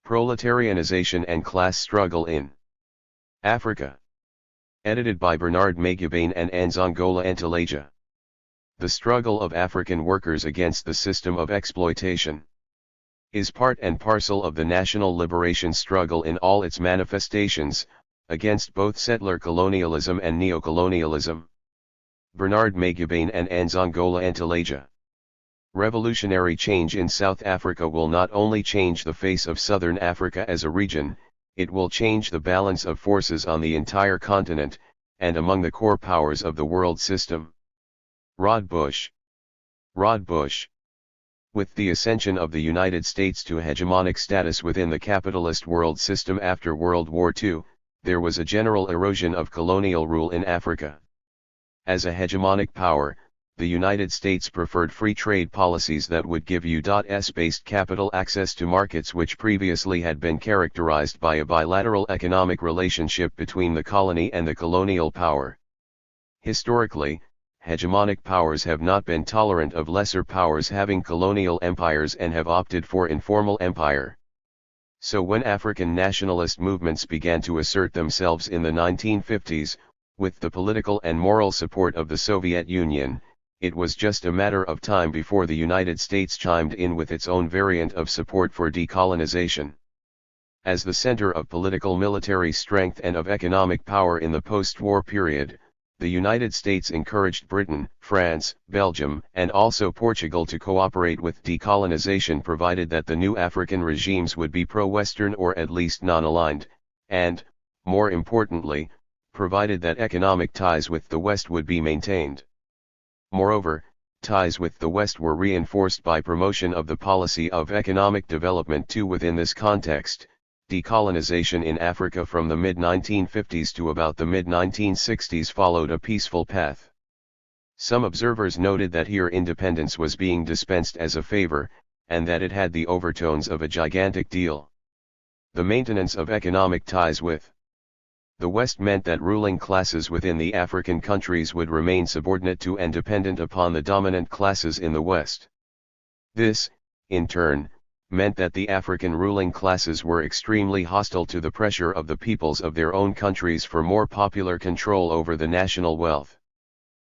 Proletarianization and Class Struggle in Africa. Edited by Bernard Magubane and Nzongola Ntalaja. The struggle of African workers against the system of exploitation is part and parcel of the national liberation struggle in all its manifestations, against both settler colonialism and neocolonialism. Bernard Magubane and Nzongola Ntalaja. Revolutionary change in South Africa will not only change the face of Southern Africa as a region, it will change the balance of forces on the entire continent, and among the core powers of the world system. Rod Bush. With the ascension of the United States to hegemonic status within the capitalist world system after World War II, there was a general erosion of colonial rule in Africa. As a hegemonic power, the United States preferred free trade policies that would give U.S.-based capital access to markets which previously had been characterized by a bilateral economic relationship between the colony and the colonial power. Historically, hegemonic powers have not been tolerant of lesser powers having colonial empires and have opted for informal empire. So when African nationalist movements began to assert themselves in the 1950s, with the political and moral support of the Soviet Union, it was just a matter of time before the United States chimed in with its own variant of support for decolonization. As the center of political military strength and of economic power in the post-war period, the United States encouraged Britain, France, Belgium, and also Portugal to cooperate with decolonization provided that the new African regimes would be pro-Western or at least non-aligned, and, more importantly, provided that economic ties with the West would be maintained. Moreover, ties with the West were reinforced by promotion of the policy of economic development too. Within this context, decolonization in Africa from the mid-1950s to about the mid-1960s followed a peaceful path. Some observers noted that here independence was being dispensed as a favor, and that it had the overtones of a gigantic deal. The maintenance of economic ties with the West meant that ruling classes within the African countries would remain subordinate to and dependent upon the dominant classes in the West. This, in turn, meant that the African ruling classes were extremely hostile to the pressure of the peoples of their own countries for more popular control over the national wealth.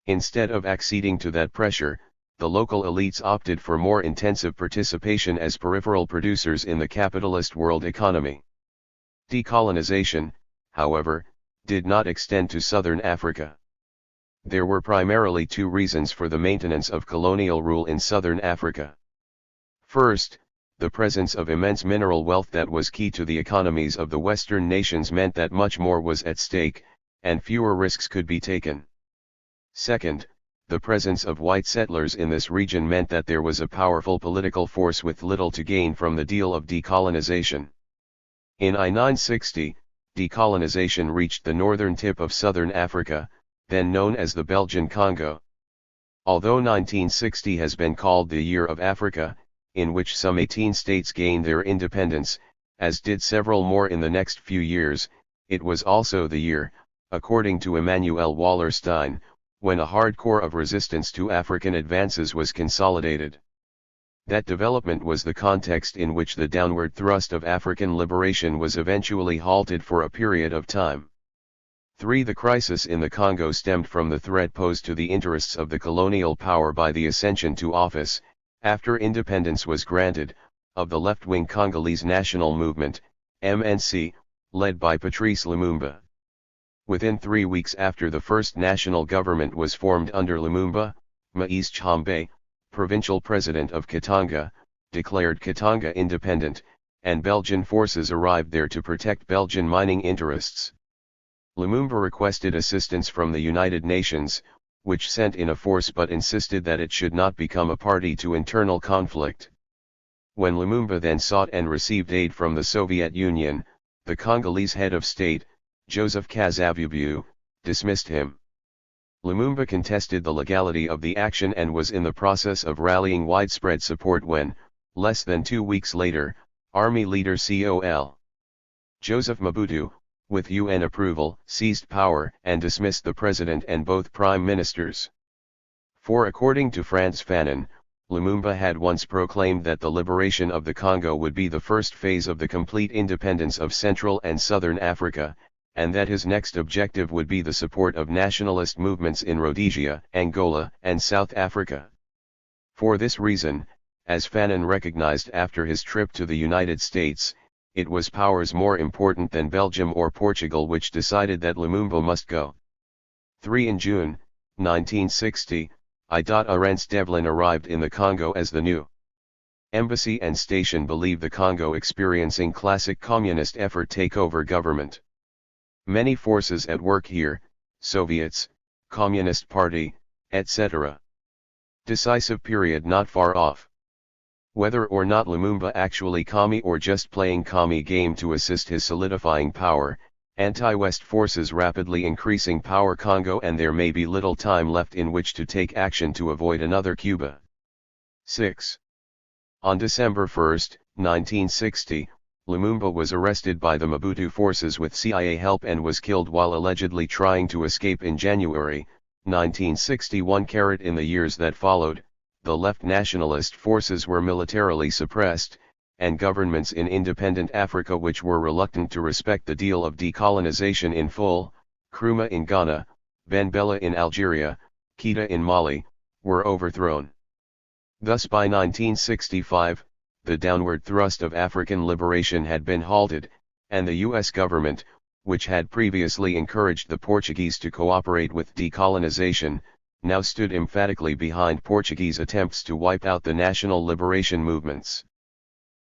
Instead of acceding to that pressure, the local elites opted for more intensive participation as peripheral producers in the capitalist world economy. Decolonization, however, did not extend to southern Africa. There were primarily two reasons for the maintenance of colonial rule in southern Africa. First, the presence of immense mineral wealth that was key to the economies of the Western nations meant that much more was at stake, and fewer risks could be taken. Second, the presence of white settlers in this region meant that there was a powerful political force with little to gain from the deal of decolonization. In I-960, decolonization reached the northern tip of southern Africa, then known as the Belgian Congo. Although 1960 has been called the Year of Africa, in which some 18 states gained their independence, as did several more in the next few years, it was also the year, according to Emanuel Wallerstein, when a hard core of resistance to African advances was consolidated. That development was the context in which the downward thrust of African liberation was eventually halted for a period of time. 3. The crisis in the Congo stemmed from the threat posed to the interests of the colonial power by the ascension to office, after independence was granted, of the left-wing Congolese National Movement, MNC, led by Patrice Lumumba. Within 3 weeks after the first national government was formed under Lumumba, Moise Tshombe, provincial president of Katanga, declared Katanga independent, and Belgian forces arrived there to protect Belgian mining interests. Lumumba requested assistance from the United Nations, which sent in a force but insisted that it should not become a party to internal conflict. When Lumumba then sought and received aid from the Soviet Union, the Congolese head of state, Joseph Kasavubu, dismissed him. Lumumba contested the legality of the action and was in the process of rallying widespread support when, less than 2 weeks later, army leader Col. Joseph Mobutu, with UN approval, seized power and dismissed the president and both prime ministers. For according to Frantz Fanon, Lumumba had once proclaimed that the liberation of the Congo would be the first phase of the complete independence of Central and Southern Africa, and that his next objective would be the support of nationalist movements in Rhodesia, Angola, and South Africa. For this reason, as Fanon recognized after his trip to the United States, it was powers more important than Belgium or Portugal which decided that Lumumba must go. 3 In June, 1960, I.Arentz Devlin arrived in the Congo as the new embassy and station believe the Congo experiencing classic communist effort take over government. Many forces at work here, Soviets, Communist Party, etc. Decisive period not far off. Whether or not Lumumba actually commie or just playing commie game to assist his solidifying power, anti-West forces rapidly increasing power Congo and there may be little time left in which to take action to avoid another Cuba. 6. On December 1, 1960, Lumumba was arrested by the Mobutu forces with CIA help and was killed while allegedly trying to escape in January, 1961. In the years that followed, the left nationalist forces were militarily suppressed, and governments in independent Africa which were reluctant to respect the deal of decolonization in full, Nkrumah in Ghana, Ben Bella in Algeria, Keita in Mali, were overthrown. Thus by 1965, the downward thrust of African liberation had been halted, and the U.S. government, which had previously encouraged the Portuguese to cooperate with decolonization, now stood emphatically behind Portuguese attempts to wipe out the national liberation movements.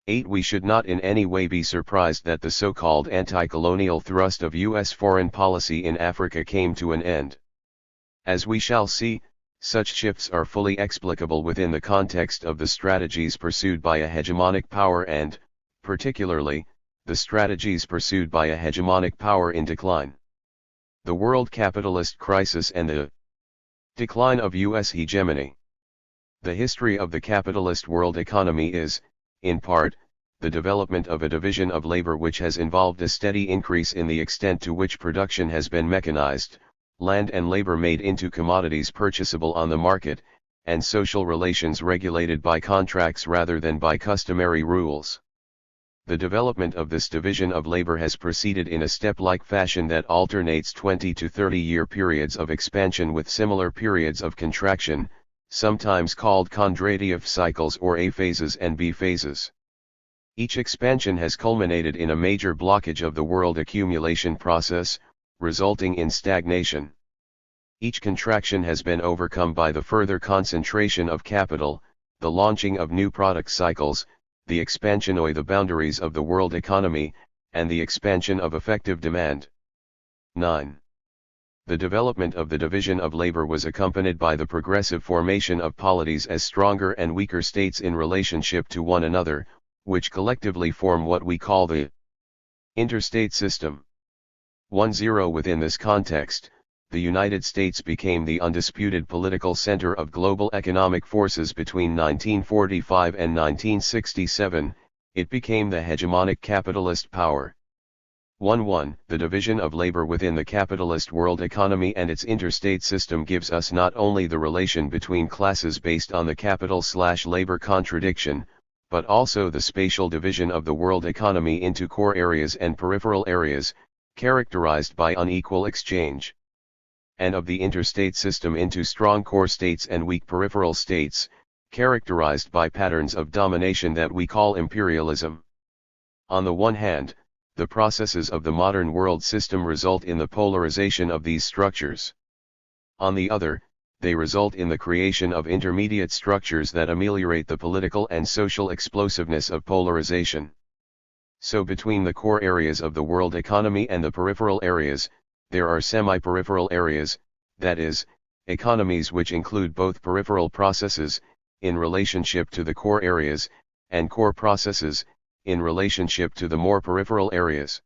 8. We should not in any way be surprised that the so-called anti-colonial thrust of U.S. foreign policy in Africa came to an end. As we shall see, such shifts are fully explicable within the context of the strategies pursued by a hegemonic power and, particularly, the strategies pursued by a hegemonic power in decline. The world capitalist crisis and the decline of U.S. hegemony. The history of the capitalist world economy is, in part, the development of a division of labor which has involved a steady increase in the extent to which production has been mechanized, land and labor made into commodities purchasable on the market, and social relations regulated by contracts rather than by customary rules. The development of this division of labor has proceeded in a step-like fashion that alternates 20 to 30-year periods of expansion with similar periods of contraction, sometimes called Kondratiev cycles or A phases and B phases. Each expansion has culminated in a major blockage of the world accumulation process, resulting in stagnation. Each contraction has been overcome by the further concentration of capital, the launching of new product cycles, the expansion of the boundaries of the world economy, and the expansion of effective demand. 9. The development of the division of labor was accompanied by the progressive formation of polities as stronger and weaker states in relationship to one another, which collectively form what we call the interstate system. 10. Within this context, the United States became the undisputed political center of global economic forces between 1945 and 1967, it became the hegemonic capitalist power. 1. The division of labor within the capitalist world economy and its interstate system gives us not only the relation between classes based on the capital/labor contradiction, but also the spatial division of the world economy into core areas and peripheral areas, characterized by unequal exchange, and of the interstate system into strong core states and weak peripheral states, characterized by patterns of domination that we call imperialism. On the one hand, the processes of the modern world system result in the polarization of these structures. On the other, they result in the creation of intermediate structures that ameliorate the political and social explosiveness of polarization. So between the core areas of the world economy and the peripheral areas, there are semi-peripheral areas, that is, economies which include both peripheral processes, in relationship to the core areas, and core processes, in relationship to the more peripheral areas.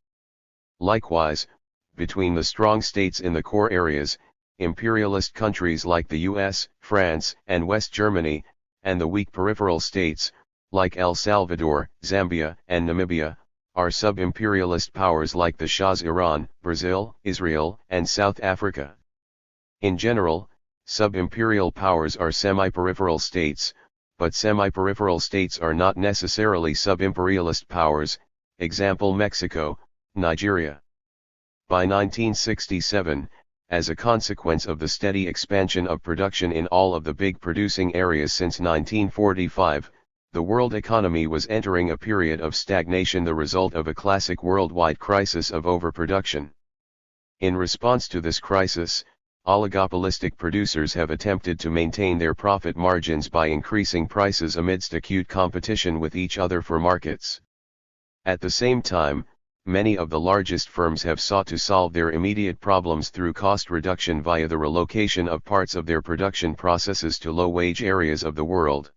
Likewise, between the strong states in the core areas, imperialist countries like the US, France, and West Germany, and the weak peripheral states, like El Salvador, Zambia, and Namibia, are sub-imperialist powers like the Shah's Iran, Brazil, Israel, and South Africa. In general, sub-imperial powers are semi-peripheral states, but semi-peripheral states are not necessarily sub-imperialist powers, example Mexico, Nigeria. By 1967, as a consequence of the steady expansion of production in all of the big producing areas since 1945, the world economy was entering a period of stagnation, the result of a classic worldwide crisis of overproduction. In response to this crisis, oligopolistic producers have attempted to maintain their profit margins by increasing prices amidst acute competition with each other for markets. At the same time, many of the largest firms have sought to solve their immediate problems through cost reduction via the relocation of parts of their production processes to low-wage areas of the world.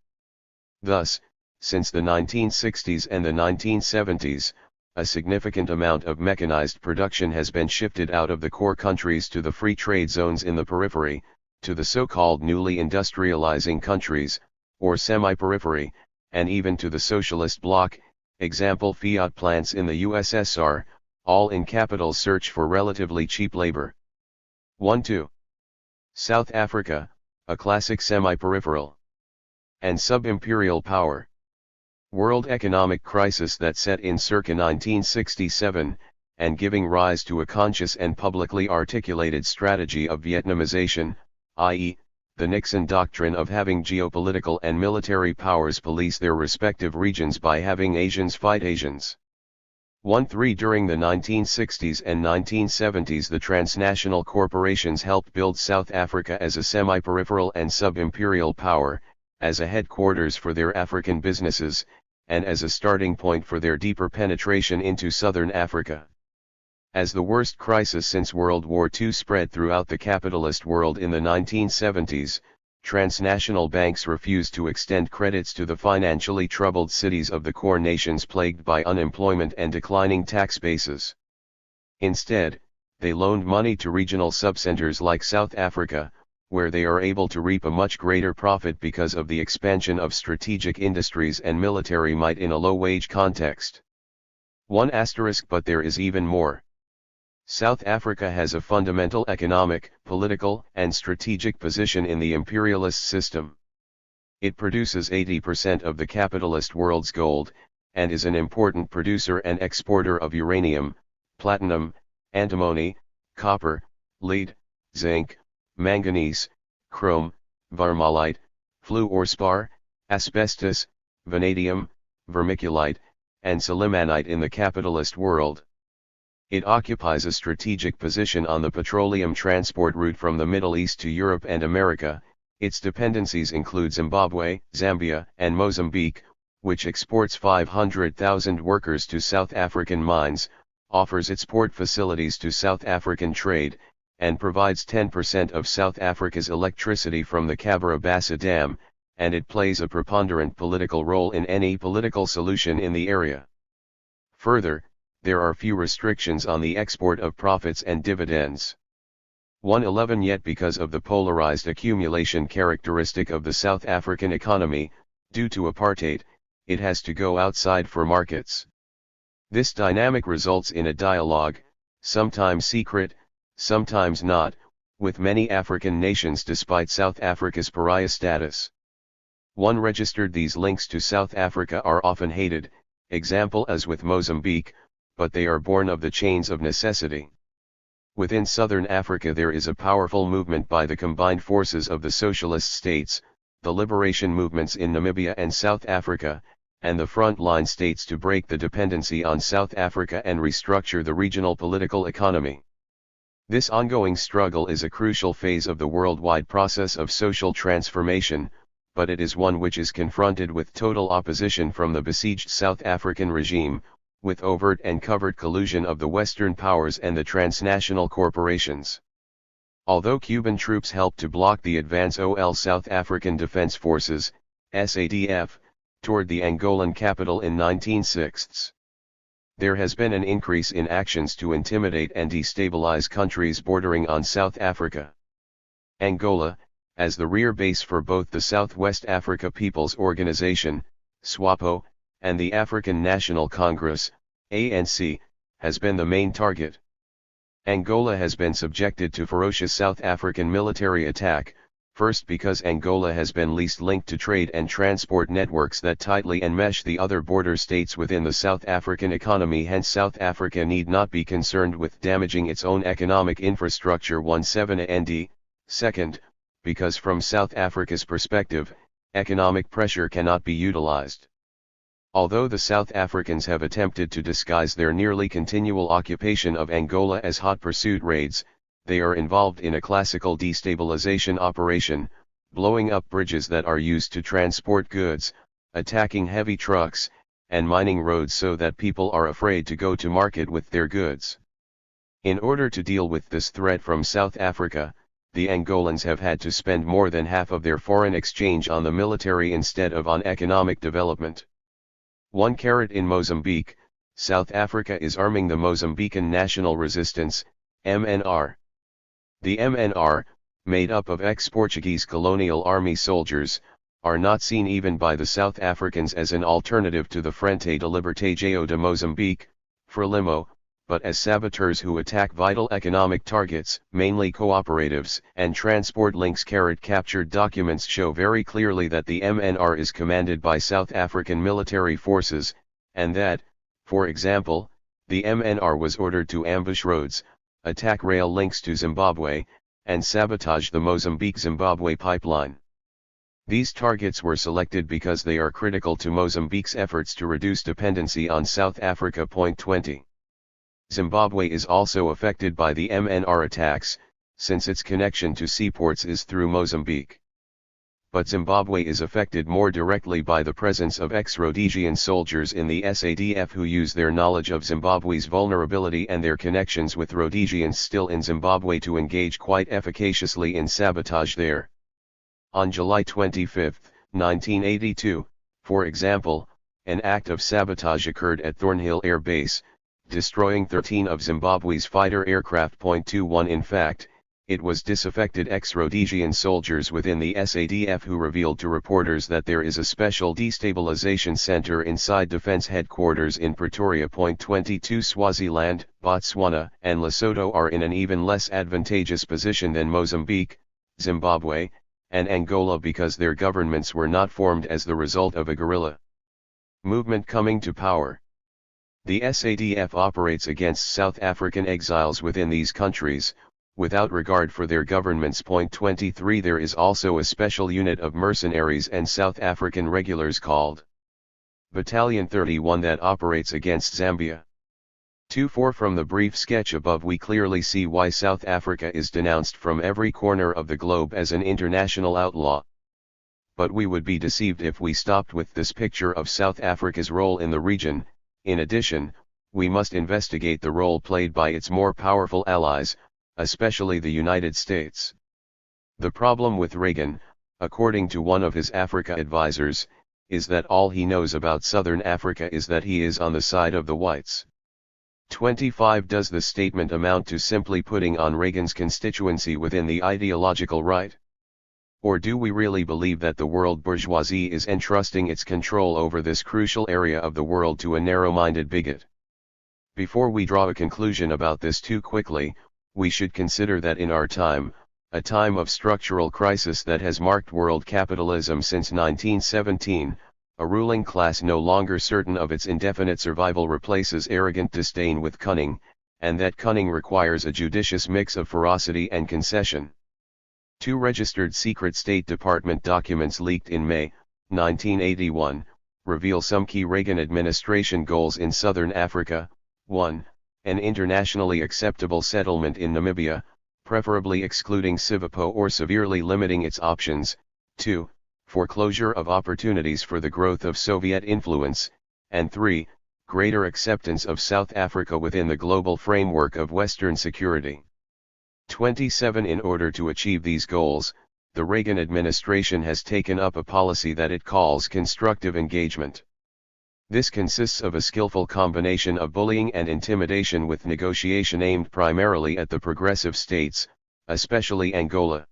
Thus, since the 1960s and the 1970s, a significant amount of mechanized production has been shifted out of the core countries to the free trade zones in the periphery, to the so-called newly industrializing countries, or semi-periphery, and even to the socialist bloc, example Fiat plants in the USSR, all in capital search for relatively cheap labor. 1-2. South Africa, a classic semi-peripheral and sub-imperial power. World economic crisis that set in circa 1967, and giving rise to a conscious and publicly articulated strategy of Vietnamization, i.e., the Nixon doctrine of having geopolitical and military powers police their respective regions by having Asians fight Asians. 1-3 During the 1960s and 1970s, the transnational corporations helped build South Africa as a semi-peripheral and sub-imperial power, as a headquarters for their African businesses, and as a starting point for their deeper penetration into southern Africa. As the worst crisis since World War II spread throughout the capitalist world in the 1970s, transnational banks refused to extend credits to the financially troubled cities of the core nations plagued by unemployment and declining tax bases. Instead, they loaned money to regional subcenters like South Africa, where they are able to reap a much greater profit because of the expansion of strategic industries and military might in a low-wage context. 1*, but there is even more. South Africa has a fundamental economic, political, and strategic position in the imperialist system. It produces 80% of the capitalist world's gold, and is an important producer and exporter of uranium, platinum, antimony, copper, lead, zinc, manganese, chrome, vermalite, fluorspar, asbestos, vanadium, vermiculite, and sillimanite in the capitalist world. It occupies a strategic position on the petroleum transport route from the Middle East to Europe and America. Its dependencies include Zimbabwe, Zambia, and Mozambique, which exports 500,000 workers to South African mines, offers its port facilities to South African trade, and provides 10% of South Africa's electricity from the Cabra Bassa Dam, and it plays a preponderant political role in any political solution in the area. Further, there are few restrictions on the export of profits and dividends. 111 Yet because of the polarized accumulation characteristic of the South African economy, due to apartheid, it has to go outside for markets. This dynamic results in a dialogue, sometimes secret, sometimes not, with many African nations despite South Africa's pariah status. 1 Registered These links to South Africa are often hated, example as with Mozambique, but they are born of the chains of necessity. Within southern Africa there is a powerful movement by the combined forces of the socialist states, the liberation movements in Namibia and South Africa, and the front-line states to break the dependency on South Africa and restructure the regional political economy. This ongoing struggle is a crucial phase of the worldwide process of social transformation, but it is one which is confronted with total opposition from the besieged South African regime, with overt and covert collusion of the Western powers and the transnational corporations. Although Cuban troops helped to block the advance of South African Defense Forces, SADF, toward the Angolan capital in 1960s. There has been an increase in actions to intimidate and destabilize countries bordering on South Africa. Angola, as the rear base for both the Southwest Africa People's Organization, SWAPO, and the African National Congress, ANC, has been the main target. Angola has been subjected to ferocious South African military attack, First, because Angola has been least linked to trade and transport networks that tightly enmesh the other border states within the South African economy, hence South Africa need not be concerned with damaging its own economic infrastructure. 17 ND. Second, because from South Africa's perspective, economic pressure cannot be utilized. Although the South Africans have attempted to disguise their nearly continual occupation of Angola as hot pursuit raids, they are involved in a classical destabilization operation, blowing up bridges that are used to transport goods, attacking heavy trucks, and mining roads so that people are afraid to go to market with their goods. In order to deal with this threat from South Africa, the Angolans have had to spend more than half of their foreign exchange on the military instead of on economic development. 1 In Mozambique, South Africa is arming the Mozambican National Resistance, MNR. The MNR, made up of ex-Portuguese colonial army soldiers, are not seen even by the South Africans as an alternative to the Frente de Libertação de Moçambique, FRELIMO, but as saboteurs who attack vital economic targets, mainly cooperatives and transport links. Captured documents show very clearly that the MNR is commanded by South African military forces, and that, for example, the MNR was ordered to ambush roads, attack rail links to Zimbabwe, and sabotage the Mozambique-Zimbabwe pipeline. These targets were selected because they are critical to Mozambique's efforts to reduce dependency on South Africa. 20. Zimbabwe is also affected by the MNR attacks, since its connection to seaports is through Mozambique. But Zimbabwe is affected more directly by the presence of ex-Rhodesian soldiers in the SADF who use their knowledge of Zimbabwe's vulnerability and their connections with Rhodesians still in Zimbabwe to engage quite efficaciously in sabotage there. On July 25, 1982, for example, an act of sabotage occurred at Thornhill Air Base, destroying 13 of Zimbabwe's fighter aircraft. 21 In fact, it was disaffected ex-Rhodesian soldiers within the SADF who revealed to reporters that there is a special destabilization center inside defense headquarters in Pretoria. 22 Swaziland, Botswana, and Lesotho are in an even less advantageous position than Mozambique, Zimbabwe, and Angola because their governments were not formed as the result of a guerrilla movement coming to power. The SADF operates against South African exiles within these countries, without regard for their governments. 23 There is also a special unit of mercenaries and South African regulars called Battalion 31 that operates against Zambia. 24 From the brief sketch above we clearly see why South Africa is denounced from every corner of the globe as an international outlaw. But we would be deceived if we stopped with this picture of South Africa's role in the region. In addition, we must investigate the role played by its more powerful allies, especially the United States. The problem with Reagan, according to one of his Africa advisors, is that all he knows about Southern Africa is that he is on the side of the whites. 25 Does the statement amount to simply putting on Reagan's constituency within the ideological right? Or do we really believe that the world bourgeoisie is entrusting its control over this crucial area of the world to a narrow-minded bigot? Before we draw a conclusion about this too quickly, we should consider that in our time, a time of structural crisis that has marked world capitalism since 1917, a ruling class no longer certain of its indefinite survival replaces arrogant disdain with cunning, and that cunning requires a judicious mix of ferocity and concession. 2 Registered secret State Department documents leaked in May, 1981, reveal some key Reagan administration goals in Southern Africa. 1. An internationally acceptable settlement in Namibia, preferably excluding Sivapo or severely limiting its options. 2. Foreclosure of opportunities for the growth of Soviet influence. And 3. Greater acceptance of South Africa within the global framework of Western security. 27 In order to achieve these goals, the Reagan administration has taken up a policy that it calls constructive engagement. This consists of a skillful combination of bullying and intimidation with negotiation aimed primarily at the progressive states, especially Angola.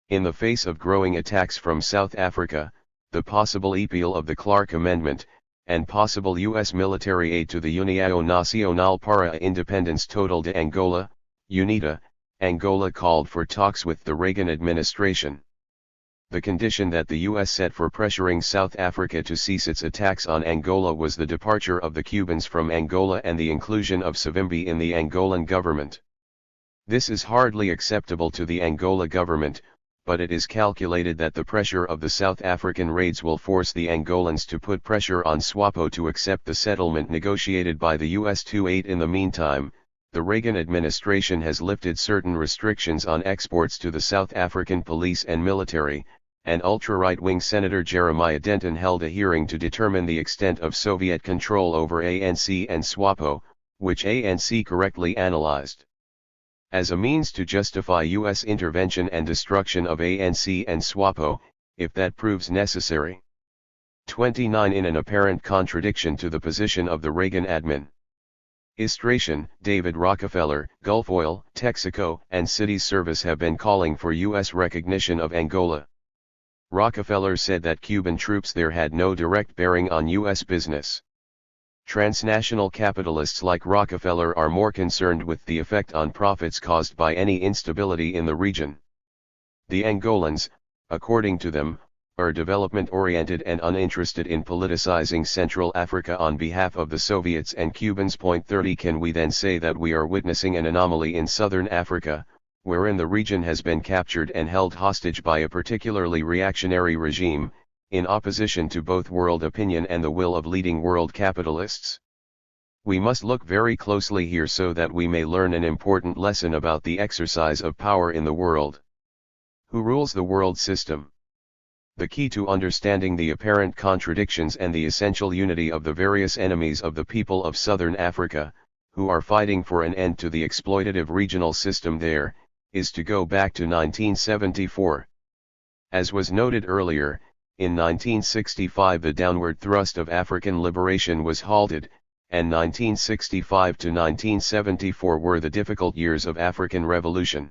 In the face of growing attacks from South Africa, the possible repeal of the Clark Amendment, and possible U.S. military aid to the União Nacional para a Independência Total de Angola, UNITA, Angola called for talks with the Reagan administration. The condition that the US set for pressuring South Africa to cease its attacks on Angola was the departure of the Cubans from Angola and the inclusion of Savimbi in the Angolan government. This is hardly acceptable to the Angola government, but it is calculated that the pressure of the South African raids will force the Angolans to put pressure on SWAPO to accept the settlement negotiated by the US 2-8. In the meantime, the Reagan administration has lifted certain restrictions on exports to the South African police and military, and ultra-right-wing Senator Jeremiah Denton held a hearing to determine the extent of Soviet control over ANC and SWAPO, which ANC correctly analyzed as a means to justify US intervention and destruction of ANC and SWAPO, if that proves necessary. 29. In an apparent contradiction to the position of the Reagan admin. Istration, David Rockefeller, Gulf Oil, Texaco, and City Service have been calling for US recognition of Angola. Rockefeller said that Cuban troops there had no direct bearing on US business. Transnational capitalists like Rockefeller are more concerned with the effect on profits caused by any instability in the region. The Angolans, according to them, are development-oriented and uninterested in politicizing Central Africa on behalf of the Soviets and Cubans. 30. Can we then say that we are witnessing an anomaly in Southern Africa, wherein the region has been captured and held hostage by a particularly reactionary regime, in opposition to both world opinion and the will of leading world capitalists? We must look very closely here so that we may learn an important lesson about the exercise of power in the world. Who rules the world system? The key to understanding the apparent contradictions and the essential unity of the various enemies of the people of Southern Africa, who are fighting for an end to the exploitative regional system there, is to go back to 1974. As was noted earlier, in 1965 the downward thrust of African liberation was halted, and 1965 to 1974 were the difficult years of African revolution.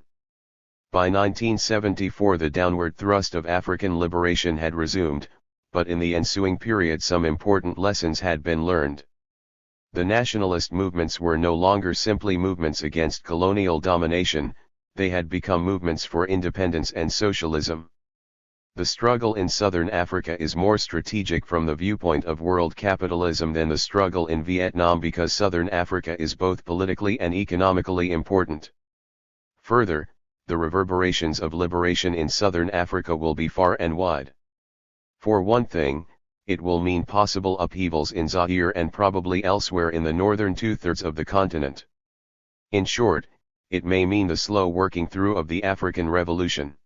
By 1974 the downward thrust of African liberation had resumed, but in the ensuing period some important lessons had been learned. The nationalist movements were no longer simply movements against colonial domination, they had become movements for independence and socialism. The struggle in Southern Africa is more strategic from the viewpoint of world capitalism than the struggle in Vietnam because Southern Africa is both politically and economically important. Further, the reverberations of liberation in Southern Africa will be far and wide. For one thing, it will mean possible upheavals in Zaire and probably elsewhere in the northern two-thirds of the continent. In short, it may mean the slow working through of the African Revolution.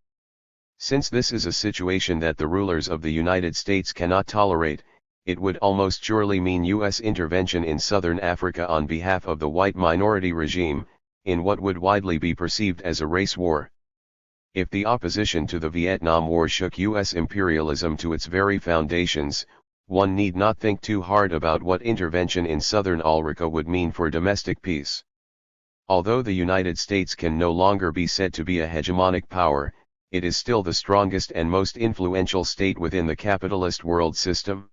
Since this is a situation that the rulers of the United States cannot tolerate, it would almost surely mean US intervention in Southern Africa on behalf of the white minority regime, in what would widely be perceived as a race war. If the opposition to the Vietnam War shook US imperialism to its very foundations, one need not think too hard about what intervention in Southern Africa would mean for domestic peace. Although the United States can no longer be said to be a hegemonic power, it is still the strongest and most influential state within the capitalist world system.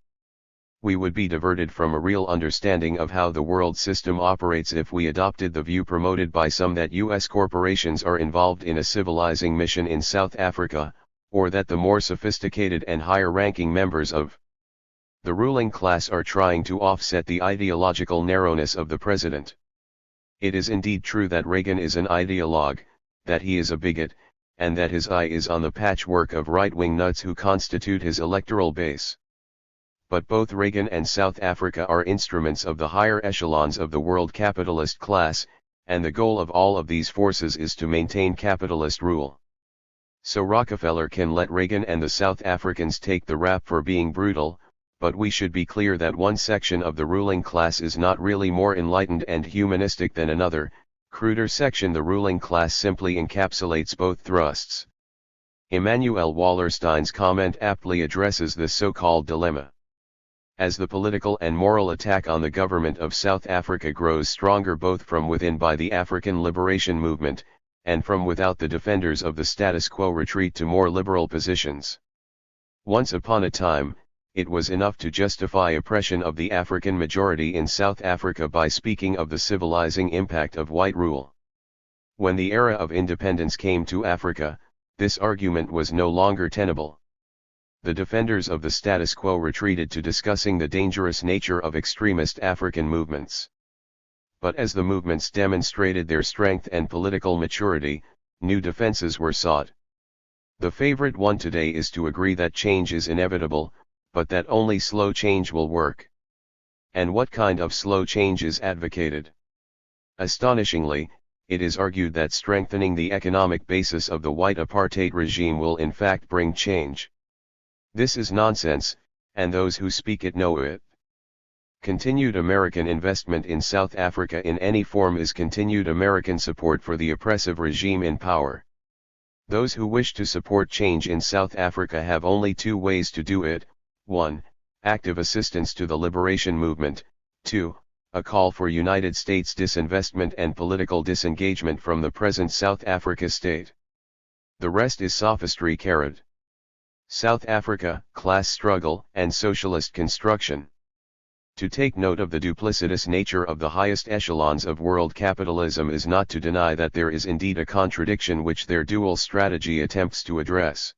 We would be diverted from a real understanding of how the world system operates if we adopted the view promoted by some that US corporations are involved in a civilizing mission in South Africa, or that the more sophisticated and higher-ranking members of the ruling class are trying to offset the ideological narrowness of the president. It is indeed true that Reagan is an ideologue, that he is a bigot, and that his eye is on the patchwork of right-wing nuts who constitute his electoral base. But both Reagan and South Africa are instruments of the higher echelons of the world capitalist class, and the goal of all of these forces is to maintain capitalist rule. So Rockefeller can let Reagan and the South Africans take the rap for being brutal, but we should be clear that one section of the ruling class is not really more enlightened and humanistic than another. Cruder section. The ruling class simply encapsulates both thrusts. Emanuel Wallerstein's comment aptly addresses this so-called dilemma. As the political and moral attack on the government of South Africa grows stronger both from within by the African Liberation Movement, and from without the defenders of the status quo retreat to more liberal positions. Once upon a time, it was enough to justify oppression of the African majority in South Africa by speaking of the civilizing impact of white rule. When the era of independence came to Africa, this argument was no longer tenable. the defenders of the status quo retreated to discussing the dangerous nature of extremist African movements. But as the movements demonstrated their strength and political maturity, new defenses were sought. The favorite one today is to agree that change is inevitable, but that only slow change will work. And what kind of slow change is advocated? Astonishingly, it is argued that strengthening the economic basis of the white apartheid regime will in fact bring change. This is nonsense, and those who speak it know it. Continued American investment in South Africa in any form is continued American support for the oppressive regime in power. Those who wish to support change in South Africa have only two ways to do it: 1. Active assistance to the liberation movement, 2. A call for United States disinvestment and political disengagement from the present South Africa state. The rest is sophistry carried. South Africa, class struggle, and socialist construction. To take note of the duplicitous nature of the highest echelons of world capitalism is not to deny that there is indeed a contradiction which their dual strategy attempts to address.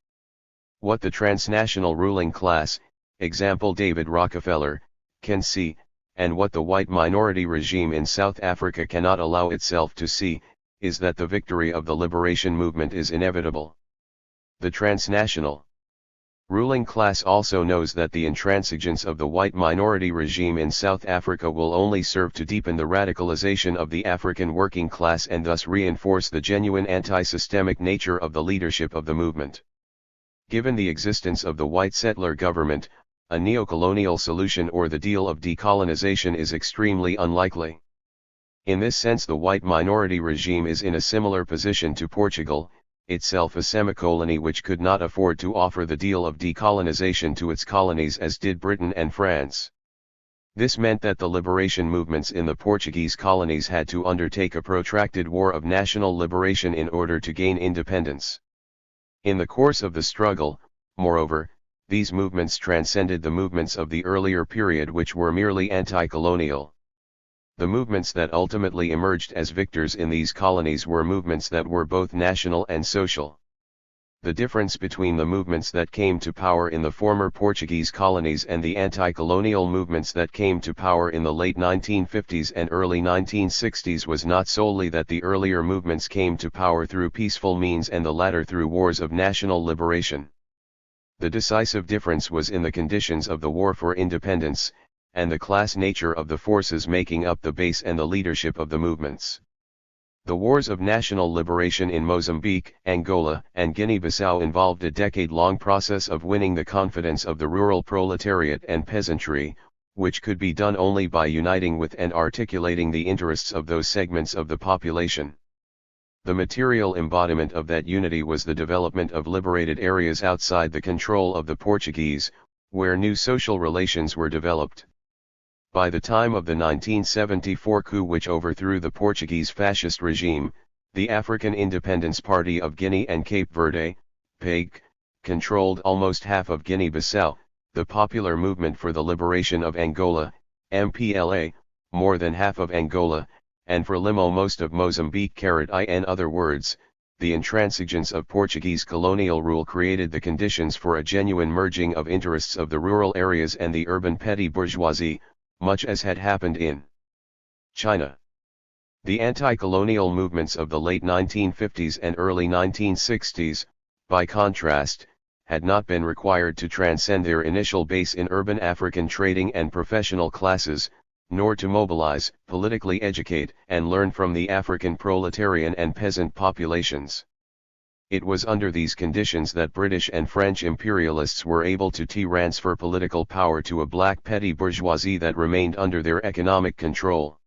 What the transnational ruling class, example David Rockefeller, can see, and what the white minority regime in South Africa cannot allow itself to see, is that the victory of the liberation movement is inevitable. The transnational ruling class also knows that the intransigence of the white minority regime in South Africa will only serve to deepen the radicalization of the African working class and thus reinforce the genuine anti-systemic nature of the leadership of the movement. Given the existence of the white settler government, a neocolonial solution or the deal of decolonization is extremely unlikely. In this sense, the white minority regime is in a similar position to Portugal, itself a semi-colony which could not afford to offer the deal of decolonization to its colonies as did Britain and France. This meant that the liberation movements in the Portuguese colonies had to undertake a protracted war of national liberation in order to gain independence. In the course of the struggle, moreover, these movements transcended the movements of the earlier period which were merely anti-colonial. The movements that ultimately emerged as victors in these colonies were movements that were both national and social. The difference between the movements that came to power in the former Portuguese colonies and the anti-colonial movements that came to power in the late 1950s and early 1960s was not solely that the earlier movements came to power through peaceful means and the latter through wars of national liberation. The decisive difference was in the conditions of the war for independence, and the class nature of the forces making up the base and the leadership of the movements. The wars of national liberation in Mozambique, Angola, and Guinea-Bissau involved a decade-long process of winning the confidence of the rural proletariat and peasantry, which could be done only by uniting with and articulating the interests of those segments of the population. The material embodiment of that unity was the development of liberated areas outside the control of the Portuguese, where new social relations were developed. By the time of the 1974 coup which overthrew the Portuguese fascist regime, the African Independence Party of Guinea and Cape Verde, PAIG, controlled almost half of Guinea-Bissau, the Popular Movement for the Liberation of Angola, MPLA, more than half of Angola, and Frelimo most of Mozambique. In other words, the intransigence of Portuguese colonial rule created the conditions for a genuine merging of interests of the rural areas and the urban petty bourgeoisie, much as had happened in China. The anti-colonial movements of the late 1950s and early 1960s, by contrast, had not been required to transcend their initial base in urban African trading and professional classes, nor to mobilize, politically educate, and learn from the African proletarian and peasant populations. It was under these conditions that British and French imperialists were able to transfer political power to a black petty bourgeoisie that remained under their economic control.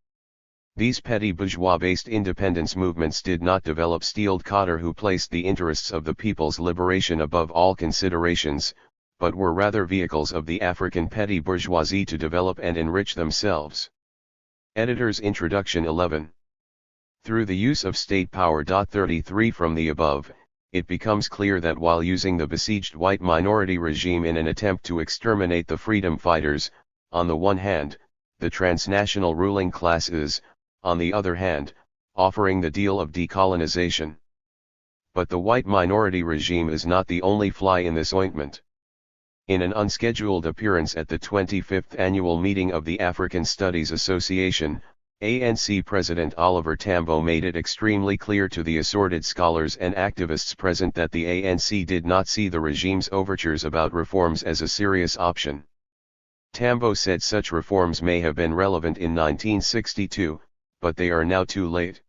These petty bourgeois-based independence movements did not develop steeled cadre who placed the interests of the people's liberation above all considerations, but were rather vehicles of the African petty bourgeoisie to develop and enrich themselves. Editor's Introduction 11. Through the use of state power. 33 From the above, it becomes clear that while using the besieged white minority regime in an attempt to exterminate the freedom fighters, on the one hand, the transnational ruling class is, on the other hand, offering the deal of decolonization. But the white minority regime is not the only fly in this ointment. In an unscheduled appearance at the 25th annual meeting of the African Studies Association, ANC President Oliver Tambo made it extremely clear to the assorted scholars and activists present that the ANC did not see the regime's overtures about reforms as a serious option. Tambo said such reforms may have been relevant in 1962, but they are now too late.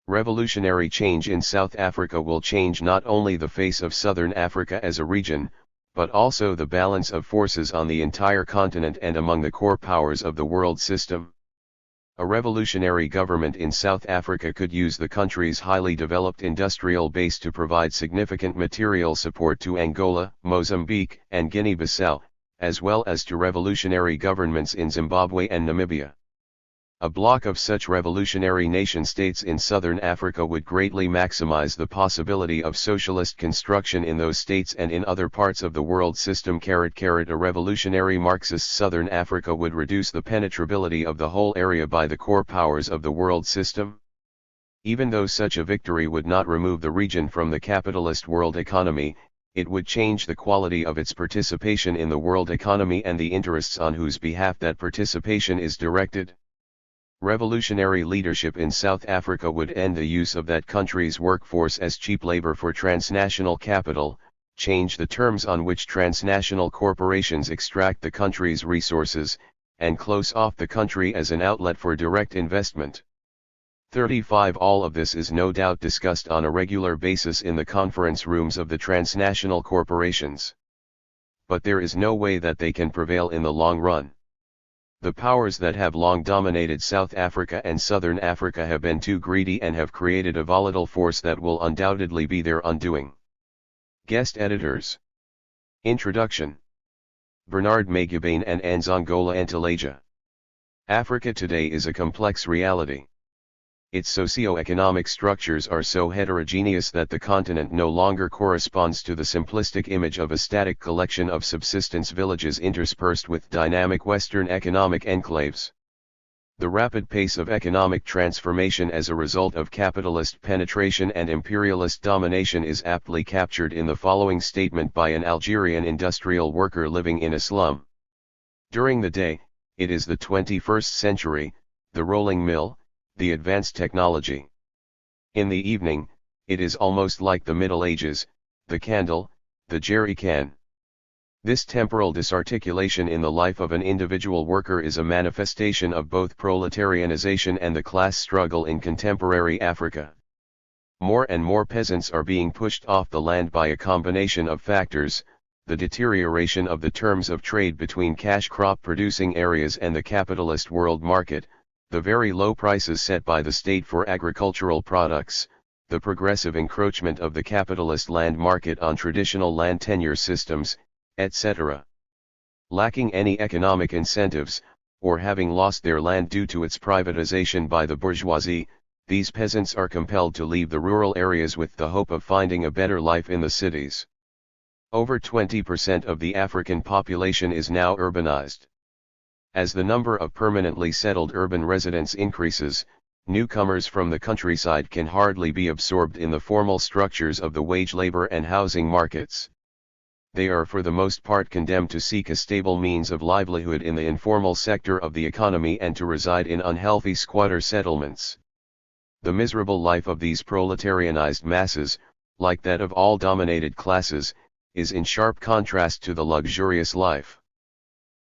Revolutionary change in South Africa will change not only the face of Southern Africa as a region, but also the balance of forces on the entire continent and among the core powers of the world system. A revolutionary government in South Africa could use the country's highly developed industrial base to provide significant material support to Angola, Mozambique, and Guinea-Bissau, as well as to revolutionary governments in Zimbabwe and Namibia. A bloc of such revolutionary nation-states in southern Africa would greatly maximize the possibility of socialist construction in those states and in other parts of the world system. A revolutionary Marxist southern Africa would reduce the penetrability of the whole area by the core powers of the world system. Even though such a victory would not remove the region from the capitalist world economy, it would change the quality of its participation in the world economy and the interests on whose behalf that participation is directed. Revolutionary leadership in South Africa would end the use of that country's workforce as cheap labor for transnational capital, change the terms on which transnational corporations extract the country's resources, and close off the country as an outlet for direct investment. 35 All of this is no doubt discussed on a regular basis in the conference rooms of the transnational corporations. But there is no way that they can prevail in the long run. The powers that have long dominated South Africa and Southern Africa have been too greedy and have created a volatile force that will undoubtedly be their undoing. Guest editors. Introduction. Bernard Magubane and Nzongola Ntalaja. Africa today is a complex reality. Its socio-economic structures are so heterogeneous that the continent no longer corresponds to the simplistic image of a static collection of subsistence villages interspersed with dynamic Western economic enclaves. The rapid pace of economic transformation as a result of capitalist penetration and imperialist domination is aptly captured in the following statement by an Algerian industrial worker living in a slum. During the day, it is the 21st century, the rolling mill, the advanced technology. In the evening, it is almost like the Middle Ages, the candle, the jerry can. This temporal disarticulation in the life of an individual worker is a manifestation of both proletarianization and the class struggle in contemporary Africa. More and more peasants are being pushed off the land by a combination of factors: the deterioration of the terms of trade between cash crop producing areas and the capitalist world market, the very low prices set by the state for agricultural products, the progressive encroachment of the capitalist land market on traditional land tenure systems, etc. Lacking any economic incentives, or having lost their land due to its privatization by the bourgeoisie, these peasants are compelled to leave the rural areas with the hope of finding a better life in the cities. Over 20% of the African population is now urbanized. As the number of permanently settled urban residents increases, newcomers from the countryside can hardly be absorbed in the formal structures of the wage labor and housing markets. They are for the most part condemned to seek a stable means of livelihood in the informal sector of the economy and to reside in unhealthy squatter settlements. The miserable life of these proletarianized masses, like that of all dominated classes, is in sharp contrast to the luxurious life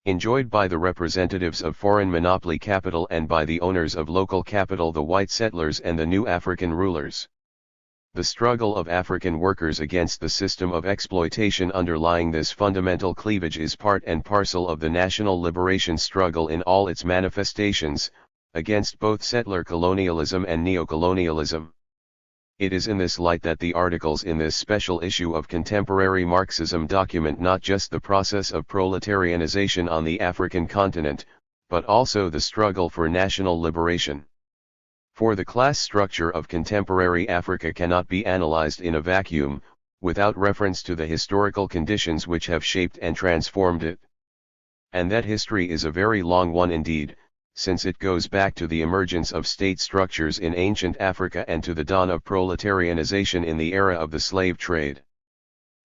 enjoyed by the representatives of foreign monopoly capital and by the owners of local capital, the white settlers and the new African rulers. The struggle of African workers against the system of exploitation underlying this fundamental cleavage is part and parcel of the national liberation struggle in all its manifestations, against both settler colonialism and neocolonialism. It is in this light that the articles in this special issue of Contemporary Marxism document not just the process of proletarianization on the African continent, but also the struggle for national liberation. For the class structure of contemporary Africa cannot be analyzed in a vacuum, without reference to the historical conditions which have shaped and transformed it. And that history is a very long one indeed, since it goes back to the emergence of state structures in ancient Africa and to the dawn of proletarianization in the era of the slave trade.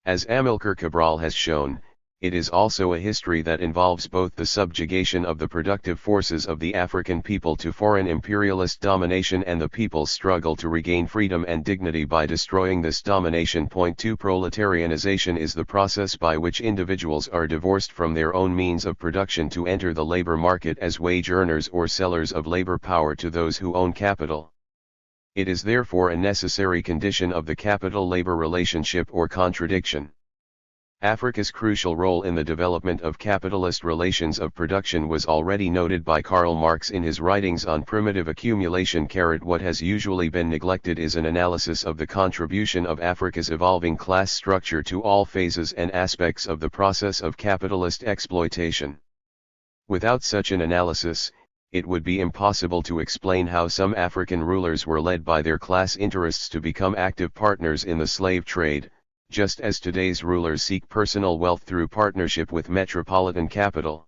As Amilcar Cabral has shown, it is also a history that involves both the subjugation of the productive forces of the African people to foreign imperialist domination and the people's struggle to regain freedom and dignity by destroying this domination. Point 2. Proletarianization is the process by which individuals are divorced from their own means of production to enter the labor market as wage earners or sellers of labor power to those who own capital. It is therefore a necessary condition of the capital-labor relationship or contradiction. Africa's crucial role in the development of capitalist relations of production was already noted by Karl Marx in his writings on primitive accumulation. What has usually been neglected is an analysis of the contribution of Africa's evolving class structure to all phases and aspects of the process of capitalist exploitation. Without such an analysis, it would be impossible to explain how some African rulers were led by their class interests to become active partners in the slave trade, just as today's rulers seek personal wealth through partnership with metropolitan capital.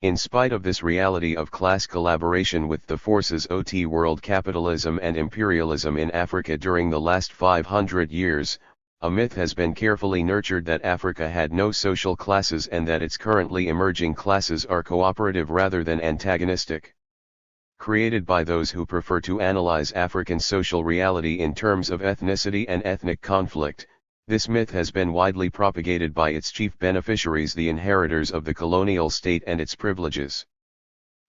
In spite of this reality of class collaboration with the forces of world capitalism and imperialism in Africa during the last 500 years, a myth has been carefully nurtured that Africa had no social classes and that its currently emerging classes are cooperative rather than antagonistic. Created by those who prefer to analyze African social reality in terms of ethnicity and ethnic conflict, this myth has been widely propagated by its chief beneficiaries, the inheritors of the colonial state and its privileges.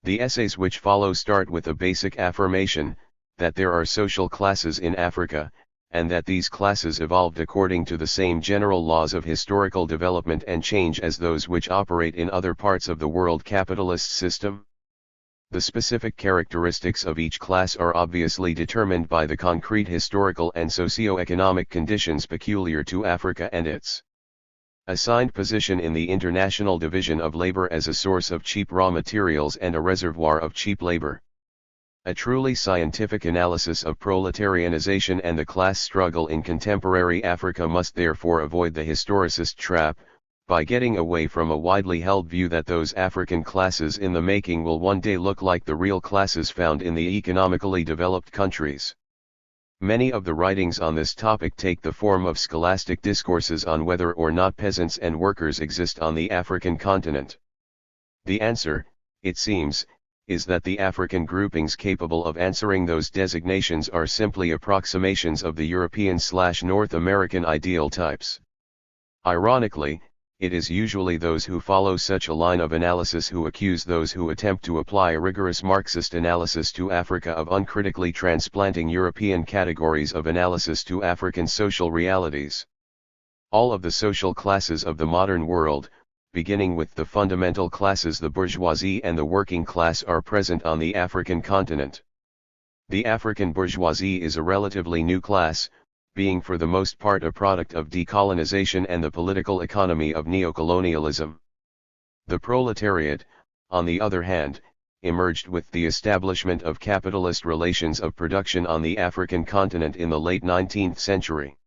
The essays which follow start with a basic affirmation, that there are social classes in Africa, and that these classes evolved according to the same general laws of historical development and change as those which operate in other parts of the world capitalist system. The specific characteristics of each class are obviously determined by the concrete historical and socio-economic conditions peculiar to Africa and its assigned position in the international division of labor as a source of cheap raw materials and a reservoir of cheap labor. A truly scientific analysis of proletarianization and the class struggle in contemporary Africa must therefore avoid the historicist trap, by getting away from a widely held view that those African classes in the making will one day look like the real classes found in the economically developed countries. Many of the writings on this topic take the form of scholastic discourses on whether or not peasants and workers exist on the African continent. The answer, it seems, is that the African groupings capable of answering those designations are simply approximations of the European/North American ideal types. Ironically, it is usually those who follow such a line of analysis who accuse those who attempt to apply a rigorous Marxist analysis to Africa of uncritically transplanting European categories of analysis to African social realities. All of the social classes of the modern world, beginning with the fundamental classes, the bourgeoisie and the working class, are present on the African continent. The African bourgeoisie is a relatively new class, being for the most part a product of decolonization and the political economy of neocolonialism. The proletariat, on the other hand, emerged with the establishment of capitalist relations of production on the African continent in the late 19th century.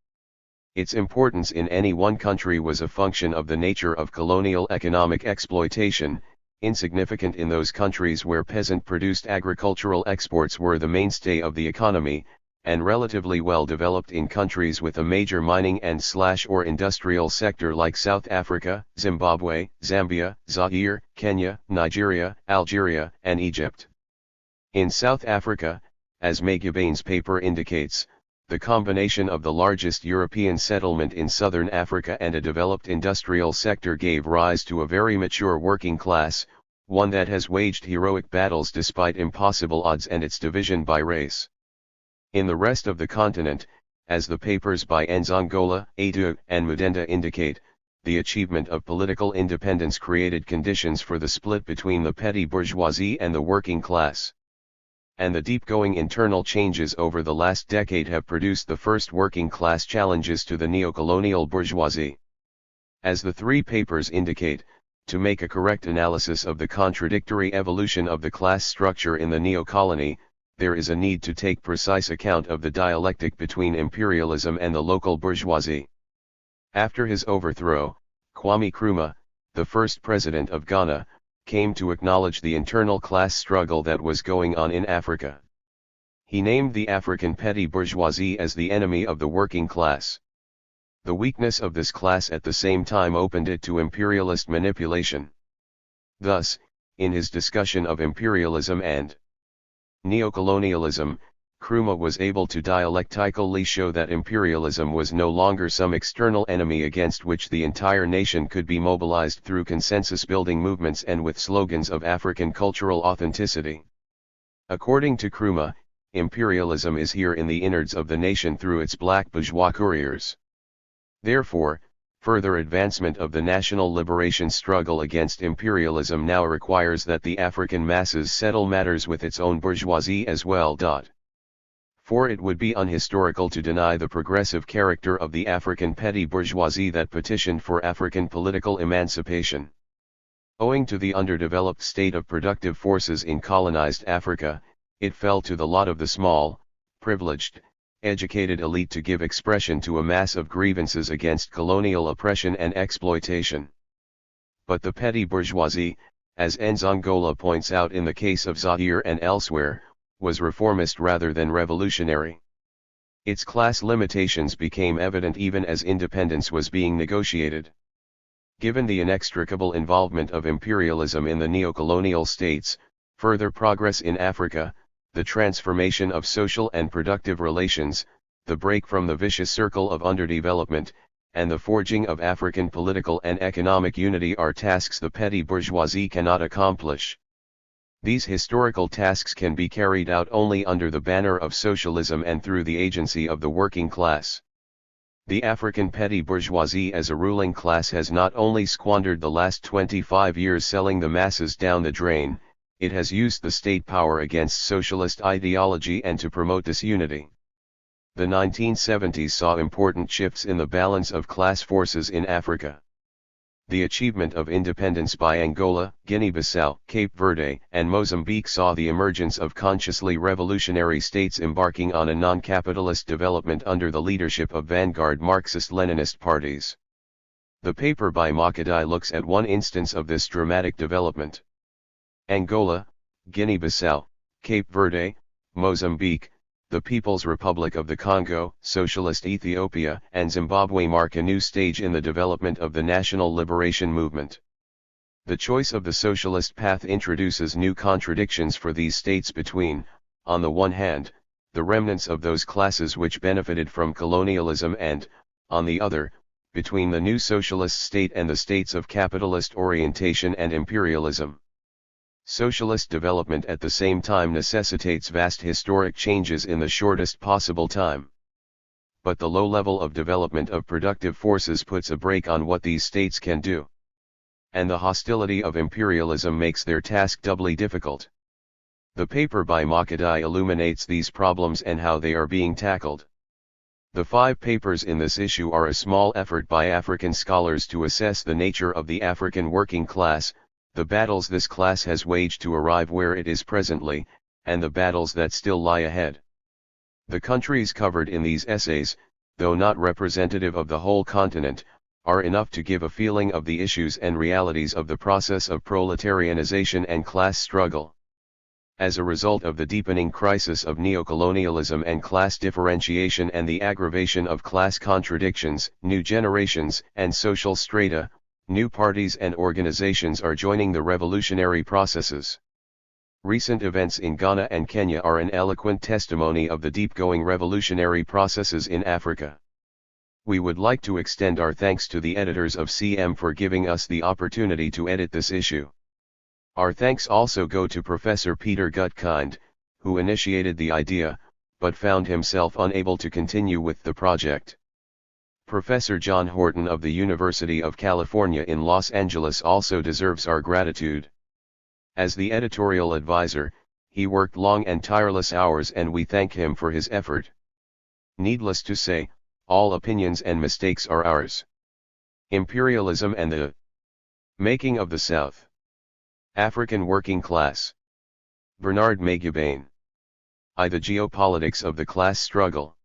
Its importance in any one country was a function of the nature of colonial economic exploitation, insignificant in those countries where peasant-produced agricultural exports were the mainstay of the economy, and relatively well developed in countries with a major mining and/or industrial sector like South Africa, Zimbabwe, Zambia, Zaire, Kenya, Nigeria, Algeria, and Egypt. In South Africa, as Magubane's paper indicates, the combination of the largest European settlement in southern Africa and a developed industrial sector gave rise to a very mature working class, one that has waged heroic battles despite impossible odds and its division by race. In the rest of the continent, as the papers by Nzongola, Adu, and Mudenda indicate, the achievement of political independence created conditions for the split between the petty bourgeoisie and the working class. And the deep-going internal changes over the last decade have produced the first working class challenges to the neocolonial bourgeoisie. As the three papers indicate, to make a correct analysis of the contradictory evolution of the class structure in the neocolony, there is a need to take precise account of the dialectic between imperialism and the local bourgeoisie. After his overthrow, Kwame Nkrumah, the first president of Ghana, came to acknowledge the internal class struggle that was going on in Africa. He named the African petty bourgeoisie as the enemy of the working class. The weakness of this class at the same time opened it to imperialist manipulation. Thus, in his discussion of imperialism and neocolonialism, Nkrumah was able to dialectically show that imperialism was no longer some external enemy against which the entire nation could be mobilized through consensus-building movements and with slogans of African cultural authenticity. According to Nkrumah, imperialism is here in the innards of the nation through its black bourgeois couriers. Therefore, further advancement of the national liberation struggle against imperialism now requires that the African masses settle matters with its own bourgeoisie as well. For it would be unhistorical to deny the progressive character of the African petty bourgeoisie that petitioned for African political emancipation. Owing to the underdeveloped state of productive forces in colonized Africa, it fell to the lot of the small, privileged, educated elite to give expression to a mass of grievances against colonial oppression and exploitation. But the petty bourgeoisie, as Nzongola points out in the case of Zaire and elsewhere, was reformist rather than revolutionary. Its class limitations became evident even as independence was being negotiated. Given the inextricable involvement of imperialism in the neocolonial states, further progress in Africa, the transformation of social and productive relations, the break from the vicious circle of underdevelopment, and the forging of African political and economic unity are tasks the petty bourgeoisie cannot accomplish. These historical tasks can be carried out only under the banner of socialism and through the agency of the working class. The African petty bourgeoisie as a ruling class has not only squandered the last 25 years selling the masses down the drain, it has used the state power against socialist ideology and to promote disunity. The 1970s saw important shifts in the balance of class forces in Africa. The achievement of independence by Angola, Guinea-Bissau, Cape Verde, and Mozambique saw the emergence of consciously revolutionary states embarking on a non-capitalist development under the leadership of vanguard Marxist-Leninist parties. The paper by Makadai looks at one instance of this dramatic development. Angola, Guinea-Bissau, Cape Verde, Mozambique, the People's Republic of the Congo, Socialist Ethiopia, and Zimbabwe mark a new stage in the development of the national liberation movement. The choice of the socialist path introduces new contradictions for these states between, on the one hand, the remnants of those classes which benefited from colonialism and, on the other, between the new socialist state and the states of capitalist orientation and imperialism. Socialist development at the same time necessitates vast historic changes in the shortest possible time. But the low level of development of productive forces puts a brake on what these states can do. And the hostility of imperialism makes their task doubly difficult. The paper by Makadai illuminates these problems and how they are being tackled. The 5 papers in this issue are a small effort by African scholars to assess the nature of the African working class, the battles this class has waged to arrive where it is presently, and the battles that still lie ahead. The countries covered in these essays, though not representative of the whole continent, are enough to give a feeling of the issues and realities of the process of proletarianization and class struggle. As a result of the deepening crisis of neocolonialism and class differentiation and the aggravation of class contradictions, new generations and social strata, new parties and organizations are joining the revolutionary processes. Recent events in Ghana and Kenya are an eloquent testimony of the deep-going revolutionary processes in Africa. We would like to extend our thanks to the editors of CM for giving us the opportunity to edit this issue. Our thanks also go to Professor Peter Gutkind, who initiated the idea, but found himself unable to continue with the project. Professor John Horton of the University of California in Los Angeles also deserves our gratitude. As the editorial advisor, he worked long and tireless hours and we thank him for his effort. Needless to say, all opinions and mistakes are ours. Imperialism and the Making of the South. African Working Class. Bernard Magubane. The Geopolitics of the Class Struggle.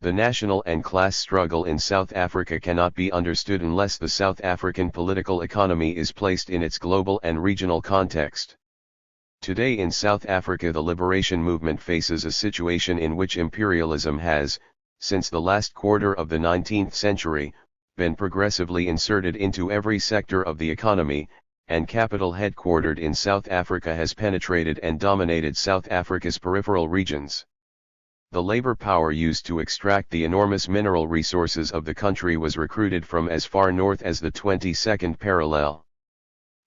The national and class struggle in South Africa cannot be understood unless the South African political economy is placed in its global and regional context. Today in South Africa the liberation movement faces a situation in which imperialism has, since the last quarter of the 19th century, been progressively inserted into every sector of the economy, and capital headquartered in South Africa has penetrated and dominated South Africa's peripheral regions. The labor power used to extract the enormous mineral resources of the country was recruited from as far north as the 22nd parallel.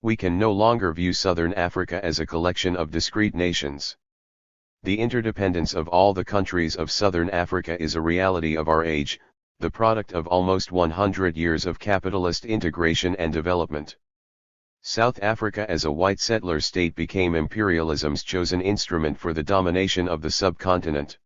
We can no longer view Southern Africa as a collection of discrete nations. The interdependence of all the countries of Southern Africa is a reality of our age, the product of almost 100 years of capitalist integration and development. South Africa as a white settler state became imperialism's chosen instrument for the domination of the subcontinent.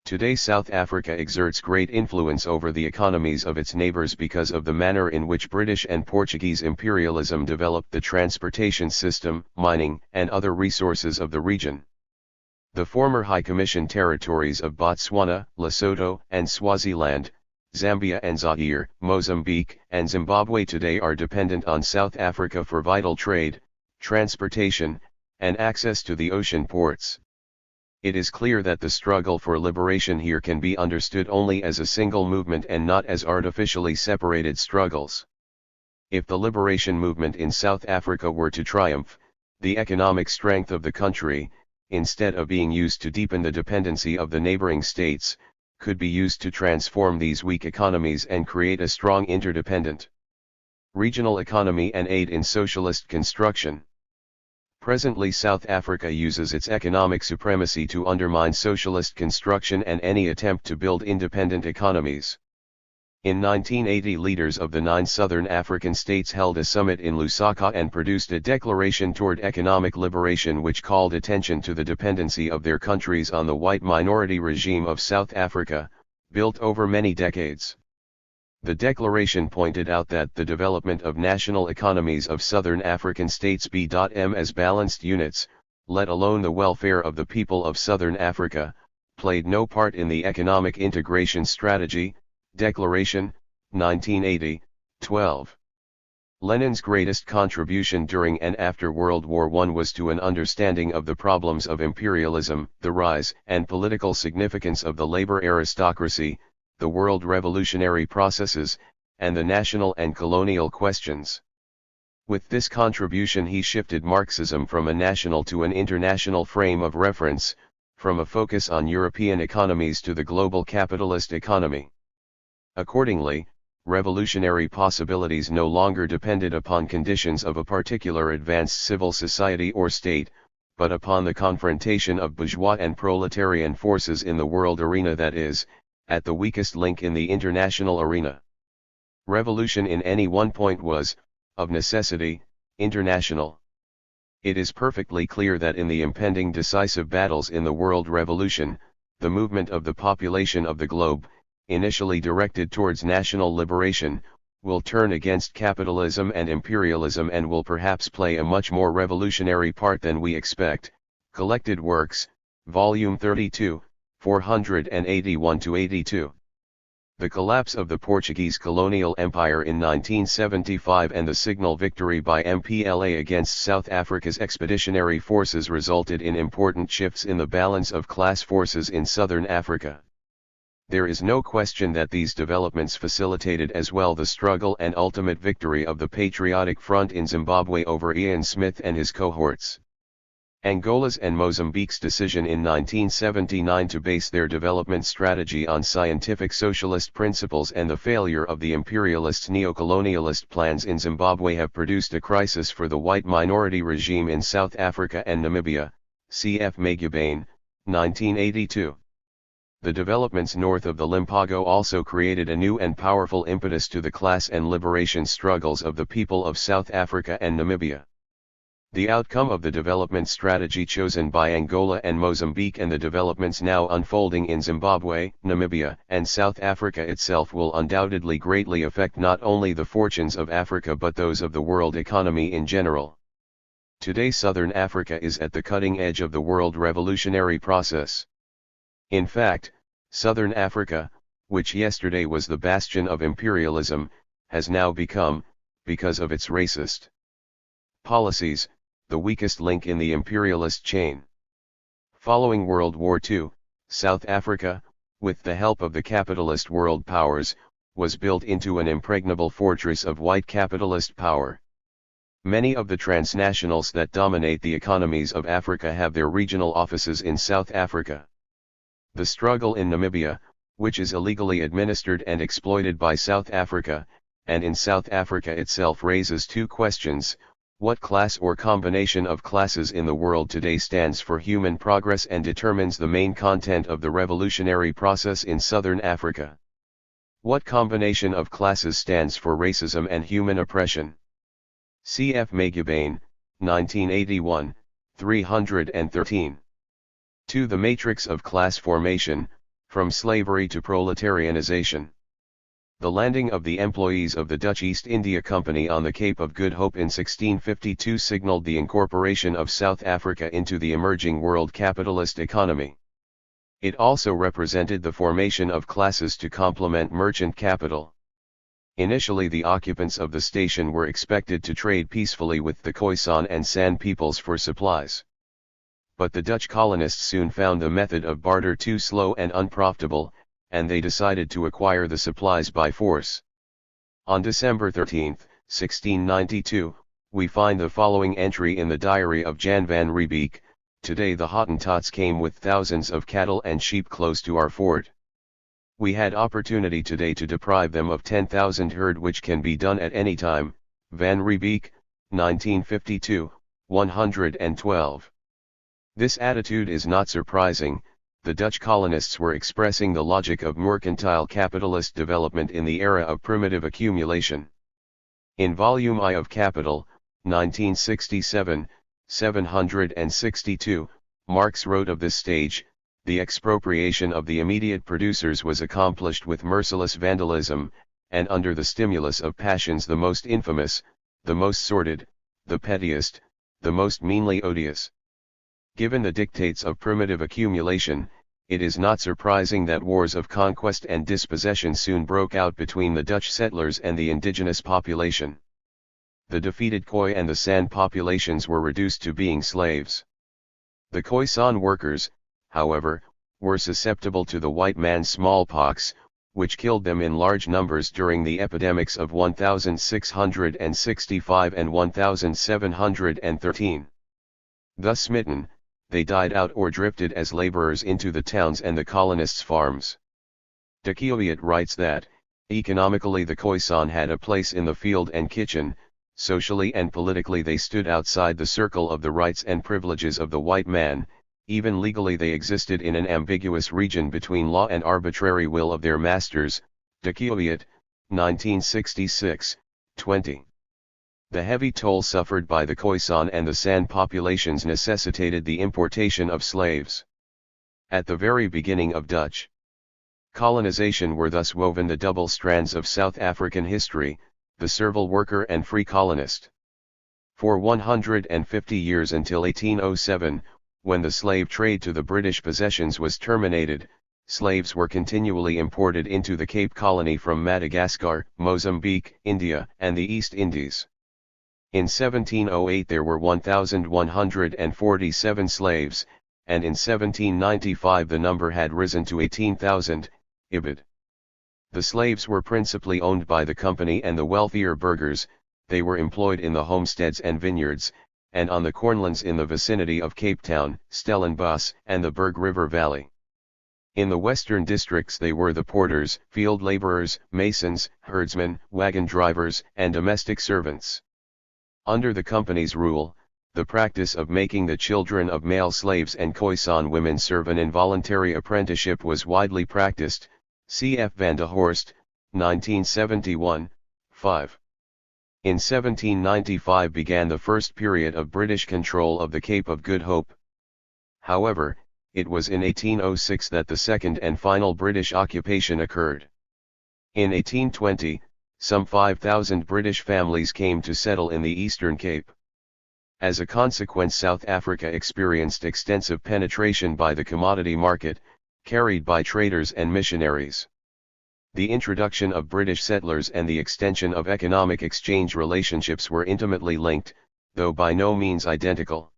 Today South Africa exerts great influence over the economies of its neighbors because of the manner in which British and Portuguese imperialism developed the transportation system, mining, and other resources of the region. The former High Commission territories of Botswana, Lesotho, and Swaziland, Zambia and Zaire, Mozambique, and Zimbabwe today are dependent on South Africa for vital trade, transportation, and access to the ocean ports. It is clear that the struggle for liberation here can be understood only as a single movement and not as artificially separated struggles. If the liberation movement in South Africa were to triumph, the economic strength of the country, instead of being used to deepen the dependency of the neighboring states, could be used to transform these weak economies and create a strong interdependent regional economy and aid in socialist construction. Presently South Africa uses its economic supremacy to undermine socialist construction and any attempt to build independent economies. In 1980 leaders of the 9 southern African states held a summit in Lusaka and produced a declaration toward economic liberation which called attention to the dependency of their countries on the white minority regime of South Africa, built over many decades. The declaration pointed out that the development of national economies of southern African states b.m. as balanced units, let alone the welfare of the people of southern Africa, played no part in the economic integration strategy. Declaration, 1980, 12. Lenin's greatest contribution during and after World War I was to an understanding of the problems of imperialism, the rise and political significance of the labor aristocracy, the world revolutionary processes, and the national and colonial questions. With this contribution he shifted Marxism from a national to an international frame of reference, from a focus on European economies to the global capitalist economy. Accordingly, revolutionary possibilities no longer depended upon conditions of a particular advanced civil society or state, but upon the confrontation of bourgeois and proletarian forces in the world arena, that is, at the weakest link in the international arena. Revolution in any one point was, of necessity, international. It is perfectly clear that in the impending decisive battles in the world revolution, the movement of the population of the globe, initially directed towards national liberation, will turn against capitalism and imperialism and will perhaps play a much more revolutionary part than we expect. Collected Works, Volume 32, 481-82. The collapse of the Portuguese colonial empire in 1975 and the signal victory by MPLA against South Africa's expeditionary forces resulted in important shifts in the balance of class forces in southern Africa. There is no question that these developments facilitated as well the struggle and ultimate victory of the Patriotic Front in Zimbabwe over Ian Smith and his cohorts. Angola's and Mozambique's decision in 1979 to base their development strategy on scientific socialist principles and the failure of the imperialist neocolonialist plans in Zimbabwe have produced a crisis for the white minority regime in South Africa and Namibia, cf. Magubane, 1982. The developments north of the Limpopo also created a new and powerful impetus to the class and liberation struggles of the people of South Africa and Namibia. The outcome of the development strategy chosen by Angola and Mozambique and the developments now unfolding in Zimbabwe, Namibia, and South Africa itself will undoubtedly greatly affect not only the fortunes of Africa but those of the world economy in general. Today Southern Africa is at the cutting edge of the world revolutionary process. In fact, Southern Africa, which yesterday was the bastion of imperialism, has now become, because of its racist policies, the weakest link in the imperialist chain. Following World War II, South Africa, with the help of the capitalist world powers, was built into an impregnable fortress of white capitalist power. Many of the transnationals that dominate the economies of Africa have their regional offices in South Africa. The struggle in Namibia, which is illegally administered and exploited by South Africa, and in South Africa itself raises two questions: what class or combination of classes in the world today stands for human progress and determines the main content of the revolutionary process in Southern Africa? What combination of classes stands for racism and human oppression? Cf. Magubane, 1981, 313. 2. The matrix of class formation, from slavery to proletarianization. The landing of the employees of the Dutch East India Company on the Cape of Good Hope in 1652 signaled the incorporation of South Africa into the emerging world capitalist economy. It also represented the formation of classes to complement merchant capital. Initially, the occupants of the station were expected to trade peacefully with the Khoisan and San peoples for supplies. But the Dutch colonists soon found the method of barter too slow and unprofitable, and they decided to acquire the supplies by force. On December 13, 1692, we find the following entry in the diary of Jan van Riebeek: "Today the Hottentots came with thousands of cattle and sheep close to our fort. We had opportunity today to deprive them of 10,000 herd, which can be done at any time." Van Riebeek, 1952, 112. This attitude is not surprising. The Dutch colonists were expressing the logic of mercantile capitalist development in the era of primitive accumulation. In Volume I of Capital, 1967, 762, Marx wrote of this stage: "The expropriation of the immediate producers was accomplished with merciless vandalism, and under the stimulus of passions the most infamous, the most sordid, the pettiest, the most meanly odious." Given the dictates of primitive accumulation, it is not surprising that wars of conquest and dispossession soon broke out between the Dutch settlers and the indigenous population. The defeated Khoi and the San populations were reduced to being slaves. The Khoisan workers, however, were susceptible to the white man's smallpox, which killed them in large numbers during the epidemics of 1665 and 1713. Thus smitten, they died out or drifted as laborers into the towns and the colonists' farms. De Kioiet writes that, economically the Khoisan had a place in the field and kitchen, socially and politically they stood outside the circle of the rights and privileges of the white man, even legally they existed in an ambiguous region between law and arbitrary will of their masters. De Kioiet, 1966, 20. The heavy toll suffered by the Khoisan and the San populations necessitated the importation of slaves. At the very beginning of Dutch colonization were thus woven the double strands of South African history, the servile worker and free colonist. For 150 years until 1807, when the slave trade to the British possessions was terminated, slaves were continually imported into the Cape Colony from Madagascar, Mozambique, India, and the East Indies. In 1708 there were 1,147 slaves, and in 1795 the number had risen to 18,000, ibid. The slaves were principally owned by the company and the wealthier burghers. They were employed in the homesteads and vineyards, and on the cornlands in the vicinity of Cape Town, Stellenbosch, and the Berg River Valley. In the western districts they were the porters, field laborers, masons, herdsmen, wagon drivers, and domestic servants. Under the company's rule, the practice of making the children of male slaves and Khoisan women serve an involuntary apprenticeship was widely practiced. Cf. Van de Horst, 1971, 5. In 1795 began the first period of British control of the Cape of Good Hope. However, it was in 1806 that the second and final British occupation occurred. In 1820, some 5,000 British families came to settle in the Eastern Cape. As a consequence, South Africa experienced extensive penetration by the commodity market, carried by traders and missionaries. The introduction of British settlers and the extension of economic exchange relationships were intimately linked, though by no means identical.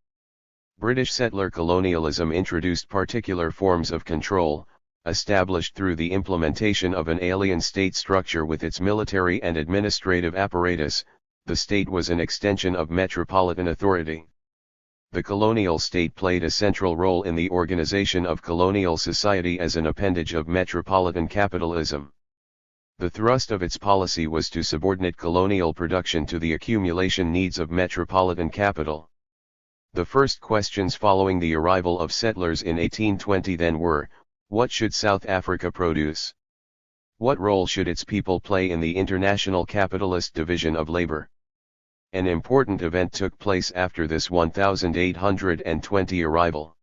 British settler colonialism introduced particular forms of control, established through the implementation of an alien state structure with its military and administrative apparatus. The state was an extension of metropolitan authority. The colonial state played a central role in the organization of colonial society as an appendage of metropolitan capitalism. The thrust of its policy was to subordinate colonial production to the accumulation needs of metropolitan capital. The first questions following the arrival of settlers in 1820 then were, what should South Africa produce? What role should its people play in the international capitalist division of labor? An important event took place after this 1820 arrival.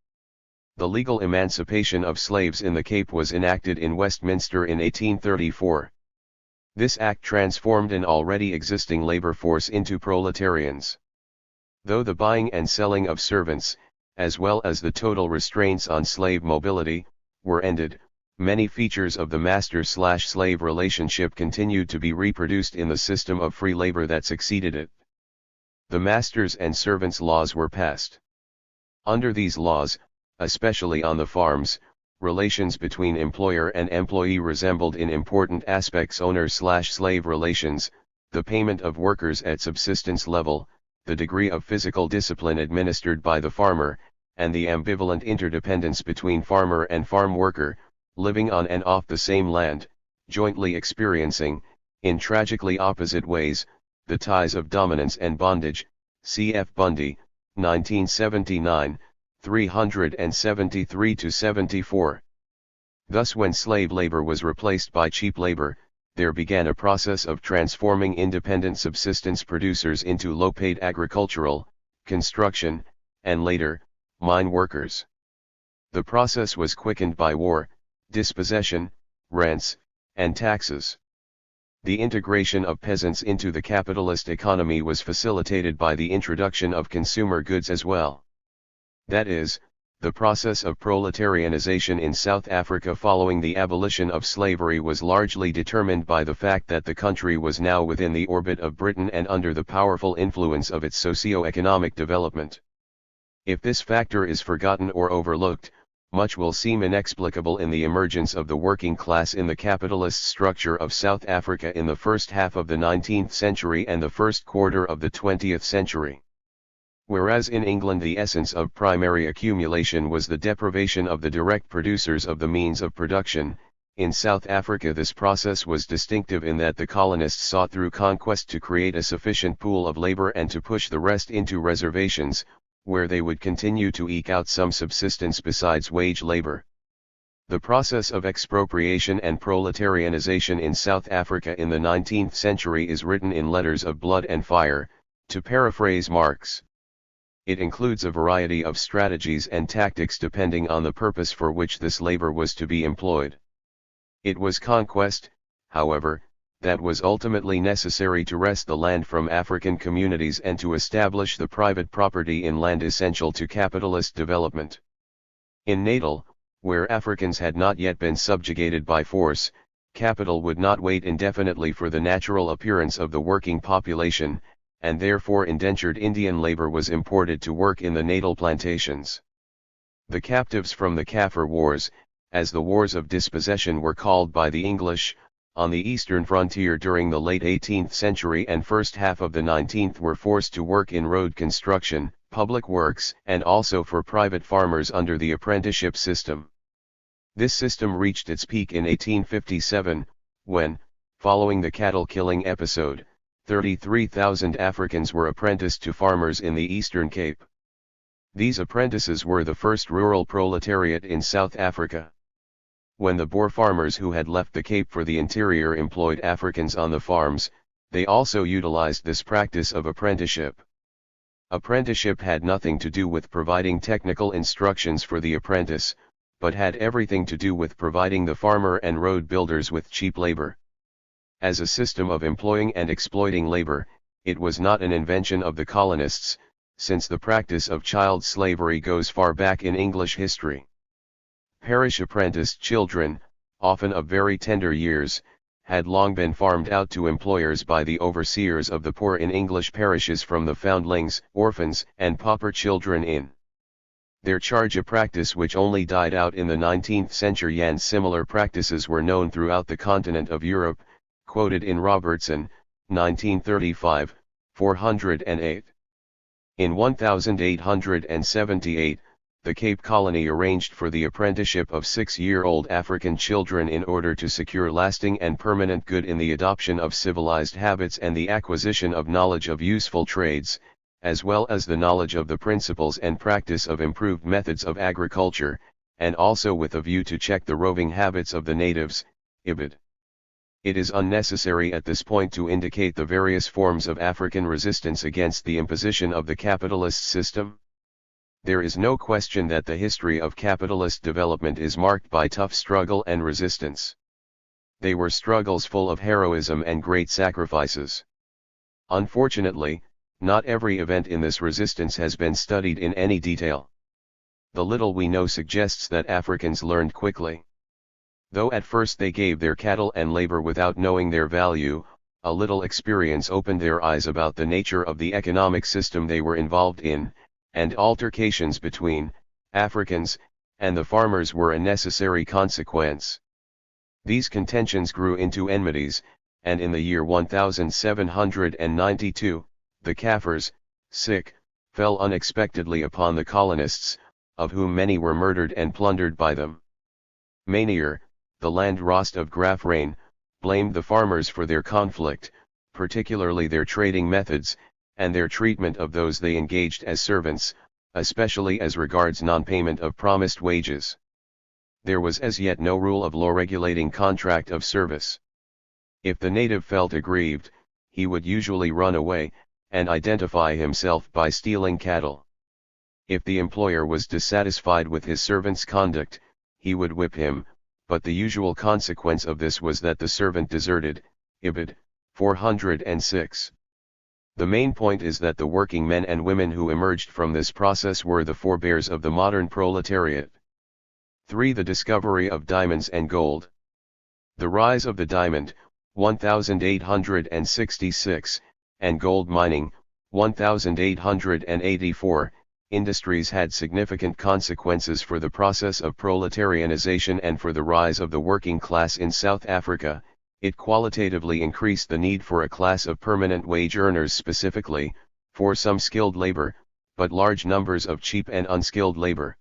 The legal emancipation of slaves in the Cape was enacted in Westminster in 1834. This act transformed an already existing labor force into proletarians. Though the buying and selling of servants, as well as the total restraints on slave mobility, were ended, many features of the master-slave relationship continued to be reproduced in the system of free labor that succeeded it. The masters and servants laws were passed. Under these laws, especially on the farms, relations between employer and employee resembled in important aspects owner-slave relations, the payment of workers at subsistence level, the degree of physical discipline administered by the farmer, and the ambivalent interdependence between farmer and farm worker, living on and off the same land, jointly experiencing, in tragically opposite ways, the ties of dominance and bondage. C.F. Bundy, 1979, 373-74. Thus when slave labor was replaced by cheap labor, there began a process of transforming independent subsistence producers into low-paid agricultural, construction, and later, mine workers. The process was quickened by war, dispossession, rents, and taxes. The integration of peasants into the capitalist economy was facilitated by the introduction of consumer goods as well. That is, the process of proletarianization in South Africa following the abolition of slavery was largely determined by the fact that the country was now within the orbit of Britain and under the powerful influence of its socio-economic development. If this factor is forgotten or overlooked, much will seem inexplicable in the emergence of the working class in the capitalist structure of South Africa in the first half of the 19th century and the first quarter of the 20th century. Whereas in England the essence of primary accumulation was the deprivation of the direct producers of the means of production, in South Africa this process was distinctive in that the colonists sought through conquest to create a sufficient pool of labor and to push the rest into reservations, where they would continue to eke out some subsistence besides wage labor. The process of expropriation and proletarianization in South Africa in the 19th century is written in letters of blood and fire, to paraphrase Marx. It includes a variety of strategies and tactics depending on the purpose for which this labor was to be employed. It was conquest, however, that was ultimately necessary to wrest the land from African communities and to establish the private property in land essential to capitalist development. In Natal, where Africans had not yet been subjugated by force, capital would not wait indefinitely for the natural appearance of the working population, and therefore indentured Indian labor was imported to work in the Natal plantations. The captives from the Kaffir Wars, as the Wars of Dispossession were called by the English, on the eastern frontier during the late 18th century and first half of the 19th were forced to work in road construction, public works, and also for private farmers under the apprenticeship system. This system reached its peak in 1857, when, following the cattle-killing episode, 33,000 Africans were apprenticed to farmers in the Eastern Cape. These apprentices were the first rural proletariat in South Africa. When the Boer farmers who had left the Cape for the interior employed Africans on the farms, they also utilized this practice of apprenticeship. Apprenticeship had nothing to do with providing technical instructions for the apprentice, but had everything to do with providing the farmer and road builders with cheap labor. As a system of employing and exploiting labor, it was not an invention of the colonists, since the practice of child slavery goes far back in English history. Parish apprenticed children, often of very tender years, had long been farmed out to employers by the overseers of the poor in English parishes from the foundlings, orphans, and pauper children in Their charge, a practice which only died out in the 19th century, and similar practices were known throughout the continent of Europe, quoted in Robertson, 1935, 408. In 1878, the Cape Colony arranged for the apprenticeship of 6-year-old African children in order to secure lasting and permanent good in the adoption of civilized habits and the acquisition of knowledge of useful trades, as well as the knowledge of the principles and practice of improved methods of agriculture, and also with a view to check the roving habits of the natives, Ibid. It is unnecessary at this point to indicate the various forms of African resistance against the imposition of the capitalist system. There is no question that the history of capitalist development is marked by tough struggle and resistance. They were struggles full of heroism and great sacrifices. Unfortunately, not every event in this resistance has been studied in any detail. The little we know suggests that Africans learned quickly. Though at first they gave their cattle and labor without knowing their value, a little experience opened their eyes about the nature of the economic system they were involved in, and altercations between Africans and the farmers were a necessary consequence. These contentions grew into enmities, and in the year 1792, the Kaffirs, fell unexpectedly upon the colonists, of whom many were murdered and plundered by them. Meneer, the land Rost of Graaf Rein, blamed the farmers for their conflict, particularly their trading methods, and their treatment of those they engaged as servants, especially as regards non-payment of promised wages. There was as yet no rule of law regulating contract of service. If the native felt aggrieved, he would usually run away, and identify himself by stealing cattle. If the employer was dissatisfied with his servant's conduct, he would whip him, but the usual consequence of this was that the servant deserted, Ibid. 406. The main point is that the working men and women who emerged from this process were the forebears of the modern proletariat. 3. The discovery of diamonds and gold. The rise of the diamond, 1866, and gold mining, 1884, industries had significant consequences for the process of proletarianization and for the rise of the working class in South Africa. It qualitatively increased the need for a class of permanent wage earners, specifically, for some skilled labor, but large numbers of cheap and unskilled labor.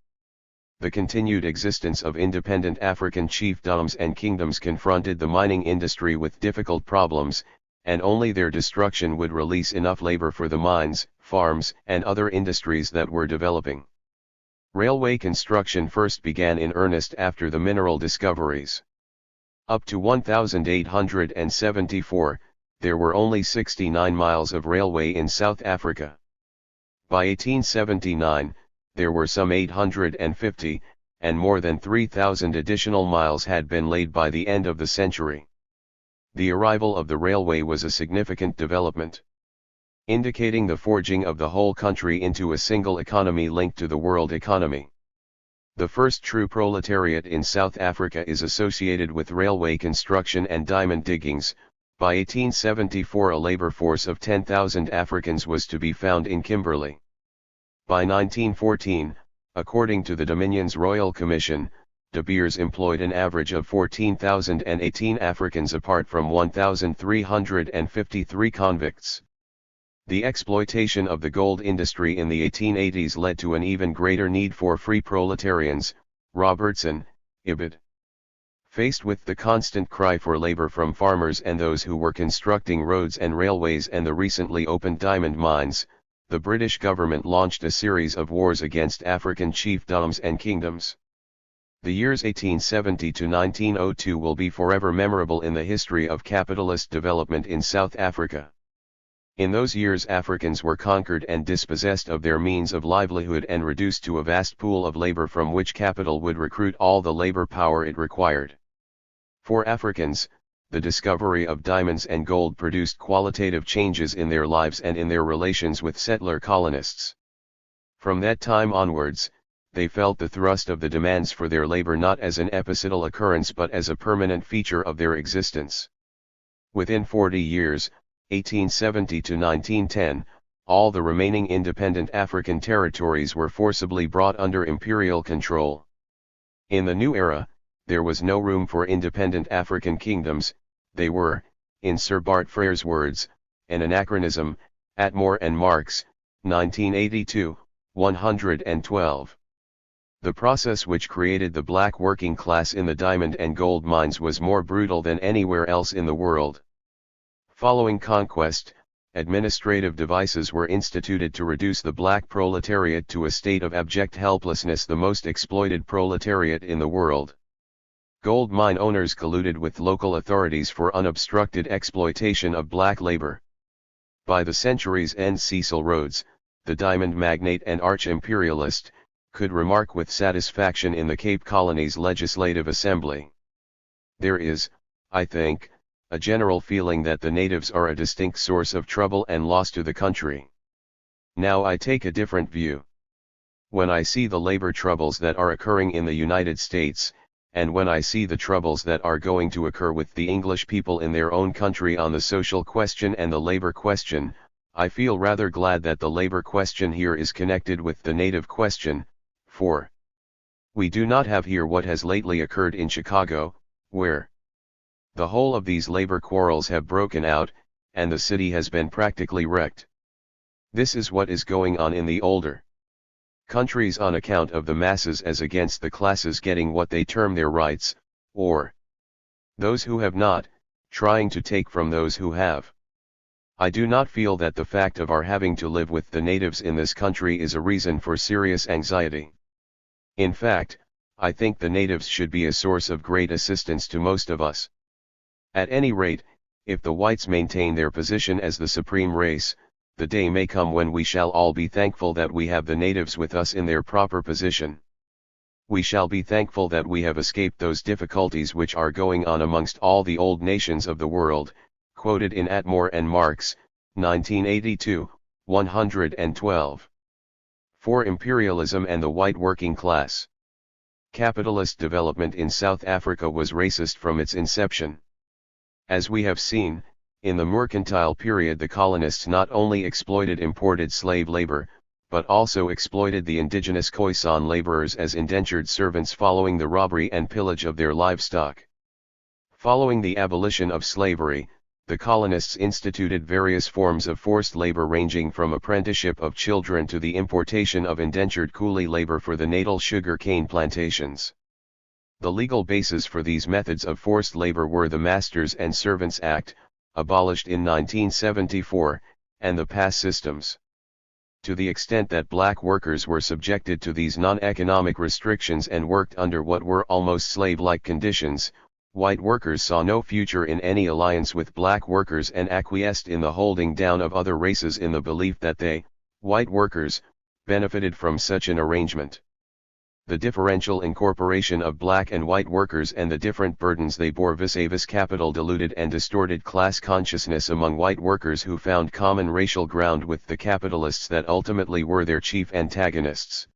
The continued existence of independent African chiefdoms and kingdoms confronted the mining industry with difficult problems, and only their destruction would release enough labor for the mines, farms, and other industries that were developing. Railway construction first began in earnest after the mineral discoveries. Up to 1874, there were only 69 miles of railway in South Africa. By 1879, there were some 850, and more than 3,000 additional miles had been laid by the end of the century. The arrival of the railway was a significant development, indicating the forging of the whole country into a single economy linked to the world economy. The first true proletariat in South Africa is associated with railway construction and diamond diggings. By 1874, a labor force of 10,000 Africans was to be found in Kimberley. By 1914, according to the Dominion's Royal Commission, De Beers employed an average of 14,018 Africans apart from 1,353 convicts. The exploitation of the gold industry in the 1880s led to an even greater need for free proletarians. Robertson, Ibid. Faced with the constant cry for labor from farmers and those who were constructing roads and railways and the recently opened diamond mines, the British government launched a series of wars against African chiefdoms and kingdoms. The years 1870 to 1902 will be forever memorable in the history of capitalist development in South Africa. In those years, Africans were conquered and dispossessed of their means of livelihood and reduced to a vast pool of labor from which capital would recruit all the labor power it required. For Africans, the discovery of diamonds and gold produced qualitative changes in their lives and in their relations with settler colonists. From that time onwards, they felt the thrust of the demands for their labor not as an episodal occurrence but as a permanent feature of their existence. Within 40 years, 1870 to 1910, all the remaining independent African territories were forcibly brought under imperial control. In the new era, there was no room for independent African kingdoms. They were, in Sir Bart Frere's words, an anachronism. Atmore and Marx, 1982, 112. The process which created the black working class in the diamond and gold mines was more brutal than anywhere else in the world. Following conquest, administrative devices were instituted to reduce the black proletariat to a state of abject helplessness, the most exploited proletariat in the world. Gold mine owners colluded with local authorities for unobstructed exploitation of black labor. By the century's end, Cecil Rhodes, the diamond magnate and arch-imperialist, could remark with satisfaction in the Cape Colony's Legislative Assembly, "There is, I think, a general feeling that the natives are a distinct source of trouble and loss to the country. Now I take a different view. When I see the labor troubles that are occurring in the United States, and when I see the troubles that are going to occur with the English people in their own country on the social question and the labor question, I feel rather glad that the labor question here is connected with the native question, for we do not have here what has lately occurred in Chicago, where the whole of these labor quarrels have broken out, and the city has been practically wrecked. This is what is going on in the older countries on account of the masses as against the classes getting what they term their rights, or those who have not, trying to take from those who have. I do not feel that the fact of our having to live with the natives in this country is a reason for serious anxiety. In fact, I think the natives should be a source of great assistance to most of us. At any rate, if the whites maintain their position as the supreme race, the day may come when we shall all be thankful that we have the natives with us in their proper position. We shall be thankful that we have escaped those difficulties which are going on amongst all the old nations of the world," quoted in Atmore and Marx, 1982, 112. 4. Imperialism and the white working class. Capitalist development in South Africa was racist from its inception. As we have seen, in the mercantile period the colonists not only exploited imported slave labor, but also exploited the indigenous Khoisan laborers as indentured servants following the robbery and pillage of their livestock. Following the abolition of slavery, the colonists instituted various forms of forced labor ranging from apprenticeship of children to the importation of indentured coolie labor for the natal sugar cane plantations. The legal basis for these methods of forced labor were the Masters and Servants Act, abolished in 1974, and the pass systems. To the extent that black workers were subjected to these non-economic restrictions and worked under what were almost slave-like conditions, white workers saw no future in any alliance with black workers and acquiesced in the holding down of other races in the belief that they, white workers, benefited from such an arrangement. The differential incorporation of black and white workers and the different burdens they bore vis-a-vis capital diluted and distorted class consciousness among white workers who found common racial ground with the capitalists that ultimately were their chief antagonists.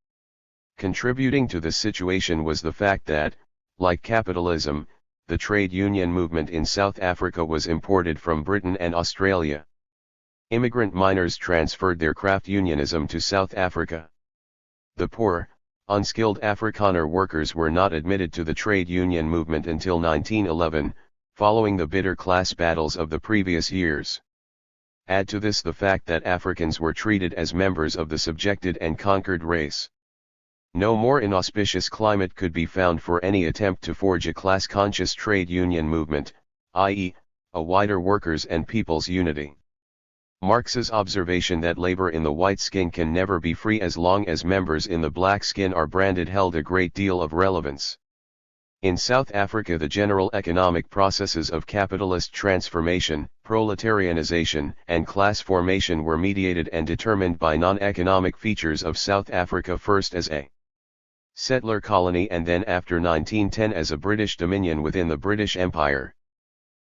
Contributing to this situation was the fact that, like capitalism, the trade union movement in South Africa was imported from Britain and Australia. Immigrant miners transferred their craft unionism to South Africa. The poor, unskilled Afrikaner workers were not admitted to the trade union movement until 1911, following the bitter class battles of the previous years. Add to this the fact that Africans were treated as members of the subjected and conquered race. No more inauspicious climate could be found for any attempt to forge a class-conscious trade union movement, i.e., a wider workers' and people's unity. Marx's observation that labor in the white skin can never be free as long as members in the black skin are branded held a great deal of relevance. In South Africa, the general economic processes of capitalist transformation, proletarianization, and class formation were mediated and determined by non-economic features of South Africa, first as a settler colony and then after 1910 as a British dominion within the British Empire.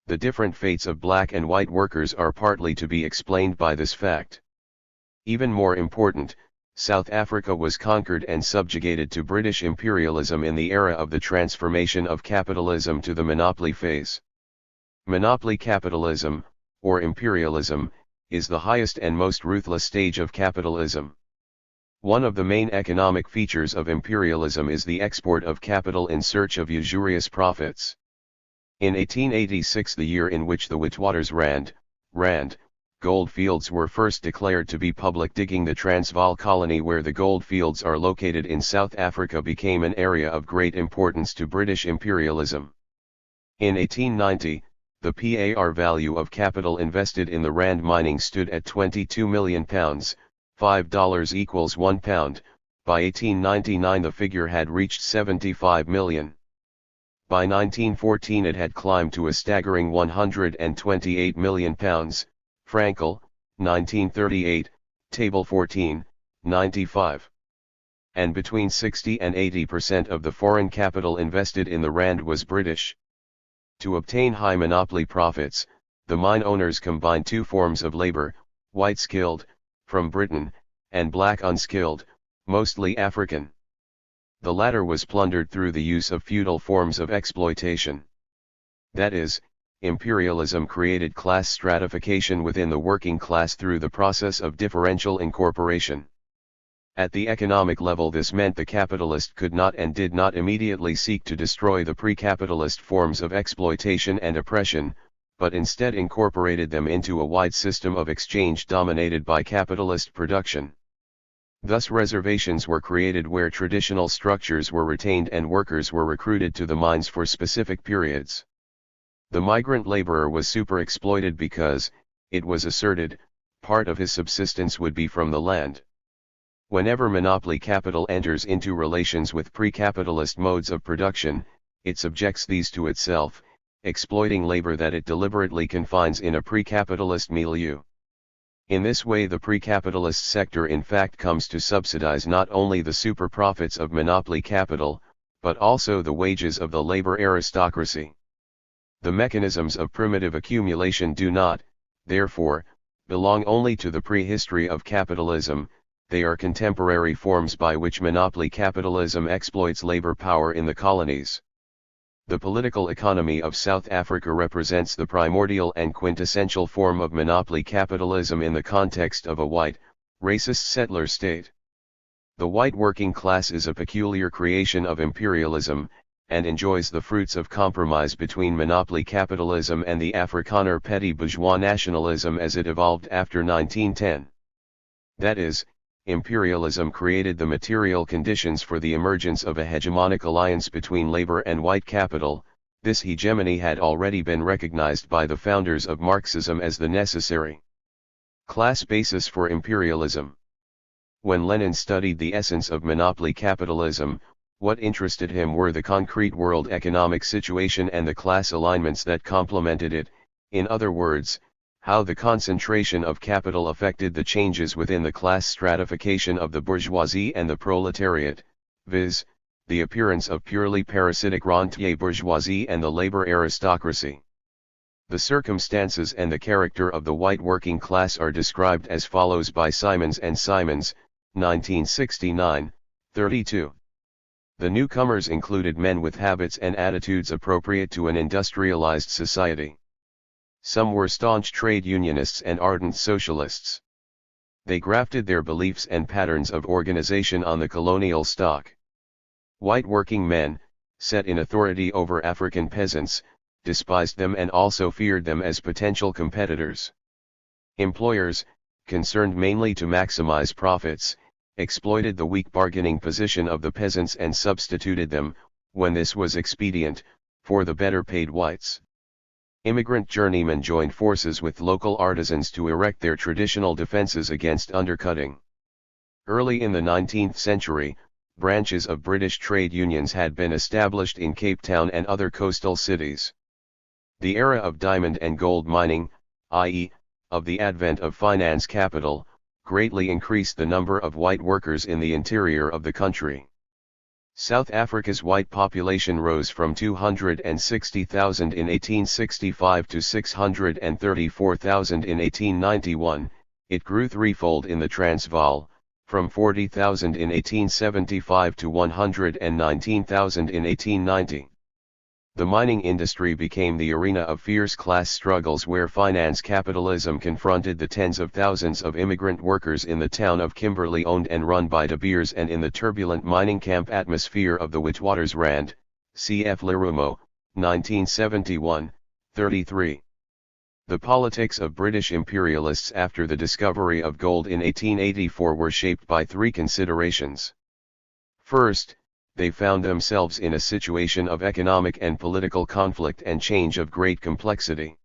The different fates of black and white workers are partly to be explained by this fact. Even more important, South Africa was conquered and subjugated to British imperialism in the era of the transformation of capitalism to the monopoly phase. Monopoly capitalism, or imperialism, is the highest and most ruthless stage of capitalism. One of the main economic features of imperialism is the export of capital in search of usurious profits. In 1886, the year in which the Witwatersrand gold fields were first declared to be public, digging the Transvaal colony where the gold fields are located in South Africa became an area of great importance to British imperialism. In 1890, the par value of capital invested in the rand mining stood at £22 million, $5 equals £1. By 1899 the figure had reached 75 million. By 1914 it had climbed to a staggering £128 million. Frankel, 1938, Table 14, 95. And between 60 and 80% of the foreign capital invested in the rand was British. To obtain high monopoly profits, the mine owners combined two forms of labor, white skilled, from Britain, and black unskilled, mostly African. The latter was plundered through the use of feudal forms of exploitation. That is, imperialism created class stratification within the working class through the process of differential incorporation. At the economic level, this meant the capitalist could not and did not immediately seek to destroy the pre-capitalist forms of exploitation and oppression, but instead incorporated them into a wide system of exchange dominated by capitalist production. Thus reservations were created where traditional structures were retained and workers were recruited to the mines for specific periods. The migrant laborer was super-exploited because, it was asserted, part of his subsistence would be from the land. Whenever monopoly capital enters into relations with pre-capitalist modes of production, it subjects these to itself, exploiting labor that it deliberately confines in a pre-capitalist milieu. In this way the pre-capitalist sector in fact comes to subsidize not only the super profits of monopoly capital, but also the wages of the labor aristocracy. The mechanisms of primitive accumulation do not, therefore, belong only to the prehistory of capitalism, they are contemporary forms by which monopoly capitalism exploits labor power in the colonies. The political economy of South Africa represents the primordial and quintessential form of monopoly capitalism in the context of a white, racist settler state. The white working class is a peculiar creation of imperialism, and enjoys the fruits of compromise between monopoly capitalism and the Afrikaner petty bourgeois nationalism as it evolved after 1910. That is, imperialism created the material conditions for the emergence of a hegemonic alliance between labor and white capital. This hegemony had already been recognized by the founders of Marxism as the necessary class basis for imperialism. When Lenin studied the essence of monopoly capitalism, what interested him were the concrete world economic situation and the class alignments that complemented it, in other words, how the concentration of capital affected the changes within the class stratification of the bourgeoisie and the proletariat, viz., the appearance of purely parasitic rentier bourgeoisie and the labor aristocracy. The circumstances and the character of the white working class are described as follows by Simons and Simons, 1969, 32. The newcomers included men with habits and attitudes appropriate to an industrialized society. Some were staunch trade unionists and ardent socialists. They grafted their beliefs and patterns of organization on the colonial stock. White working men, set in authority over African peasants, despised them and also feared them as potential competitors. Employers, concerned mainly to maximize profits, exploited the weak bargaining position of the peasants and substituted them, when this was expedient, for the better paid whites. Immigrant journeymen joined forces with local artisans to erect their traditional defenses against undercutting. Early in the 19th century, branches of British trade unions had been established in Cape Town and other coastal cities. The era of diamond and gold mining, i.e., of the advent of finance capital, greatly increased the number of white workers in the interior of the country. South Africa's white population rose from 260,000 in 1865 to 634,000 in 1891, it grew threefold in the Transvaal, from 40,000 in 1875 to 119,000 in 1890. The mining industry became the arena of fierce class struggles where finance capitalism confronted the tens of thousands of immigrant workers in the town of Kimberley, owned and run by De Beers, and in the turbulent mining camp atmosphere of the Witwatersrand, cf. Lerumo, 1971, 33. The politics of British imperialists after the discovery of gold in 1884 were shaped by three considerations. First, they found themselves in a situation of economic and political conflict and change of great complexity.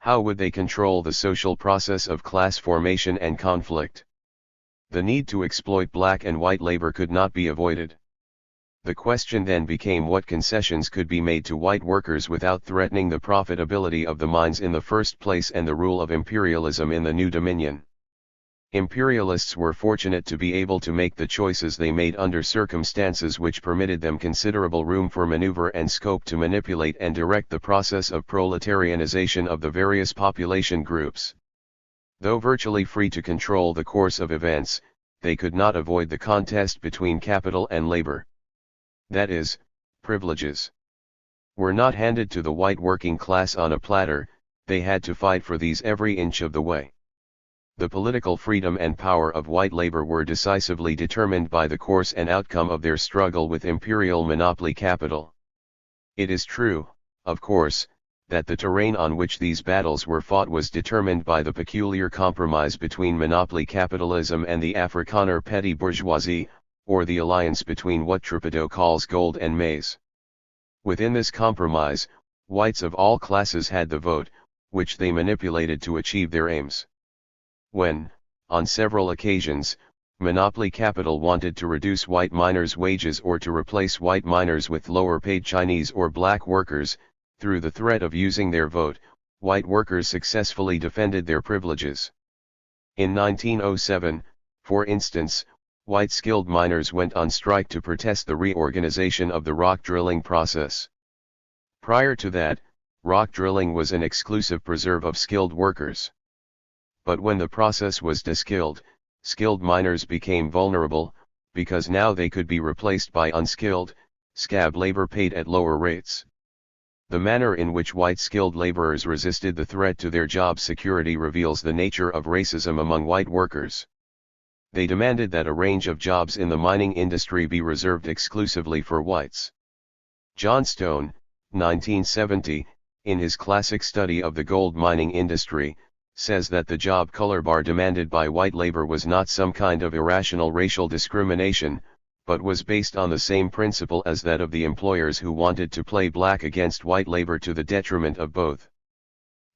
How would they control the social process of class formation and conflict? The need to exploit black and white labor could not be avoided. The question then became what concessions could be made to white workers without threatening the profitability of the mines in the first place and the rule of imperialism in the new dominion. Imperialists were fortunate to be able to make the choices they made under circumstances which permitted them considerable room for maneuver and scope to manipulate and direct the process of proletarianization of the various population groups. Though virtually free to control the course of events, they could not avoid the contest between capital and labor. That is, privileges were not handed to the white working class on a platter, they had to fight for these every inch of the way. The political freedom and power of white labor were decisively determined by the course and outcome of their struggle with imperial monopoly capital. It is true, of course, that the terrain on which these battles were fought was determined by the peculiar compromise between monopoly capitalism and the Afrikaner petty bourgeoisie, or the alliance between what Trudeau calls gold and maize. Within this compromise, whites of all classes had the vote, which they manipulated to achieve their aims. When, on several occasions, monopoly capital wanted to reduce white miners' wages or to replace white miners with lower-paid Chinese or black workers, through the threat of using their vote, white workers successfully defended their privileges. In 1907, for instance, white skilled miners went on strike to protest the reorganization of the rock drilling process. Prior to that, rock drilling was an exclusive preserve of skilled workers. But when the process was de-skilled, skilled miners became vulnerable, because now they could be replaced by unskilled, scab labor paid at lower rates. The manner in which white skilled laborers resisted the threat to their job security reveals the nature of racism among white workers. They demanded that a range of jobs in the mining industry be reserved exclusively for whites. Johnstone, 1970, in his classic study of the gold mining industry, says that the job color bar demanded by white labor was not some kind of irrational racial discrimination, but was based on the same principle as that of the employers who wanted to play black against white labor to the detriment of both.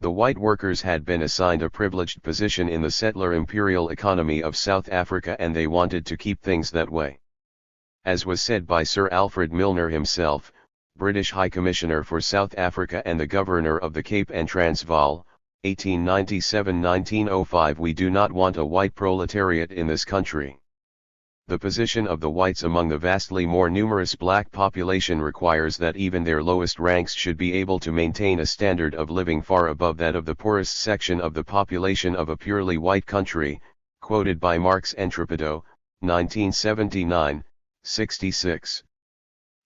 The white workers had been assigned a privileged position in the settler imperial economy of South Africa, and they wanted to keep things that way. As was said by Sir Alfred Milner himself, British High Commissioner for South Africa and the Governor of the Cape and Transvaal, 1897-1905, we do not want a white proletariat in this country. The position of the whites among the vastly more numerous black population requires that even their lowest ranks should be able to maintain a standard of living far above that of the poorest section of the population of a purely white country, quoted by Marx and Trudeau, 1979, 66.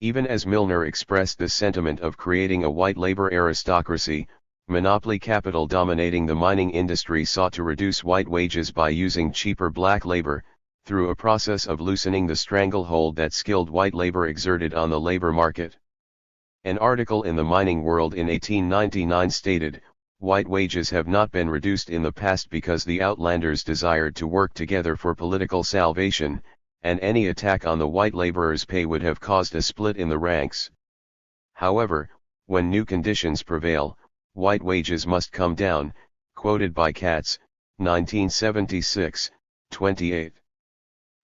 Even as Milner expressed this sentiment of creating a white labor aristocracy, monopoly capital dominating the mining industry sought to reduce white wages by using cheaper black labor, through a process of loosening the stranglehold that skilled white labor exerted on the labor market. An article in the Mining World in 1899 stated, "White wages have not been reduced in the past because the outlanders desired to work together for political salvation, and any attack on the white laborers' pay would have caused a split in the ranks. However, when new conditions prevail, white wages must come down," quoted by Katz, 1976, 28.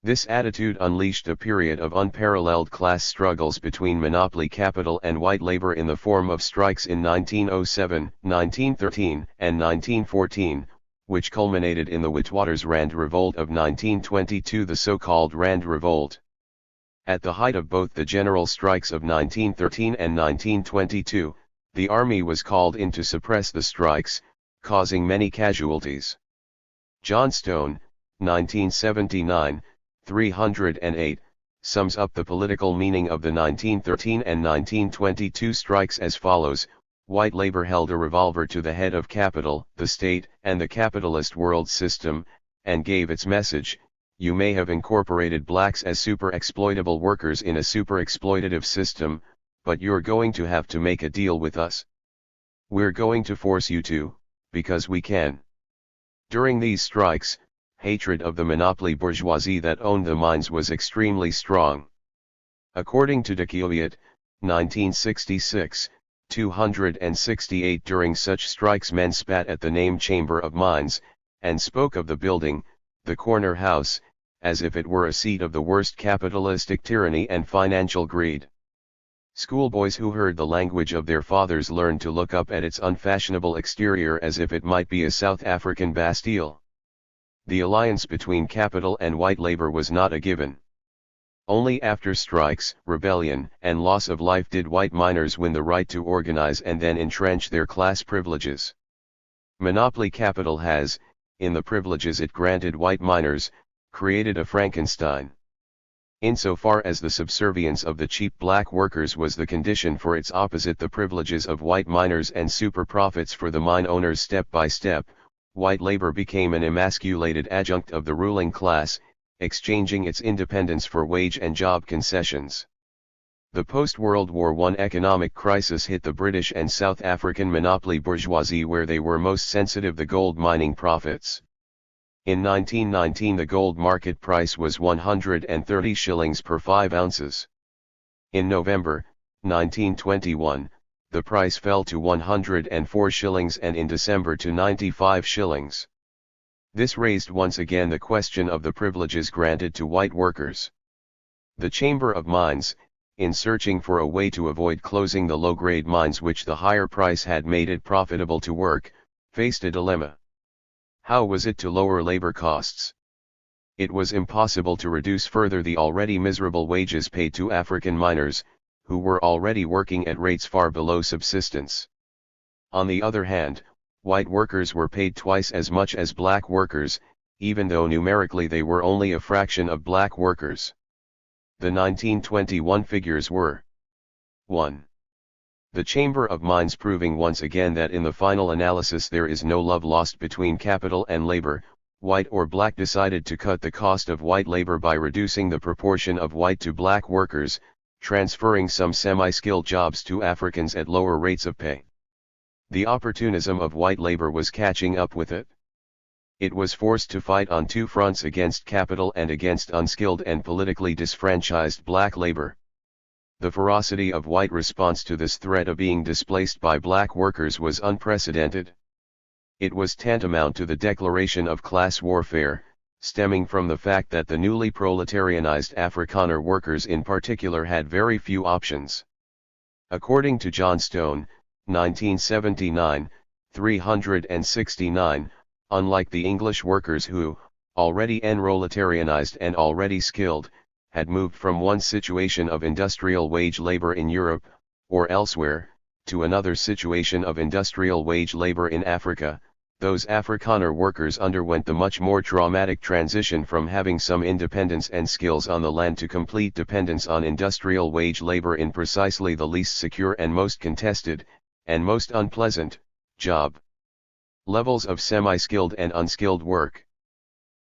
This attitude unleashed a period of unparalleled class struggles between monopoly capital and white labor in the form of strikes in 1907, 1913, and 1914, which culminated in the Witwatersrand Revolt of 1922, the so-called Rand Revolt. At the height of both the general strikes of 1913 and 1922, the army was called in to suppress the strikes, causing many casualties. Johnstone, 1979, 308, sums up the political meaning of the 1913 and 1922 strikes as follows: white labor held a revolver to the head of capital, the state, and the capitalist world system, and gave its message: you may have incorporated blacks as super-exploitable workers in a super-exploitative system, but you're going to have to make a deal with us. We're going to force you to, because we can. During these strikes, hatred of the monopoly bourgeoisie that owned the mines was extremely strong. According to de Kiewiet, 1966, 268, during such strikes men spat at the name Chamber of Mines, and spoke of the building, the corner house, as if it were a seat of the worst capitalistic tyranny and financial greed. Schoolboys who heard the language of their fathers learned to look up at its unfashionable exterior as if it might be a South African Bastille. The alliance between capital and white labor was not a given. Only after strikes, rebellion, and loss of life did white miners win the right to organize and then entrench their class privileges. Monopoly capital has, in the privileges it granted white miners, created a Frankenstein. Insofar as the subservience of the cheap black workers was the condition for its opposite, the privileges of white miners and super profits for the mine owners, step by step, white labor became an emasculated adjunct of the ruling class, exchanging its independence for wage and job concessions. The post-World War I economic crisis hit the British and South African monopoly bourgeoisie where they were most sensitive: the gold mining profits. In 1919 the gold market price was 130 shillings per 5 ounces. In November, 1921, the price fell to 104 shillings and in December to 95 shillings. This raised once again the question of the privileges granted to white workers. The Chamber of Mines, in searching for a way to avoid closing the low-grade mines which the higher price had made it profitable to work, faced a dilemma. How was it to lower labor costs? It was impossible to reduce further the already miserable wages paid to African miners, who were already working at rates far below subsistence. On the other hand, white workers were paid twice as much as black workers, even though numerically they were only a fraction of black workers. The 1921 figures were 1. The Chamber of Mines proving once again that in the final analysis there is no love lost between capital and labor. White or black decided to cut the cost of white labor by reducing the proportion of white to black workers, transferring some semi-skilled jobs to Africans at lower rates of pay. The opportunism of white labor was catching up with it. It was forced to fight on two fronts: against capital and against unskilled and politically disfranchised black labor. The ferocity of white response to this threat of being displaced by black workers was unprecedented. It was tantamount to the declaration of class warfare, stemming from the fact that the newly proletarianized Afrikaner workers in particular had very few options. According to John Stone, 1979, 369, unlike the English workers who, already enroletarianized and already skilled, had moved from one situation of industrial wage labor in Europe, or elsewhere, to another situation of industrial wage labor in Africa, those Afrikaner workers underwent the much more traumatic transition from having some independence and skills on the land to complete dependence on industrial wage labor in precisely the least secure and most contested, and most unpleasant, job levels of semi-skilled and unskilled work.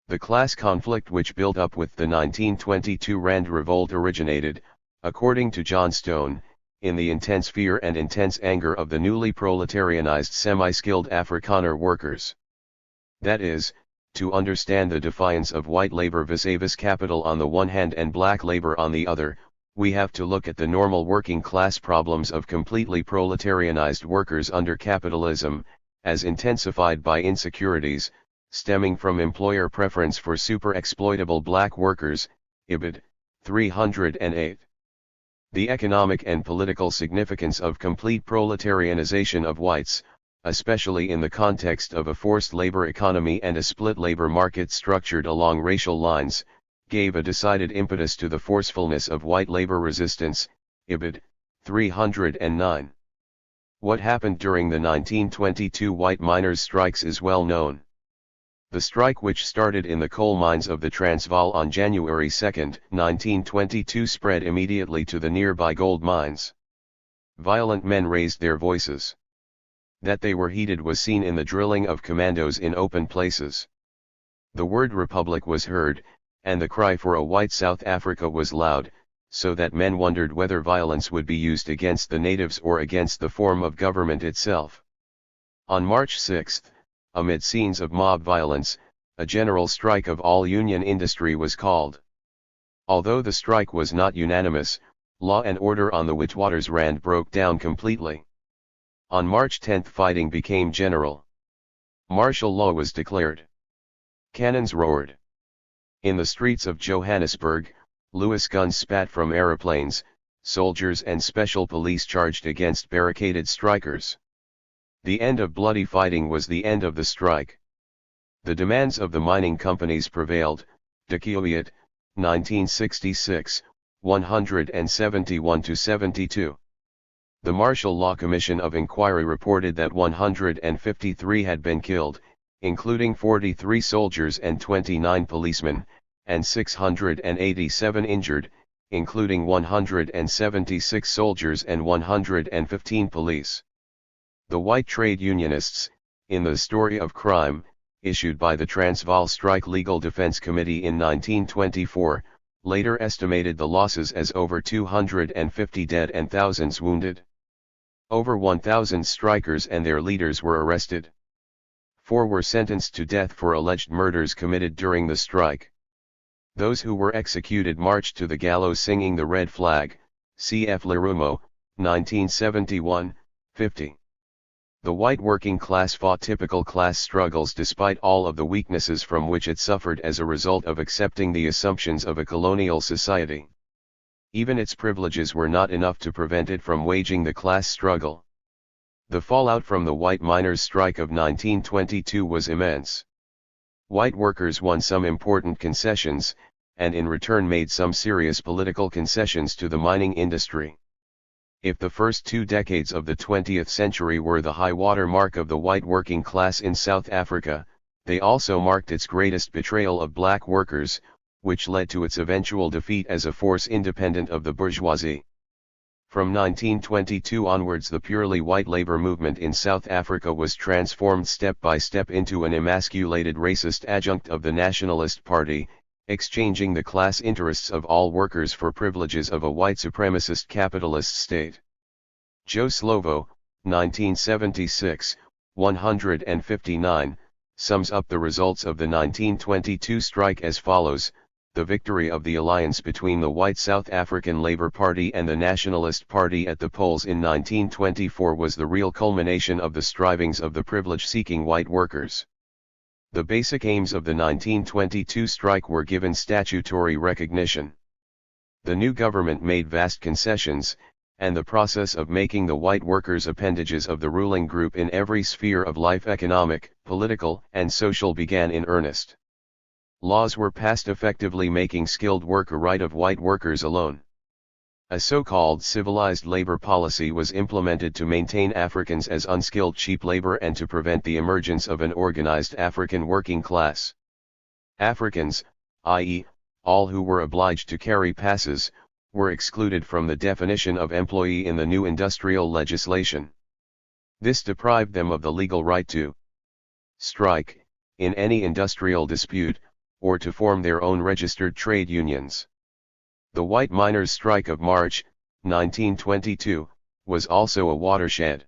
The class conflict which built up with the 1922 Rand Revolt originated, according to John Stone, in the intense fear and intense anger of the newly proletarianized semi-skilled Afrikaner workers. That is, to understand the defiance of white labor vis-a-vis capital on the one hand and black labor on the other, we have to look at the normal working class problems of completely proletarianized workers under capitalism, as intensified by insecurities, stemming from employer preference for super-exploitable black workers, Ibid. 308. The economic and political significance of complete proletarianization of whites, especially in the context of a forced labor economy and a split labor market structured along racial lines, gave a decided impetus to the forcefulness of white labor resistance, Ibid. 309. What happened during the 1922 white miners' strikes is well known. The strike, which started in the coal mines of the Transvaal on January 2, 1922, spread immediately to the nearby gold mines. Violent men raised their voices. That they were heated was seen in the drilling of commandos in open places. The word republic was heard, and the cry for a white South Africa was loud, so that men wondered whether violence would be used against the natives or against the form of government itself. On March 6, amid scenes of mob violence, a general strike of all union industry was called. Although the strike was not unanimous, law and order on the Witwatersrand broke down completely. On March 10 fighting became general. Martial law was declared. Cannons roared. In the streets of Johannesburg, Lewis guns spat from aeroplanes, soldiers and special police charged against barricaded strikers. The end of bloody fighting was the end of the strike. The demands of the mining companies prevailed. De Kooiet, 1966, 171-72. The Martial Law Commission of Inquiry reported that 153 had been killed, including 43 soldiers and 29 policemen, and 687 injured, including 176 soldiers and 115 police. The white trade unionists, in the Story of Crime, issued by the Transvaal Strike Legal Defense Committee in 1924, later estimated the losses as over 250 dead and thousands wounded. Over 1,000 strikers and their leaders were arrested. 4 were sentenced to death for alleged murders committed during the strike. Those who were executed marched to the gallows singing the red flag, cf. Lerumo, 1971, 50. The white working class fought typical class struggles despite all of the weaknesses from which it suffered as a result of accepting the assumptions of a colonial society. Even its privileges were not enough to prevent it from waging the class struggle. The fallout from the white miners' strike of 1922 was immense. White workers won some important concessions, and in return made some serious political concessions to the mining industry. If the first 2 decades of the 20th century were the high water mark of the white working class in South Africa, they also marked its greatest betrayal of black workers, which led to its eventual defeat as a force independent of the bourgeoisie. From 1922 onwards, the purely white labor movement in South Africa was transformed step by step into an emasculated racist adjunct of the Nationalist Party, exchanging the class interests of all workers for privileges of a white supremacist capitalist state. Joe Slovo, 1976, 159, sums up the results of the 1922 strike as follows: the victory of the alliance between the white South African Labour Party and the Nationalist Party at the polls in 1924 was the real culmination of the strivings of the privilege-seeking white workers. The basic aims of the 1922 strike were given statutory recognition. The new government made vast concessions, and the process of making the white workers appendages of the ruling group in every sphere of life, economic, political, and social, began in earnest. Laws were passed effectively making skilled work a right of white workers alone. A so-called civilized labor policy was implemented to maintain Africans as unskilled cheap labor and to prevent the emergence of an organized African working class. Africans, i.e., all who were obliged to carry passes, were excluded from the definition of employee in the new industrial legislation. This deprived them of the legal right to strike, in any industrial dispute, or to form their own registered trade unions. The white miners' strike of March, 1922, was also a watershed.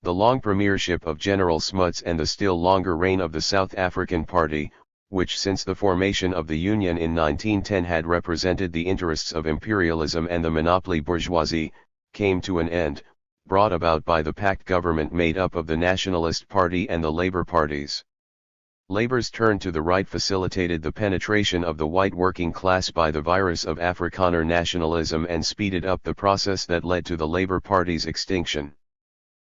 The long premiership of General Smuts and the still longer reign of the South African Party, which since the formation of the Union in 1910 had represented the interests of imperialism and the monopoly bourgeoisie, came to an end, brought about by the pact government made up of the Nationalist Party and the Labour parties. Labour's turn to the right facilitated the penetration of the white working class by the virus of Afrikaner nationalism and speeded up the process that led to the Labour Party's extinction.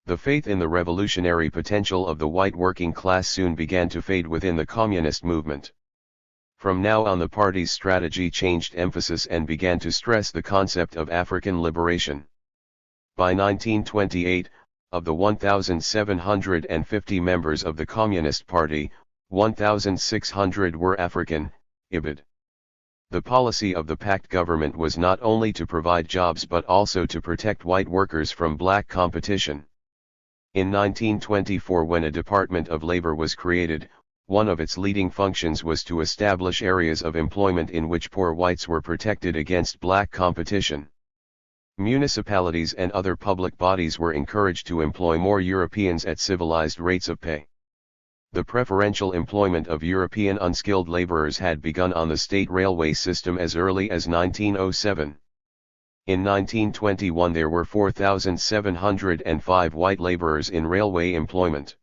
The faith in the revolutionary potential of the white working class soon began to fade within the communist movement. From now on, the party's strategy changed emphasis and began to stress the concept of African liberation. By 1928, of the 1,750 members of the Communist Party, 1,600 were African, IBID. The policy of the Pact government was not only to provide jobs but also to protect white workers from black competition. In 1924, when a Department of Labor was created, one of its leading functions was to establish areas of employment in which poor whites were protected against black competition. Municipalities and other public bodies were encouraged to employ more Europeans at civilized rates of pay. The preferential employment of European unskilled laborers had begun on the state railway system as early as 1907. In 1921 there were 4,705 white laborers in railway employment.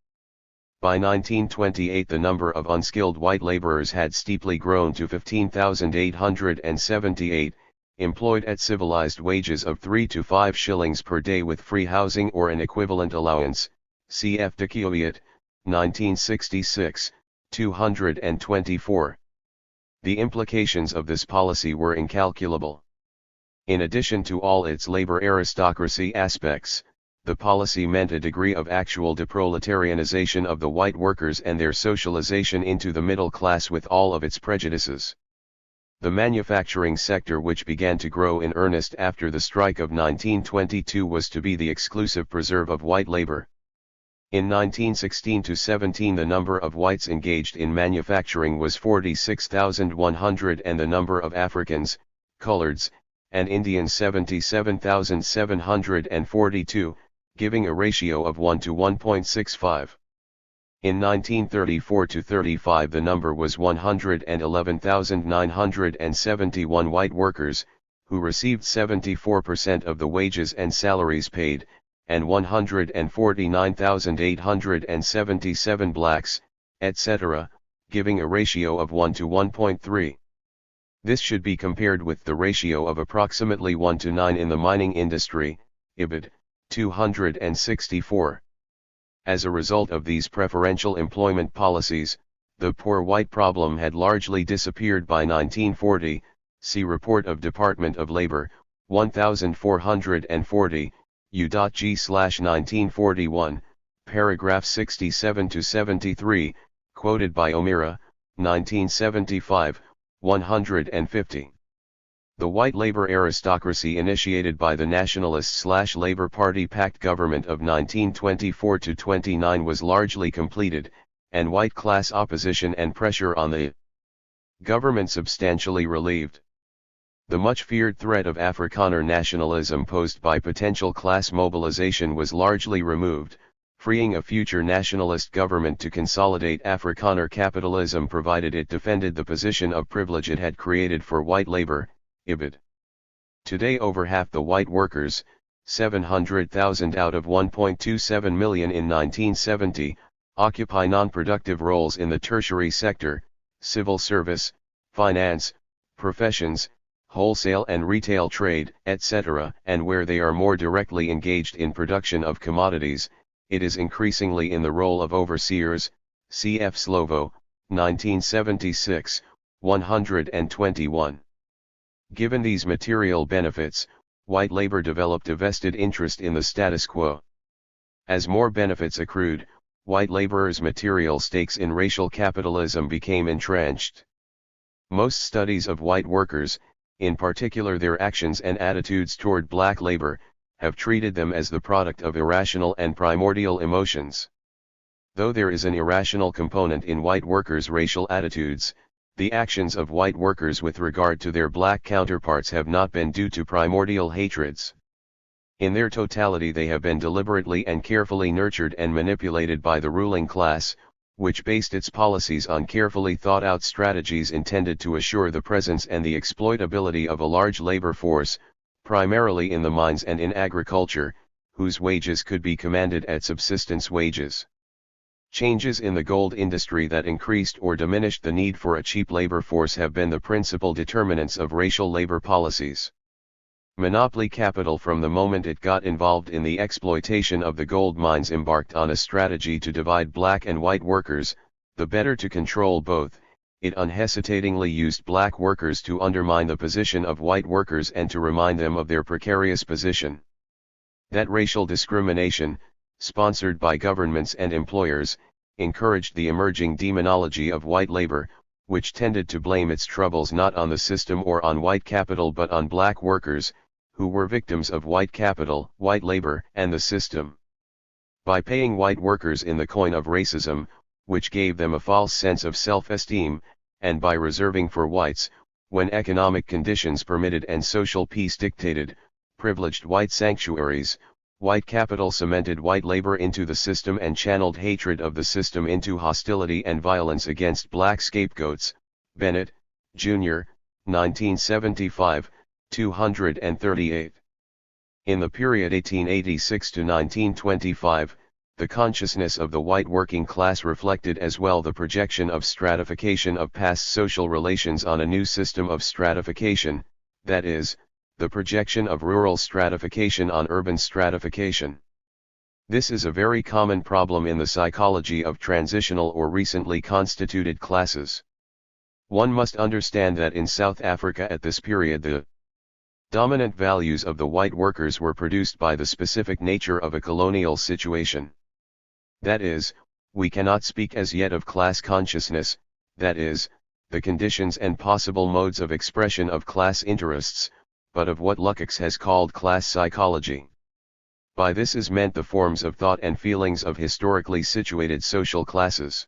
By 1928 the number of unskilled white laborers had steeply grown to 15,878, employed at civilized wages of 3 to 5 shillings per day with free housing or an equivalent allowance, cf. Dickiot, 1966, 224. The implications of this policy were incalculable. In addition to all its labor aristocracy aspects, the policy meant a degree of actual deproletarianization of the white workers and their socialization into the middle class with all of its prejudices. The manufacturing sector, which began to grow in earnest after the strike of 1922, was to be the exclusive preserve of white labor. In 1916-17 the number of whites engaged in manufacturing was 46,100 and the number of Africans, coloreds, and Indians 77,742, giving a ratio of 1 to 1.65. In 1934-35 the number was 111,971 white workers, who received 74% of the wages and salaries paid, and 149,877 blacks, etc., giving a ratio of 1 to 1.3. This should be compared with the ratio of approximately 1 to 9 in the mining industry, IBID, 264. As a result of these preferential employment policies, the poor white problem had largely disappeared by 1940, see Report of Department of Labor, 1440, U.G/1941, paragraph 67-73, quoted by O'Meara, 1975, 150. The white labor aristocracy initiated by the Nationalist/Labor Party Pact government of 1924-29 was largely completed, and white class opposition and pressure on the government substantially relieved. The much feared threat of Afrikaner nationalism posed by potential class mobilization was largely removed, freeing a future nationalist government to consolidate Afrikaner capitalism provided it defended the position of privilege it had created for white labor, IBID. Today over half the white workers, 700,000 out of 1.27 million in 1970, occupy non-productive roles in the tertiary sector, civil service, finance, professions, wholesale and retail trade, etc., and where they are more directly engaged in production of commodities, it is increasingly in the role of overseers, cf. Slovo, 1976, 121. Given these material benefits, white labor developed a vested interest in the status quo. As more benefits accrued, white laborers' material stakes in racial capitalism became entrenched. Most studies of white workers, in particular their actions and attitudes toward black labor, have treated them as the product of irrational and primordial emotions. Though there is an irrational component in white workers' racial attitudes, the actions of white workers with regard to their black counterparts have not been due to primordial hatreds. In their totality they have been deliberately and carefully nurtured and manipulated by the ruling class, which based its policies on carefully thought-out strategies intended to assure the presence and the exploitability of a large labor force, primarily in the mines and in agriculture, whose wages could be commanded at subsistence wages. Changes in the gold industry that increased or diminished the need for a cheap labor force have been the principal determinants of racial labor policies. Monopoly capital from the moment it got involved in the exploitation of the gold mines embarked on a strategy to divide black and white workers, the better to control both. It unhesitatingly used black workers to undermine the position of white workers and to remind them of their precarious position. That racial discrimination, sponsored by governments and employers, encouraged the emerging demonology of white labor, which tended to blame its troubles not on the system or on white capital but on black workers, who were victims of white capital, white labor, and the system. By paying white workers in the coin of racism, which gave them a false sense of self-esteem, and by reserving for whites, when economic conditions permitted and social peace dictated, privileged white sanctuaries, white capital cemented white labor into the system and channeled hatred of the system into hostility and violence against black scapegoats. Bennett, Jr., 1975, 238. In the period 1886 to 1925, the consciousness of the white working class reflected as well the projection of stratification of past social relations on a new system of stratification, that is, the projection of rural stratification on urban stratification. This is a very common problem in the psychology of transitional or recently constituted classes. One must understand that in South Africa at this period the dominant values of the white workers were produced by the specific nature of a colonial situation. That is, we cannot speak as yet of class consciousness, that is, the conditions and possible modes of expression of class interests, but of what Lukács has called class psychology. By this is meant the forms of thought and feelings of historically situated social classes.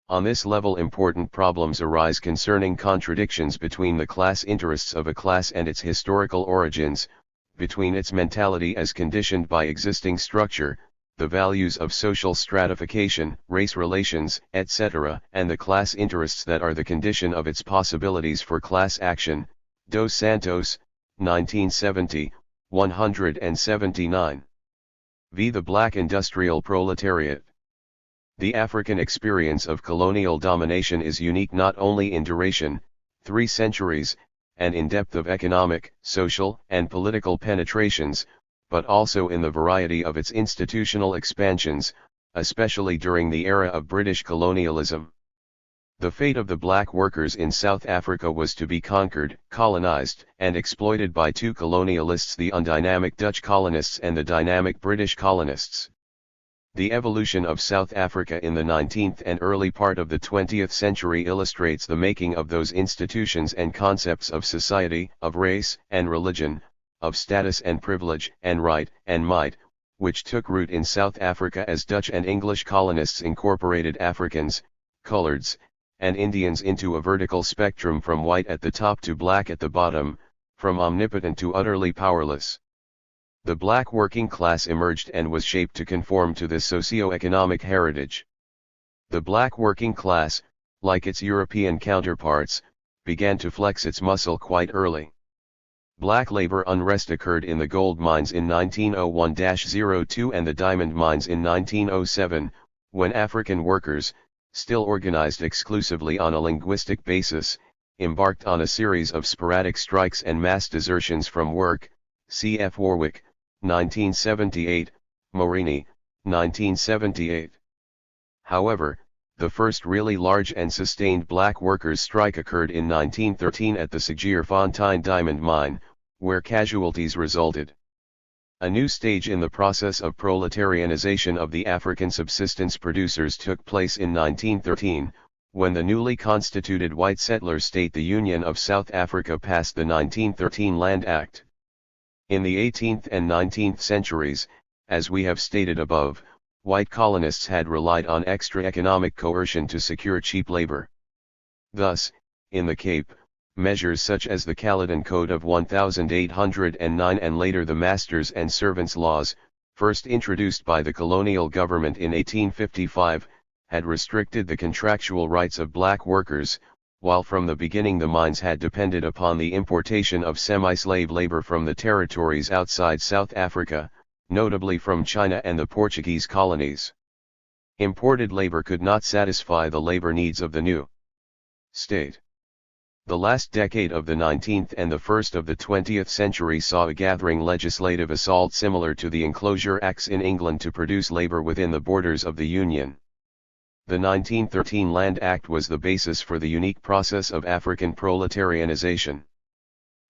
On this level important problems arise concerning contradictions between the class interests of a class and its historical origins, between its mentality as conditioned by existing structure, the values of social stratification, race relations, etc., and the class interests that are the condition of its possibilities for class action. Dos Santos, 1970, 179. V. The Black Industrial Proletariat. The African experience of colonial domination is unique not only in duration, 3 centuries, and in depth of economic, social, and political penetrations, but also in the variety of its institutional expansions, especially during the era of British colonialism. The fate of the black workers in South Africa was to be conquered, colonized, and exploited by 2 colonialists, the undynamic Dutch colonists and the dynamic British colonists. The evolution of South Africa in the 19th and early part of the 20th century illustrates the making of those institutions and concepts of society, of race and religion, of status and privilege and right and might, which took root in South Africa as Dutch and English colonists incorporated Africans, coloreds, and Indians into a vertical spectrum from white at the top to black at the bottom, from omnipotent to utterly powerless. The black working class emerged and was shaped to conform to this socio-economic heritage. The black working class, like its European counterparts, began to flex its muscle quite early. Black labor unrest occurred in the gold mines in 1901-02 and the diamond mines in 1907, when African workers, still organized exclusively on a linguistic basis, embarked on a series of sporadic strikes and mass desertions from work. Cf. Warwick, 1978, Morini, 1978. However, the first really large and sustained black workers' strike occurred in 1913 at the Sigierfontein diamond mine, where casualties resulted. A new stage in the process of proletarianization of the African subsistence producers took place in 1913, when the newly constituted white settler state the Union of South Africa passed the 1913 Land Act. In the 18th and 19th centuries, as we have stated above, white colonists had relied on extra economic coercion to secure cheap labor. Thus, in the Cape, measures such as the Caledon Code of 1809 and later the Masters and Servants Laws, first introduced by the colonial government in 1855, had restricted the contractual rights of black workers, while from the beginning the mines had depended upon the importation of semi-slave labor from the territories outside South Africa, notably from China and the Portuguese colonies. Imported labor could not satisfy the labor needs of the new state. The last decade of the 19th and the first of the 20th century saw a gathering legislative assault similar to the Enclosure Acts in England to produce labor within the borders of the Union. The 1913 Land Act was the basis for the unique process of African proletarianization.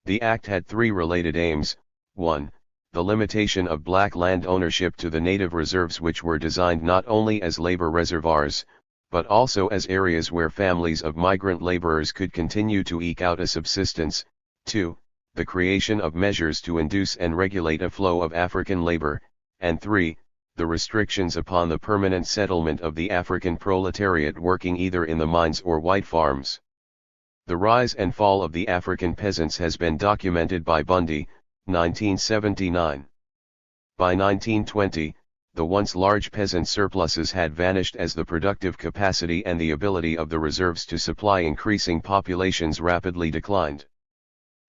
The Act had 3 related aims: 1. the limitation of black land ownership to the native reserves, which were designed not only as labor reservoirs, but also as areas where families of migrant laborers could continue to eke out a subsistence. 2. The creation of measures to induce and regulate a flow of African labor, and 3. The restrictions upon the permanent settlement of the African proletariat working either in the mines or white farms. The rise and fall of the African peasants has been documented by Bundy, 1979. By 1920, the once large peasant surpluses had vanished as the productive capacity and the ability of the reserves to supply increasing populations rapidly declined.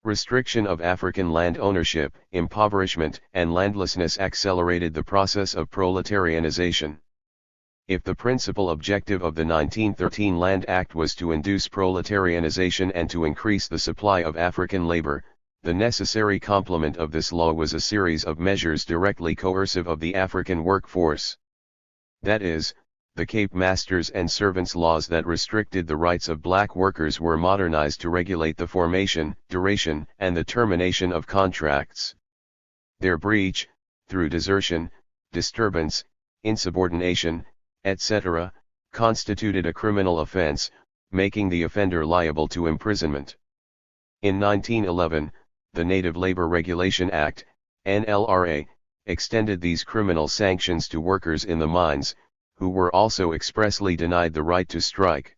Restriction of African land ownership, impoverishment, and landlessness accelerated the process of proletarianization. If the principal objective of the 1913 Land Act was to induce proletarianization and to increase the supply of African labor, the necessary complement of this law was a series of measures directly coercive of the African workforce. That is, the Cape Masters and Servants laws that restricted the rights of black workers were modernized to regulate the formation, duration, and the termination of contracts. Their breach, through desertion, disturbance, insubordination, etc., constituted a criminal offense, making the offender liable to imprisonment. In 1911, the Native Labor Regulation Act, NLRA, extended these criminal sanctions to workers in the mines, who were also expressly denied the right to strike.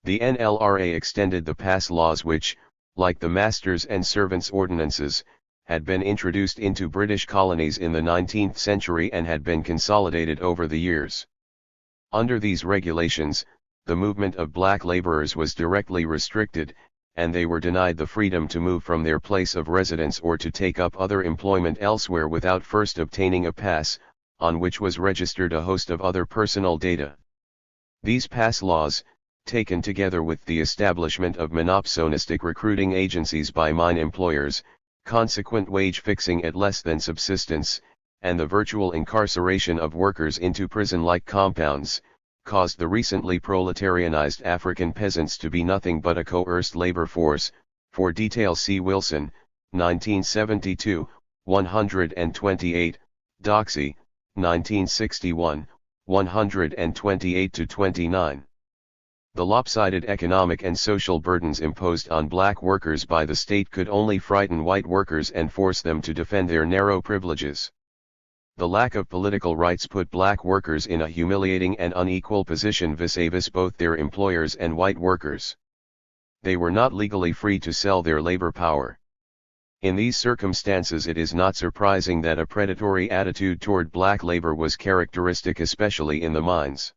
The NLRA extended the pass laws which, like the Masters and Servants Ordinances, had been introduced into British colonies in the 19th century and had been consolidated over the years. Under these regulations, the movement of black laborers was directly restricted, and they were denied the freedom to move from their place of residence or to take up other employment elsewhere without first obtaining a pass, on which was registered a host of other personal data. These pass laws, taken together with the establishment of monopsonistic recruiting agencies by mine employers, consequent wage fixing at less than subsistence, and the virtual incarceration of workers into prison-like compounds, caused the recently proletarianized African peasants to be nothing but a coerced labor force. For details see Wilson, 1972, 128, Doxey, 1961, 128-29. The lopsided economic and social burdens imposed on black workers by the state could only frighten white workers and force them to defend their narrow privileges. The lack of political rights put black workers in a humiliating and unequal position vis-a-vis both their employers and white workers. They were not legally free to sell their labor power. In these circumstances, it is not surprising that a predatory attitude toward black labor was characteristic, especially in the mines.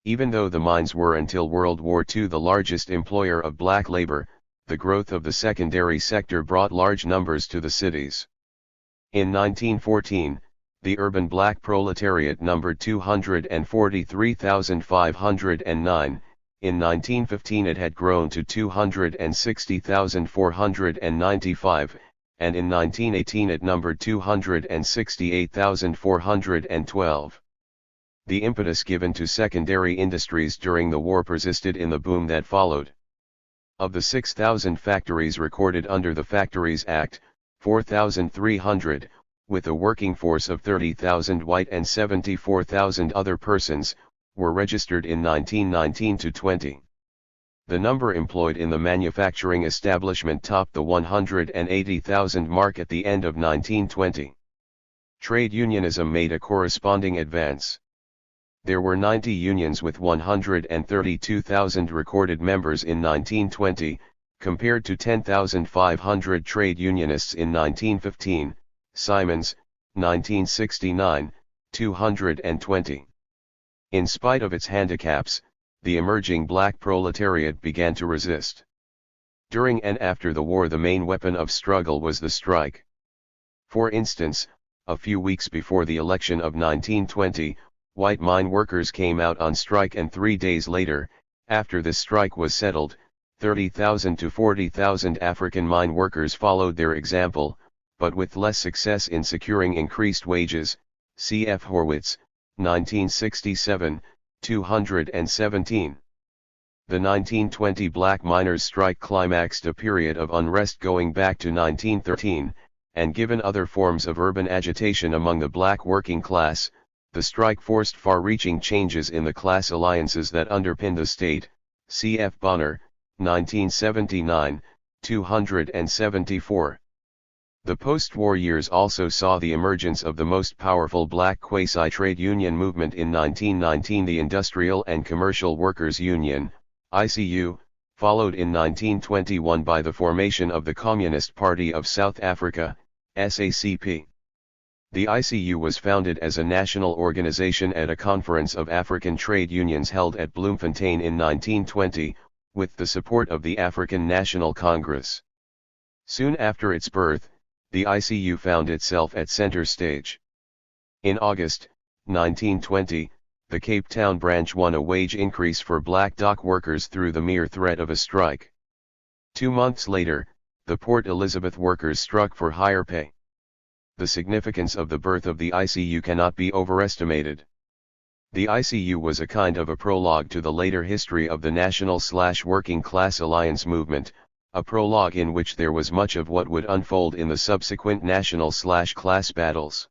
Even though the mines were until World War II the largest employer of black labor, the growth of the secondary sector brought large numbers to the cities. In 1914, the urban black proletariat numbered 243,509, in 1915 it had grown to 260,495, and in 1918 it numbered 268,412. The impetus given to secondary industries during the war persisted in the boom that followed. Of the 6,000 factories recorded under the Factories Act, 4,300, with a working force of 30,000 white and 74,000 other persons, were registered in 1919-20. The number employed in the manufacturing establishment topped the 180,000 mark at the end of 1920. Trade unionism made a corresponding advance. There were 90 unions with 132,000 recorded members in 1920, compared to 10,500 trade unionists in 1915, Simons, 1969, 220. In spite of its handicaps, the emerging black proletariat began to resist. During and after the war, the main weapon of struggle was the strike. For instance, a few weeks before the election of 1920, white mine workers came out on strike, and 3 days later, after the strike was settled, 30,000 to 40,000 African mine workers followed their example, but with less success in securing increased wages. C.F. Horwitz, 1967, 217. The 1920 black miners' strike climaxed a period of unrest going back to 1913, and given other forms of urban agitation among the black working class, the strike forced far-reaching changes in the class alliances that underpin the state. Cf. Bonner, 1979, 274. The post-war years also saw the emergence of the most powerful black quasi-trade union movement in 1919, the Industrial and Commercial Workers Union, ICU, followed in 1921 by the formation of the Communist Party of South Africa, SACP. The ICU was founded as a national organization at a conference of African trade unions held at Bloemfontein in 1920, with the support of the African National Congress. Soon after its birth, the ICU found itself at center stage. In August 1920, the Cape Town branch won a wage increase for black dock workers through the mere threat of a strike. 2 months later, the Port Elizabeth workers struck for higher pay. The significance of the birth of the ICU cannot be overestimated. The ICU was a kind of a prologue to the later history of the National/Working Class Alliance movement, a prologue in which there was much of what would unfold in the subsequent national/class battles.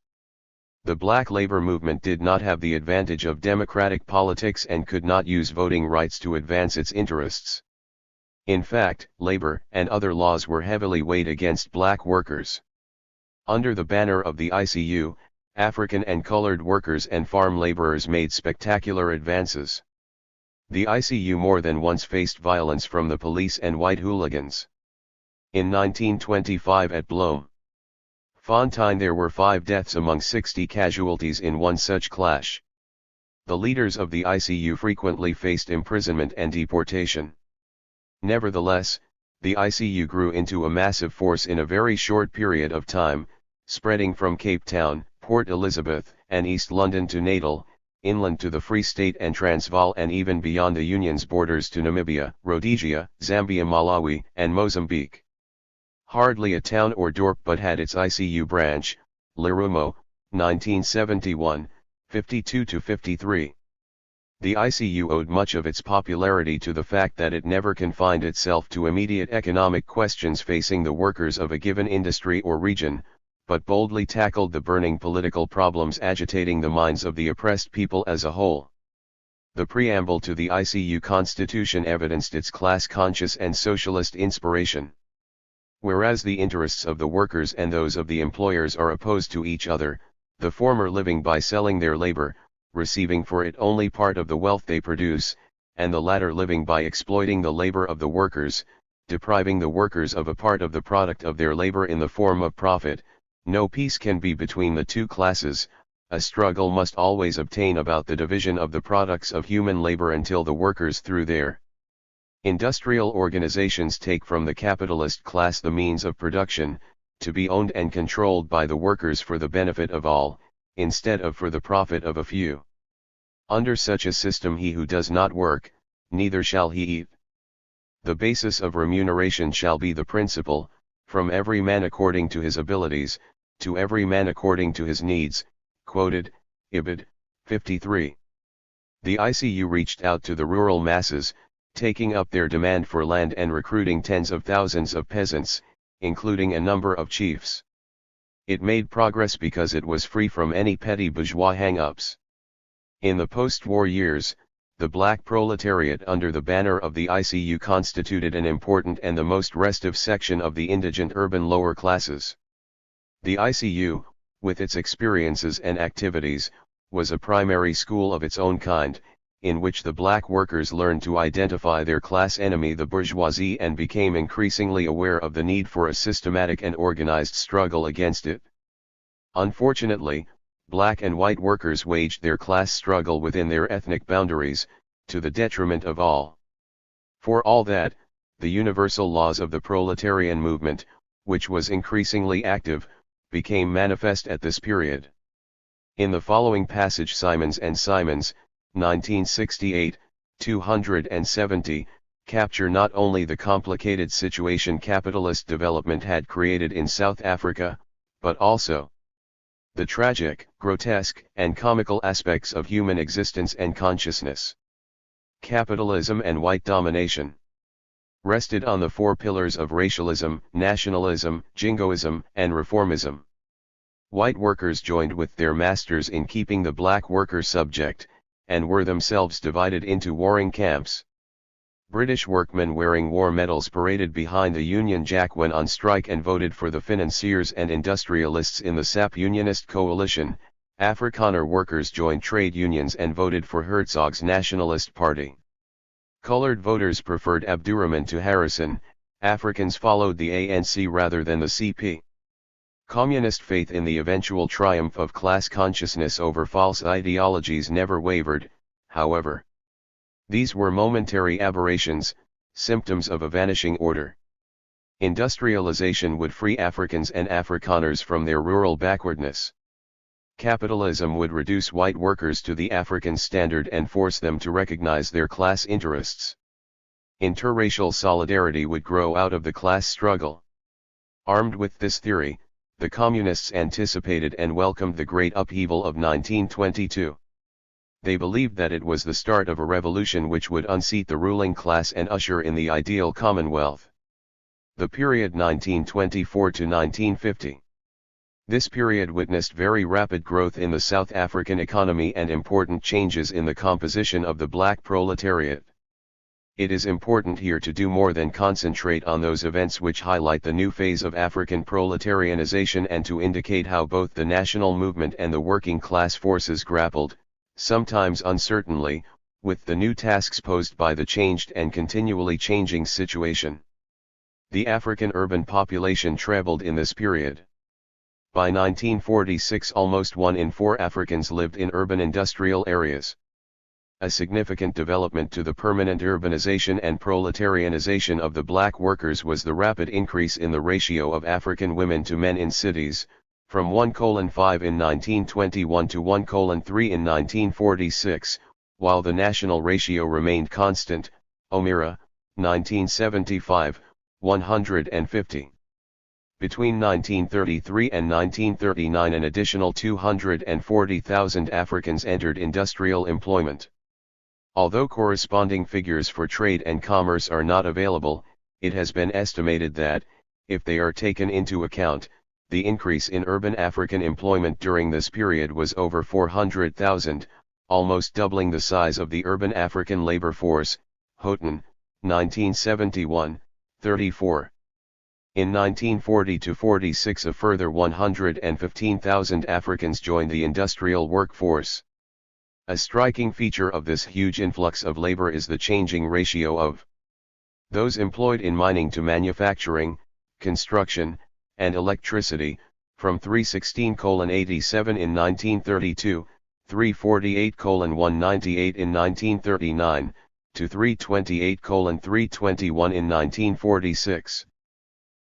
The black labor movement did not have the advantage of democratic politics and could not use voting rights to advance its interests. In fact, labor and other laws were heavily weighed against black workers. Under the banner of the ICU, African and colored workers and farm laborers made spectacular advances. The ICU more than once faced violence from the police and white hooligans. In 1925 at Bloemfontein there were 5 deaths among 60 casualties in one such clash. The leaders of the ICU frequently faced imprisonment and deportation. Nevertheless, the ICU grew into a massive force in a very short period of time, spreading from Cape Town, Port Elizabeth, and East London to Natal, inland to the Free State and Transvaal, and even beyond the Union's borders to Namibia, Rhodesia, Zambia, Malawi, and Mozambique. Hardly a town or dorp but had its ICU branch, Lerumo, 1971, 52-53. The ICU owed much of its popularity to the fact that it never confined itself to immediate economic questions facing the workers of a given industry or region, but boldly tackled the burning political problems agitating the minds of the oppressed people as a whole. The preamble to the ICU Constitution evidenced its class-conscious and socialist inspiration. Whereas the interests of the workers and those of the employers are opposed to each other, the former living by selling their labor, receiving for it only part of the wealth they produce, and the latter living by exploiting the labor of the workers, depriving the workers of a part of the product of their labor in the form of profit, no peace can be between the two classes. A struggle must always obtain about the division of the products of human labor until the workers through their industrial organizations take from the capitalist class the means of production, to be owned and controlled by the workers for the benefit of all, instead of for the profit of a few. Under such a system he who does not work, neither shall he eat. The basis of remuneration shall be the principle, from every man according to his abilities, to every man according to his needs, quoted, Ibid, 53. The ICU reached out to the rural masses, taking up their demand for land and recruiting tens of thousands of peasants, including a number of chiefs. It made progress because it was free from any petty bourgeois hang-ups. In the post-war years, the black proletariat under the banner of the ICU constituted an important and the most restive section of the indigent urban lower classes. The ICU, with its experiences and activities, was a primary school of its own kind, in which the black workers learned to identify their class enemy the bourgeoisie and became increasingly aware of the need for a systematic and organized struggle against it. Unfortunately, black and white workers waged their class struggle within their ethnic boundaries, to the detriment of all. For all that, the universal laws of the proletarian movement, which was increasingly active, became manifest at this period. In the following passage Simons and Simons, 1968, 270, capture not only the complicated situation capitalist development had created in South Africa, but also the tragic, grotesque, and comical aspects of human existence and consciousness. Capitalism and white domination. rested on the four pillars of racialism, nationalism, jingoism, and reformism. White workers joined with their masters in keeping the black worker subject, and were themselves divided into warring camps. British workmen wearing war medals paraded behind the Union Jack when on strike and voted for the financiers and industrialists in the SAP Unionist coalition. Afrikaner workers joined trade unions and voted for Herzog's Nationalist Party. Colored voters preferred Abdurrahman to Harrison. Africans followed the ANC rather than the CP. Communist faith in the eventual triumph of class consciousness over false ideologies never wavered, however. These were momentary aberrations, symptoms of a vanishing order. Industrialization would free Africans and Afrikaners from their rural backwardness. Capitalism would reduce white workers to the African standard and force them to recognize their class interests. Interracial solidarity would grow out of the class struggle. Armed with this theory, the communists anticipated and welcomed the great upheaval of 1922. They believed that it was the start of a revolution which would unseat the ruling class and usher in the ideal commonwealth. The period 1924 to 1950. This period witnessed very rapid growth in the South African economy and important changes in the composition of the black proletariat. It is important here to do more than concentrate on those events which highlight the new phase of African proletarianization and to indicate how both the national movement and the working class forces grappled, sometimes uncertainly, with the new tasks posed by the changed and continually changing situation. The African urban population trebled in this period. By 1946 almost 1 in 4 Africans lived in urban industrial areas. A significant development to the permanent urbanization and proletarianization of the black workers was the rapid increase in the ratio of African women to men in cities, from 1:5 in 1921 to 1:3 in 1946, while the national ratio remained constant. O'Meara, 1975, 150. Between 1933 and 1939 an additional 240,000 Africans entered industrial employment. Although corresponding figures for trade and commerce are not available, it has been estimated that, if they are taken into account, the increase in urban African employment during this period was over 400,000, almost doubling the size of the urban African labor force. Houghton, 1971, 34. In 1940–46 a further 115,000 Africans joined the industrial workforce. A striking feature of this huge influx of labor is the changing ratio of those employed in mining to manufacturing, construction, and electricity, from 316:87 in 1932, 348:198 in 1939, to 328:321 in 1946.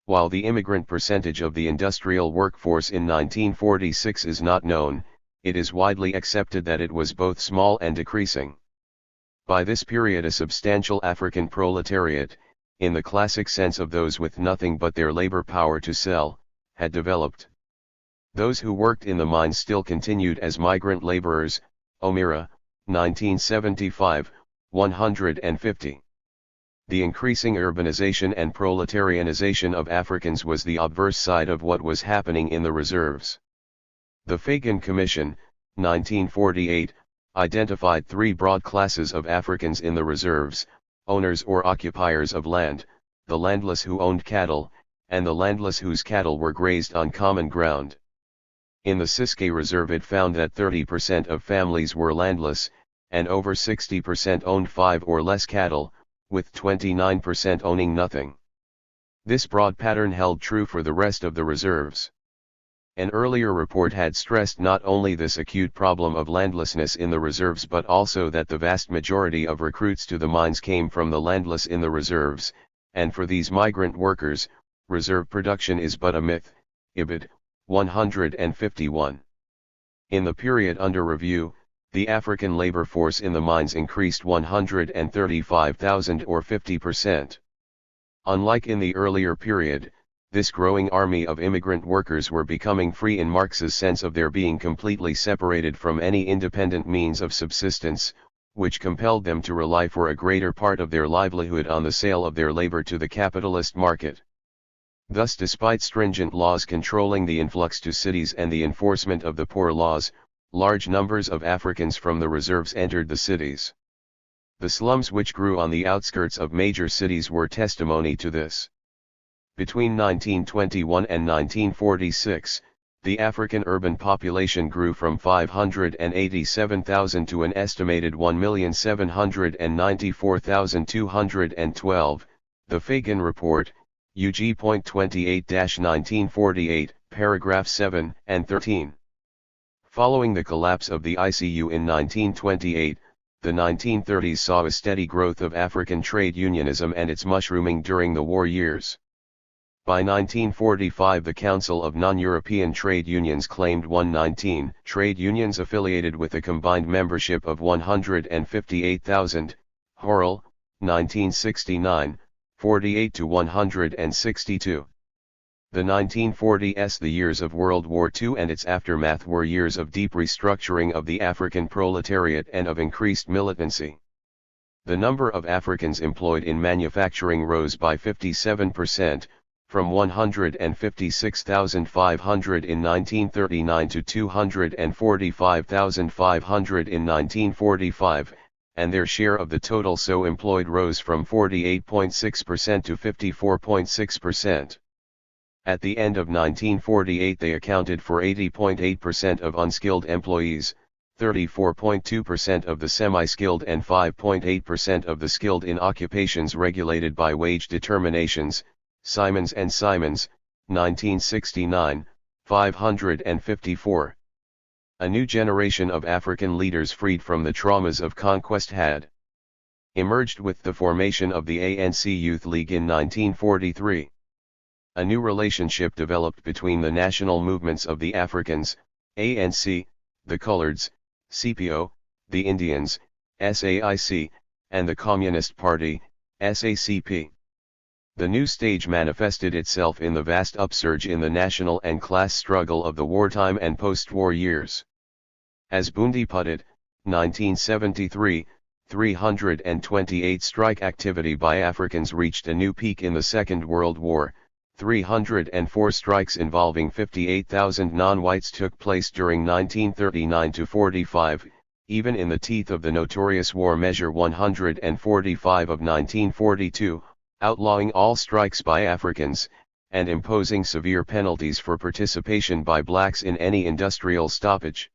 While the immigrant percentage of the industrial workforce in 1946 is not known, it is widely accepted that it was both small and decreasing. By this period a substantial African proletariat, in the classic sense of those with nothing but their labor power to sell, had developed. Those who worked in the mines still continued as migrant laborers. O'Meara, 1975, 150. The increasing urbanization and proletarianization of Africans was the obverse side of what was happening in the reserves. The Fagan Commission, 1948, identified 3 broad classes of Africans in the reserves: owners or occupiers of land, the landless who owned cattle, and the landless whose cattle were grazed on common ground. In the Ciskei Reserve it found that 30% of families were landless, and over 60% owned 5 or less cattle, with 29% owning nothing. This broad pattern held true for the rest of the reserves. An earlier report had stressed not only this acute problem of landlessness in the reserves but also that the vast majority of recruits to the mines came from the landless in the reserves, and for these migrant workers, reserve production is but a myth. Ibid, 151. In the period under review, the African labor force in the mines increased 135,000 or 50%. Unlike in the earlier period, this growing army of immigrant workers were becoming free in Marx's sense of their being completely separated from any independent means of subsistence, which compelled them to rely for a greater part of their livelihood on the sale of their labor to the capitalist market. Thus, despite stringent laws controlling the influx to cities and the enforcement of the poor laws, large numbers of Africans from the reserves entered the cities. The slums which grew on the outskirts of major cities were testimony to this. Between 1921 and 1946, the African urban population grew from 587,000 to an estimated 1,794,212, the Fagan Report, UG.28-1948, paragraph 7 and 13. Following the collapse of the ICU in 1928, the 1930s saw a steady growth of African trade unionism and its mushrooming during the war years. By 1945, the Council of Non-European Trade Unions claimed 119 trade unions affiliated with a combined membership of 158,000, Horrell, 1969, 48 to 162. The 1940s, the years of World War II and its aftermath, were years of deep restructuring of the African proletariat and of increased militancy. The number of Africans employed in manufacturing rose by 57%, from 156,500 in 1939 to 245,500 in 1945, and their share of the total so employed rose from 48.6% to 54.6%. At the end of 1948, they accounted for 80.8% of unskilled employees, 34.2% of the semi-skilled and 5.8% of the skilled in occupations regulated by wage determinations. Simons and Simons, 1969, 554. A new generation of African leaders freed from the traumas of conquest had emerged with the formation of the ANC Youth League in 1943. A new relationship developed between the national movements of the Africans, ANC, the Coloreds, CPO, the Indians, SAIC, and the Communist Party, SACP. The new stage manifested itself in the vast upsurge in the national and class struggle of the wartime and post-war years. As Bundy put it, 1973, 328 strike activity by Africans reached a new peak in the Second World War. 304 strikes involving 58,000 non-whites took place during 1939-45, even in the teeth of the notorious War Measure 145 of 1942, outlawing all strikes by Africans, and imposing severe penalties for participation by blacks in any industrial stoppage.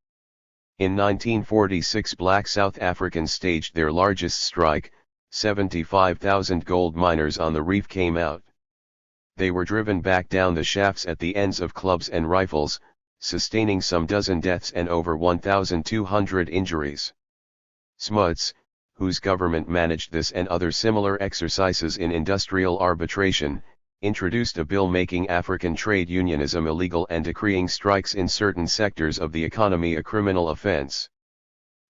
In 1946, black South Africans staged their largest strike. 75,000 gold miners on the reef came out. They were driven back down the shafts at the ends of clubs and rifles, sustaining some dozen deaths and over 1,200 injuries. Smuts, whose government managed this and other similar exercises in industrial arbitration, introduced a bill making African trade unionism illegal and decreeing strikes in certain sectors of the economy a criminal offense.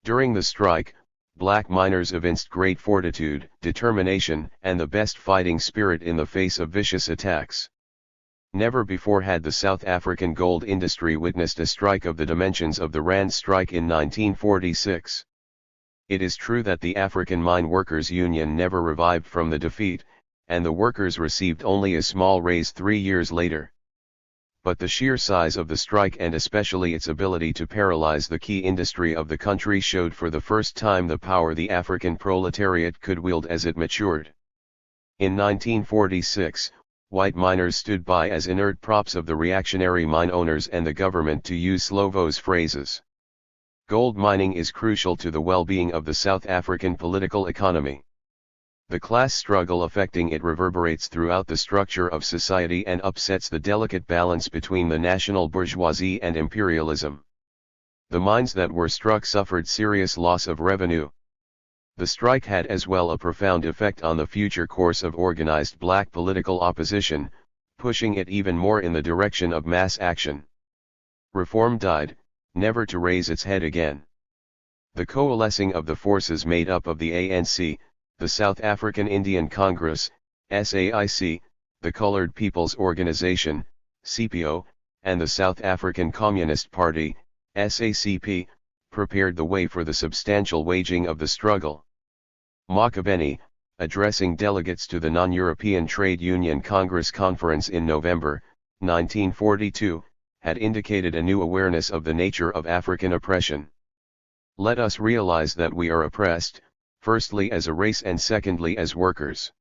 During the strike, black miners evinced great fortitude, determination, and the best fighting spirit in the face of vicious attacks. Never before had the South African gold industry witnessed a strike of the dimensions of the Rand strike in 1946. It is true that the African Mine Workers Union never revived from the defeat, and the workers received only a small raise 3 years later. But the sheer size of the strike and especially its ability to paralyze the key industry of the country showed for the first time the power the African proletariat could wield as it matured. In 1946, white miners stood by as inert props of the reactionary mine owners and the government, to use Slovo's phrases. Gold mining is crucial to the well-being of the South African political economy. The class struggle affecting it reverberates throughout the structure of society and upsets the delicate balance between the national bourgeoisie and imperialism. The mines that were struck suffered serious loss of revenue. The strike had as well a profound effect on the future course of organized black political opposition, pushing it even more in the direction of mass action. Reform died, never to raise its head again. The coalescing of the forces made up of the ANC, the South African Indian Congress, SAIC, the Colored People's Organization, CPO, and the South African Communist Party, SACP, prepared the way for the substantial waging of the struggle. Magubane, addressing delegates to the Non-European Trade Union Congress Conference in November, 1942, had indicated a new awareness of the nature of African oppression. Let us realize that we are oppressed, firstly as a race and secondly as workers.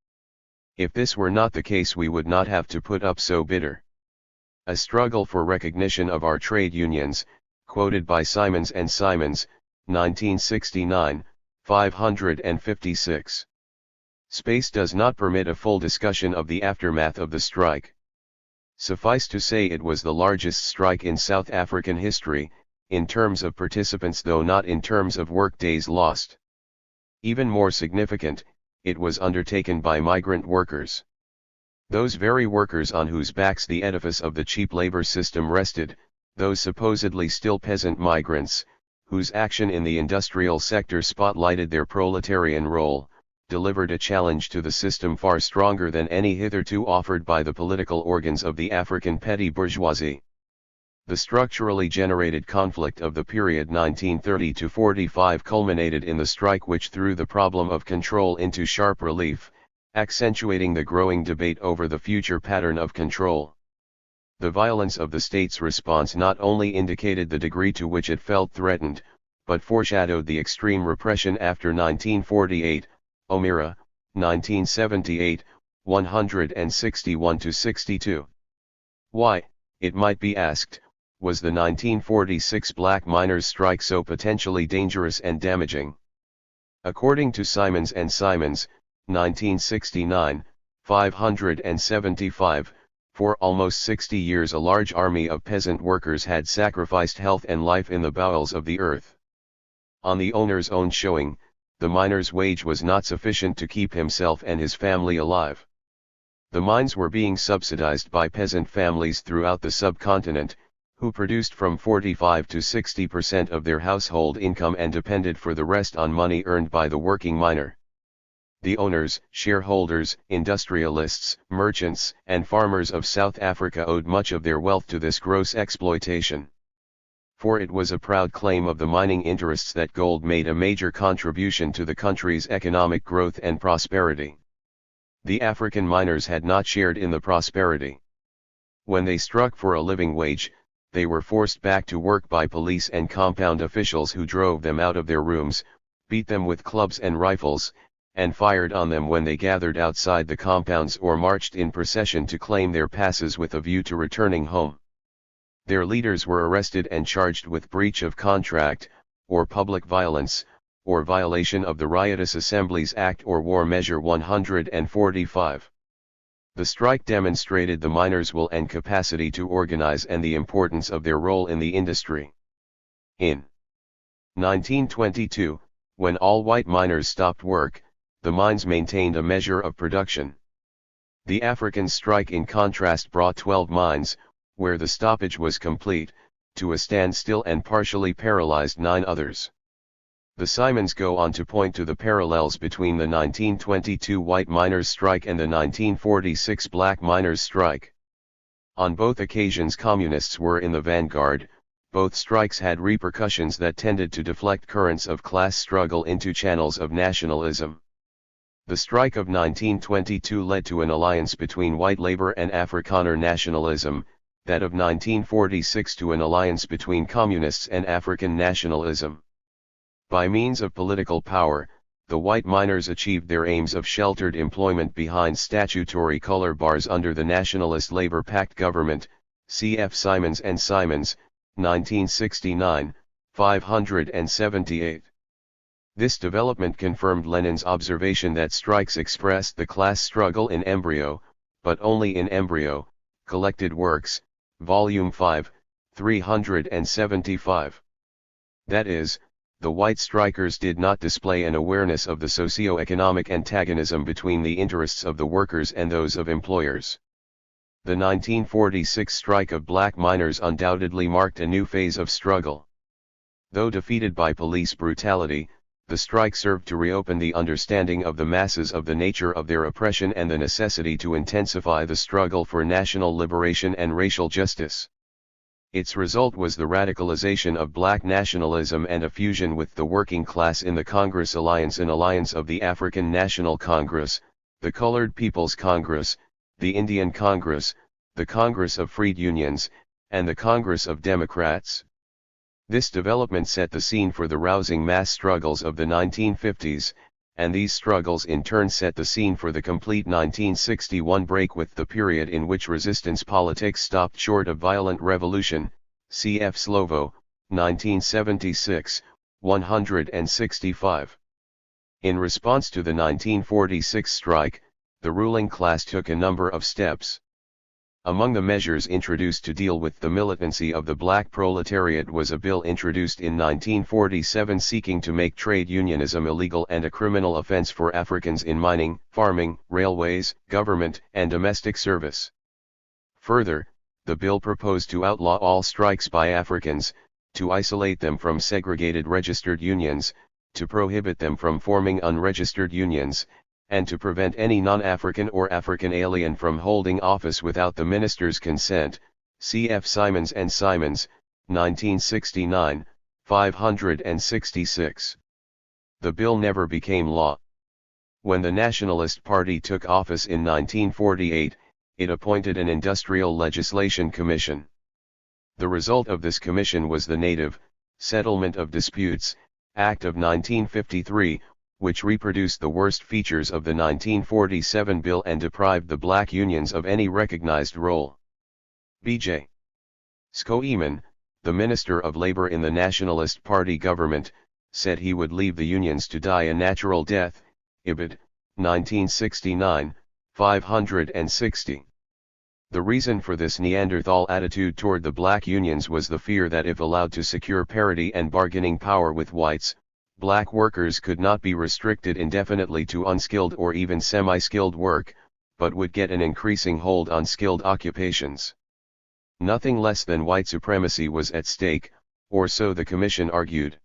If this were not the case, we would not have to put up so bitter a struggle for recognition of our trade unions, quoted by Simons and Simons, 1969, 556. Space does not permit a full discussion of the aftermath of the strike. Suffice to say it was the largest strike in South African history, in terms of participants though not in terms of work days lost. Even more significant, it was undertaken by migrant workers. Those very workers on whose backs the edifice of the cheap labor system rested, those supposedly still peasant migrants, whose action in the industrial sector spotlighted their proletarian role, delivered a challenge to the system far stronger than any hitherto offered by the political organs of the African petty bourgeoisie. The structurally generated conflict of the period 1930 to 45 culminated in the strike which threw the problem of control into sharp relief, accentuating the growing debate over the future pattern of control. The violence of the state's response not only indicated the degree to which it felt threatened, but foreshadowed the extreme repression after 1948, O'Meara, 1978, 161-62. Why, it might be asked, was the 1946 black miners' strike so potentially dangerous and damaging? According to Simons and Simons, 1969, 575, for almost 60 years a large army of peasant workers had sacrificed health and life in the bowels of the earth. On the owner's own showing, the miner's wage was not sufficient to keep himself and his family alive. The mines were being subsidized by peasant families throughout the subcontinent, who produced from 45 to 60% of their household income and depended for the rest on money earned by the working miner. The owners, shareholders, industrialists, merchants, and farmers of South Africa owed much of their wealth to this gross exploitation. For it was a proud claim of the mining interests that gold made a major contribution to the country's economic growth and prosperity. The African miners had not shared in the prosperity. When they struck for a living wage, they were forced back to work by police and compound officials who drove them out of their rooms, beat them with clubs and rifles, and fired on them when they gathered outside the compounds or marched in procession to claim their passes with a view to returning home. Their leaders were arrested and charged with breach of contract, or public violence, or violation of the Riotous Assemblies Act or War Measure 145. The strike demonstrated the miners' will and capacity to organize and the importance of their role in the industry. In 1922, when all white miners stopped work, the mines maintained a measure of production. The African strike in contrast brought 12 mines, where the stoppage was complete, to a standstill and partially paralyzed 9 others. The Simons go on to point to the parallels between the 1922 white miners' strike and the 1946 black miners' strike. On both occasions communists were in the vanguard. Both strikes had repercussions that tended to deflect currents of class struggle into channels of nationalism. The strike of 1922 led to an alliance between white labor and Afrikaner nationalism, that of 1946 to an alliance between communists and African nationalism. By means of political power, the white miners achieved their aims of sheltered employment behind statutory color bars under the Nationalist Labour Pact government, cf. Simons and Simons, 1969, 578. This development confirmed Lenin's observation that strikes expressed the class struggle in embryo, but only in embryo. Collected Works, Volume 5, 375. That is, the white strikers did not display an awareness of the socio-economic antagonism between the interests of the workers and those of employers. The 1946 strike of black miners undoubtedly marked a new phase of struggle. Though defeated by police brutality, the strike served to reopen the understanding of the masses of the nature of their oppression and the necessity to intensify the struggle for national liberation and racial justice. Its result was the radicalization of black nationalism and a fusion with the working class in the Congress Alliance, an alliance of the African National Congress, the Colored People's Congress, the Indian Congress, the Congress of Freed Unions, and the Congress of Democrats. This development set the scene for the rousing mass struggles of the 1950s, and these struggles in turn set the scene for the complete 1961 break with the period in which resistance politics stopped short of violent revolution, cf. Slovo, 1976, 165. In response to the 1946 strike, the ruling class took a number of steps. Among the measures introduced to deal with the militancy of the black proletariat was a bill introduced in 1947 seeking to make trade unionism illegal and a criminal offense for Africans in mining, farming, railways, government, and domestic service. Further, the bill proposed to outlaw all strikes by Africans, to isolate them from segregated registered unions, to prohibit them from forming unregistered unions, and to prevent any non-African or African alien from holding office without the minister's consent, cf. Simons and Simons, 1969, 566. The bill never became law. When the Nationalist Party took office in 1948, it appointed an Industrial Legislation Commission. The result of this commission was the Native Settlement of Disputes Act of 1953, which reproduced the worst features of the 1947 bill and deprived the black unions of any recognized role. B.J. Schoeman, the Minister of Labor in the Nationalist Party government, said he would leave the unions to die a natural death, Ibid, 1969, 560. The reason for this Neanderthal attitude toward the black unions was the fear that if allowed to secure parity and bargaining power with whites, black workers could not be restricted indefinitely to unskilled or even semi-skilled work, but would get an increasing hold on skilled occupations. Nothing less than white supremacy was at stake, or so the Commission argued.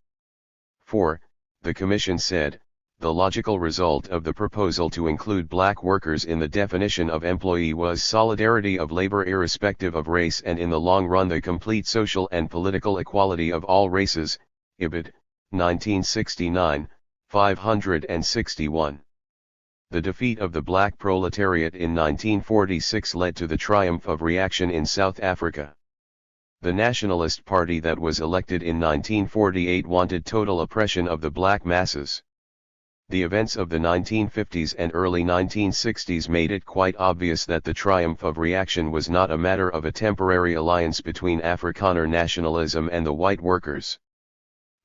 4. The Commission said, the logical result of the proposal to include black workers in the definition of employee was solidarity of labor irrespective of race and in the long run the complete social and political equality of all races, Ibid, 1969, 561. The defeat of the black proletariat in 1946 led to the triumph of reaction in South Africa. The Nationalist Party that was elected in 1948 wanted total oppression of the black masses. The events of the 1950s and early 1960s made it quite obvious that the triumph of reaction was not a matter of a temporary alliance between Afrikaner nationalism and the white workers.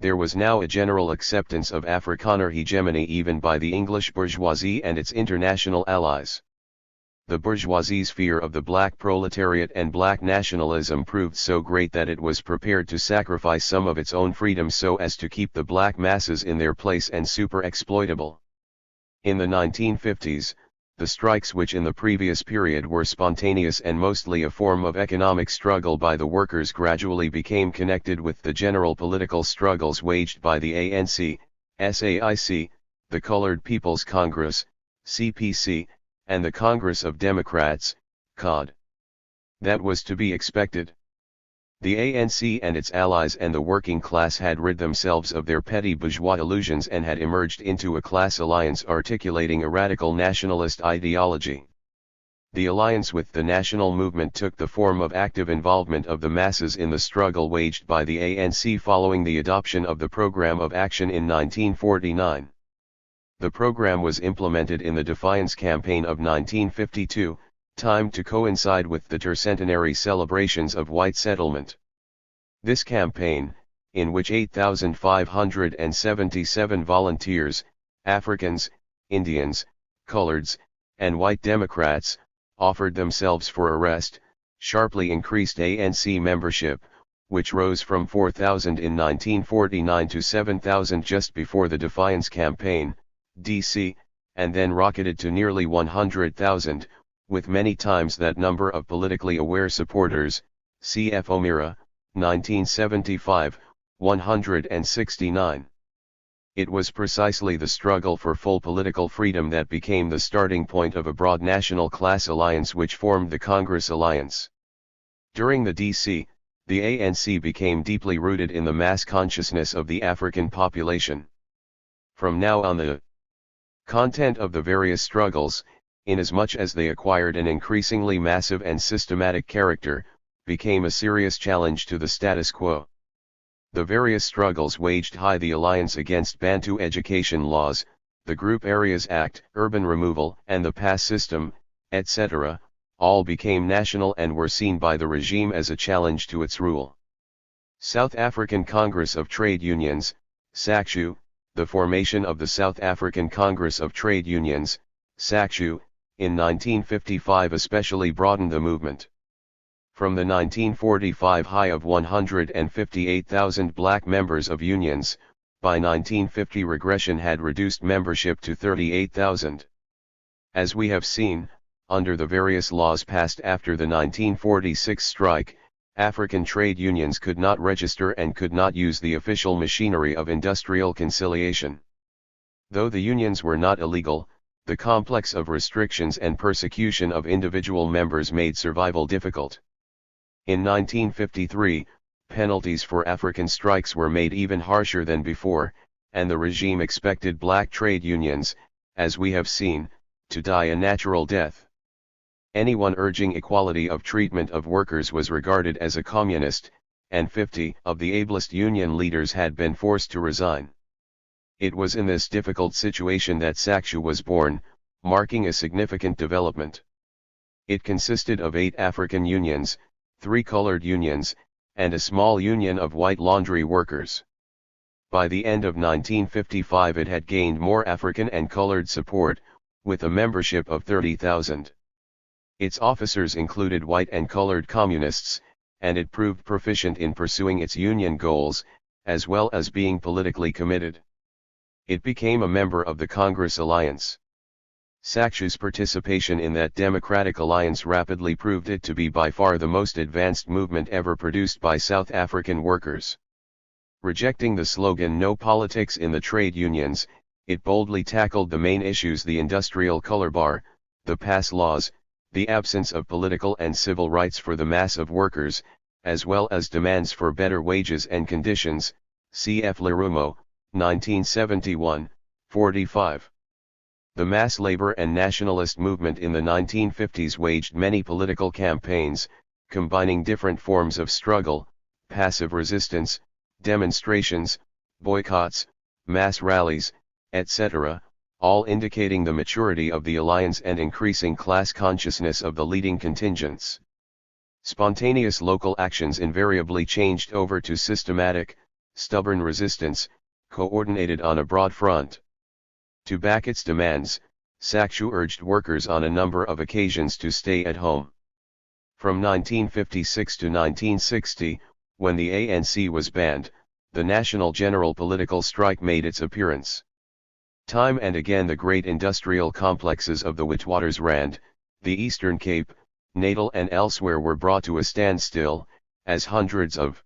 There was now a general acceptance of Afrikaner hegemony even by the English bourgeoisie and its international allies. The bourgeoisie's fear of the black proletariat and black nationalism proved so great that it was prepared to sacrifice some of its own freedom so as to keep the black masses in their place and super-exploitable. In the 1950s, the strikes which in the previous period were spontaneous and mostly a form of economic struggle by the workers gradually became connected with the general political struggles waged by the ANC, SAIC, the Colored People's Congress, CPC, and the Congress of Democrats, COD. That was to be expected. The ANC and its allies and the working class had rid themselves of their petty bourgeois illusions and had emerged into a class alliance articulating a radical nationalist ideology. The alliance with the national movement took the form of active involvement of the masses in the struggle waged by the ANC following the adoption of the Program of Action in 1949. The program was implemented in the Defiance Campaign of 1952, timed to coincide with the tercentenary celebrations of white settlement. This campaign, in which 8,577 volunteers, Africans, Indians, Coloreds, and white Democrats, offered themselves for arrest, sharply increased ANC membership, which rose from 4,000 in 1949 to 7,000 just before the Defiance Campaign, DC, and then rocketed to nearly 100,000, with many times that number of politically aware supporters, cf. O'Meara, 1975, 169. It was precisely the struggle for full political freedom that became the starting point of a broad national class alliance which formed the Congress Alliance. During the DC, The ANC became deeply rooted in the mass consciousness of the African population. From now on, the content of the various struggles, inasmuch as they acquired an increasingly massive and systematic character, became a serious challenge to the status quo. The various struggles waged high the alliance against Bantu education laws, the Group Areas Act, urban removal, and the pass system, etc., all became national and were seen by the regime as a challenge to its rule. South African Congress of Trade Unions, SACTU, the formation of the South African Congress of Trade Unions, SACTU, in 1955 especially broadened the movement. From the 1945 high of 158,000 black members of unions, by 1950 regression had reduced membership to 38,000. As we have seen, under the various laws passed after the 1946 strike, African trade unions could not register and could not use the official machinery of industrial conciliation. Though the unions were not illegal, the complex of restrictions and persecution of individual members made survival difficult. In 1953, penalties for African strikes were made even harsher than before, and the regime expected black trade unions, as we have seen, to die a natural death. Anyone urging equality of treatment of workers was regarded as a communist, and 50 of the ablest union leaders had been forced to resign. It was in this difficult situation that SACTU was born, marking a significant development. It consisted of 8 African unions, 3 colored unions, and a small union of white laundry workers. By the end of 1955 it had gained more African and colored support, with a membership of 30,000. Its officers included white and colored communists, and it proved proficient in pursuing its union goals, as well as being politically committed. It became a member of the Congress Alliance. SACTU's participation in that democratic alliance rapidly proved it to be by far the most advanced movement ever produced by South African workers. Rejecting the slogan "No politics in the trade unions," it boldly tackled the main issues: the industrial color bar, the pass laws, the absence of political and civil rights for the mass of workers, as well as demands for better wages and conditions, cf. Lerumo, 1971, 45. The mass labor and nationalist movement in the 1950s waged many political campaigns, combining different forms of struggle, passive resistance, demonstrations, boycotts, mass rallies, etc., all indicating the maturity of the alliance and increasing class consciousness of the leading contingents. Spontaneous local actions invariably changed over to systematic, stubborn resistance, coordinated on a broad front. To back its demands, SACTU urged workers on a number of occasions to stay at home. From 1956 to 1960, when the ANC was banned, the National General Political Strike made its appearance. Time and again the great industrial complexes of the Witwatersrand, the Eastern Cape, Natal and elsewhere were brought to a standstill, as hundreds of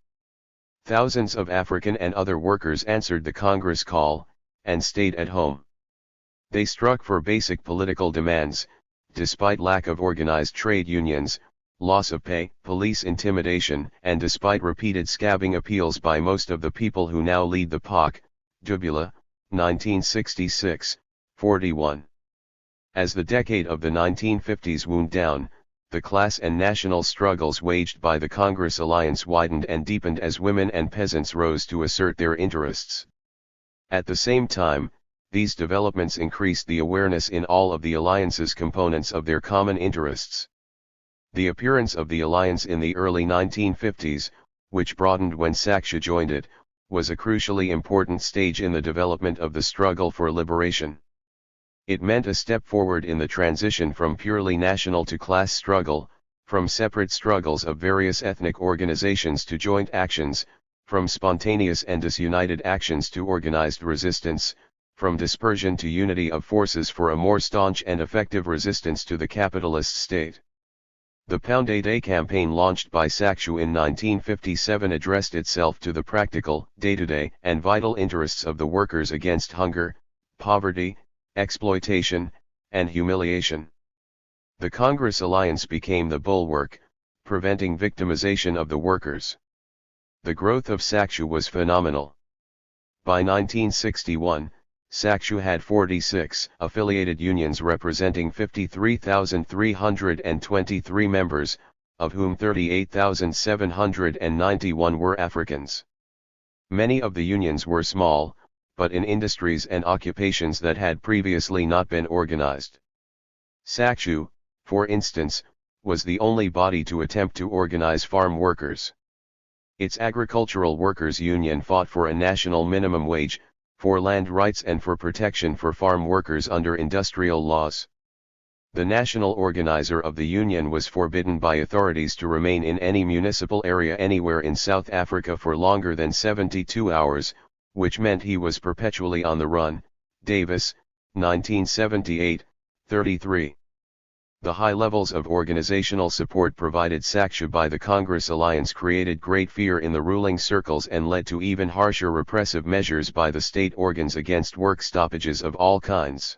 thousands of African and other workers answered the Congress call, and stayed at home. They struck for basic political demands, despite lack of organized trade unions, loss of pay, police intimidation, and despite repeated scabbing appeals by most of the people who now lead the POC, Dubula, 1966, 41. As the decade of the 1950s wound down, the class and national struggles waged by the Congress Alliance widened and deepened as women and peasants rose to assert their interests. At the same time, these developments increased the awareness in all of the alliance's components of their common interests. The appearance of the alliance in the early 1950s, which broadened when SACTU joined it, was a crucially important stage in the development of the struggle for liberation. It meant a step forward in the transition from purely national to class struggle, from separate struggles of various ethnic organizations to joint actions, from spontaneous and disunited actions to organized resistance, from dispersion to unity of forces for a more staunch and effective resistance to the capitalist state. The Pound a Day campaign launched by SACTU in 1957 addressed itself to the practical, day-to-day, and vital interests of the workers against hunger, poverty, exploitation, and humiliation. The Congress Alliance became the bulwark, preventing victimization of the workers. The growth of Sakshu was phenomenal. By 1961, Sakshu had 46 affiliated unions representing 53,323 members, of whom 38,791 were Africans. Many of the unions were small, but in industries and occupations that had previously not been organized. Sakshu, for instance, was the only body to attempt to organize farm workers. Its agricultural workers' union fought for a national minimum wage, for land rights and for protection for farm workers under industrial laws. The national organizer of the union was forbidden by authorities to remain in any municipal area anywhere in South Africa for longer than 72 hours, which meant he was perpetually on the run. Davis, 1978, 33. The high levels of organizational support provided Sakshu by the Congress Alliance created great fear in the ruling circles and led to even harsher repressive measures by the state organs against work stoppages of all kinds.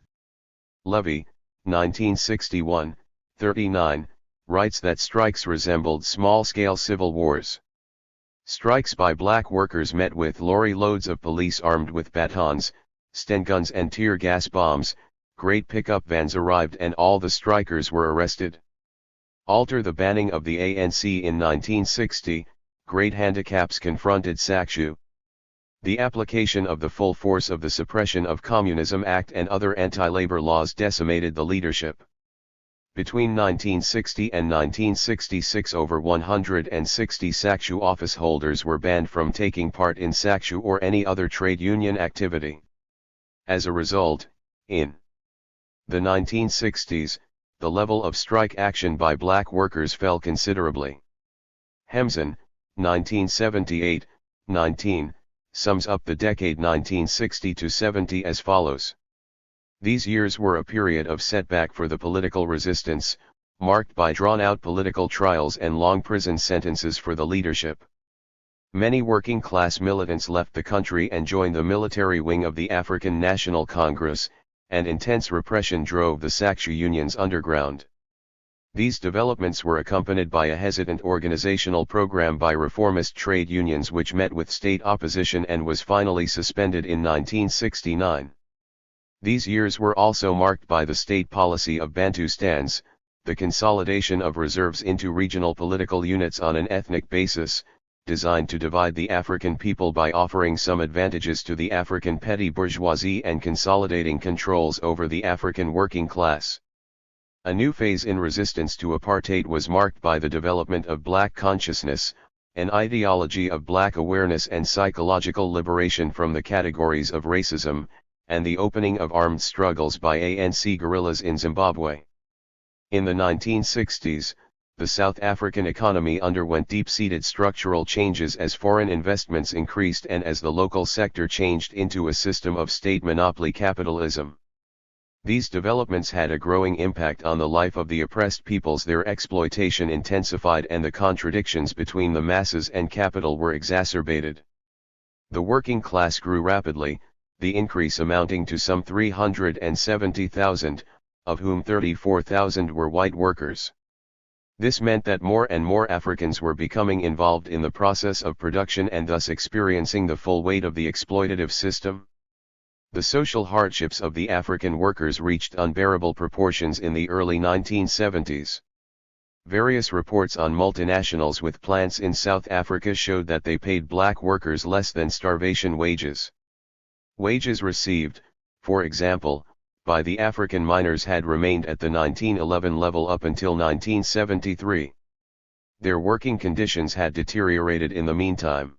Levy, 1961, 39, writes that strikes resembled small-scale civil wars. Strikes by black workers met with lorry loads of police armed with batons, Sten guns and tear gas bombs. Great pickup vans arrived and all the strikers were arrested. Alter the banning of the ANC in 1960, great handicaps confronted Sakshu. The application of the full force of the Suppression of Communism Act and other anti-labor laws decimated the leadership. Between 1960 and 1966 over 160 Sakshu office holders were banned from taking part in Sakshu or any other trade union activity. As a result, in the 1960s, the level of strike action by black workers fell considerably. Hemsen, 1978, 19, sums up the decade 1960 to 70 as follows. These years were a period of setback for the political resistance, marked by drawn-out political trials and long prison sentences for the leadership. Many working-class militants left the country and joined the military wing of the African National Congress, and intense repression drove the Sakshu unions underground. These developments were accompanied by a hesitant organizational program by reformist trade unions which met with state opposition and was finally suspended in 1969. These years were also marked by the state policy of Bantustans, the consolidation of reserves into regional political units on an ethnic basis, designed to divide the African people by offering some advantages to the African petty bourgeoisie and consolidating controls over the African working class. A new phase in resistance to apartheid was marked by the development of black consciousness, an ideology of black awareness and psychological liberation from the categories of racism, and the opening of armed struggles by ANC guerrillas in Zimbabwe. In the 1960s, the South African economy underwent deep-seated structural changes as foreign investments increased and as the local sector changed into a system of state monopoly capitalism. These developments had a growing impact on the life of the oppressed peoples. Their exploitation intensified and the contradictions between the masses and capital were exacerbated. The working class grew rapidly, the increase amounting to some 370,000, of whom 34,000 were white workers. This meant that more and more Africans were becoming involved in the process of production and thus experiencing the full weight of the exploitative system. The social hardships of the African workers reached unbearable proportions in the early 1970s. Various reports on multinationals with plants in South Africa showed that they paid black workers less than starvation wages. Wages received, for example, by the African miners had remained at the 1911 level up until 1973. Their working conditions had deteriorated in the meantime.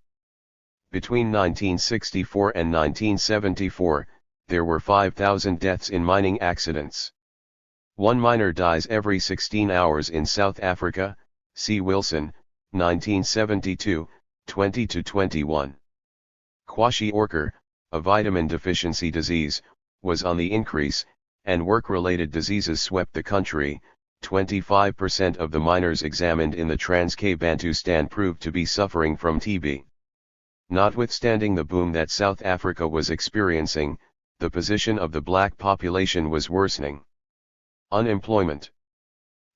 Between 1964 and 1974, there were 5,000 deaths in mining accidents. One miner dies every 16 hours in South Africa, C. Wilson, 1972, 20-21. Kwashiorkor, a vitamin deficiency disease, was on the increase, and work-related diseases swept the country. 25% of the miners examined in the Transkei Bantustan proved to be suffering from TB. Notwithstanding the boom that South Africa was experiencing, the position of the black population was worsening. Unemployment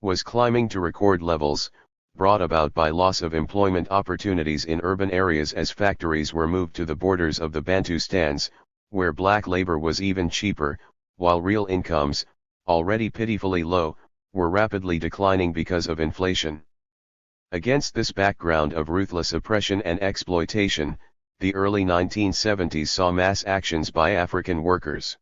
was climbing to record levels, brought about by loss of employment opportunities in urban areas as factories were moved to the borders of the Bantustans, where black labor was even cheaper, while real incomes, already pitifully low, were rapidly declining because of inflation. Against this background of ruthless oppression and exploitation, the early 1970s saw mass actions by African workers.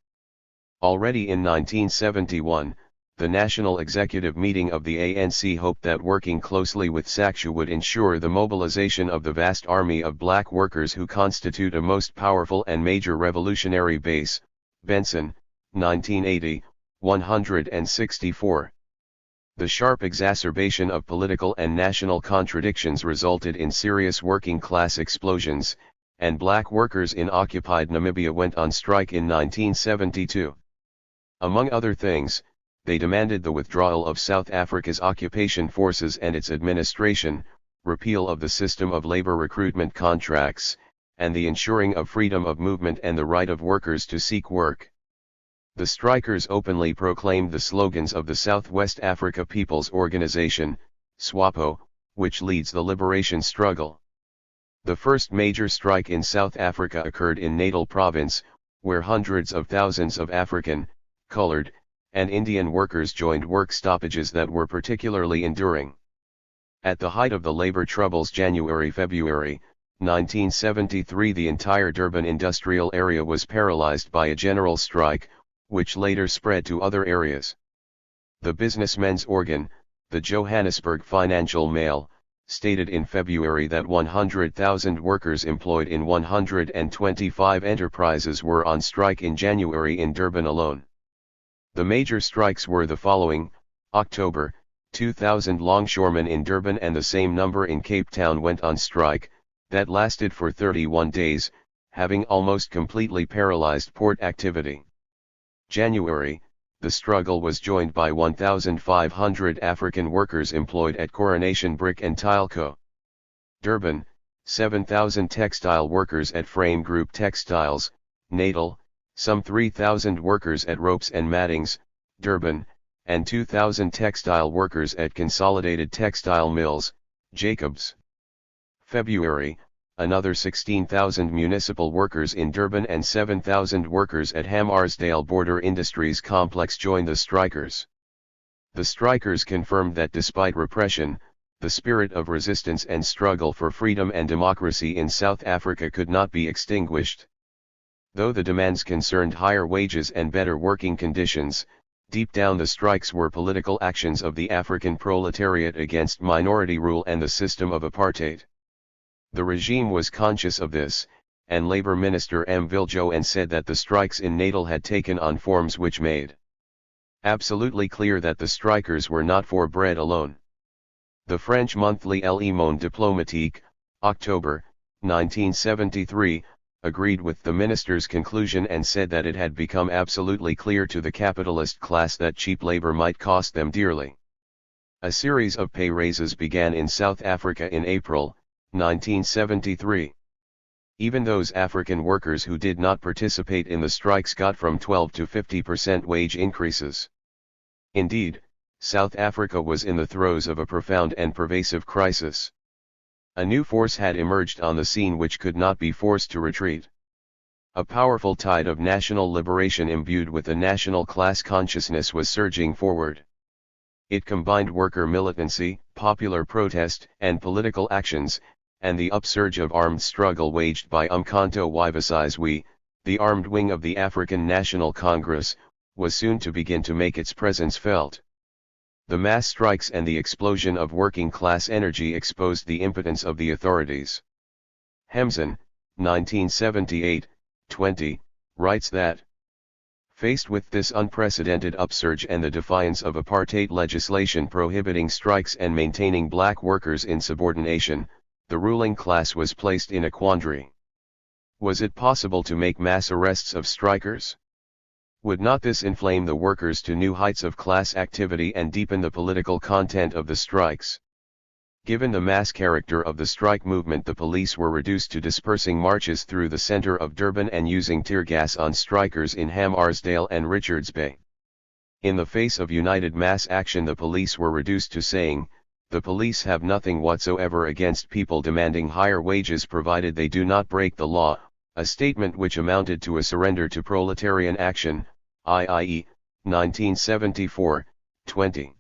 Already in 1971, the National Executive Meeting of the ANC hoped that working closely with SACTU would ensure the mobilization of the vast army of black workers who constitute a most powerful and major revolutionary base. Benson, 1980, 164. The sharp exacerbation of political and national contradictions resulted in serious working class explosions, and black workers in occupied Namibia went on strike in 1972. Among other things, they demanded the withdrawal of South Africa's occupation forces and its administration, repeal of the system of labor recruitment contracts, and the ensuring of freedom of movement and the right of workers to seek work. The strikers openly proclaimed the slogans of the Southwest Africa People's Organization, SWAPO, which leads the liberation struggle. The first major strike in South Africa occurred in Natal Province, where hundreds of thousands of African, colored, and Indian workers joined work stoppages that were particularly enduring. At the height of the labor troubles January-February 1973, the entire Durban industrial area was paralyzed by a general strike, which later spread to other areas. The businessmen's organ, the Johannesburg Financial Mail, stated in February that 100,000 workers employed in 125 enterprises were on strike in January in Durban alone. The major strikes were the following: October, 2,000 longshoremen in Durban and the same number in Cape Town went on strike, that lasted for 31 days, having almost completely paralyzed port activity. January, the struggle was joined by 1,500 African workers employed at Coronation Brick and Tile Co. Durban, 7,000 textile workers at Frame Group Textiles. Natal, some 3,000 workers at Ropes and Mattings, Durban, and 2,000 textile workers at Consolidated Textile Mills, Jacobs. February, another 16,000 municipal workers in Durban and 7,000 workers at Hammarsdale Border Industries Complex joined the strikers. The strikers confirmed that despite repression, the spirit of resistance and struggle for freedom and democracy in South Africa could not be extinguished. Though the demands concerned higher wages and better working conditions, deep down the strikes were political actions of the African proletariat against minority rule and the system of apartheid. The regime was conscious of this, and Labour Minister M. Viljoen said that the strikes in Natal had taken on forms which made absolutely clear that the strikers were not for bread alone. The French monthly Le Monde Diplomatique, October, 1973, agreed with the minister's conclusion and said that it had become absolutely clear to the capitalist class that cheap labor might cost them dearly. A series of pay raises began in South Africa in April, 1973. Even those African workers who did not participate in the strikes got from 12 to 50% wage increases. Indeed, South Africa was in the throes of a profound and pervasive crisis. A new force had emerged on the scene which could not be forced to retreat. A powerful tide of national liberation imbued with a national class consciousness was surging forward. It combined worker militancy, popular protest, and political actions, and the upsurge of armed struggle waged by Umkhonto we Sizwe, the armed wing of the African National Congress, was soon to begin to make its presence felt. The mass strikes and the explosion of working class energy exposed the impotence of the authorities. Hemsen, 1978, 20, writes that, faced with this unprecedented upsurge and the defiance of apartheid legislation prohibiting strikes and maintaining black workers in subordination, the ruling class was placed in a quandary. Was it possible to make mass arrests of strikers? Would not this inflame the workers to new heights of class activity and deepen the political content of the strikes? Given the mass character of the strike movement, the police were reduced to dispersing marches through the center of Durban and using tear gas on strikers in Hammarsdale and Richards Bay. In the face of united mass action, the police were reduced to saying, The police have nothing whatsoever against people demanding higher wages provided they do not break the law, a statement which amounted to a surrender to proletarian action, i.e., 1974, 20.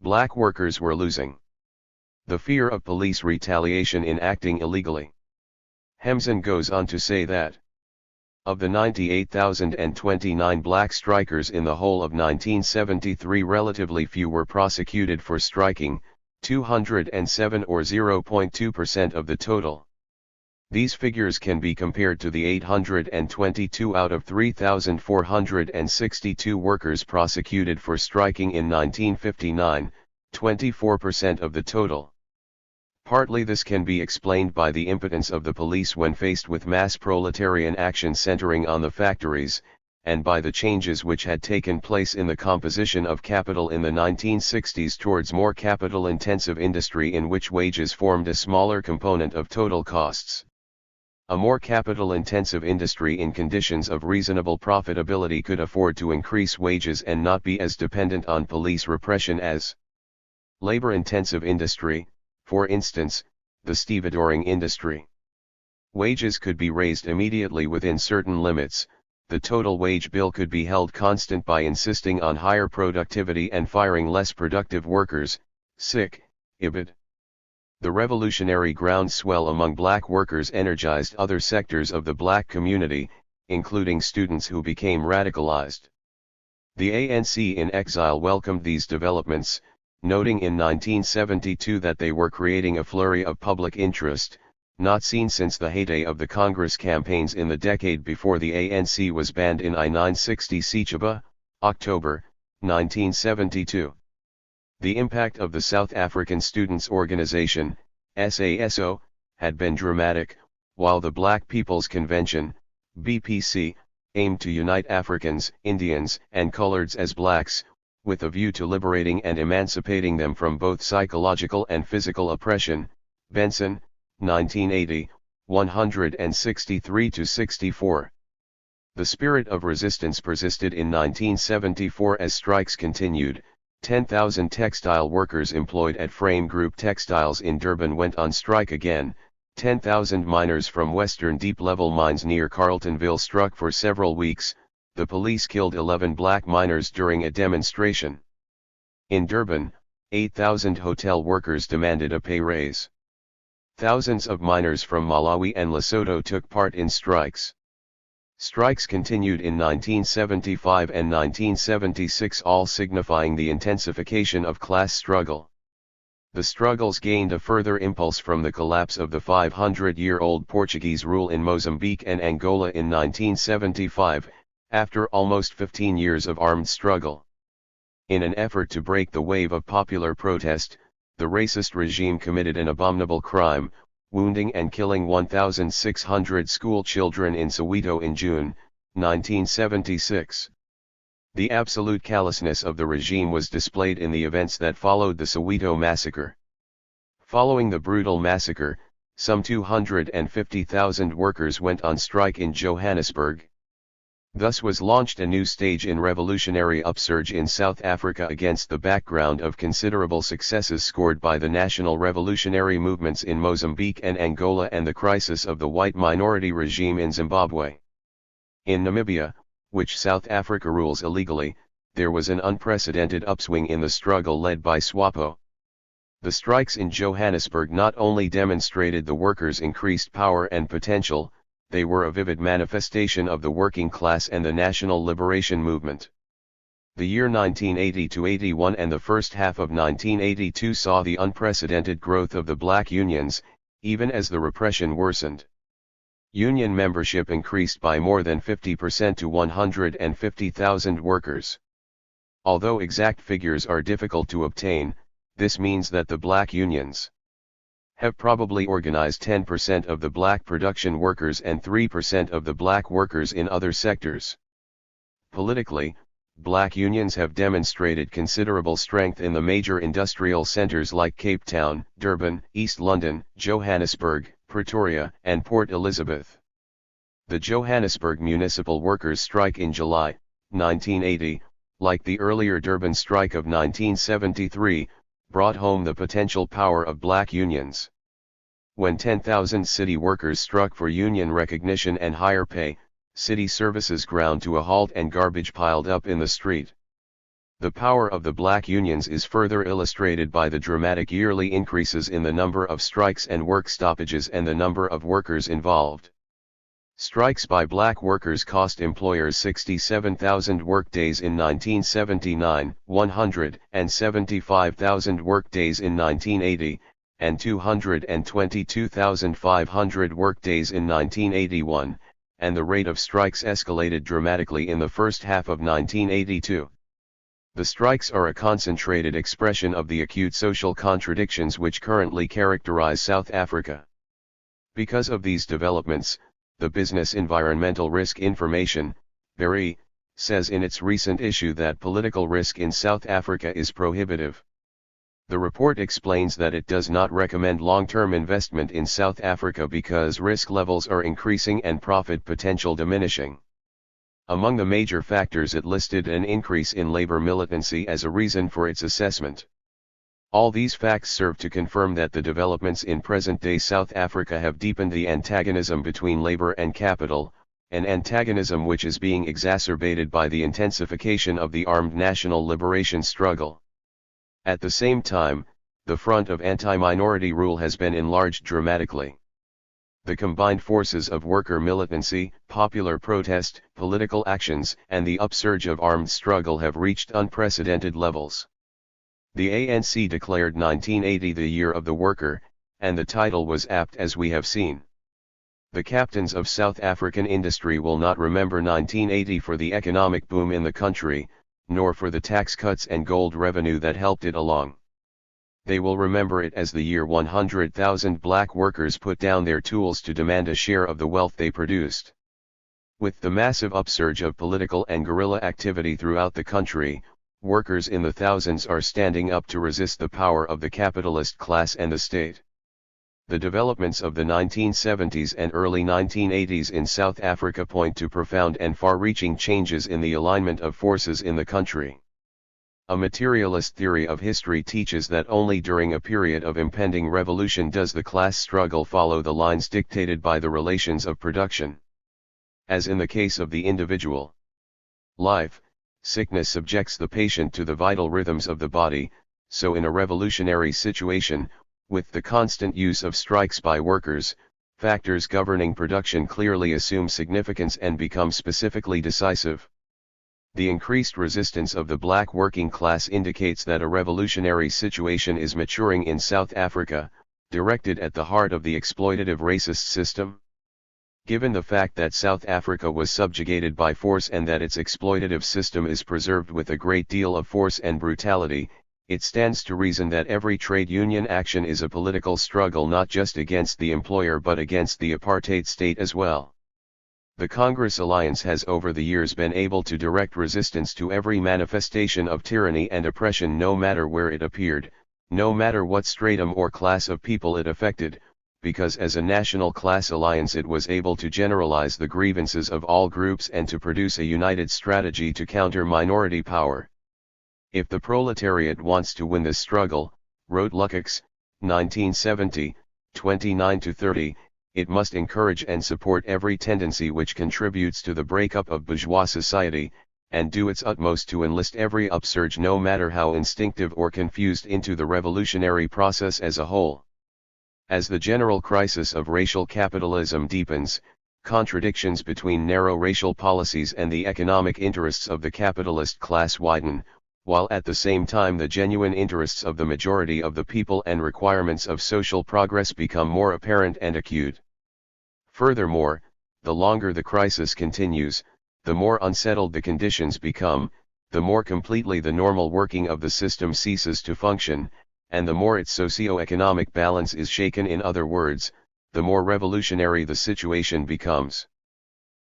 Black workers were losing the fear of police retaliation in acting illegally. Hemsen goes on to say that of the 98,029 black strikers in the whole of 1973, relatively few were prosecuted for striking, 207 or 0.2% of the total. These figures can be compared to the 822 out of 3,462 workers prosecuted for striking in 1959, 24% of the total. Partly this can be explained by the impotence of the police when faced with mass proletarian action centering on the factories, and by the changes which had taken place in the composition of capital in the 1960s towards more capital-intensive industry in which wages formed a smaller component of total costs. A more capital-intensive industry in conditions of reasonable profitability could afford to increase wages and not be as dependent on police repression as labor-intensive industry, for instance, the stevedoring industry. Wages could be raised immediately within certain limits. The total wage bill could be held constant by insisting on higher productivity and firing less productive workers, sick, ibid. The revolutionary groundswell among black workers energized other sectors of the black community, including students who became radicalized. The ANC in exile welcomed these developments, noting in 1972 that they were creating a flurry of public interest, not seen since the heyday of the Congress campaigns in the decade before the ANC was banned in I-960 Sechaba, October, 1972. The impact of the South African Students' Organization, SASO, had been dramatic, while the Black People's Convention, BPC, aimed to unite Africans, Indians, and coloreds as blacks, with a view to liberating and emancipating them from both psychological and physical oppression. Benson, 1980, 163-64. The spirit of resistance persisted in 1974 as strikes continued. 10,000 textile workers employed at Frame Group Textiles in Durban went on strike again. 10,000 miners from western deep-level mines near Carletonville struck for several weeks. The police killed 11 black miners during a demonstration. In Durban, 8,000 hotel workers demanded a pay raise. Thousands of miners from Malawi and Lesotho took part in strikes. Strikes continued in 1975 and 1976, all signifying the intensification of class struggle. The struggles gained a further impulse from the collapse of the 500-year-old Portuguese rule in Mozambique and Angola in 1975, after almost 15 years of armed struggle. In an effort to break the wave of popular protest, the racist regime committed an abominable crime, wounding and killing 1,600 school children in Soweto in June, 1976. The absolute callousness of the regime was displayed in the events that followed the Soweto massacre. Following the brutal massacre, some 250,000 workers went on strike in Johannesburg. Thus was launched a new stage in revolutionary upsurge in South Africa against the background of considerable successes scored by the national revolutionary movements in Mozambique and Angola and the crisis of the white minority regime in Zimbabwe. In Namibia, which South Africa rules illegally, there was an unprecedented upswing in the struggle led by SWAPO. The strikes in Johannesburg not only demonstrated the workers' increased power and potential, they were a vivid manifestation of the working class and the national liberation movement. The year 1980-81 and the first half of 1982 saw the unprecedented growth of the black unions, even as the repression worsened. Union membership increased by more than 50% to 150,000 workers. Although exact figures are difficult to obtain, this means that the black unions have probably organized 10% of the black production workers and 3% of the black workers in other sectors. Politically, black unions have demonstrated considerable strength in the major industrial centers like Cape Town, Durban, East London, Johannesburg, Pretoria, and Port Elizabeth. The Johannesburg municipal workers' strike in July, 1980, like the earlier Durban strike of 1973, brought home the potential power of black unions. When 10,000 city workers struck for union recognition and higher pay, city services ground to a halt and garbage piled up in the street. The power of the black unions is further illustrated by the dramatic yearly increases in the number of strikes and work stoppages and the number of workers involved. Strikes by black workers cost employers 67,000 workdays in 1979, 175,000 workdays in 1980, and 222,500 workdays in 1981, and the rate of strikes escalated dramatically in the first half of 1982. The strikes are a concentrated expression of the acute social contradictions which currently characterize South Africa. Because of these developments, the Business Environmental Risk Information, BERI, says in its recent issue that political risk in South Africa is prohibitive. The report explains that it does not recommend long-term investment in South Africa because risk levels are increasing and profit potential diminishing. Among the major factors, it listed an increase in labor militancy as a reason for its assessment. All these facts serve to confirm that the developments in present-day South Africa have deepened the antagonism between labor and capital, an antagonism which is being exacerbated by the intensification of the armed national liberation struggle. At the same time, the front of anti-minority rule has been enlarged dramatically. The combined forces of worker militancy, popular protest, political actions, and the upsurge of armed struggle have reached unprecedented levels. The ANC declared 1980 the year of the worker, and the title was apt, as we have seen. The captains of South African industry will not remember 1980 for the economic boom in the country, nor for the tax cuts and gold revenue that helped it along. They will remember it as the year 100,000 black workers put down their tools to demand a share of the wealth they produced. With the massive upsurge of political and guerrilla activity throughout the country, workers in the thousands are standing up to resist the power of the capitalist class and the state. The developments of the 1970s and early 1980s in South Africa point to profound and far-reaching changes in the alignment of forces in the country. A materialist theory of history teaches that only during a period of impending revolution does the class struggle follow the lines dictated by the relations of production. As in the case of the individual life, sickness subjects the patient to the vital rhythms of the body, so in a revolutionary situation, with the constant use of strikes by workers, factors governing production clearly assume significance and become specifically decisive. The increased resistance of the black working class indicates that a revolutionary situation is maturing in South Africa, directed at the heart of the exploitative racist system. Given the fact that South Africa was subjugated by force and that its exploitative system is preserved with a great deal of force and brutality, it stands to reason that every trade union action is a political struggle not just against the employer but against the apartheid state as well. The Congress Alliance has over the years been able to direct resistance to every manifestation of tyranny and oppression no matter where it appeared, no matter what stratum or class of people it affected, because as a national class alliance it was able to generalize the grievances of all groups and to produce a united strategy to counter minority power. If the proletariat wants to win this struggle, wrote Lukács, 1970, 29-30, it must encourage and support every tendency which contributes to the breakup of bourgeois society, and do its utmost to enlist every upsurge no matter how instinctive or confused into the revolutionary process as a whole. As the general crisis of racial capitalism deepens, contradictions between narrow racial policies and the economic interests of the capitalist class widen, while at the same time the genuine interests of the majority of the people and requirements of social progress become more apparent and acute. Furthermore, the longer the crisis continues, the more unsettled the conditions become, the more completely the normal working of the system ceases to function, and the more its socio-economic balance is shaken. In other words, the more revolutionary the situation becomes.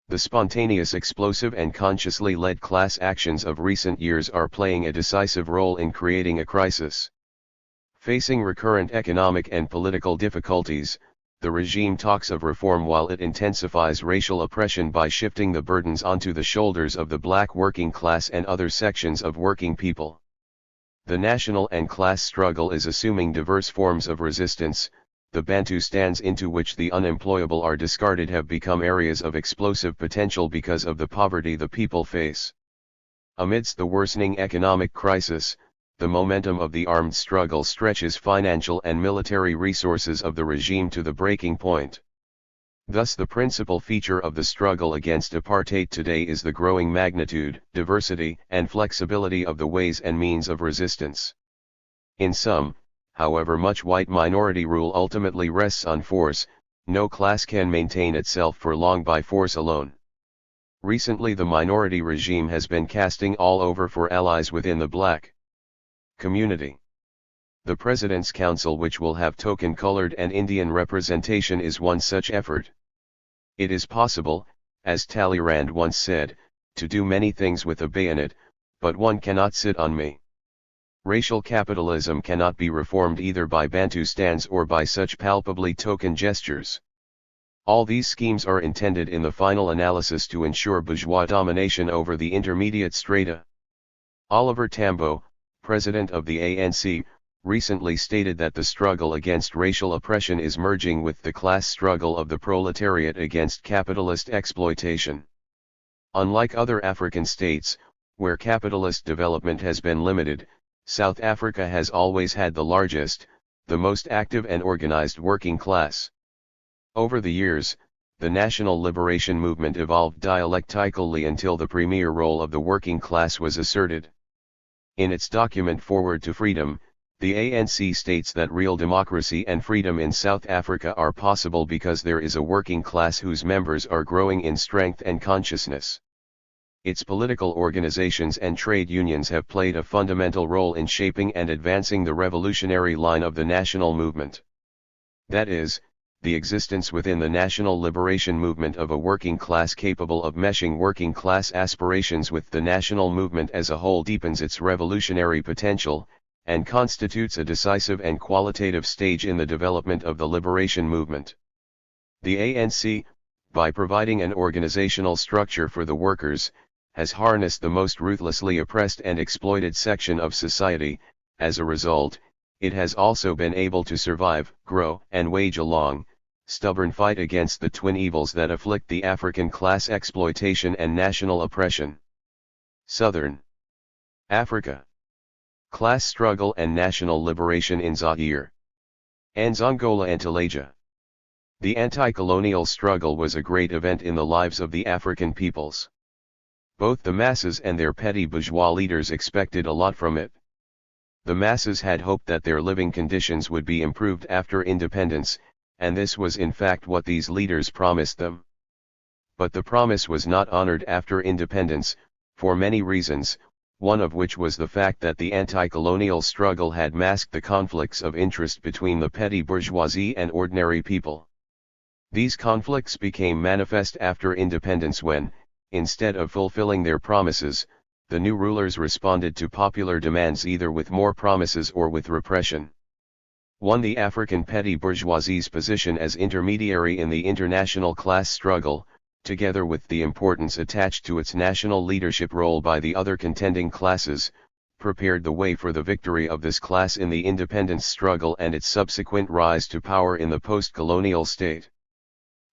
The spontaneous, explosive and consciously led class actions of recent years are playing a decisive role in creating a crisis. Facing recurrent economic and political difficulties, the regime talks of reform while it intensifies racial oppression by shifting the burdens onto the shoulders of the black working class and other sections of working people. The national and class struggle is assuming diverse forms of resistance. The Bantustans into which the unemployable are discarded have become areas of explosive potential because of the poverty the people face. Amidst the worsening economic crisis, the momentum of the armed struggle stretches financial and military resources of the regime to the breaking point. Thus the principal feature of the struggle against apartheid today is the growing magnitude, diversity, and flexibility of the ways and means of resistance. In sum, however much white minority rule ultimately rests on force, no class can maintain itself for long by force alone. Recently the minority regime has been casting all over for allies within the black community. The President's Council, which will have token colored and Indian representation, is one such effort. It is possible, as Talleyrand once said, to do many things with a bayonet, but one cannot sit on me. Racial capitalism cannot be reformed either by Bantustans or by such palpably token gestures. All these schemes are intended in the final analysis to ensure bourgeois domination over the intermediate strata. Oliver Tambo, president of the ANC, recently stated that the struggle against racial oppression is merging with the class struggle of the proletariat against capitalist exploitation. Unlike other African states, where capitalist development has been limited, South Africa has always had the largest, the most active and organized working class. Over the years, the national liberation movement evolved dialectically until the premier role of the working class was asserted. In its document Forward to Freedom, the ANC states that real democracy and freedom in South Africa are possible because there is a working class whose members are growing in strength and consciousness. Its political organizations and trade unions have played a fundamental role in shaping and advancing the revolutionary line of the national movement. That is, the existence within the national liberation movement of a working class capable of meshing working class aspirations with the national movement as a whole deepens its revolutionary potential, and constitutes a decisive and qualitative stage in the development of the liberation movement. The ANC, by providing an organizational structure for the workers, has harnessed the most ruthlessly oppressed and exploited section of society. As a result, it has also been able to survive, grow, and wage a long, stubborn fight against the twin evils that afflict the African class: exploitation and national oppression. Southern Africa. Class struggle and national liberation in Zaire. Nzongola and Ntalaja. The anti-colonial struggle was a great event in the lives of the African peoples. Both the masses and their petty bourgeois leaders expected a lot from it. The masses had hoped that their living conditions would be improved after independence, and this was in fact what these leaders promised them. But the promise was not honored after independence, for many reasons, one of which was the fact that the anti-colonial struggle had masked the conflicts of interest between the petty bourgeoisie and ordinary people. These conflicts became manifest after independence when, instead of fulfilling their promises, the new rulers responded to popular demands either with more promises or with repression. 1. The African petty bourgeoisie's position as intermediary in the international class struggle, together with the importance attached to its national leadership role by the other contending classes, prepared the way for the victory of this class in the independence struggle and its subsequent rise to power in the post-colonial state.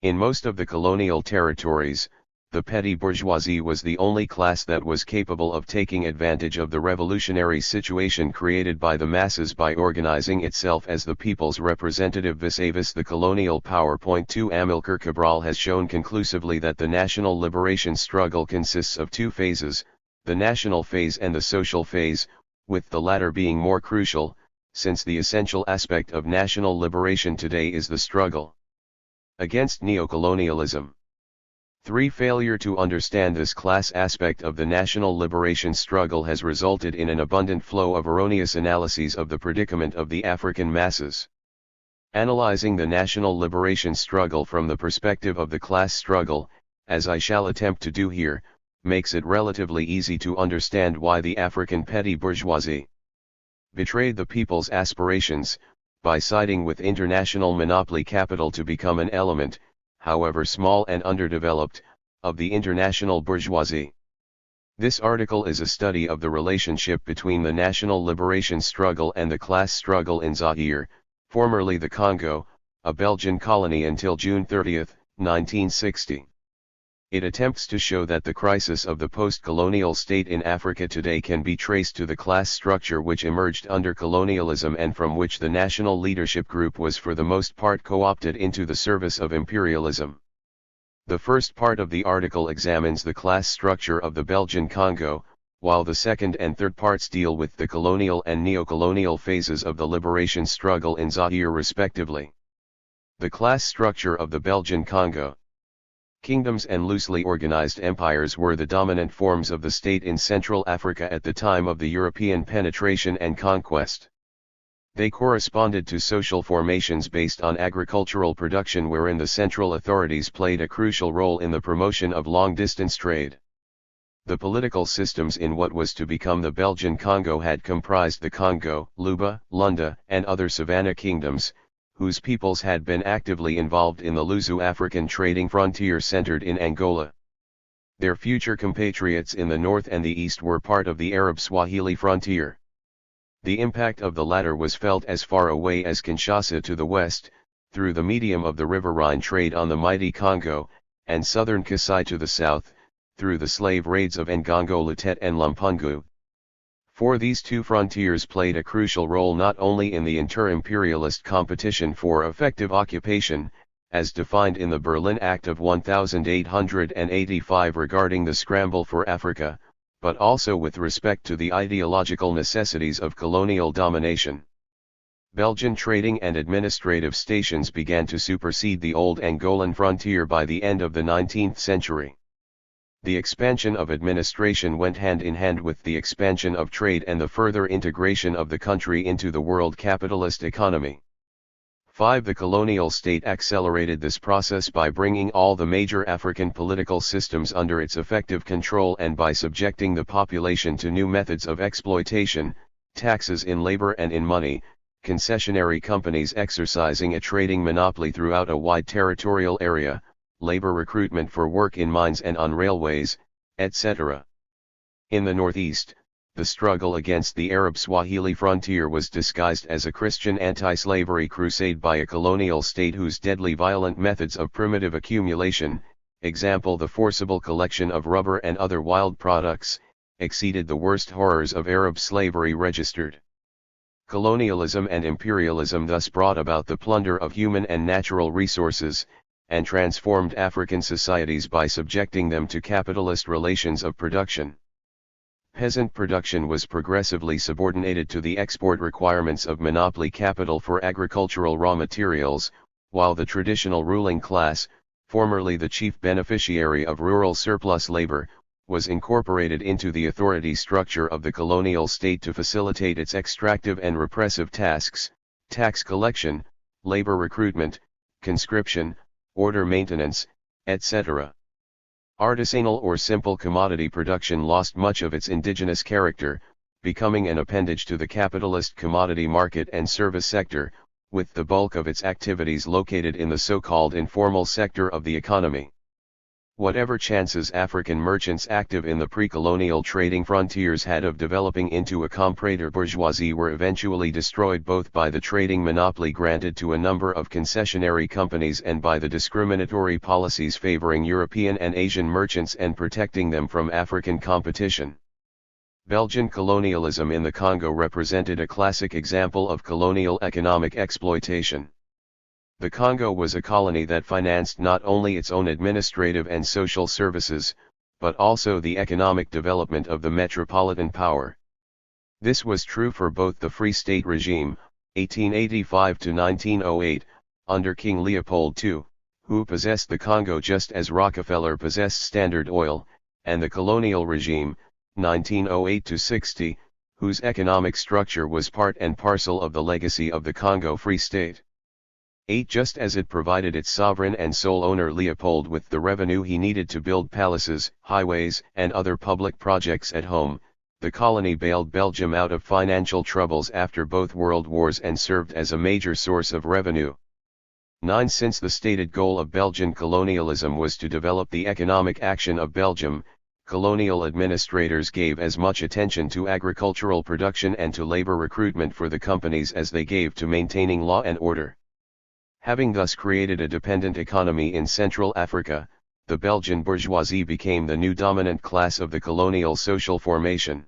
In most of the colonial territories, the petty bourgeoisie was the only class that was capable of taking advantage of the revolutionary situation created by the masses by organizing itself as the people's representative vis-a-vis the colonial power. 2. Amilcar Cabral has shown conclusively that the national liberation struggle consists of two phases, the national phase and the social phase, with the latter being more crucial, since the essential aspect of national liberation today is the struggle against neocolonialism. 3. Failure to understand this class aspect of the national liberation struggle has resulted in an abundant flow of erroneous analyses of the predicament of the African masses. Analyzing the national liberation struggle from the perspective of the class struggle, as I shall attempt to do here, makes it relatively easy to understand why the African petty bourgeoisie betrayed the people's aspirations, by siding with international monopoly capital to become an element, however small and underdeveloped, of the international bourgeoisie. This article is a study of the relationship between the national liberation struggle and the class struggle in Zaire, formerly the Congo, a Belgian colony until June 30, 1960. It attempts to show that the crisis of the post-colonial state in Africa today can be traced to the class structure which emerged under colonialism and from which the national leadership group was for the most part co-opted into the service of imperialism. The first part of the article examines the class structure of the Belgian Congo, while the second and third parts deal with the colonial and neo-colonial phases of the liberation struggle in Zaire respectively. The class structure of the Belgian Congo. Kingdoms and loosely organized empires were the dominant forms of the state in Central Africa at the time of the European penetration and conquest. They corresponded to social formations based on agricultural production wherein the central authorities played a crucial role in the promotion of long-distance trade. The political systems in what was to become the Belgian Congo had comprised the Congo, Luba, Lunda, and other savanna kingdoms, whose peoples had been actively involved in the Luso-African trading frontier centered in Angola. Their future compatriots in the north and the east were part of the Arab Swahili frontier. The impact of the latter was felt as far away as Kinshasa to the west, through the medium of the River Rhine trade on the mighty Congo, and southern Kasai to the south, through the slave raids of Ngongo Latet and Lumpungu. For these two frontiers played a crucial role not only in the inter-imperialist competition for effective occupation, as defined in the Berlin Act of 1885 regarding the scramble for Africa, but also with respect to the ideological necessities of colonial domination. Belgian trading and administrative stations began to supersede the old Angolan frontier by the end of the 19th century. The expansion of administration went hand in hand with the expansion of trade and the further integration of the country into the world capitalist economy. 5. The colonial state accelerated this process by bringing all the major African political systems under its effective control and by subjecting the population to new methods of exploitation, taxes in labor and in money, concessionary companies exercising a trading monopoly throughout a wide territorial area, labor recruitment for work in mines and on railways, etc. In the northeast, the struggle against the Arab Swahili frontier was disguised as a Christian anti-slavery crusade by a colonial state whose deadly violent methods of primitive accumulation, example the forcible collection of rubber and other wild products, exceeded the worst horrors of Arab slavery registered. Colonialism and imperialism thus brought about the plunder of human and natural resources, and transformed African societies by subjecting them to capitalist relations of production. Peasant production was progressively subordinated to the export requirements of monopoly capital for agricultural raw materials, while the traditional ruling class, formerly the chief beneficiary of rural surplus labor, was incorporated into the authority structure of the colonial state to facilitate its extractive and repressive tasks, tax collection, labor recruitment, conscription, order maintenance, etc. Artisanal or simple commodity production lost much of its indigenous character, becoming an appendage to the capitalist commodity market and service sector, with the bulk of its activities located in the so-called informal sector of the economy. Whatever chances African merchants active in the pre-colonial trading frontiers had of developing into a comprador bourgeoisie were eventually destroyed both by the trading monopoly granted to a number of concessionary companies and by the discriminatory policies favoring European and Asian merchants and protecting them from African competition. Belgian colonialism in the Congo represented a classic example of colonial economic exploitation. The Congo was a colony that financed not only its own administrative and social services, but also the economic development of the metropolitan power. This was true for both the Free State regime, 1885 to 1908, under King Leopold II, who possessed the Congo just as Rockefeller possessed Standard Oil, and the colonial regime, 1908 to 60, whose economic structure was part and parcel of the legacy of the Congo Free State. 8. Just as it provided its sovereign and sole owner Leopold with the revenue he needed to build palaces, highways, and other public projects at home, the colony bailed Belgium out of financial troubles after both world wars and served as a major source of revenue. 9. Since the stated goal of Belgian colonialism was to develop the economic action of Belgium, colonial administrators gave as much attention to agricultural production and to labor recruitment for the companies as they gave to maintaining law and order. Having thus created a dependent economy in Central Africa, the Belgian bourgeoisie became the new dominant class of the colonial social formation.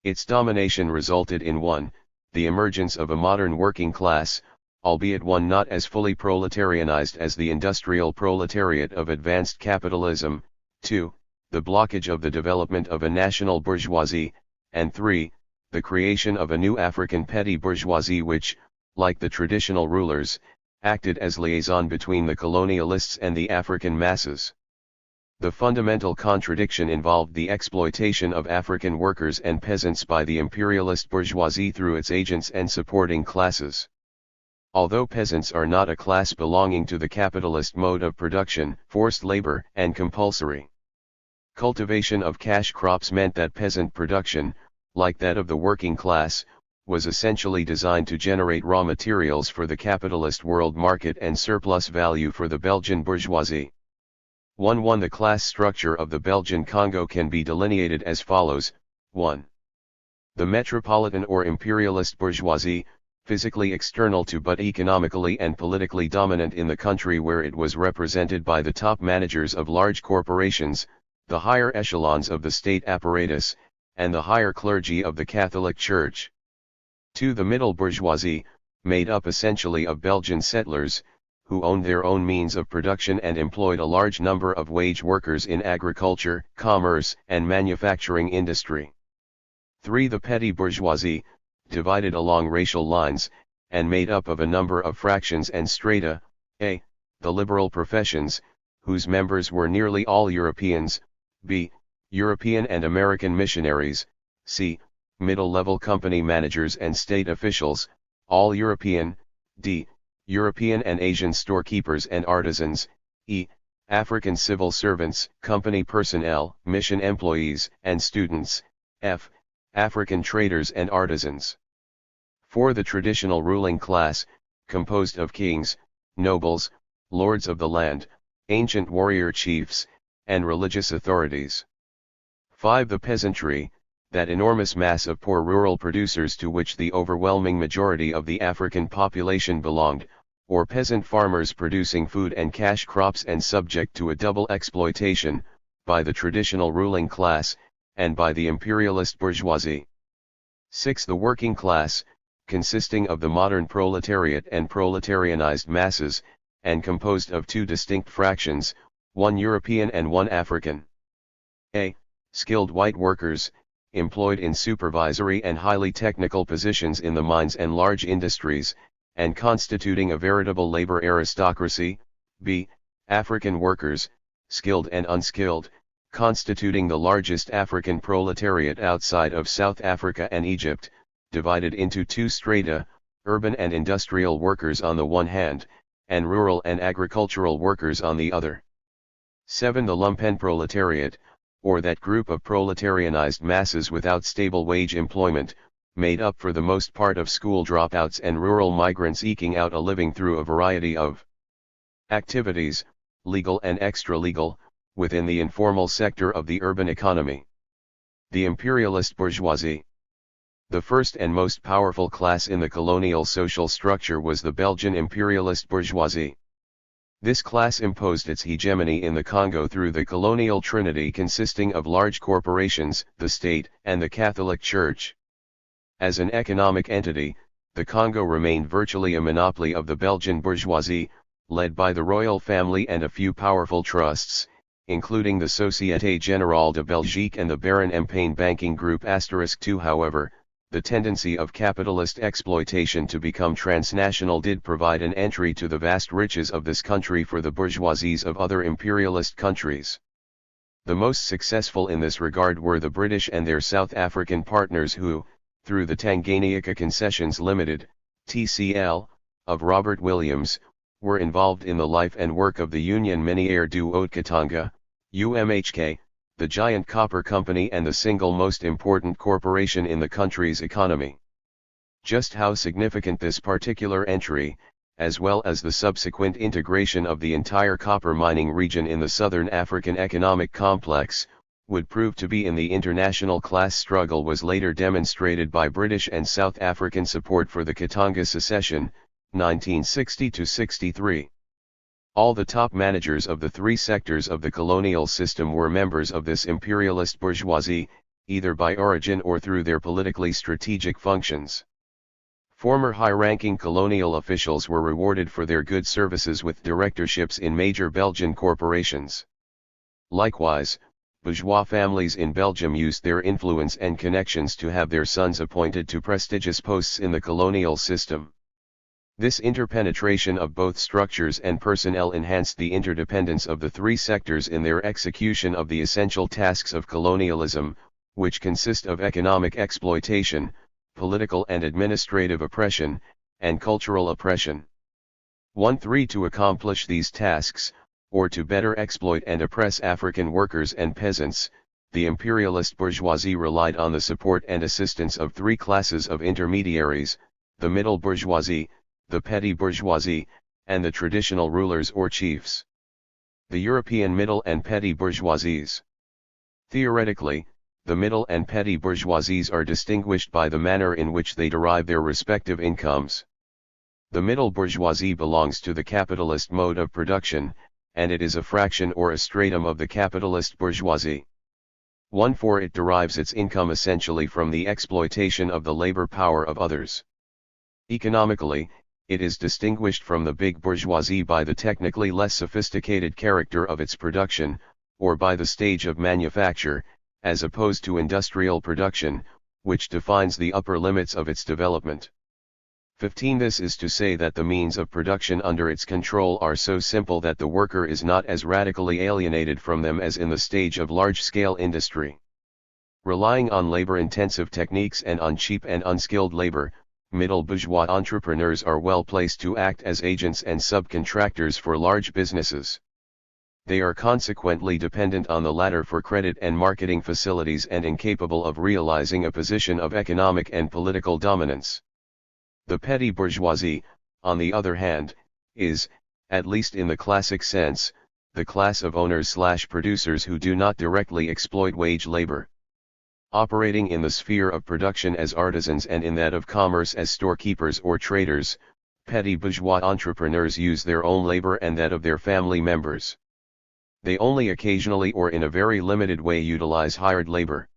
Its domination resulted in 1. The emergence of a modern working class, albeit one not as fully proletarianized as the industrial proletariat of advanced capitalism, 2. The blockage of the development of a national bourgeoisie, and 3. The creation of a new African petty bourgeoisie which, like the traditional rulers, acted as liaison between the colonialists and the African masses. The fundamental contradiction involved the exploitation of African workers and peasants by the imperialist bourgeoisie through its agents and supporting classes. Although peasants are not a class belonging to the capitalist mode of production, forced labor and compulsory cultivation of cash crops meant that peasant production, like that of the working class, was essentially designed to generate raw materials for the capitalist world market and surplus value for the Belgian bourgeoisie. 1. The class structure of the Belgian Congo can be delineated as follows. 1. The metropolitan or imperialist bourgeoisie, physically external to but economically and politically dominant in the country where it was represented by the top managers of large corporations, the higher echelons of the state apparatus, and the higher clergy of the Catholic Church. 2. The middle bourgeoisie, made up essentially of Belgian settlers, who owned their own means of production and employed a large number of wage workers in agriculture, commerce, and manufacturing industry. 3. The petty bourgeoisie, divided along racial lines, and made up of a number of fractions and strata. A. The liberal professions, whose members were nearly all Europeans. B. European and American missionaries. C. Middle-level company managers and state officials, all European. D. European and Asian storekeepers and artisans. E. African civil servants, company personnel, mission employees, and students. F. African traders and artisans. 4. The traditional ruling class, composed of kings, nobles, lords of the land, ancient warrior chiefs, and religious authorities. 5. The peasantry, that enormous mass of poor rural producers to which the overwhelming majority of the African population belonged, or peasant farmers producing food and cash crops and subject to a double exploitation, by the traditional ruling class, and by the imperialist bourgeoisie. 6. The working class, consisting of the modern proletariat and proletarianized masses, and composed of 2 distinct fractions, 1 European and 1 African. A. Skilled white workers, employed in supervisory and highly technical positions in the mines and large industries, and constituting a veritable labor aristocracy. B. African workers, skilled and unskilled, constituting the largest African proletariat outside of South Africa and Egypt, divided into 2 strata, urban and industrial workers on the one hand, and rural and agricultural workers on the other. 7. The lumpen proletariat, or that group of proletarianized masses without stable wage employment, made up for the most part of school dropouts and rural migrants eking out a living through a variety of activities, legal and extra-legal, within the informal sector of the urban economy. The imperialist bourgeoisie. The first and most powerful class in the colonial social structure was the Belgian imperialist bourgeoisie. This class imposed its hegemony in the Congo through the colonial trinity consisting of large corporations, the state, and the Catholic Church. As an economic entity, the Congo remained virtually a monopoly of the Belgian bourgeoisie, led by the royal family and a few powerful trusts, including the Société Générale de Belgique and the Baron Empain banking group *2. However, the tendency of capitalist exploitation to become transnational did provide an entry to the vast riches of this country for the bourgeoisies of other imperialist countries. The most successful in this regard were the British and their South African partners who, through the Tanganyika Concessions Limited, TCL, of Robert Williams, were involved in the life and work of the Union Minière du Haut-Katanga, UMHK, the giant copper company and the single most important corporation in the country's economy. Just how significant this particular entry, as well as the subsequent integration of the entire copper mining region in the Southern African Economic Complex, would prove to be in the international class struggle was later demonstrated by British and South African support for the Katanga secession, 1960–63. All the top managers of the three sectors of the colonial system were members of this imperialist bourgeoisie, either by origin or through their politically strategic functions. Former high-ranking colonial officials were rewarded for their good services with directorships in major Belgian corporations. Likewise, bourgeois families in Belgium used their influence and connections to have their sons appointed to prestigious posts in the colonial system. This interpenetration of both structures and personnel enhanced the interdependence of the three sectors in their execution of the essential tasks of colonialism, which consist of economic exploitation, political and administrative oppression, and cultural oppression. 1-3 To accomplish these tasks, or to better exploit and oppress African workers and peasants, the imperialist bourgeoisie relied on the support and assistance of three classes of intermediaries: the middle bourgeoisie, the petty bourgeoisie, and the traditional rulers or chiefs. The European middle and petty bourgeoisies. Theoretically, the middle and petty bourgeoisies are distinguished by the manner in which they derive their respective incomes. The middle bourgeoisie belongs to the capitalist mode of production, and it is a fraction or a stratum of the capitalist bourgeoisie. 1-4 It derives its income essentially from the exploitation of the labor power of others. Economically, it is distinguished from the big bourgeoisie by the technically less sophisticated character of its production, or by the stage of manufacture, as opposed to industrial production, which defines the upper limits of its development. 15 This is to say that the means of production under its control are so simple that the worker is not as radically alienated from them as in the stage of large-scale industry. Relying on labor-intensive techniques and on cheap and unskilled labor, middle bourgeois entrepreneurs are well placed to act as agents and subcontractors for large businesses. They are consequently dependent on the latter for credit and marketing facilities and incapable of realizing a position of economic and political dominance. The petty bourgeoisie, on the other hand, is, at least in the classic sense, the class of owners/producers who do not directly exploit wage labor. Operating in the sphere of production as artisans and in that of commerce as storekeepers or traders, petty bourgeois entrepreneurs use their own labor and that of their family members. They only occasionally or in a very limited way utilize hired labor.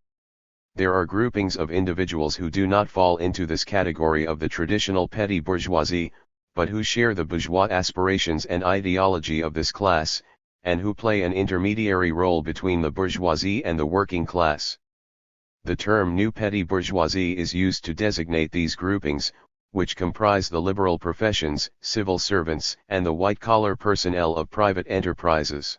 There are groupings of individuals who do not fall into this category of the traditional petty bourgeoisie, but who share the bourgeois aspirations and ideology of this class, and who play an intermediary role between the bourgeoisie and the working class. The term new petty bourgeoisie is used to designate these groupings, which comprise the liberal professions, civil servants, and the white-collar personnel of private enterprises.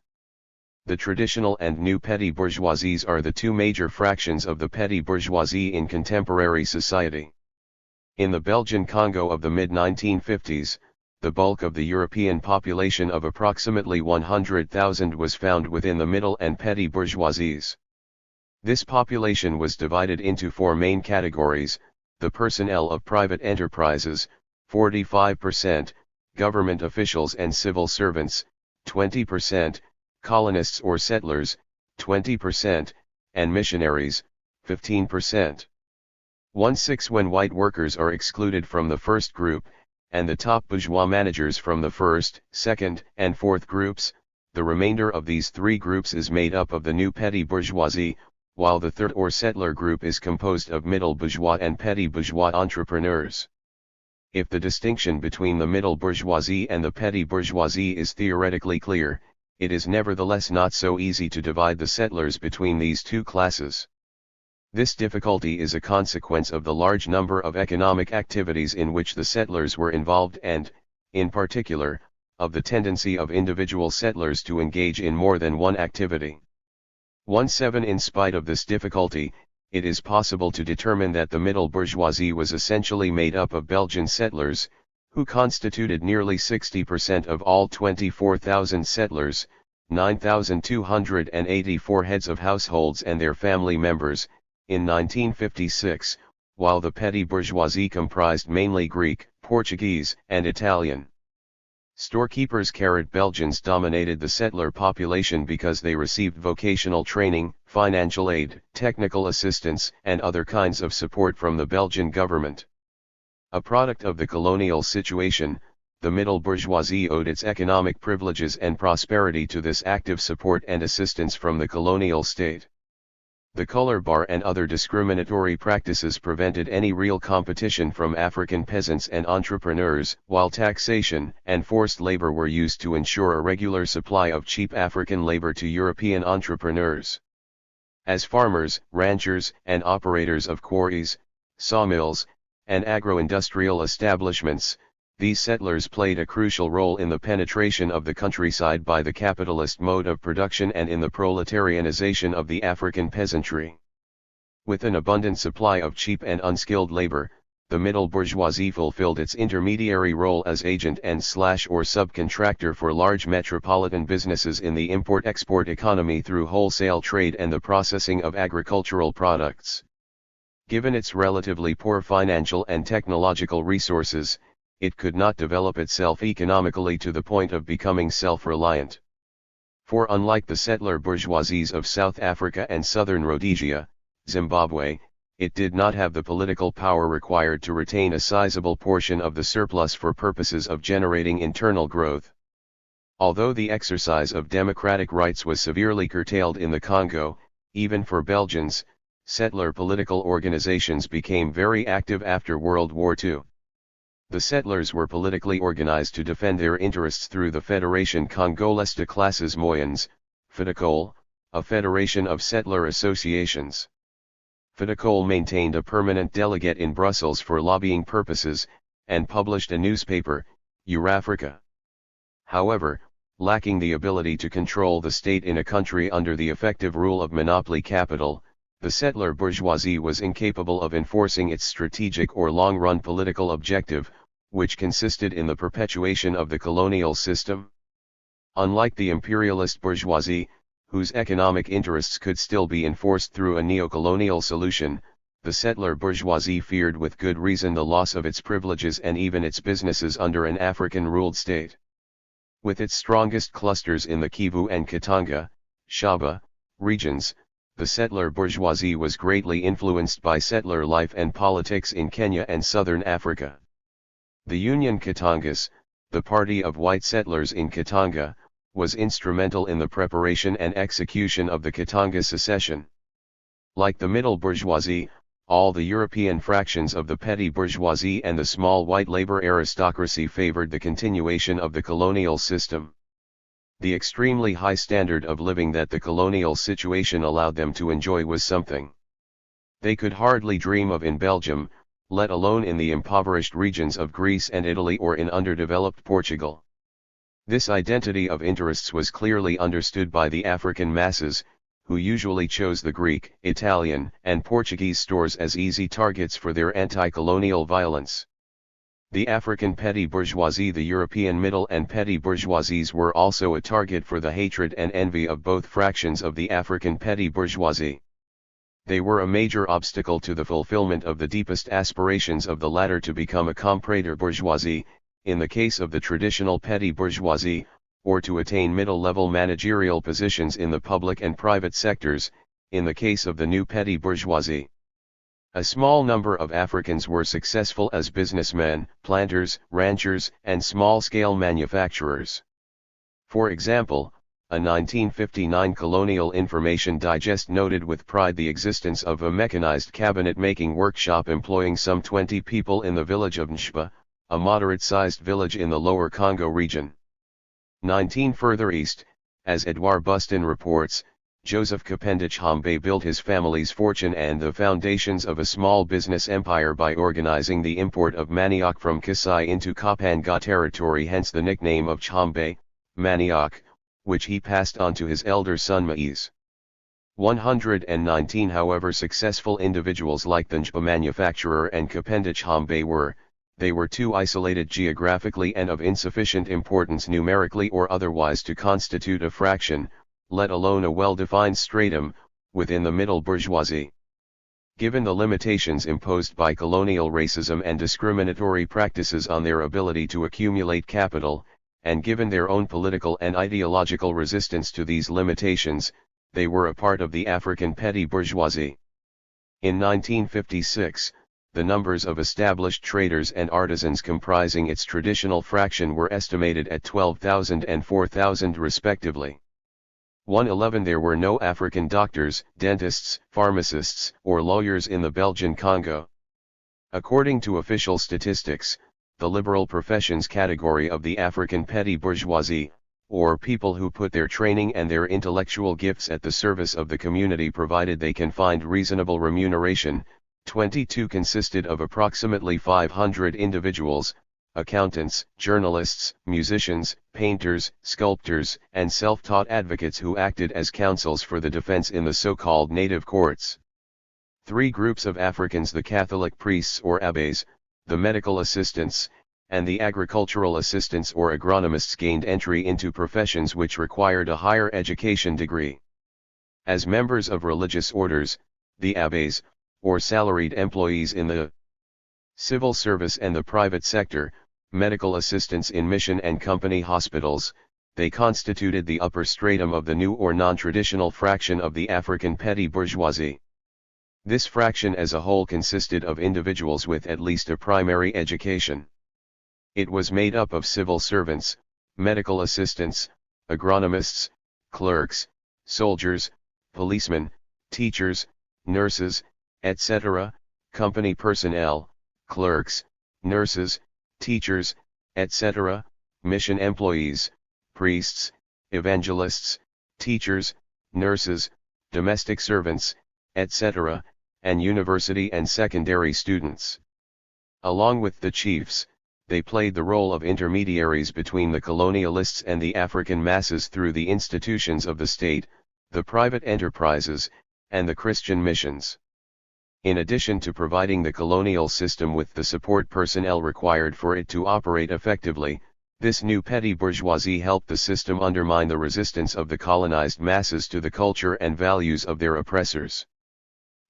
The traditional and new petty bourgeoisies are the two major fractions of the petty bourgeoisie in contemporary society. In the Belgian Congo of the mid-1950s, the bulk of the European population of approximately 100,000 was found within the middle and petty bourgeoisies. This population was divided into four main categories: the personnel of private enterprises, 45%, government officials and civil servants, 20%, colonists or settlers, 20%, and missionaries, 15%. 1-6 When white workers are excluded from the first group, and the top bourgeois managers from the first, second, and fourth groups, the remainder of these three groups is made up of the new petty bourgeoisie, while the third or settler group is composed of middle bourgeois and petty bourgeois entrepreneurs. If the distinction between the middle bourgeoisie and the petty bourgeoisie is theoretically clear, it is nevertheless not so easy to divide the settlers between these two classes. This difficulty is a consequence of the large number of economic activities in which the settlers were involved and, in particular, of the tendency of individual settlers to engage in more than one activity. 1-7 In spite of this difficulty, it is possible to determine that the middle bourgeoisie was essentially made up of Belgian settlers, who constituted nearly 60% of all 24,000 settlers, 9,284 heads of households and their family members, in 1956, while the petty bourgeoisie comprised mainly Greek, Portuguese, and Italian. Storekeepers Belgians dominated the settler population because they received vocational training, financial aid, technical assistance, and other kinds of support from the Belgian government. A product of the colonial situation, the middle bourgeoisie owed its economic privileges and prosperity to this active support and assistance from the colonial state. The color bar and other discriminatory practices prevented any real competition from African peasants and entrepreneurs, while taxation and forced labor were used to ensure a regular supply of cheap African labor to European entrepreneurs. As farmers, ranchers, and operators of quarries, sawmills, and agro-industrial establishments, these settlers played a crucial role in the penetration of the countryside by the capitalist mode of production and in the proletarianization of the African peasantry. With an abundant supply of cheap and unskilled labor, the middle bourgeoisie fulfilled its intermediary role as agent and/or subcontractor for large metropolitan businesses in the import-export economy through wholesale trade and the processing of agricultural products. Given its relatively poor financial and technological resources, it could not develop itself economically to the point of becoming self-reliant. For unlike the settler bourgeoisies of South Africa and southern Rhodesia, Zimbabwe, it did not have the political power required to retain a sizable portion of the surplus for purposes of generating internal growth. Although the exercise of democratic rights was severely curtailed in the Congo, even for Belgians, settler political organizations became very active after World War II. The settlers were politically organized to defend their interests through the Fédération Congolaise de Classes Moyennes, FEDECOL, a federation of settler associations. FEDECOL maintained a permanent delegate in Brussels for lobbying purposes, and published a newspaper, Eurafrica. However, lacking the ability to control the state in a country under the effective rule of monopoly capital, the settler bourgeoisie was incapable of enforcing its strategic or long-run political objective, which consisted in the perpetuation of the colonial system. Unlike the imperialist bourgeoisie, whose economic interests could still be enforced through a neo-colonial solution, the settler bourgeoisie feared with good reason the loss of its privileges and even its businesses under an African-ruled state. With its strongest clusters in the Kivu and Katanga, Shaba, regions, the settler bourgeoisie was greatly influenced by settler life and politics in Kenya and southern Africa. The Union Katangas, the party of white settlers in Katanga, was instrumental in the preparation and execution of the Katanga secession. Like the middle bourgeoisie, all the European fractions of the petty bourgeoisie and the small white labor aristocracy favored the continuation of the colonial system. The extremely high standard of living that the colonial situation allowed them to enjoy was something they could hardly dream of in Belgium, let alone in the impoverished regions of Greece and Italy or in underdeveloped Portugal. This identity of interests was clearly understood by the African masses, who usually chose the Greek, Italian, and Portuguese stores as easy targets for their anti-colonial violence. The African petty bourgeoisie, the European middle and petty bourgeoisies were also a target for the hatred and envy of both fractions of the African petty bourgeoisie. They were a major obstacle to the fulfillment of the deepest aspirations of the latter to become a comprador bourgeoisie, in the case of the traditional petty bourgeoisie, or to attain middle-level managerial positions in the public and private sectors, in the case of the new petty bourgeoisie. A small number of Africans were successful as businessmen, planters, ranchers, and small-scale manufacturers. For example, a 1959 Colonial Information Digest noted with pride the existence of a mechanized cabinet-making workshop employing some 20 people in the village of Nshba, a moderate-sized village in the Lower Congo region. 19 further east, as Edouard Buston reports, Joseph Kapendich Hambe built his family's fortune and the foundations of a small business empire by organizing the import of manioc from Kasai into Kapanga territory, hence the nickname of Chhambe, manioc, which he passed on to his elder son Maize. 119 however successful individuals like the Njba manufacturer and Kapendich Hambe were too isolated geographically and of insufficient importance numerically or otherwise to constitute a fraction, let alone a well-defined stratum, within the middle bourgeoisie. Given the limitations imposed by colonial racism and discriminatory practices on their ability to accumulate capital, and given their own political and ideological resistance to these limitations, they were a part of the African petty bourgeoisie. In 1956, the numbers of established traders and artisans comprising its traditional fraction were estimated at 12,000 and 4,000 respectively. 111 There were no African doctors, dentists, pharmacists, or lawyers in the Belgian Congo. According to official statistics, the liberal professions category of the African petty bourgeoisie, or people who put their training and their intellectual gifts at the service of the community provided they can find reasonable remuneration, 22 consisted of approximately 500 individuals, accountants, journalists, musicians, painters, sculptors, and self-taught advocates who acted as counsels for the defense in the so-called native courts. 3 groups of Africans: the Catholic priests or abbés, the medical assistants, and the agricultural assistants or agronomists gained entry into professions which required a higher education degree. As members of religious orders, the abbés, or salaried employees in the civil service and the private sector, medical assistants in mission and company hospitals, they constituted the upper stratum of the new or non-traditional fraction of the African petty bourgeoisie. This fraction as a whole consisted of individuals with at least a primary education. It was made up of civil servants, medical assistants, agronomists, clerks, soldiers, policemen, teachers, nurses, etc., company personnel, clerks, nurses, teachers, etc., mission employees, priests, evangelists, teachers, nurses, domestic servants, etc., and university and secondary students. Along with the chiefs, they played the role of intermediaries between the colonialists and the African masses through the institutions of the state, the private enterprises, and the Christian missions. In addition to providing the colonial system with the support personnel required for it to operate effectively, this new petty bourgeoisie helped the system undermine the resistance of the colonized masses to the culture and values of their oppressors.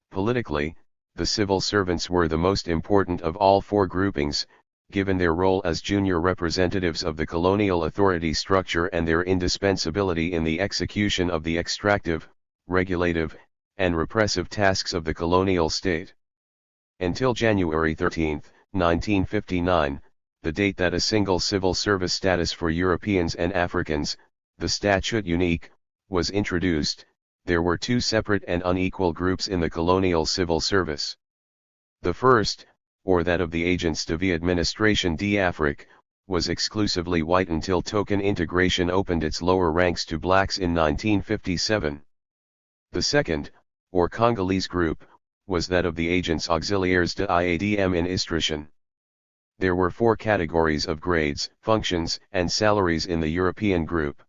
Politically, the civil servants were the most important of all 4 groupings, given their role as junior representatives of the colonial authority structure and their indispensability in the execution of the extractive, regulative, and repressive tasks of the colonial state. Until January 13, 1959, the date that a single civil service status for Europeans and Africans, the statute unique, was introduced, there were 2 separate and unequal groups in the colonial civil service. The first, or that of the agents de vie administration d'Afrique, was exclusively white until token integration opened its lower ranks to blacks in 1957. The second, or Congolese group, was that of the agents auxiliaires de IADM in Istrichan. There were 4 categories of grades, functions, and salaries in the European group.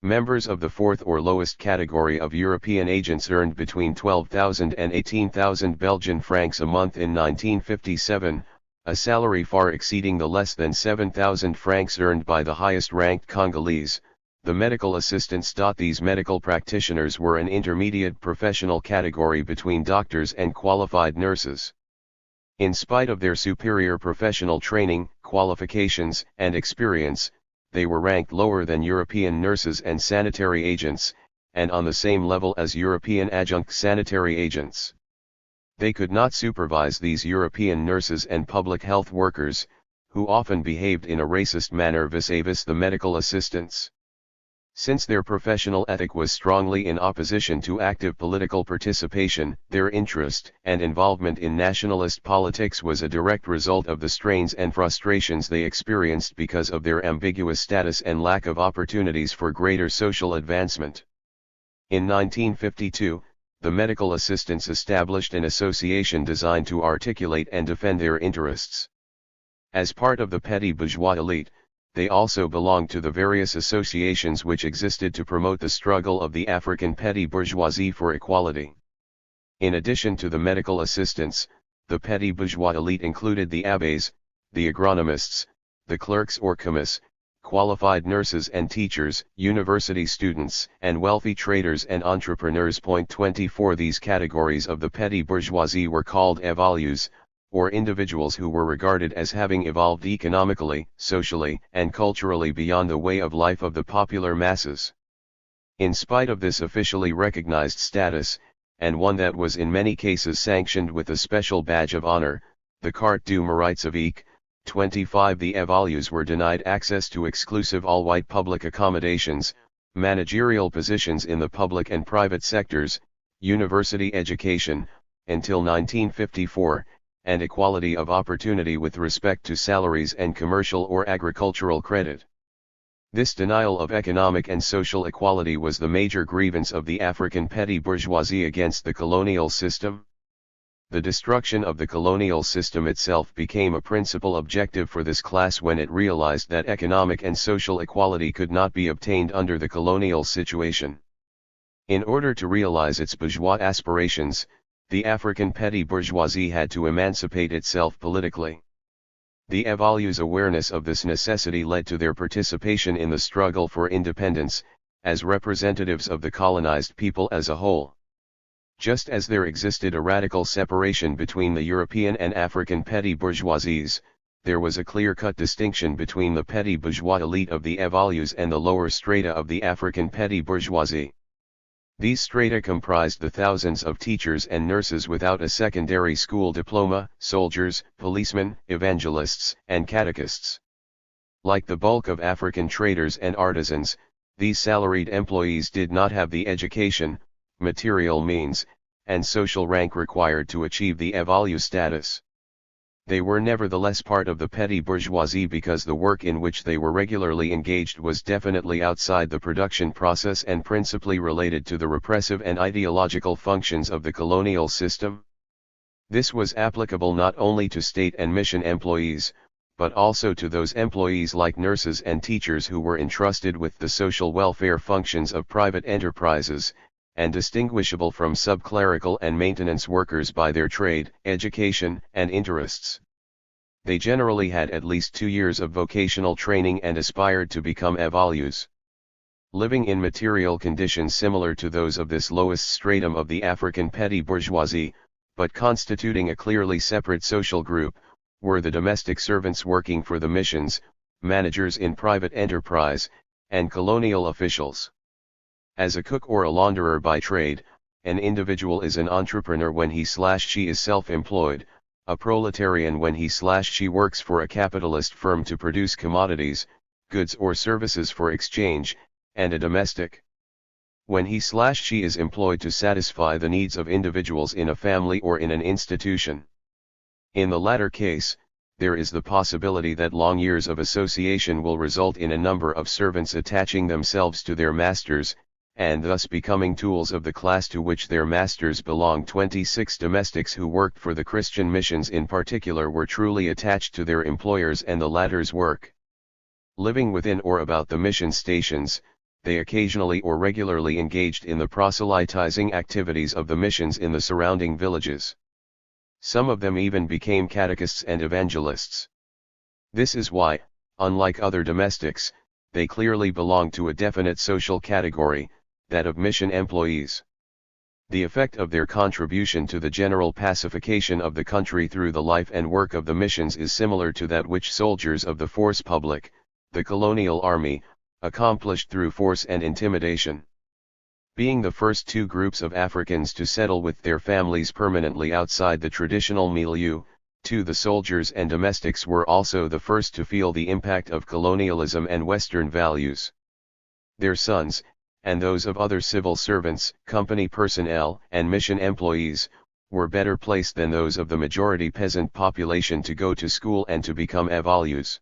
Members of the 4th or lowest category of European agents earned between 12,000 and 18,000 Belgian francs a month in 1957, a salary far exceeding the less than 7,000 francs earned by the highest-ranked Congolese. The medical assistants. These medical practitioners were an intermediate professional category between doctors and qualified nurses. In spite of their superior professional training, qualifications, and experience, they were ranked lower than European nurses and sanitary agents, and on the same level as European adjunct sanitary agents. They could not supervise these European nurses and public health workers, who often behaved in a racist manner vis-à-vis the medical assistants. Since their professional ethic was strongly in opposition to active political participation, their interest and involvement in nationalist politics was a direct result of the strains and frustrations they experienced because of their ambiguous status and lack of opportunities for greater social advancement. In 1952, the medical assistants established an association designed to articulate and defend their interests. As part of the petty bourgeois elite, they also belonged to the various associations which existed to promote the struggle of the African petty bourgeoisie for equality. In addition to the medical assistants, the petty bourgeois elite included the abbés, the agronomists, the clerks or commis, qualified nurses and teachers, university students, and wealthy traders and entrepreneurs. 24 These categories of the petty bourgeoisie were called évolués, or individuals who were regarded as having evolved economically, socially, and culturally beyond the way of life of the popular masses. In spite of this officially recognized status, and one that was in many cases sanctioned with a special badge of honor, the carte du mérite civique, 25 the évalués were denied access to exclusive all-white public accommodations, managerial positions in the public and private sectors, university education, until 1954, and equality of opportunity with respect to salaries and commercial or agricultural credit. This denial of economic and social equality was the major grievance of the African petty bourgeoisie against the colonial system. The destruction of the colonial system itself became a principal objective for this class when it realized that economic and social equality could not be obtained under the colonial situation. In order to realize its bourgeois aspirations, the African petty bourgeoisie had to emancipate itself politically. The évalués' awareness of this necessity led to their participation in the struggle for independence, as representatives of the colonized people as a whole. Just as there existed a radical separation between the European and African petty bourgeoisies, there was a clear-cut distinction between the petty bourgeois elite of the évalués and the lower strata of the African petty bourgeoisie. These strata comprised the thousands of teachers and nurses without a secondary school diploma, soldiers, policemen, evangelists, and catechists. Like the bulk of African traders and artisans, these salaried employees did not have the education, material means, and social rank required to achieve the évalué status. They were nevertheless part of the petty bourgeoisie because the work in which they were regularly engaged was definitely outside the production process and principally related to the repressive and ideological functions of the colonial system. This was applicable not only to state and mission employees, but also to those employees like nurses and teachers who were entrusted with the social welfare functions of private enterprises, and distinguishable from subclerical and maintenance workers by their trade, education, and interests. They generally had at least 2 years of vocational training and aspired to become évalués. Living in material conditions similar to those of this lowest stratum of the African petty bourgeoisie, but constituting a clearly separate social group, were the domestic servants working for the missions, managers in private enterprise, and colonial officials. As a cook or a launderer by trade, an individual is an entrepreneur when he/she is self-employed, a proletarian when he/she works for a capitalist firm to produce commodities, goods or services for exchange, and a domestic when he/she is employed to satisfy the needs of individuals in a family or in an institution. In the latter case, there is the possibility that long years of association will result in a number of servants attaching themselves to their masters, and thus becoming tools of the class to which their masters belong. 26 domestics who worked for the Christian missions in particular were truly attached to their employers and the latter's work. Living within or about the mission stations, they occasionally or regularly engaged in the proselytizing activities of the missions in the surrounding villages. Some of them even became catechists and evangelists. This is why, unlike other domestics, they clearly belong to a definite social category, that of mission employees. The effect of their contribution to the general pacification of the country through the life and work of the missions is similar to that which soldiers of the force publique, the colonial army, accomplished through force and intimidation. Being the first two groups of Africans to settle with their families permanently outside the traditional milieu, the soldiers and domestics were also the first to feel the impact of colonialism and Western values. Their sons, and those of other civil servants, company personnel, and mission employees, were better placed than those of the majority peasant population to go to school and to become évalués.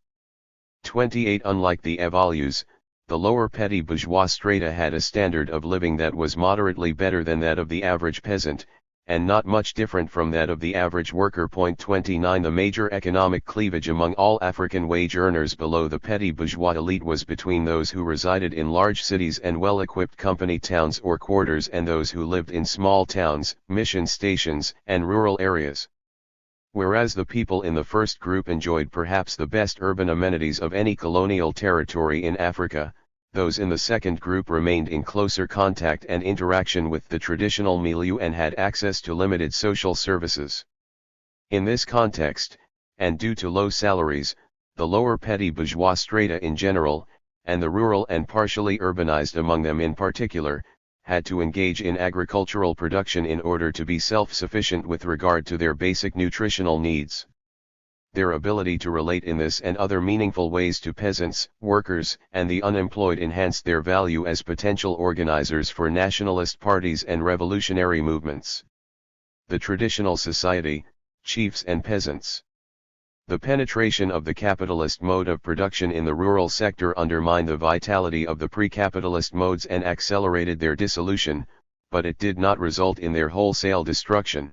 28 Unlike the évalués, the lower petty bourgeois strata had a standard of living that was moderately better than that of the average peasant, and not much different from that of the average worker. 29 The major economic cleavage among all African wage earners below the petty bourgeois elite was between those who resided in large cities and well-equipped company towns or quarters and those who lived in small towns, mission stations, and rural areas. Whereas the people in the first group enjoyed perhaps the best urban amenities of any colonial territory in Africa, those in the second group remained in closer contact and interaction with the traditional milieu and had access to limited social services. In this context, and due to low salaries, the lower petty bourgeois strata in general, and the rural and partially urbanized among them in particular, had to engage in agricultural production in order to be self-sufficient with regard to their basic nutritional needs. Their ability to relate in this and other meaningful ways to peasants, workers, and the unemployed enhanced their value as potential organizers for nationalist parties and revolutionary movements. The traditional society, chiefs and peasants. The penetration of the capitalist mode of production in the rural sector undermined the vitality of the pre-capitalist modes and accelerated their dissolution, but it did not result in their wholesale destruction.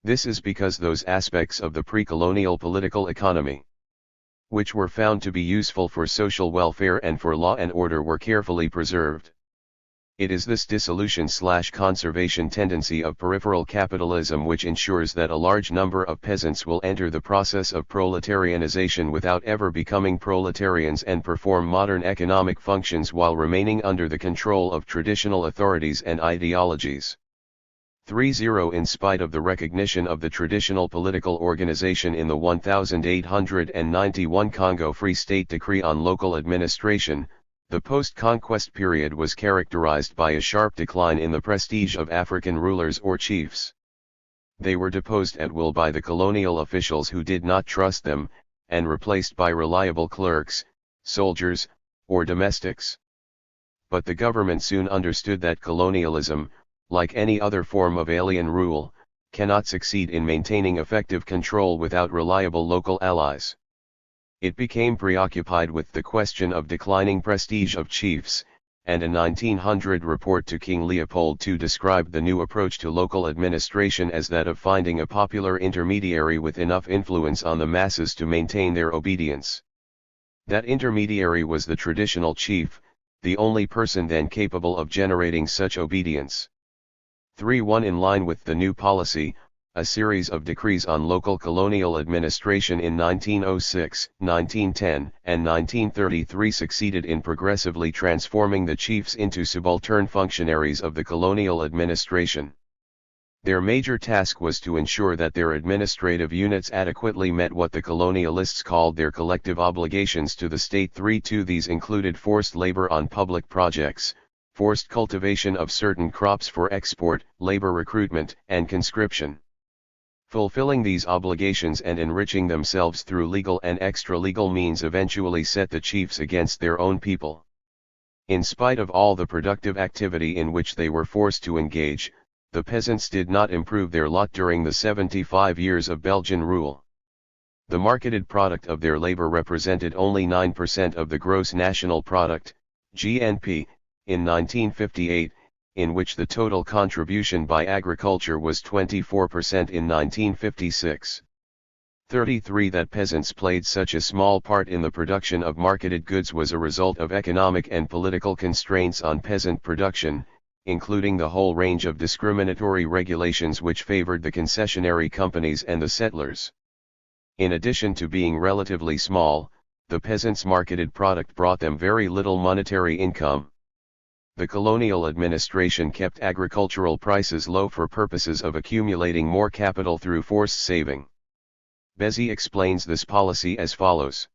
This is because those aspects of the pre-colonial political economy, which were found to be useful for social welfare and for law and order, were carefully preserved. It is this dissolution/conservation tendency of peripheral capitalism which ensures that a large number of peasants will enter the process of proletarianization without ever becoming proletarians and perform modern economic functions while remaining under the control of traditional authorities and ideologies. 3.0 In spite of the recognition of the traditional political organization in the 1891 Congo Free State Decree on Local Administration, the post-conquest period was characterized by a sharp decline in the prestige of African rulers or chiefs. They were deposed at will by the colonial officials who did not trust them, and replaced by reliable clerks, soldiers, or domestics. But the government soon understood that colonialism, like any other form of alien rule, cannot succeed in maintaining effective control without reliable local allies. It became preoccupied with the question of declining prestige of chiefs, and a 1900 report to King Leopold II described the new approach to local administration as that of finding a popular intermediary with enough influence on the masses to maintain their obedience. That intermediary was the traditional chief, the only person then capable of generating such obedience. 3.1 In line with the new policy, a series of decrees on local colonial administration in 1906, 1910, and 1933 succeeded in progressively transforming the chiefs into subaltern functionaries of the colonial administration. Their major task was to ensure that their administrative units adequately met what the colonialists called their collective obligations to the state. 3.2 These included forced labor on public projects, forced cultivation of certain crops for export, labor recruitment, and conscription. Fulfilling these obligations and enriching themselves through legal and extra-legal means eventually set the chiefs against their own people. In spite of all the productive activity in which they were forced to engage, the peasants did not improve their lot during the 75 years of Belgian rule. The marketed product of their labor represented only 9% of the gross national product, GNP, in 1958, in which the total contribution by agriculture was 24% in 1956. 33 That peasants played such a small part in the production of marketed goods was a result of economic and political constraints on peasant production, including the whole range of discriminatory regulations which favored the concessionary companies and the settlers. In addition to being relatively small, the peasants' marketed product brought them very little monetary income. The colonial administration kept agricultural prices low for purposes of accumulating more capital through forced saving. Bezi explains this policy as follows.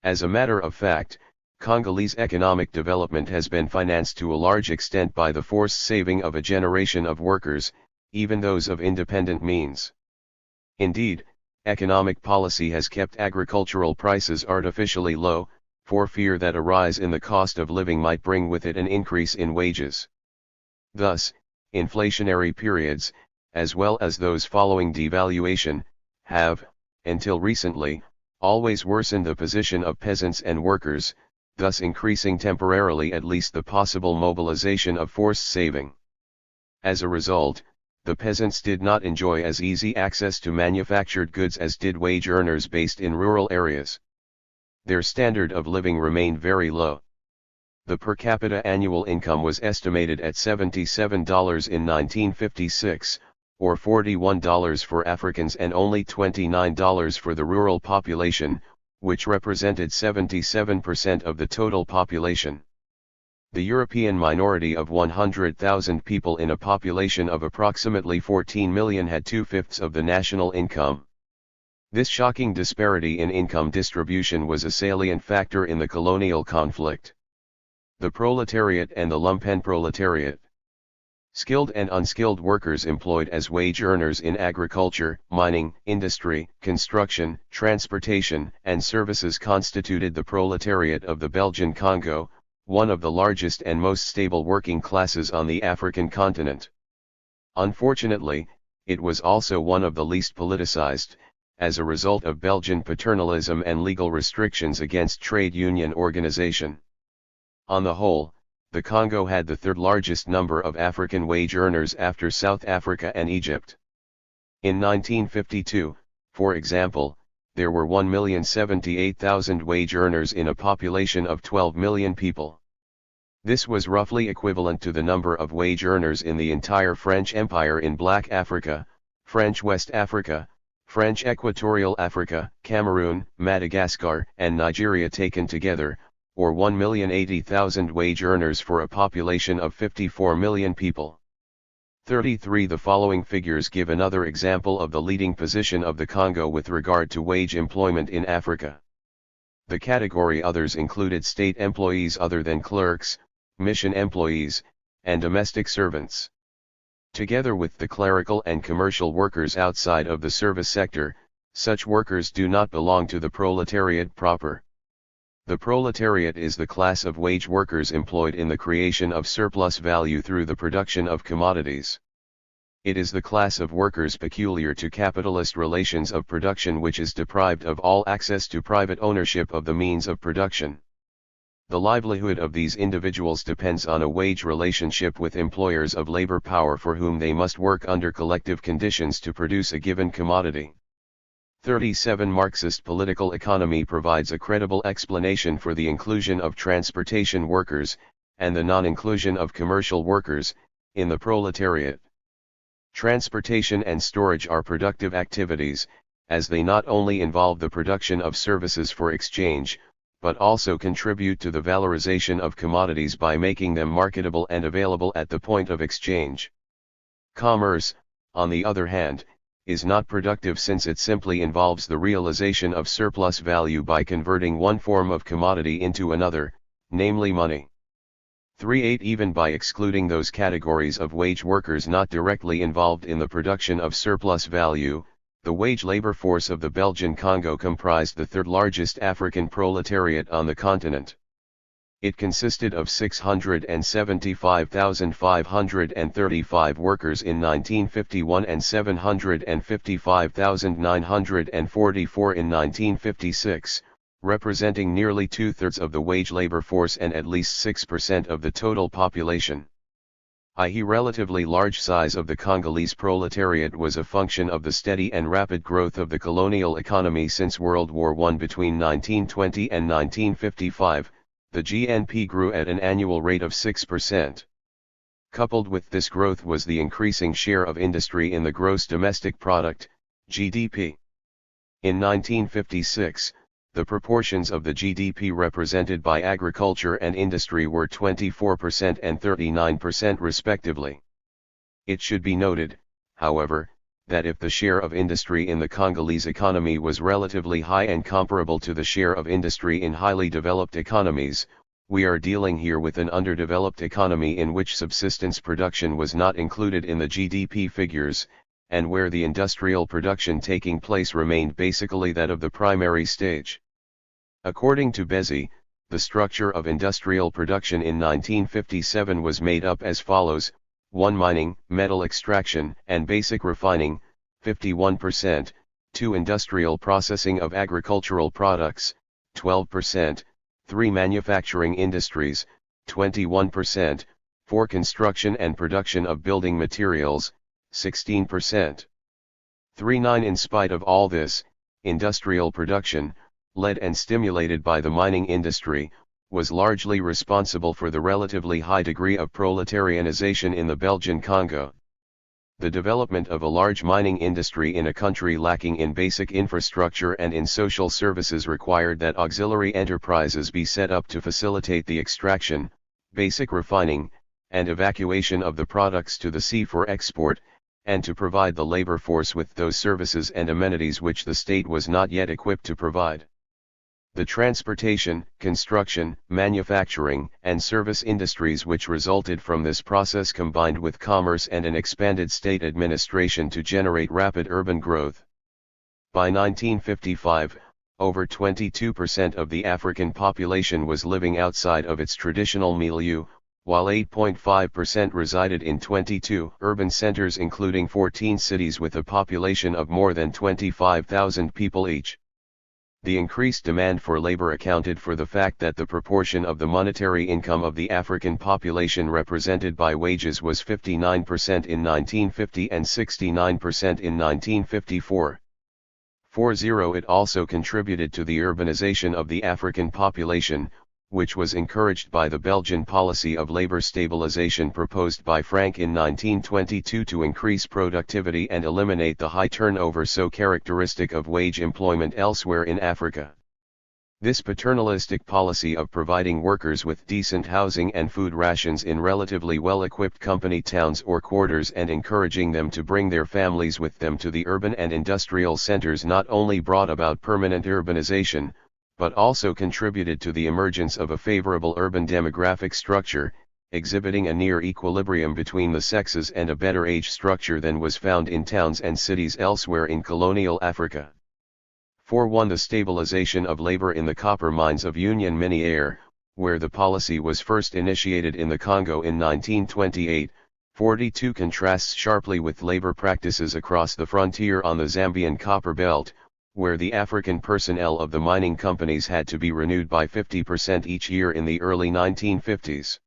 As a matter of fact, Congolese economic development has been financed to a large extent by the forced saving of a generation of workers, even those of independent means. Indeed, economic policy has kept agricultural prices artificially low, for fear that a rise in the cost of living might bring with it an increase in wages. Thus, inflationary periods, as well as those following devaluation, have, until recently, always worsened the position of peasants and workers, thus increasing temporarily at least the possible mobilization of forced saving. As a result, the peasants did not enjoy as easy access to manufactured goods as did wage earners based in rural areas. Their standard of living remained very low. The per capita annual income was estimated at $77 in 1956, or $41 for Africans and only $29 for the rural population, which represented 77% of the total population. The European minority of 100,000 people in a population of approximately 14 million had 2/5 of the national income. This shocking disparity in income distribution was a salient factor in the colonial conflict. The proletariat and the lumpenproletariat. Skilled and unskilled workers employed as wage earners in agriculture, mining, industry, construction, transportation, and services constituted the proletariat of the Belgian Congo, one of the largest and most stable working classes on the African continent. Unfortunately, it was also one of the least politicized, as a result of Belgian paternalism and legal restrictions against trade union organization. On the whole, the Congo had the third largest number of African wage earners after South Africa and Egypt. In 1952, for example, there were 1,078,000 wage earners in a population of 12 million people. This was roughly equivalent to the number of wage earners in the entire French Empire in Black Africa, French West Africa, French Equatorial Africa, Cameroon, Madagascar, and Nigeria taken together, or 1,080,000 wage earners for a population of 54 million people. 33. The following figures give another example of the leading position of the Congo with regard to wage employment in Africa. The category others included state employees other than clerks, mission employees, and domestic servants. Together with the clerical and commercial workers outside of the service sector, such workers do not belong to the proletariat proper. The proletariat is the class of wage workers employed in the creation of surplus value through the production of commodities. It is the class of workers peculiar to capitalist relations of production which is deprived of all access to private ownership of the means of production. The livelihood of these individuals depends on a wage relationship with employers of labor power for whom they must work under collective conditions to produce a given commodity. 37. Marxist political economy provides a credible explanation for the inclusion of transportation workers, and the non-inclusion of commercial workers, in the proletariat. Transportation and storage are productive activities, as they not only involve the production of services for exchange, but also contribute to the valorization of commodities by making them marketable and available at the point of exchange. Commerce, on the other hand, is not productive since it simply involves the realization of surplus value by converting one form of commodity into another, namely money. 38. Even by excluding those categories of wage workers not directly involved in the production of surplus value, the wage labor force of the Belgian Congo comprised the third largest African proletariat on the continent. It consisted of 675,535 workers in 1951 and 755,944 in 1956, representing nearly two-thirds of the wage labor force and at least 6% of the total population. The relatively large size of the Congolese proletariat was a function of the steady and rapid growth of the colonial economy since World War I. Between 1920 and 1955, the GNP grew at an annual rate of 6%. Coupled with this growth was the increasing share of industry in the gross domestic product, GDP. In 1956, the proportions of the GDP represented by agriculture and industry were 24% and 39% respectively. It should be noted, however, that if the share of industry in the Congolese economy was relatively high and comparable to the share of industry in highly developed economies, we are dealing here with an underdeveloped economy in which subsistence production was not included in the GDP figures, and where the industrial production taking place remained basically that of the primary stage. According to Bézi, the structure of industrial production in 1957 was made up as follows: 1. Mining, metal extraction, and basic refining, 51%, 2. Industrial processing of agricultural products, 12%, 3. Manufacturing industries, 21%, 4. Construction and production of building materials, 16%. 3. In spite of all this, industrial production, led and stimulated by the mining industry, was largely responsible for the relatively high degree of proletarianization in the Belgian Congo. The development of a large mining industry in a country lacking in basic infrastructure and in social services required that auxiliary enterprises be set up to facilitate the extraction, basic refining, and evacuation of the products to the sea for export, and to provide the labor force with those services and amenities which the state was not yet equipped to provide. The transportation, construction, manufacturing, and service industries which resulted from this process combined with commerce and an expanded state administration to generate rapid urban growth. By 1955, over 22% of the African population was living outside of its traditional milieu, while 8.5% resided in 22 urban centers including 14 cities with a population of more than 25,000 people each. The increased demand for labor accounted for the fact that the proportion of the monetary income of the African population represented by wages was 59% in 1950 and 69% in 1954. 40. It also contributed to the urbanization of the African population, which was encouraged by the Belgian policy of labor stabilization proposed by Frank in 1922 to increase productivity and eliminate the high turnover so characteristic of wage employment elsewhere in Africa. This paternalistic policy of providing workers with decent housing and food rations in relatively well-equipped company towns or quarters and encouraging them to bring their families with them to the urban and industrial centers not only brought about permanent urbanization, but also contributed to the emergence of a favorable urban demographic structure, exhibiting a near equilibrium between the sexes and a better age structure than was found in towns and cities elsewhere in colonial Africa. 4. The stabilization of labor in the copper mines of Union Miniere, where the policy was first initiated in the Congo in 1928, 42 contrasts sharply with labor practices across the frontier on the Zambian copper belt, where the African personnel of the mining companies had to be renewed by 50% each year in the early 1950s.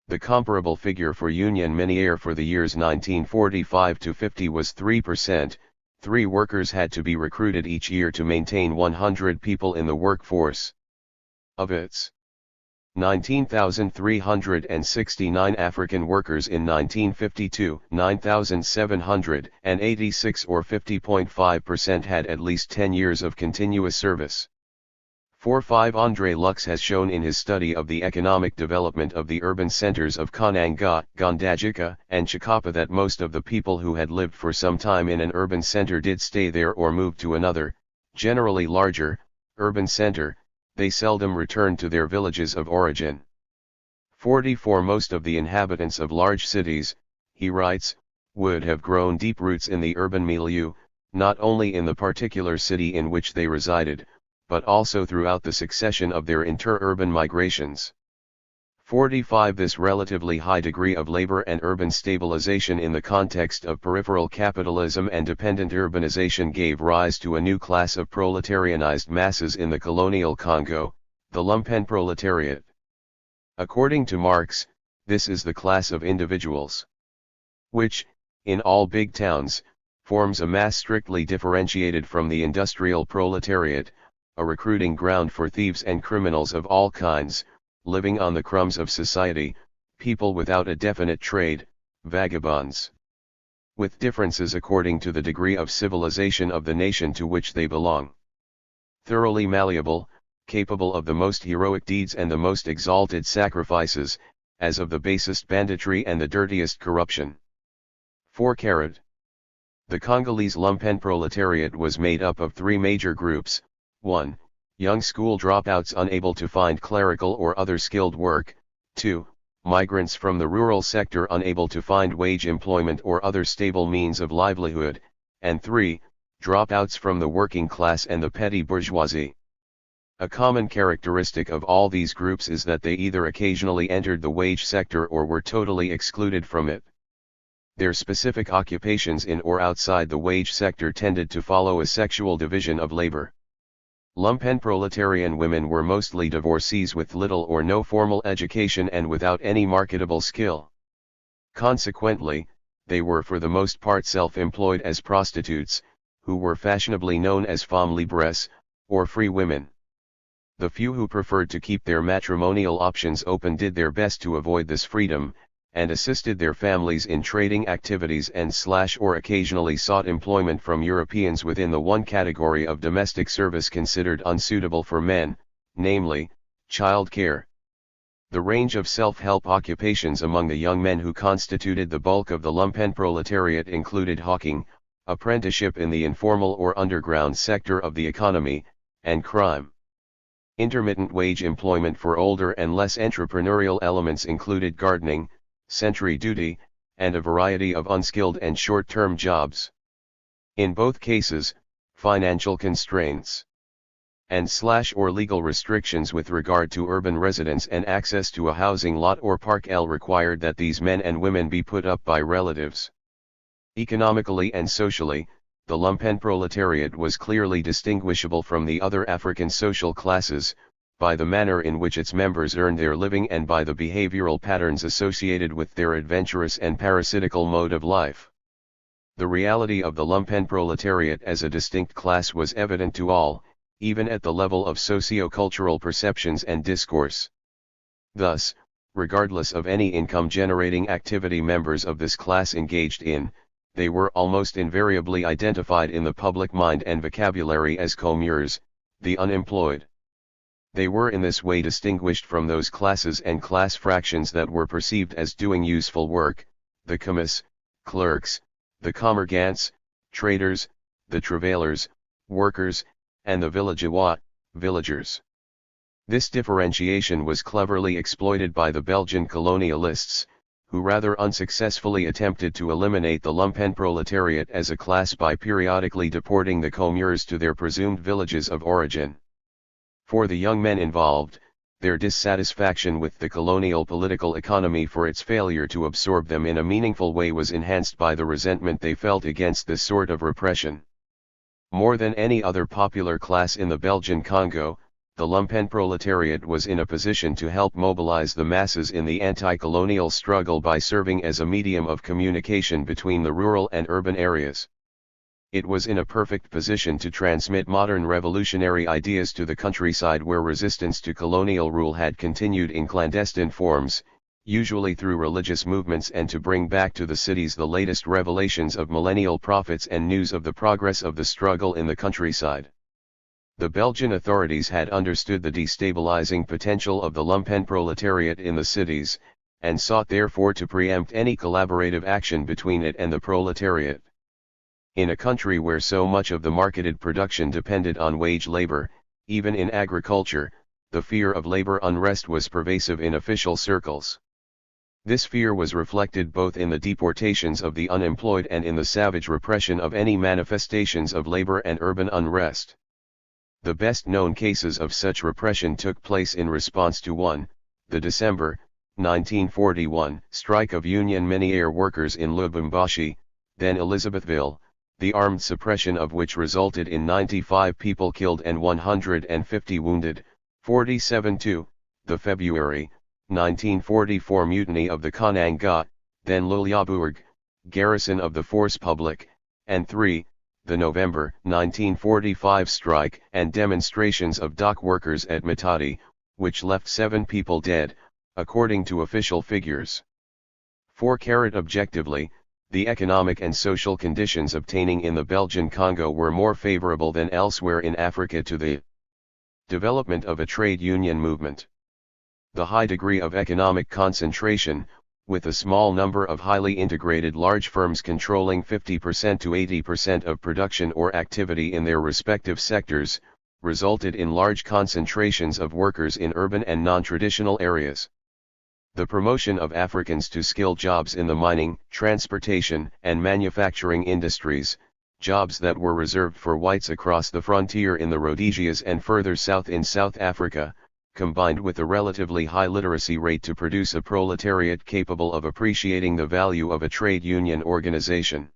The comparable figure for Union Miniere for the years 1945 to 50 was 3%. 3 workers had to be recruited each year to maintain 100 people in the workforce. Of its 19,369 African workers in 1952, 9,786 or 50.5% had at least 10 years of continuous service. 4.5 André Lux has shown in his study of the economic development of the urban centers of Kananga, Gondajika, and Chikapa that most of the people who had lived for some time in an urban center did stay there or move to another, generally larger, urban center. They seldom returned to their villages of origin. 44 Most of the inhabitants of large cities, he writes, would have grown deep roots in the urban milieu, not only in the particular city in which they resided, but also throughout the succession of their inter-urban migrations. 45 This relatively high degree of labor and urban stabilization in the context of peripheral capitalism and dependent urbanization gave rise to a new class of proletarianized masses in the colonial Congo, the lumpen proletariat. According to Marx, this is the class of individuals which, in all big towns, forms a mass strictly differentiated from the industrial proletariat, a recruiting ground for thieves and criminals of all kinds, living on the crumbs of society, people without a definite trade, vagabonds. With differences according to the degree of civilization of the nation to which they belong. Thoroughly malleable, capable of the most heroic deeds and the most exalted sacrifices, as of the basest banditry and the dirtiest corruption. 4. The Congolese lumpen proletariat was made up of 3 major groups. 1. Young school dropouts unable to find clerical or other skilled work. 2. Migrants from the rural sector unable to find wage employment or other stable means of livelihood. And 3. Dropouts from the working class and the petty bourgeoisie. A common characteristic of all these groups is that they either occasionally entered the wage sector or were totally excluded from it. Their specific occupations in or outside the wage sector tended to follow a sexual division of labor. Lumpen proletarian women were mostly divorcees with little or no formal education and without any marketable skill. Consequently, they were for the most part self-employed as prostitutes, who were fashionably known as femmes libres, or free women. The few who preferred to keep their matrimonial options open did their best to avoid this freedom, and assisted their families in trading activities or occasionally sought employment from Europeans within the one category of domestic service considered unsuitable for men, namely, child care. The range of self-help occupations among the young men who constituted the bulk of the lumpen proletariat included hawking, apprenticeship in the informal or underground sector of the economy, and crime. Intermittent wage employment for older and less entrepreneurial elements included gardening, sentry duty, and a variety of unskilled and short-term jobs. In both cases, financial constraints and/or legal restrictions with regard to urban residence and access to a housing lot or park required that these men and women be put up by relatives. Economically and socially, the lumpen proletariat was clearly distinguishable from the other African social classes, by the manner in which its members earned their living and by the behavioral patterns associated with their adventurous and parasitical mode of life. The reality of the lumpen proletariat as a distinct class was evident to all, even at the level of socio-cultural perceptions and discourse. Thus, regardless of any income-generating activity members of this class engaged in, they were almost invariably identified in the public mind and vocabulary as commuers, the unemployed. They were in this way distinguished from those classes and class fractions that were perceived as doing useful work, the commis, clerks, the commergants, traders, the travailers, workers, and the villageois, villagers. This differentiation was cleverly exploited by the Belgian colonialists, who rather unsuccessfully attempted to eliminate the lumpen proletariat as a class by periodically deporting the commuers to their presumed villages of origin. For the young men involved, their dissatisfaction with the colonial political economy for its failure to absorb them in a meaningful way was enhanced by the resentment they felt against this sort of repression. More than any other popular class in the Belgian Congo, the lumpen proletariat was in a position to help mobilize the masses in the anti-colonial struggle by serving as a medium of communication between the rural and urban areas. It was in a perfect position to transmit modern revolutionary ideas to the countryside where resistance to colonial rule had continued in clandestine forms, usually through religious movements, and to bring back to the cities the latest revelations of millennial prophets and news of the progress of the struggle in the countryside. The Belgian authorities had understood the destabilizing potential of the lumpen proletariat in the cities, and sought therefore to preempt any collaborative action between it and the proletariat. In a country where so much of the marketed production depended on wage labor, even in agriculture, the fear of labor unrest was pervasive in official circles. This fear was reflected both in the deportations of the unemployed and in the savage repression of any manifestations of labor and urban unrest. The best-known cases of such repression took place in response to the December, 1941, strike of Union Miniere workers in Lubumbashi, then Elizabethville, the armed suppression of which resulted in 95 people killed and 150 wounded, 47 2, the February, 1944 mutiny of the Kananga, then Lulyaburg, garrison of the Force Publique, and 3, the November 1945 strike and demonstrations of dock workers at Matadi, which left 7 people dead, according to official figures. 4. Objectively, the economic and social conditions obtaining in the Belgian Congo were more favorable than elsewhere in Africa to the development of a trade union movement. The high degree of economic concentration, with a small number of highly integrated large firms controlling 50% to 80% of production or activity in their respective sectors, resulted in large concentrations of workers in urban and non-traditional areas. The promotion of Africans to skilled jobs in the mining, transportation, and manufacturing industries, jobs that were reserved for whites across the frontier in the Rhodesias and further south in South Africa, combined with a relatively high literacy rate to produce a proletariat capable of appreciating the value of a trade union organization.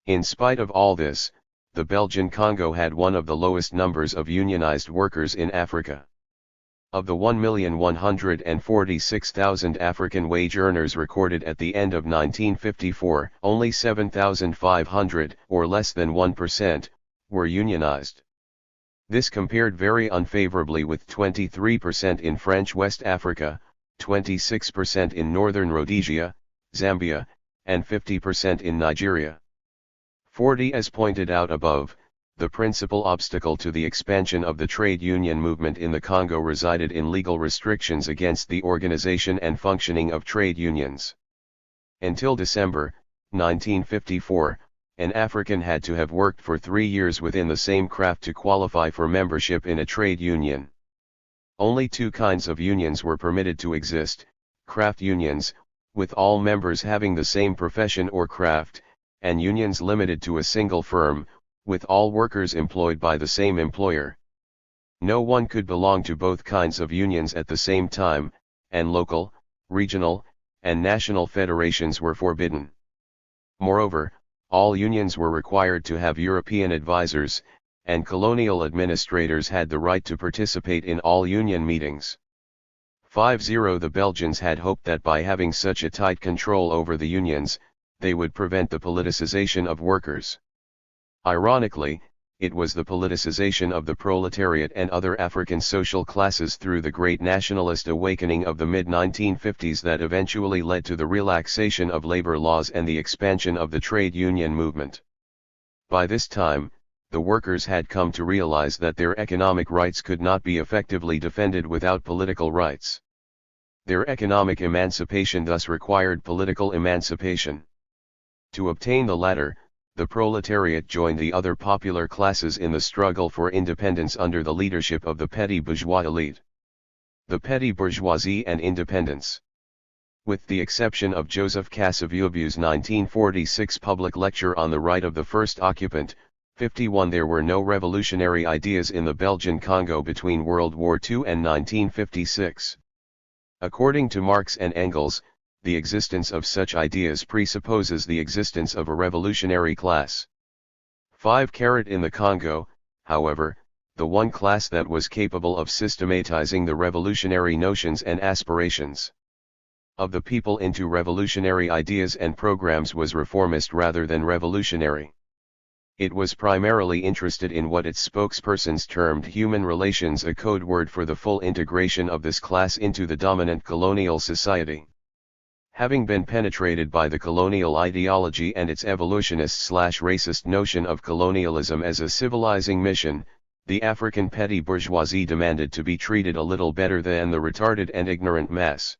In spite of all this, the Belgian Congo had one of the lowest numbers of unionized workers in Africa. Of the 1,146,000 African wage earners recorded at the end of 1954, only 7,500, or less than 1%, were unionized. This compared very unfavorably with 23% in French West Africa, 26% in Northern Rhodesia, Zambia, and 50% in Nigeria. 40. As pointed out above, the principal obstacle to the expansion of the trade union movement in the Congo resided in legal restrictions against the organization and functioning of trade unions. Until December 1954, an African had to have worked for 3 years within the same craft to qualify for membership in a trade union. Only 2 kinds of unions were permitted to exist: craft unions, with all members having the same profession or craft, and unions limited to a single firm, with all workers employed by the same employer. No one could belong to both kinds of unions at the same time, and local, regional, and national federations were forbidden. Moreover, all unions were required to have European advisors, and colonial administrators had the right to participate in all union meetings. 50 The Belgians had hoped that by having such a tight control over the unions, they would prevent the politicization of workers. Ironically, it was the politicization of the proletariat and other African social classes through the great nationalist awakening of the mid-1950s that eventually led to the relaxation of labor laws and the expansion of the trade union movement. By this time, the workers had come to realize that their economic rights could not be effectively defended without political rights. Their economic emancipation thus required political emancipation. To obtain the latter, the proletariat joined the other popular classes in the struggle for independence under the leadership of the petty bourgeois elite. The petty bourgeoisie and independence. With the exception of Joseph Casavubu's 1946 public lecture on the right of the first occupant, 51 there were no revolutionary ideas in the Belgian Congo between World War II and 1956. According to Marx and Engels, the existence of such ideas presupposes the existence of a revolutionary class. 5 In the Congo, however, the one class that was capable of systematizing the revolutionary notions and aspirations of the people into revolutionary ideas and programs was reformist rather than revolutionary. It was primarily interested in what its spokespersons termed human relations, a code word for the full integration of this class into the dominant colonial society. Having been penetrated by the colonial ideology and its evolutionist/racist notion of colonialism as a civilizing mission, the African petty bourgeoisie demanded to be treated a little better than the retarded and ignorant mass.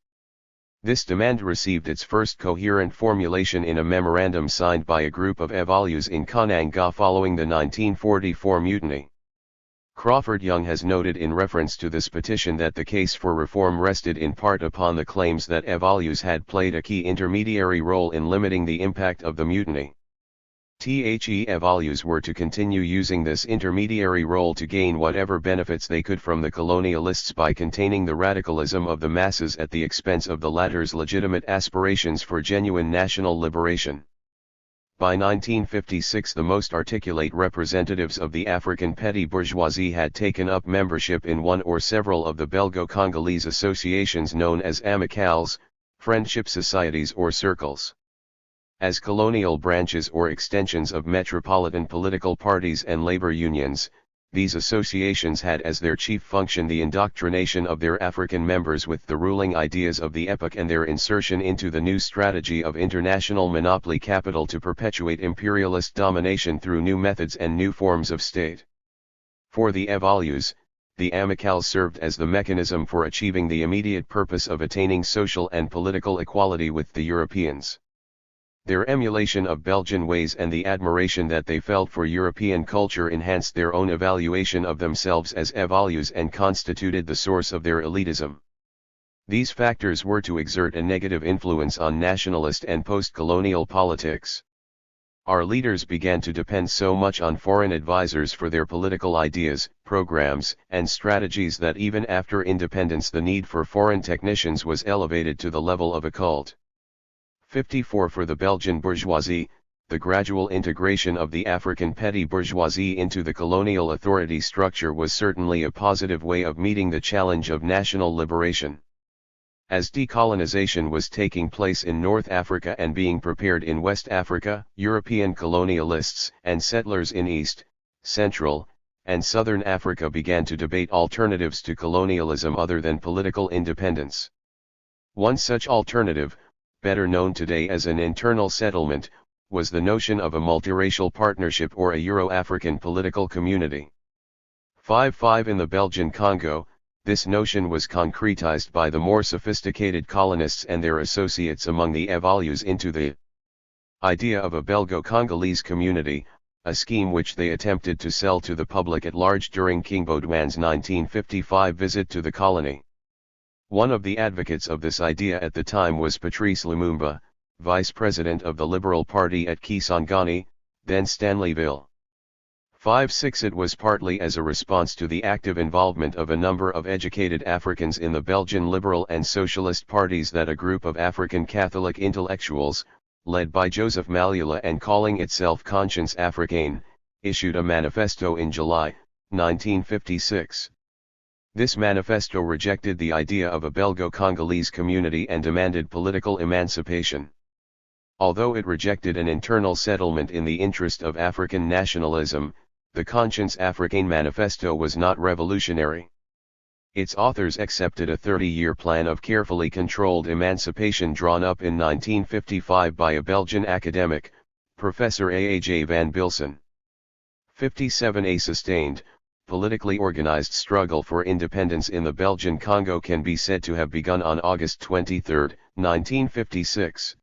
This demand received its first coherent formulation in a memorandum signed by a group of évalués in Kananga following the 1944 mutiny. Crawford Young has noted in reference to this petition that the case for reform rested in part upon the claims that évalués had played a key intermediary role in limiting the impact of the mutiny. Évalués were to continue using this intermediary role to gain whatever benefits they could from the colonialists by containing the radicalism of the masses at the expense of the latter's legitimate aspirations for genuine national liberation. By 1956 the most articulate representatives of the African petty bourgeoisie had taken up membership in one or several of the Belgo-Congolese associations known as amicales, friendship societies or circles. As colonial branches or extensions of metropolitan political parties and labor unions, these associations had as their chief function the indoctrination of their African members with the ruling ideas of the epoch and their insertion into the new strategy of international monopoly capital to perpetuate imperialist domination through new methods and new forms of state. For the évalués, the amicales served as the mechanism for achieving the immediate purpose of attaining social and political equality with the Europeans. Their emulation of Belgian ways and the admiration that they felt for European culture enhanced their own evaluation of themselves as évalués and constituted the source of their elitism. These factors were to exert a negative influence on nationalist and post-colonial politics. Our leaders began to depend so much on foreign advisors for their political ideas, programs, and strategies that even after independence the need for foreign technicians was elevated to the level of a cult. 54 For the Belgian bourgeoisie, the gradual integration of the African petty bourgeoisie into the colonial authority structure was certainly a positive way of meeting the challenge of national liberation. As decolonization was taking place in North Africa and being prepared in West Africa, European colonialists and settlers in East, Central, and Southern Africa began to debate alternatives to colonialism other than political independence. One such alternative, better known today as an internal settlement, was the notion of a multiracial partnership or a Euro-African political community. 5. In the Belgian Congo, this notion was concretized by the more sophisticated colonists and their associates among the Evolus into the idea of a Belgo-Congolese community, a scheme which they attempted to sell to the public at large during King Baudouin's 1955 visit to the colony. One of the advocates of this idea at the time was Patrice Lumumba, vice president of the Liberal Party at Kisangani, then Stanleyville. 5-6 It was partly as a response to the active involvement of a number of educated Africans in the Belgian Liberal and Socialist parties that a group of African Catholic intellectuals, led by Joseph Malula and calling itself Conscience Africaine, issued a manifesto in July, 1956. This manifesto rejected the idea of a Belgo-Congolese community and demanded political emancipation. Although it rejected an internal settlement in the interest of African nationalism, the Conscience Africaine manifesto was not revolutionary. Its authors accepted a 30-year plan of carefully controlled emancipation drawn up in 1955 by a Belgian academic, Professor A.J. van Bilsen. 57 A sustained, politically organized struggle for independence in the Belgian Congo can be said to have begun on August 23, 1956.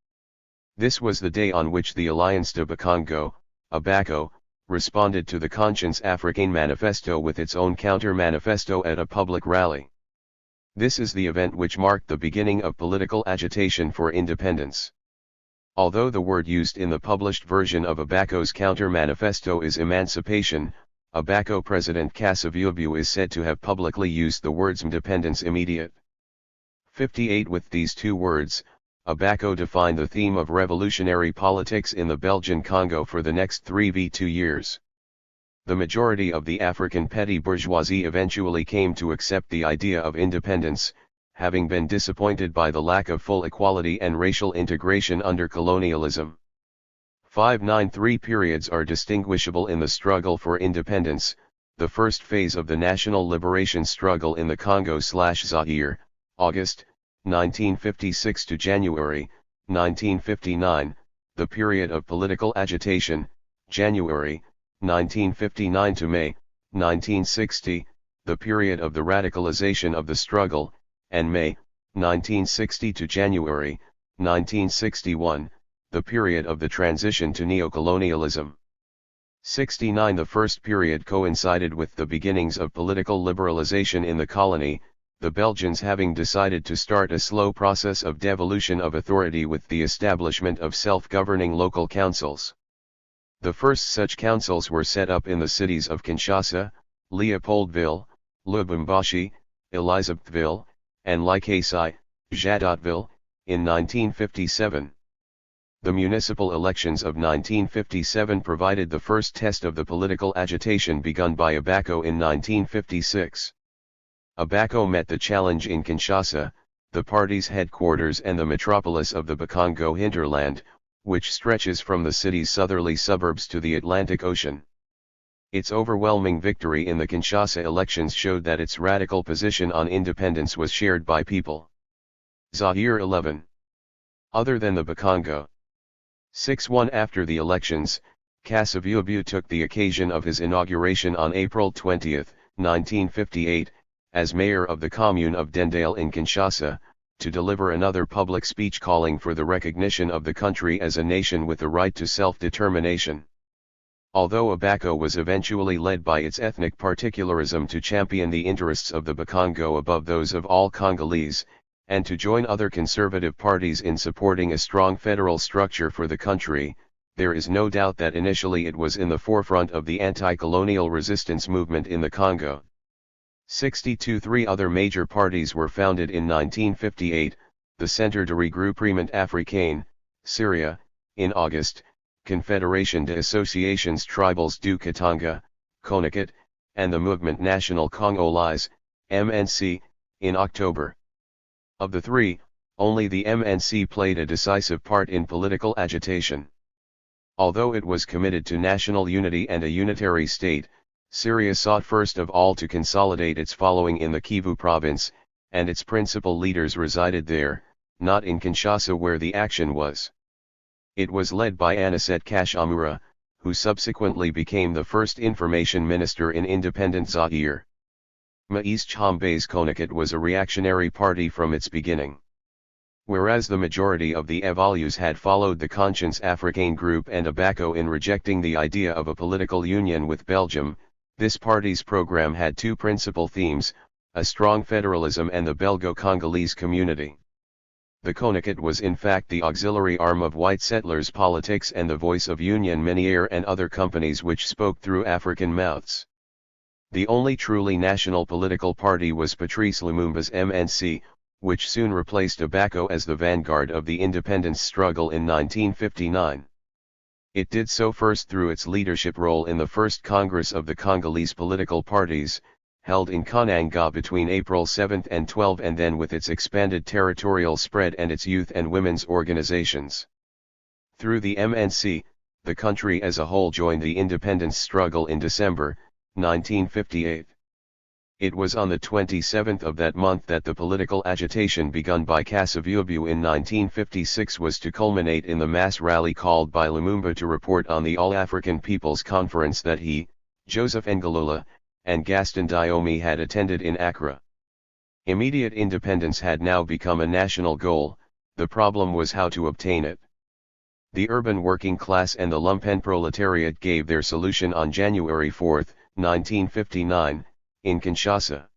This was the day on which the Alliance de Bakongo, ABACO, responded to the Conscience Africaine manifesto with its own counter-manifesto at a public rally. This is the event which marked the beginning of political agitation for independence. Although the word used in the published version of ABACO's counter-manifesto is emancipation, ABACO President Kasavubu is said to have publicly used the words independence immediate. 58 With these two words, ABACO defined the theme of revolutionary politics in the Belgian Congo for the next 3-2 years. The majority of the African petty bourgeoisie eventually came to accept the idea of independence, having been disappointed by the lack of full equality and racial integration under colonialism. 5-9 periods are distinguishable in the struggle for independence. The first phase of the national liberation struggle in the Congo/Zaire, August 1956 to January 1959, the period of political agitation, January 1959 to May 1960, the period of the radicalization of the struggle, and May 1960 to January 1961, the period of the transition to neocolonialism. 69 The first period coincided with the beginnings of political liberalization in the colony, the Belgians having decided to start a slow process of devolution of authority with the establishment of self-governing local councils. The first such councils were set up in the cities of Kinshasa, Leopoldville, Lubumbashi, Elizabethville, and Likasai, Jadotville, in 1957. The municipal elections of 1957 provided the first test of the political agitation begun by ABACO in 1956. ABACO met the challenge in Kinshasa, the party's headquarters and the metropolis of the Bakongo hinterland, which stretches from the city's southerly suburbs to the Atlantic Ocean. Its overwhelming victory in the Kinshasa elections showed that its radical position on independence was shared by people. Zaire 11. Other than the Bakongo. 6-1 After the elections, Kasavubu took the occasion of his inauguration on April 20, 1958, as mayor of the commune of Dendale in Kinshasa, to deliver another public speech calling for the recognition of the country as a nation with the right to self-determination. Although ABACO was eventually led by its ethnic particularism to champion the interests of the Bakongo above those of all Congolese, and to join other conservative parties in supporting a strong federal structure for the country, there is no doubt that initially it was in the forefront of the anti-colonial resistance movement in the Congo. 62 Three other major parties were founded in 1958, the Centre de Regroupement Africain, Syria, in August, Confédération des Associations Tribales du Katanga, Connecticut, and the Mouvement National Congolais, MNC, in October. Of the three, only the MNC played a decisive part in political agitation. Although it was committed to national unity and a unitary state, Syria sought first of all to consolidate its following in the Kivu province, and its principal leaders resided there, not in Kinshasa where the action was. It was led by Aniset Kashamura, who subsequently became the first information minister in independent Zaire. Moise Tshombe's Konakat was a reactionary party from its beginning. Whereas the majority of the Evolus had followed the Conscience Africaine group and Abaco in rejecting the idea of a political union with Belgium, this party's program had two principal themes: a strong federalism and the Belgo-Congolese community. The Konakat was in fact the auxiliary arm of white settlers' politics and the voice of Union Miniere and other companies which spoke through African mouths. The only truly national political party was Patrice Lumumba's MNC, which soon replaced Abaco as the vanguard of the independence struggle in 1959. It did so first through its leadership role in the First Congress of the Congolese Political Parties, held in Kananga between April 7 and 12, and then with its expanded territorial spread and its youth and women's organizations. Through the MNC, the country as a whole joined the independence struggle in December 1958. It was on the 27th of that month that the political agitation begun by Kasavubu in 1956 was to culminate in the mass rally called by Lumumba to report on the All-African People's Conference that he, Joseph Ngalola, and Gaston Diomi had attended in Accra. Immediate independence had now become a national goal. The problem was how to obtain it. The urban working class and the lumpen proletariat gave their solution on January 4, 1959, in Kinshasa.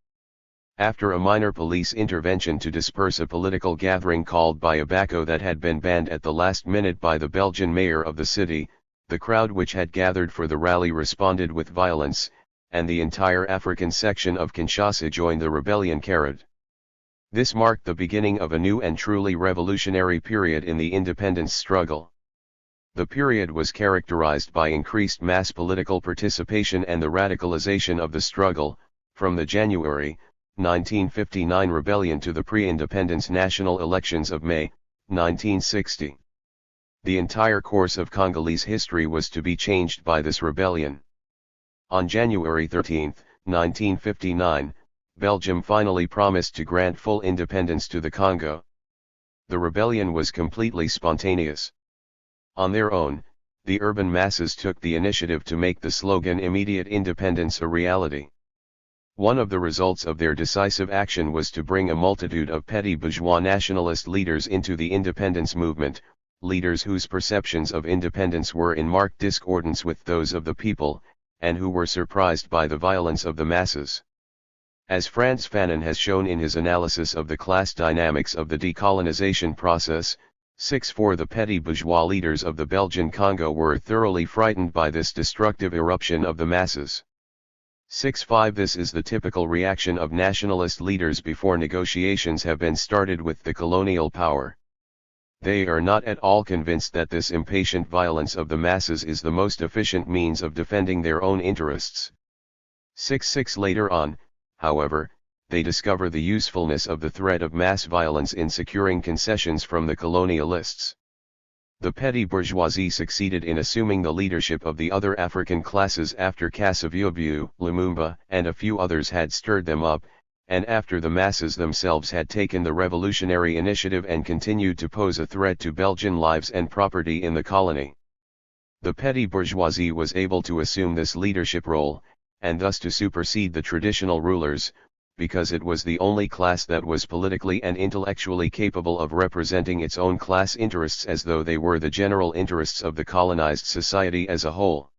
After a minor police intervention to disperse a political gathering called by Abaco that had been banned at the last minute by the Belgian mayor of the city, the crowd which had gathered for the rally responded with violence, and the entire African section of Kinshasa joined the rebellion carried. This marked the beginning of a new and truly revolutionary period in the independence struggle. The period was characterized by increased mass political participation and the radicalization of the struggle, from the January 1959 rebellion to the pre-independence national elections of May 1960. The entire course of Congolese history was to be changed by this rebellion. On January 13, 1959, Belgium finally promised to grant full independence to the Congo. The rebellion was completely spontaneous. On their own, the urban masses took the initiative to make the slogan "Immediate Independence" a reality. One of the results of their decisive action was to bring a multitude of petty bourgeois nationalist leaders into the independence movement, leaders whose perceptions of independence were in marked discordance with those of the people, and who were surprised by the violence of the masses. As Frantz Fanon has shown in his analysis of the class dynamics of the decolonization process, 6-4 the petty bourgeois leaders of the Belgian Congo were thoroughly frightened by this destructive eruption of the masses. 6-5 This is the typical reaction of nationalist leaders before negotiations have been started with the colonial power. They are not at all convinced that this impatient violence of the masses is the most efficient means of defending their own interests. 6-6 Later on, however, they discover the usefulness of the threat of mass violence in securing concessions from the colonialists. The petty bourgeoisie succeeded in assuming the leadership of the other African classes after Kasavubu, Lumumba, and a few others had stirred them up, and after the masses themselves had taken the revolutionary initiative and continued to pose a threat to Belgian lives and property in the colony. The petty bourgeoisie was able to assume this leadership role, and thus to supersede the traditional rulers, because it was the only class that was politically and intellectually capable of representing its own class interests as though they were the general interests of the colonized society as a whole.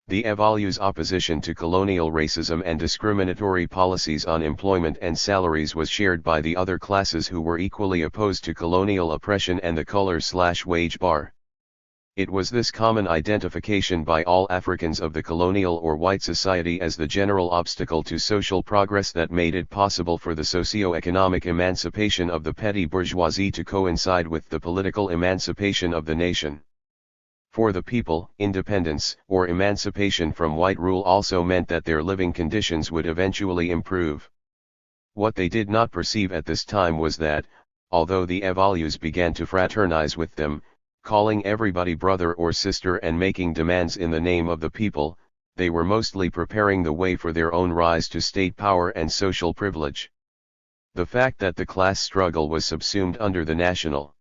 The Evolus' opposition to colonial racism and discriminatory policies on employment and salaries was shared by the other classes who were equally opposed to colonial oppression and the color/wage bar. It was this common identification by all Africans of the colonial or white society as the general obstacle to social progress that made it possible for the socio-economic emancipation of the petty bourgeoisie to coincide with the political emancipation of the nation. For the people, independence or emancipation from white rule also meant that their living conditions would eventually improve. What they did not perceive at this time was that, although the Evolus began to fraternize with them, calling everybody brother or sister and making demands in the name of the people, they were mostly preparing the way for their own rise to state power and social privilege. The fact that the class struggle was subsumed under the national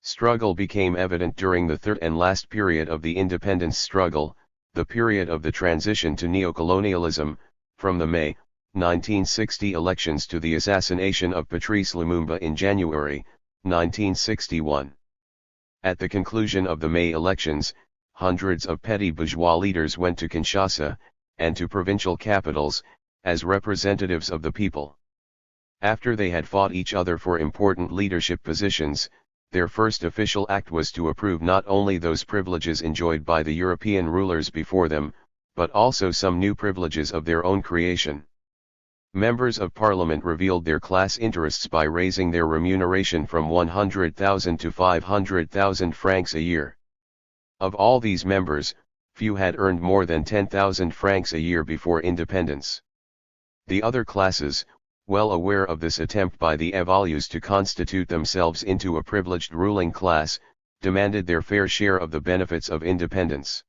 Struggle became evident during the third and last period of the independence struggle, the period of the transition to neocolonialism, from the May 1960 elections to the assassination of Patrice Lumumba in January 1961. At the conclusion of the May elections, hundreds of petty bourgeois leaders went to Kinshasa, and to provincial capitals, as representatives of the people. After they had fought each other for important leadership positions, their first official act was to approve not only those privileges enjoyed by the European rulers before them, but also some new privileges of their own creation. Members of Parliament revealed their class interests by raising their remuneration from 100,000 to 500,000 francs a year. Of all these members, few had earned more than 10,000 francs a year before independence. The other classes, well aware of this attempt by the évolués to constitute themselves into a privileged ruling class, demanded their fair share of the benefits of independence.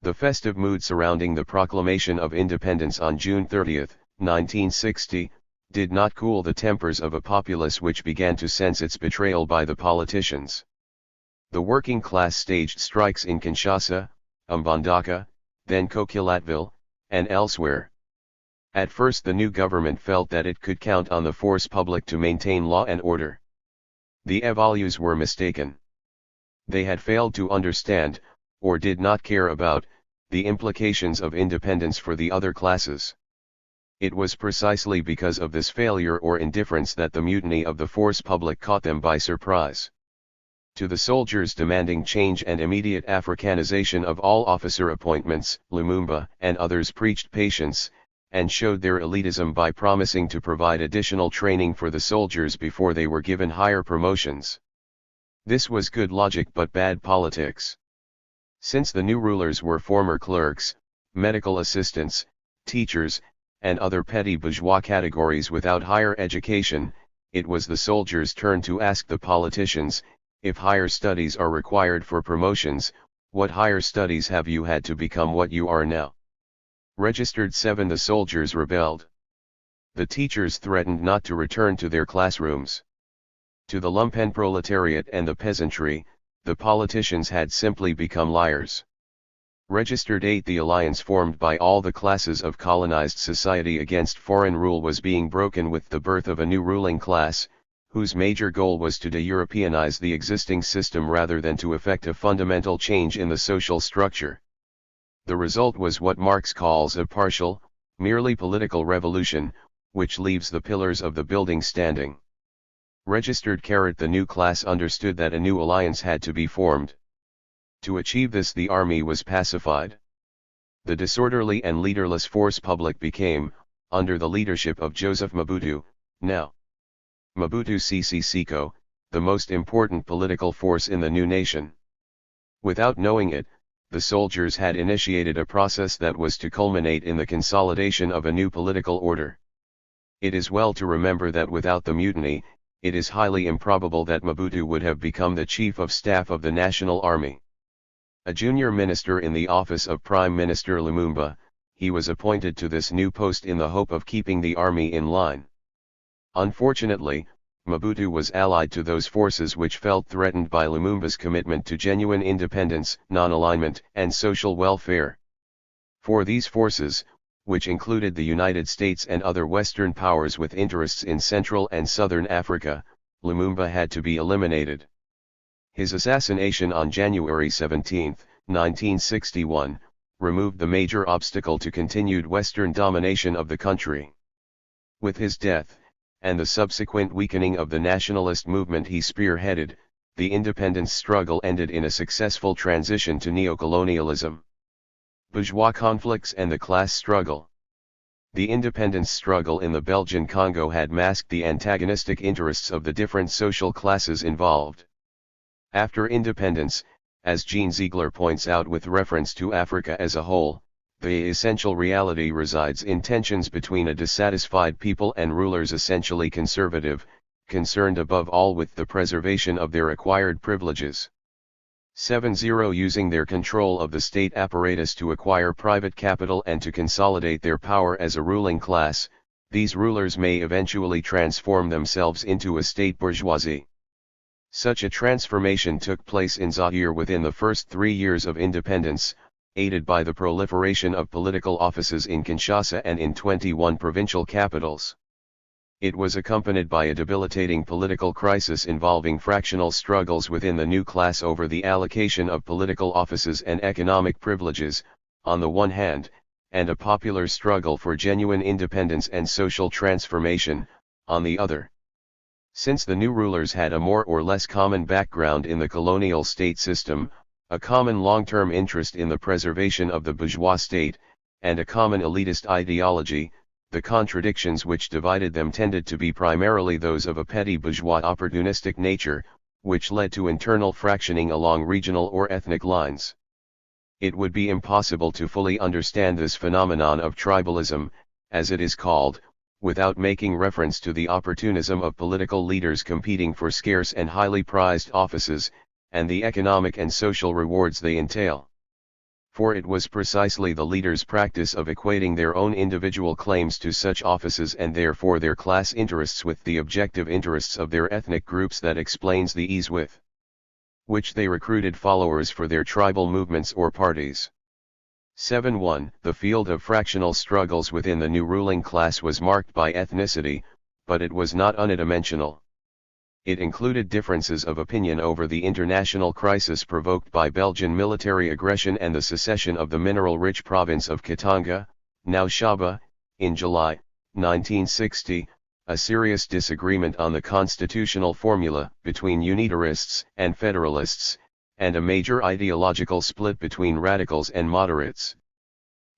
The festive mood surrounding the proclamation of independence on June 30, 1960, did not cool the tempers of a populace which began to sense its betrayal by the politicians. The working class staged strikes in Kinshasa, Mbandaka, then Coquilletteville, and elsewhere. At first the new government felt that it could count on the force publique to maintain law and order. The évolués were mistaken. They had failed to understand, or did not care about, the implications of independence for the other classes. It was precisely because of this failure or indifference that the mutiny of the force publique caught them by surprise. To the soldiers demanding change and immediate Africanization of all officer appointments, Lumumba and others preached patience, and showed their elitism by promising to provide additional training for the soldiers before they were given higher promotions. This was good logic but bad politics. Since the new rulers were former clerks, medical assistants, teachers, and other petty bourgeois categories without higher education, it was the soldiers' turn to ask the politicians, if higher studies are required for promotions, what higher studies have you had to become what you are now? Registered 7. The soldiers rebelled. The teachers threatened not to return to their classrooms. To the lumpen proletariat and the peasantry, the politicians had simply become liars. Registered 8. The alliance formed by all the classes of colonized society against foreign rule was being broken with the birth of a new ruling class, whose major goal was to de-Europeanize the existing system rather than to effect a fundamental change in the social structure. The result was what Marx calls a partial, merely political revolution, which leaves the pillars of the building standing. Registered the new class understood that a new alliance had to be formed. To achieve this the army was pacified. The disorderly and leaderless force publique became, under the leadership of Joseph Mobutu, now Mobutu Sese Seko, the most important political force in the new nation. Without knowing it, the soldiers had initiated a process that was to culminate in the consolidation of a new political order. It is well to remember that without the mutiny, it is highly improbable that Mobutu would have become the chief of staff of the national army. A junior minister in the office of Prime Minister Lumumba, he was appointed to this new post in the hope of keeping the army in line. Unfortunately, Mobutu was allied to those forces which felt threatened by Lumumba's commitment to genuine independence, non-alignment, and social welfare. For these forces, which included the United States and other Western powers with interests in Central and Southern Africa, Lumumba had to be eliminated. His assassination on January 17, 1961, removed the major obstacle to continued Western domination of the country. With his death, and the subsequent weakening of the nationalist movement he spearheaded, the independence struggle ended in a successful transition to neocolonialism. Bourgeois conflicts and the class struggle. The independence struggle in the Belgian Congo had masked the antagonistic interests of the different social classes involved. After independence, as Jean Ziegler points out with reference to Africa as a whole, the essential reality resides in tensions between a dissatisfied people and rulers essentially conservative, concerned above all with the preservation of their acquired privileges. 70. Using their control of the state apparatus to acquire private capital and to consolidate their power as a ruling class, these rulers may eventually transform themselves into a state bourgeoisie. Such a transformation took place in Zaire within the first 3 years of independence, aided by the proliferation of political offices in Kinshasa and in 21 provincial capitals. It was accompanied by a debilitating political crisis involving fractional struggles within the new class over the allocation of political offices and economic privileges, on the one hand, and a popular struggle for genuine independence and social transformation, on the other. Since the new rulers had a more or less common background in the colonial state system, a common long-term interest in the preservation of the bourgeois state, and a common elitist ideology, the contradictions which divided them tended to be primarily those of a petty bourgeois opportunistic nature, which led to internal fractioning along regional or ethnic lines. It would be impossible to fully understand this phenomenon of tribalism, as it is called, without making reference to the opportunism of political leaders competing for scarce and highly prized offices, and the economic and social rewards they entail. For it was precisely the leaders' practice of equating their own individual claims to such offices and therefore their class interests with the objective interests of their ethnic groups that explains the ease with which they recruited followers for their tribal movements or parties. 7.1 The field of fractional struggles within the new ruling class was marked by ethnicity, but it was not unidimensional. It included differences of opinion over the international crisis provoked by Belgian military aggression and the secession of the mineral-rich province of Katanga, now Shaba, in July 1960, a serious disagreement on the constitutional formula between unitarists and federalists, and a major ideological split between radicals and moderates.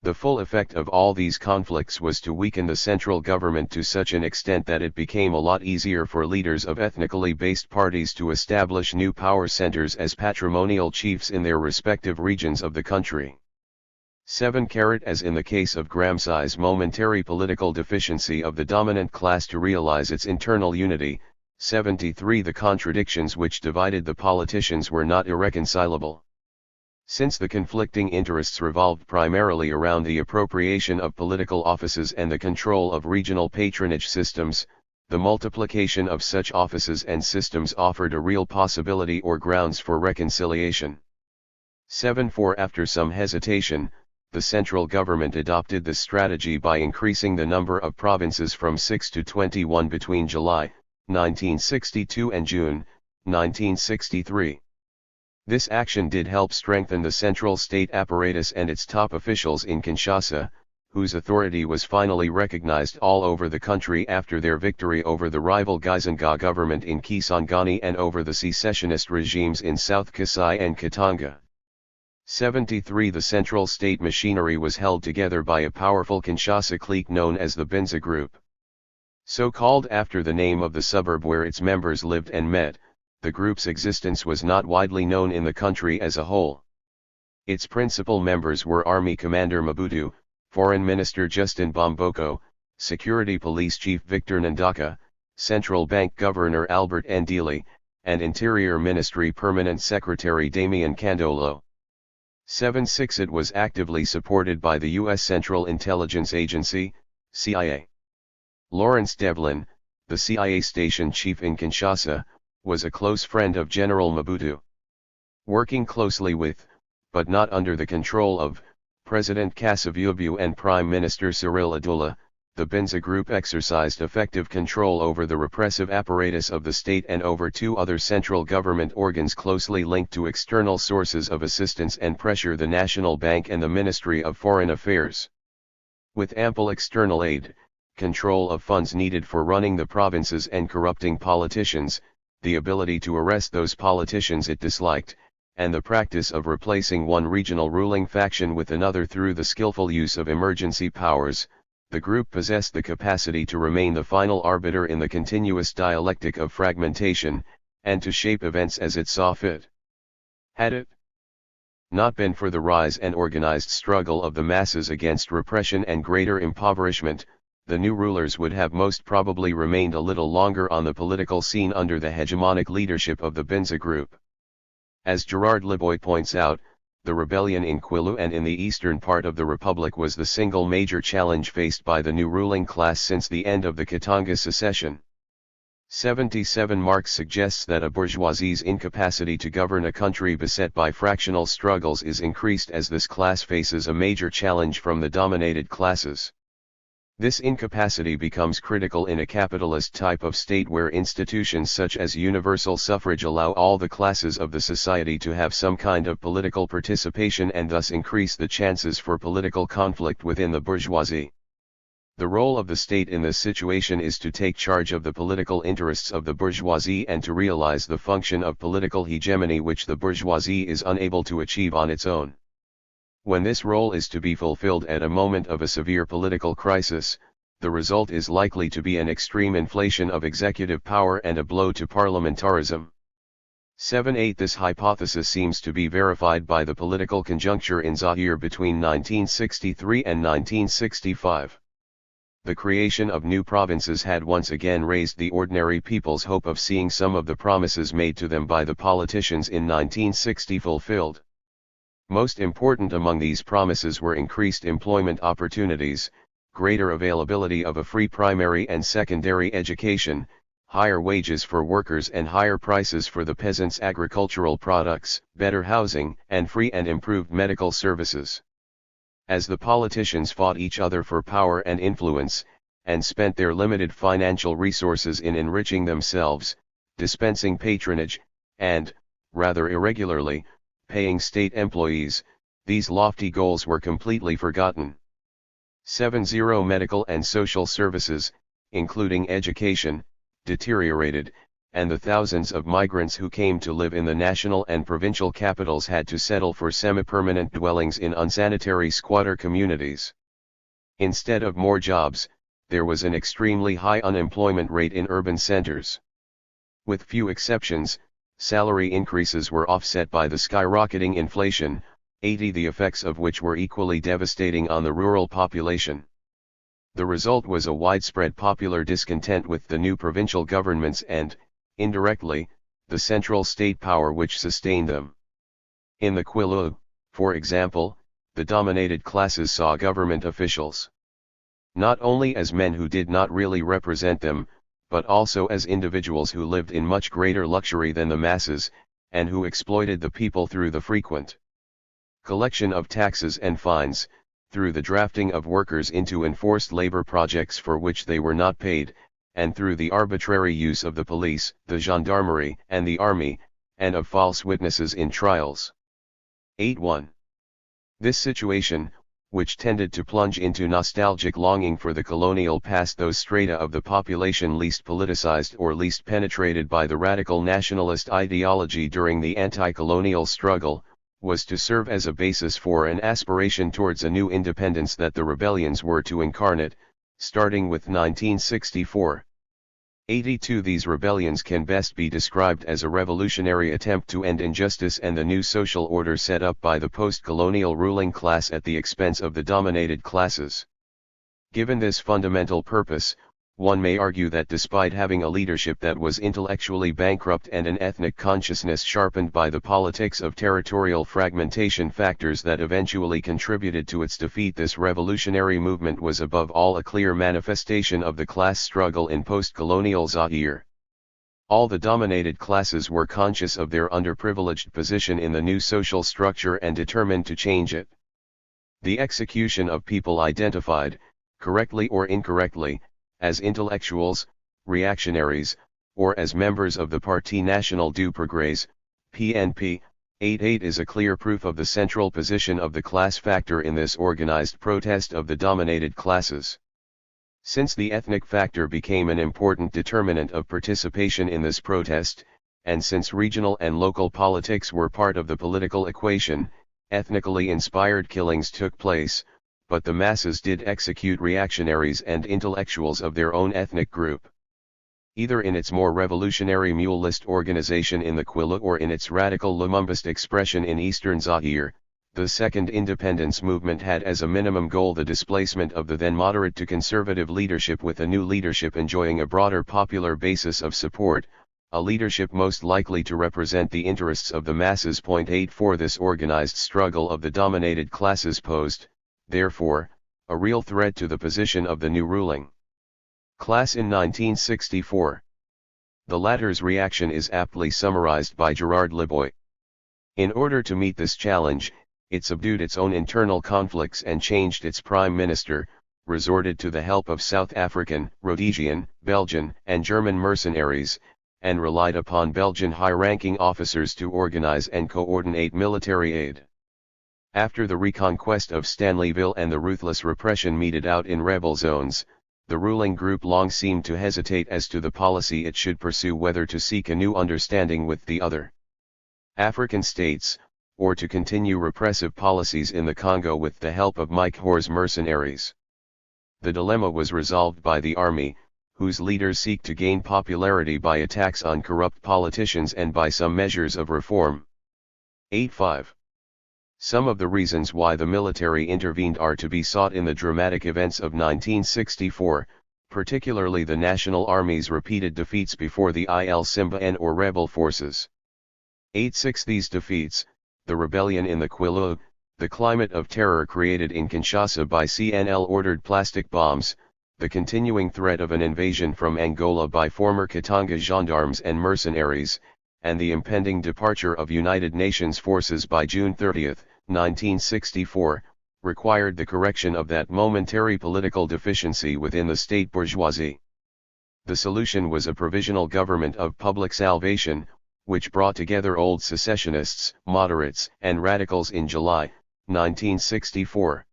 The full effect of all these conflicts was to weaken the central government to such an extent that it became a lot easier for leaders of ethnically based parties to establish new power centers as patrimonial chiefs in their respective regions of the country. 7. As in the case of Gramsci's momentary political deficiency of the dominant class to realize its internal unity, 73 The contradictions which divided the politicians were not irreconcilable. Since the conflicting interests revolved primarily around the appropriation of political offices and the control of regional patronage systems, the multiplication of such offices and systems offered a real possibility or grounds for reconciliation. 7. After some hesitation, the central government adopted this strategy by increasing the number of provinces from 6 to 21 between July 1962 and June 1963. This action did help strengthen the central state apparatus and its top officials in Kinshasa, whose authority was finally recognized all over the country after their victory over the rival Gizanga government in Kisangani and over the secessionist regimes in South Kasai and Katanga. 73 The central state machinery was held together by a powerful Kinshasa clique known as the Binza Group. So called after the name of the suburb where its members lived and met, the group's existence was not widely known in the country as a whole. Its principal members were Army Commander Mobutu, Foreign Minister Justin Bomboko, Security Police Chief Victor Ndaka, Central Bank Governor Albert Ndili, and Interior Ministry Permanent Secretary Damian Kandolo. 7.6 It was actively supported by the U.S. Central Intelligence Agency, CIA. Lawrence Devlin, the CIA station chief in Kinshasa, was a close friend of General Mobutu. Working closely with, but not under the control of, President Kasavubu and Prime Minister Cyril Adoula, the Binza Group exercised effective control over the repressive apparatus of the state and over 2 other central government organs closely linked to external sources of assistance and pressure: the National Bank and the Ministry of Foreign Affairs. With ample external aid, control of funds needed for running the provinces and corrupting politicians, the ability to arrest those politicians it disliked, and the practice of replacing one regional ruling faction with another through the skillful use of emergency powers, the group possessed the capacity to remain the final arbiter in the continuous dialectic of fragmentation, and to shape events as it saw fit. Had it not been for the rise and organized struggle of the masses against repression and greater impoverishment, the new rulers would have most probably remained a little longer on the political scene under the hegemonic leadership of the Binza Group. As Gerard Liboy points out, the rebellion in Kwilu and in the eastern part of the Republic was the single major challenge faced by the new ruling class since the end of the Katanga secession. 77 Marx suggests that a bourgeoisie's incapacity to govern a country beset by fractional struggles is increased as this class faces a major challenge from the dominated classes. This incapacity becomes critical in a capitalist type of state where institutions such as universal suffrage allow all the classes of the society to have some kind of political participation and thus increase the chances for political conflict within the bourgeoisie. The role of the state in this situation is to take charge of the political interests of the bourgeoisie and to realize the function of political hegemony which the bourgeoisie is unable to achieve on its own. When this role is to be fulfilled at a moment of a severe political crisis, the result is likely to be an extreme inflation of executive power and a blow to parliamentarism. 7-8 This hypothesis seems to be verified by the political conjuncture in Zaire between 1963 and 1965. The creation of new provinces had once again raised the ordinary people's hope of seeing some of the promises made to them by the politicians in 1960 fulfilled. Most important among these promises were increased employment opportunities, greater availability of a free primary and secondary education, higher wages for workers and higher prices for the peasants' agricultural products, better housing, and free and improved medical services. As the politicians fought each other for power and influence, and spent their limited financial resources in enriching themselves, dispensing patronage, and, rather irregularly, paying state employees, these lofty goals were completely forgotten. 7-0 Medical and social services, including education, deteriorated, and the thousands of migrants who came to live in the national and provincial capitals had to settle for semi-permanent dwellings in unsanitary squatter communities. Instead of more jobs, there was an extremely high unemployment rate in urban centers. With few exceptions, salary increases were offset by the skyrocketing inflation, the effects of which were equally devastating on the rural population. The result was a widespread popular discontent with the new provincial governments and, indirectly, the central state power which sustained them. In the Kwilu, for example, the dominated classes saw government officials not only as men who did not really represent them, but also as individuals who lived in much greater luxury than the masses, and who exploited the people through the frequent collection of taxes and fines, through the drafting of workers into enforced labor projects for which they were not paid, and through the arbitrary use of the police, the gendarmerie, and the army, and of false witnesses in trials. 8-1. This situation, which tended to plunge into nostalgic longing for the colonial past those strata of the population least politicized or least penetrated by the radical nationalist ideology during the anti-colonial struggle, was to serve as a basis for an aspiration towards a new independence that the rebellions were to incarnate, starting with 1964. 82 These rebellions can best be described as a revolutionary attempt to end injustice and the new social order set up by the post-colonial ruling class at the expense of the dominated classes. Given this fundamental purpose, one may argue that despite having a leadership that was intellectually bankrupt and an ethnic consciousness sharpened by the politics of territorial fragmentation, factors that eventually contributed to its defeat, this revolutionary movement was above all a clear manifestation of the class struggle in post-colonial Zaire. All the dominated classes were conscious of their underprivileged position in the new social structure and determined to change it. The execution of people identified, correctly or incorrectly, as intellectuals, reactionaries, or as members of the Parti National du Progrès, PNP, 8-8 is a clear proof of the central position of the class factor in this organized protest of the dominated classes. Since the ethnic factor became an important determinant of participation in this protest, and since regional and local politics were part of the political equation, ethnically inspired killings took place, but the masses did execute reactionaries and intellectuals of their own ethnic group. Either in its more revolutionary mulelist organization in the Kwilu or in its radical Lumumbist expression in eastern Zaire, the Second Independence Movement had as a minimum goal the displacement of the then moderate to conservative leadership with a new leadership enjoying a broader popular basis of support, a leadership most likely to represent the interests of the masses. 8 This organized struggle of the dominated classes posed, therefore, a real threat to the position of the new ruling class in 1964. The latter's reaction is aptly summarized by Gerard Liboy. In order to meet this challenge, it subdued its own internal conflicts and changed its prime minister, resorted to the help of South African, Rhodesian, Belgian, and German mercenaries, and relied upon Belgian high-ranking officers to organize and coordinate military aid. After the reconquest of Stanleyville and the ruthless repression meted out in rebel zones, the ruling group long seemed to hesitate as to the policy it should pursue, whether to seek a new understanding with the other African states, or to continue repressive policies in the Congo with the help of Mike Hoare's mercenaries. The dilemma was resolved by the army, whose leaders seek to gain popularity by attacks on corrupt politicians and by some measures of reform. 8.5. Some of the reasons why the military intervened are to be sought in the dramatic events of 1964, particularly the National Army's repeated defeats before the Il Simba or rebel forces. 8.6. These defeats, the rebellion in the Kwilu, the climate of terror created in Kinshasa by CNL-ordered plastic bombs, the continuing threat of an invasion from Angola by former Katanga gendarmes and mercenaries, and the impending departure of United Nations forces by June 30, 1964, required the correction of that momentary political deficiency within the state bourgeoisie. The solution was a provisional government of public salvation, which brought together old secessionists, moderates, and radicals in July 1964.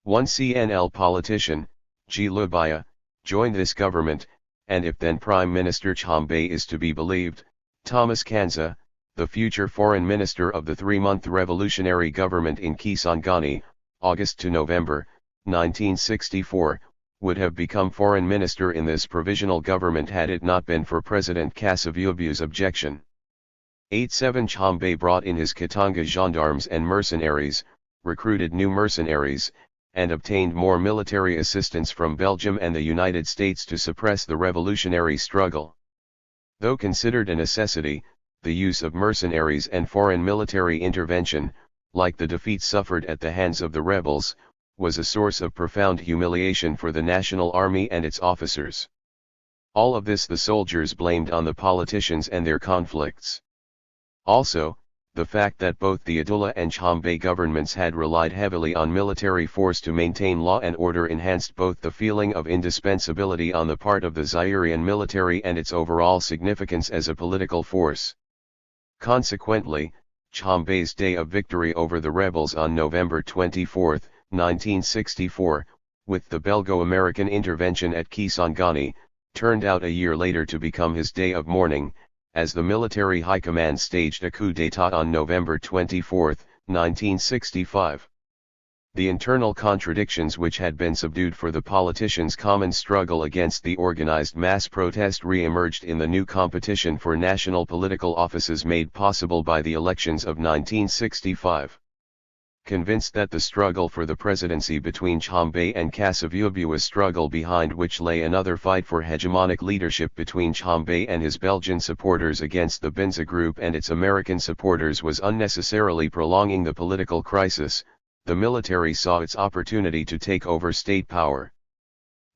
One CNL politician, G. Lubaya, joined this government, and if then Prime Minister Tshombe is to be believed, Thomas Kanza, the future foreign minister of the three-month revolutionary government in Kisangani, August to November 1964, would have become foreign minister in this provisional government had it not been for President Kasavubu's objection. 8.7. Tshombe brought in his Katanga gendarmes and mercenaries, recruited new mercenaries, and obtained more military assistance from Belgium and the United States to suppress the revolutionary struggle. Though considered a necessity, the use of mercenaries and foreign military intervention, like the defeat suffered at the hands of the rebels, was a source of profound humiliation for the National Army and its officers. All of this the soldiers blamed on the politicians and their conflicts. Also, the fact that both the Adoula and Tshombe governments had relied heavily on military force to maintain law and order enhanced both the feeling of indispensability on the part of the Zairean military and its overall significance as a political force. Consequently, Tshombe's day of victory over the rebels on November 24, 1964, with the Belgo-American intervention at Kisangani, turned out a year later to become his day of mourning, as the military high command staged a coup d'état on November 24, 1965. The internal contradictions which had been subdued for the politicians' common struggle against the organized mass protest re-emerged in the new competition for national political offices made possible by the elections of 1965. Convinced that the struggle for the presidency between Tshombe and Kasavubu was a struggle behind which lay another fight for hegemonic leadership between Tshombe and his Belgian supporters against the Binza Group and its American supporters was unnecessarily prolonging the political crisis, the military saw its opportunity to take over state power.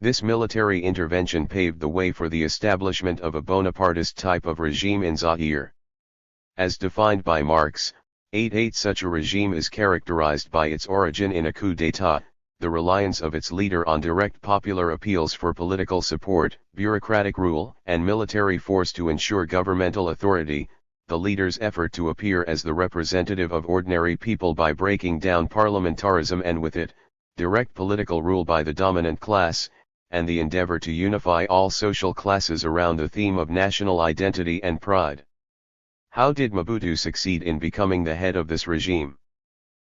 This military intervention paved the way for the establishment of a Bonapartist type of regime in Zaire. As defined by Marx, 8.8 Such a regime is characterized by its origin in a coup d'état, the reliance of its leader on direct popular appeals for political support, bureaucratic rule, and military force to ensure governmental authority, the leader's effort to appear as the representative of ordinary people by breaking down parliamentarism and with it, direct political rule by the dominant class, and the endeavor to unify all social classes around the theme of national identity and pride. How did Mobutu succeed in becoming the head of this regime?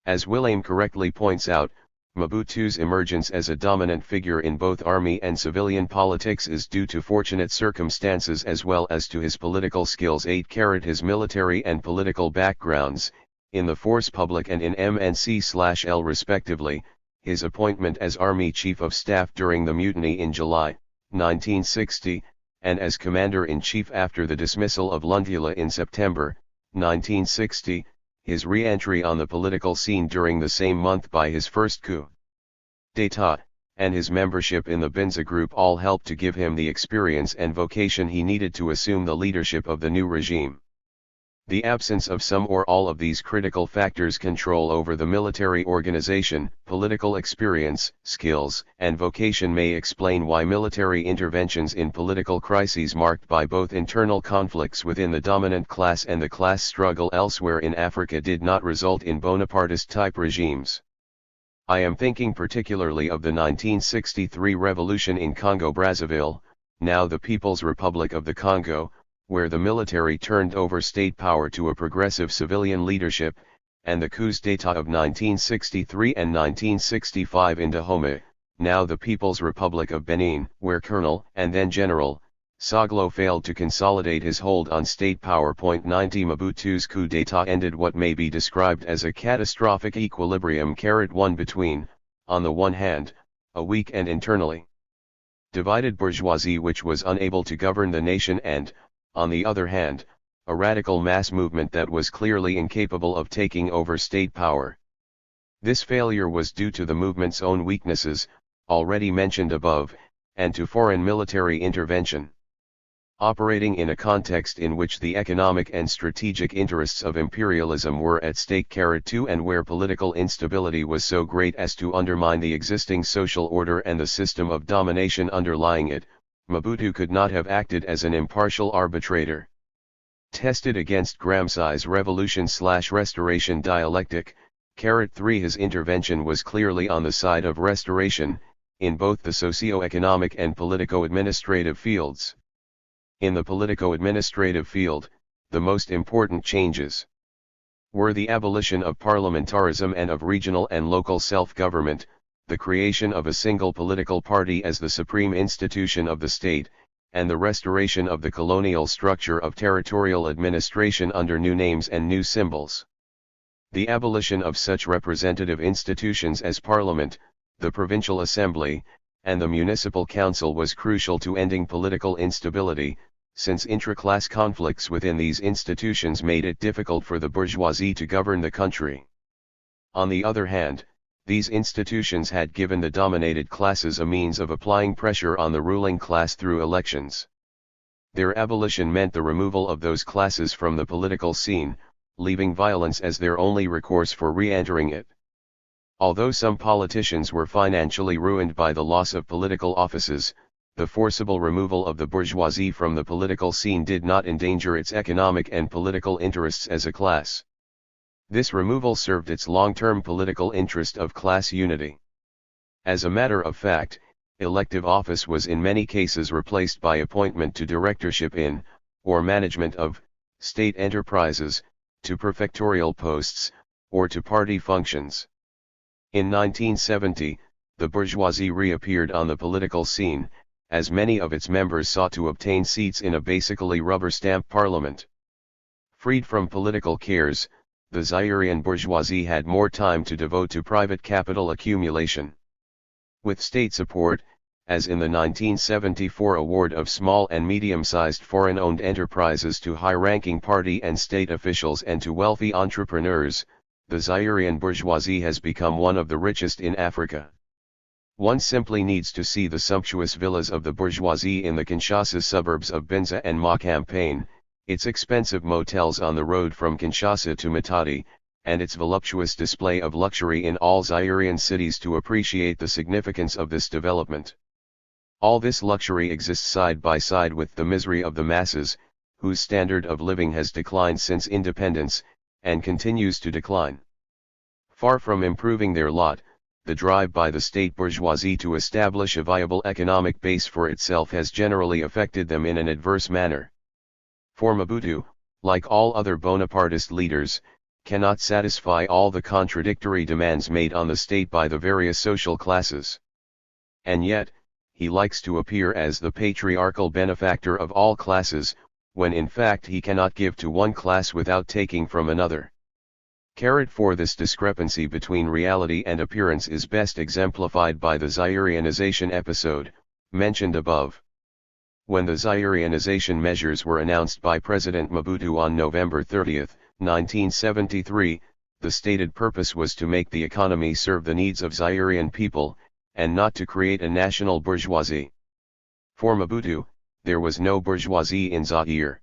As Willem correctly points out, Mobutu's emergence as a dominant figure in both army and civilian politics is due to fortunate circumstances as well as to his political skills. 8. His military and political backgrounds, in the Force Publique and in MNC/L respectively, his appointment as Army Chief of Staff during the mutiny in July 1960, and as Commander-in-Chief after the dismissal of Lundula in September 1960, his re-entry on the political scene during the same month by his first coup d'état, and his membership in the Binza group all helped to give him the experience and vocation he needed to assume the leadership of the new regime. The absence of some or all of these critical factors' control over the military organization, political experience, skills, and vocation may explain why military interventions in political crises marked by both internal conflicts within the dominant class and the class struggle elsewhere in Africa did not result in Bonapartist-type regimes. I am thinking particularly of the 1963 revolution in Congo-Brazzaville, now the People's Republic of the Congo, where the military turned over state power to a progressive civilian leadership, and the coups d'état of 1963 and 1965 in Dahomey, now the People's Republic of Benin, where Colonel, and then General, Soglo failed to consolidate his hold on state power. 90 Mobutu's coup d'état ended what may be described as a catastrophic equilibrium. 1 Between, on the one hand, a weak and internally divided bourgeoisie which was unable to govern the nation and, on the other hand, a radical mass movement that was clearly incapable of taking over state power. This failure was due to the movement's own weaknesses, already mentioned above, and to foreign military intervention. Operating in a context in which the economic and strategic interests of imperialism were at stake. 2 And where political instability was so great as to undermine the existing social order and the system of domination underlying it, Mobutu could not have acted as an impartial arbitrator. Tested against Gramsci's revolution/restoration dialectic, 3 His intervention was clearly on the side of restoration, in both the socio-economic and politico-administrative fields. In the politico-administrative field, the most important changes were the abolition of parliamentarism and of regional and local self-government, the creation of a single political party as the supreme institution of the state, and the restoration of the colonial structure of territorial administration under new names and new symbols. The abolition of such representative institutions as Parliament, the Provincial Assembly, and the Municipal Council was crucial to ending political instability, since intra-class conflicts within these institutions made it difficult for the bourgeoisie to govern the country. On the other hand, these institutions had given the dominated classes a means of applying pressure on the ruling class through elections. Their abolition meant the removal of those classes from the political scene, leaving violence as their only recourse for re-entering it. Although some politicians were financially ruined by the loss of political offices, the forcible removal of the bourgeoisie from the political scene did not endanger its economic and political interests as a class. This removal served its long-term political interest of class unity. As a matter of fact, elective office was in many cases replaced by appointment to directorship in, or management of, state enterprises, to prefectorial posts, or to party functions. In 1970, the bourgeoisie reappeared on the political scene, as many of its members sought to obtain seats in a basically rubber-stamp parliament. Freed from political cares, the Zairian bourgeoisie had more time to devote to private capital accumulation. With state support, as in the 1974 award of small and medium-sized foreign-owned enterprises to high-ranking party and state officials and to wealthy entrepreneurs, the Zairian bourgeoisie has become one of the richest in Africa. One simply needs to see the sumptuous villas of the bourgeoisie in the Kinshasa suburbs of Binza and Makampane, its expensive motels on the road from Kinshasa to Matadi, and its voluptuous display of luxury in all Zairian cities to appreciate the significance of this development. All this luxury exists side by side with the misery of the masses, whose standard of living has declined since independence, and continues to decline. Far from improving their lot, the drive by the state bourgeoisie to establish a viable economic base for itself has generally affected them in an adverse manner. For Mobutu, like all other Bonapartist leaders, cannot satisfy all the contradictory demands made on the state by the various social classes. And yet, he likes to appear as the patriarchal benefactor of all classes, when in fact he cannot give to one class without taking from another. 4 This discrepancy between reality and appearance is best exemplified by the Zairianization episode, mentioned above. When the Zairianization measures were announced by President Mobutu on November 30, 1973, the stated purpose was to make the economy serve the needs of Zairian people, and not to create a national bourgeoisie. For Mobutu, there was no bourgeoisie in Zaire.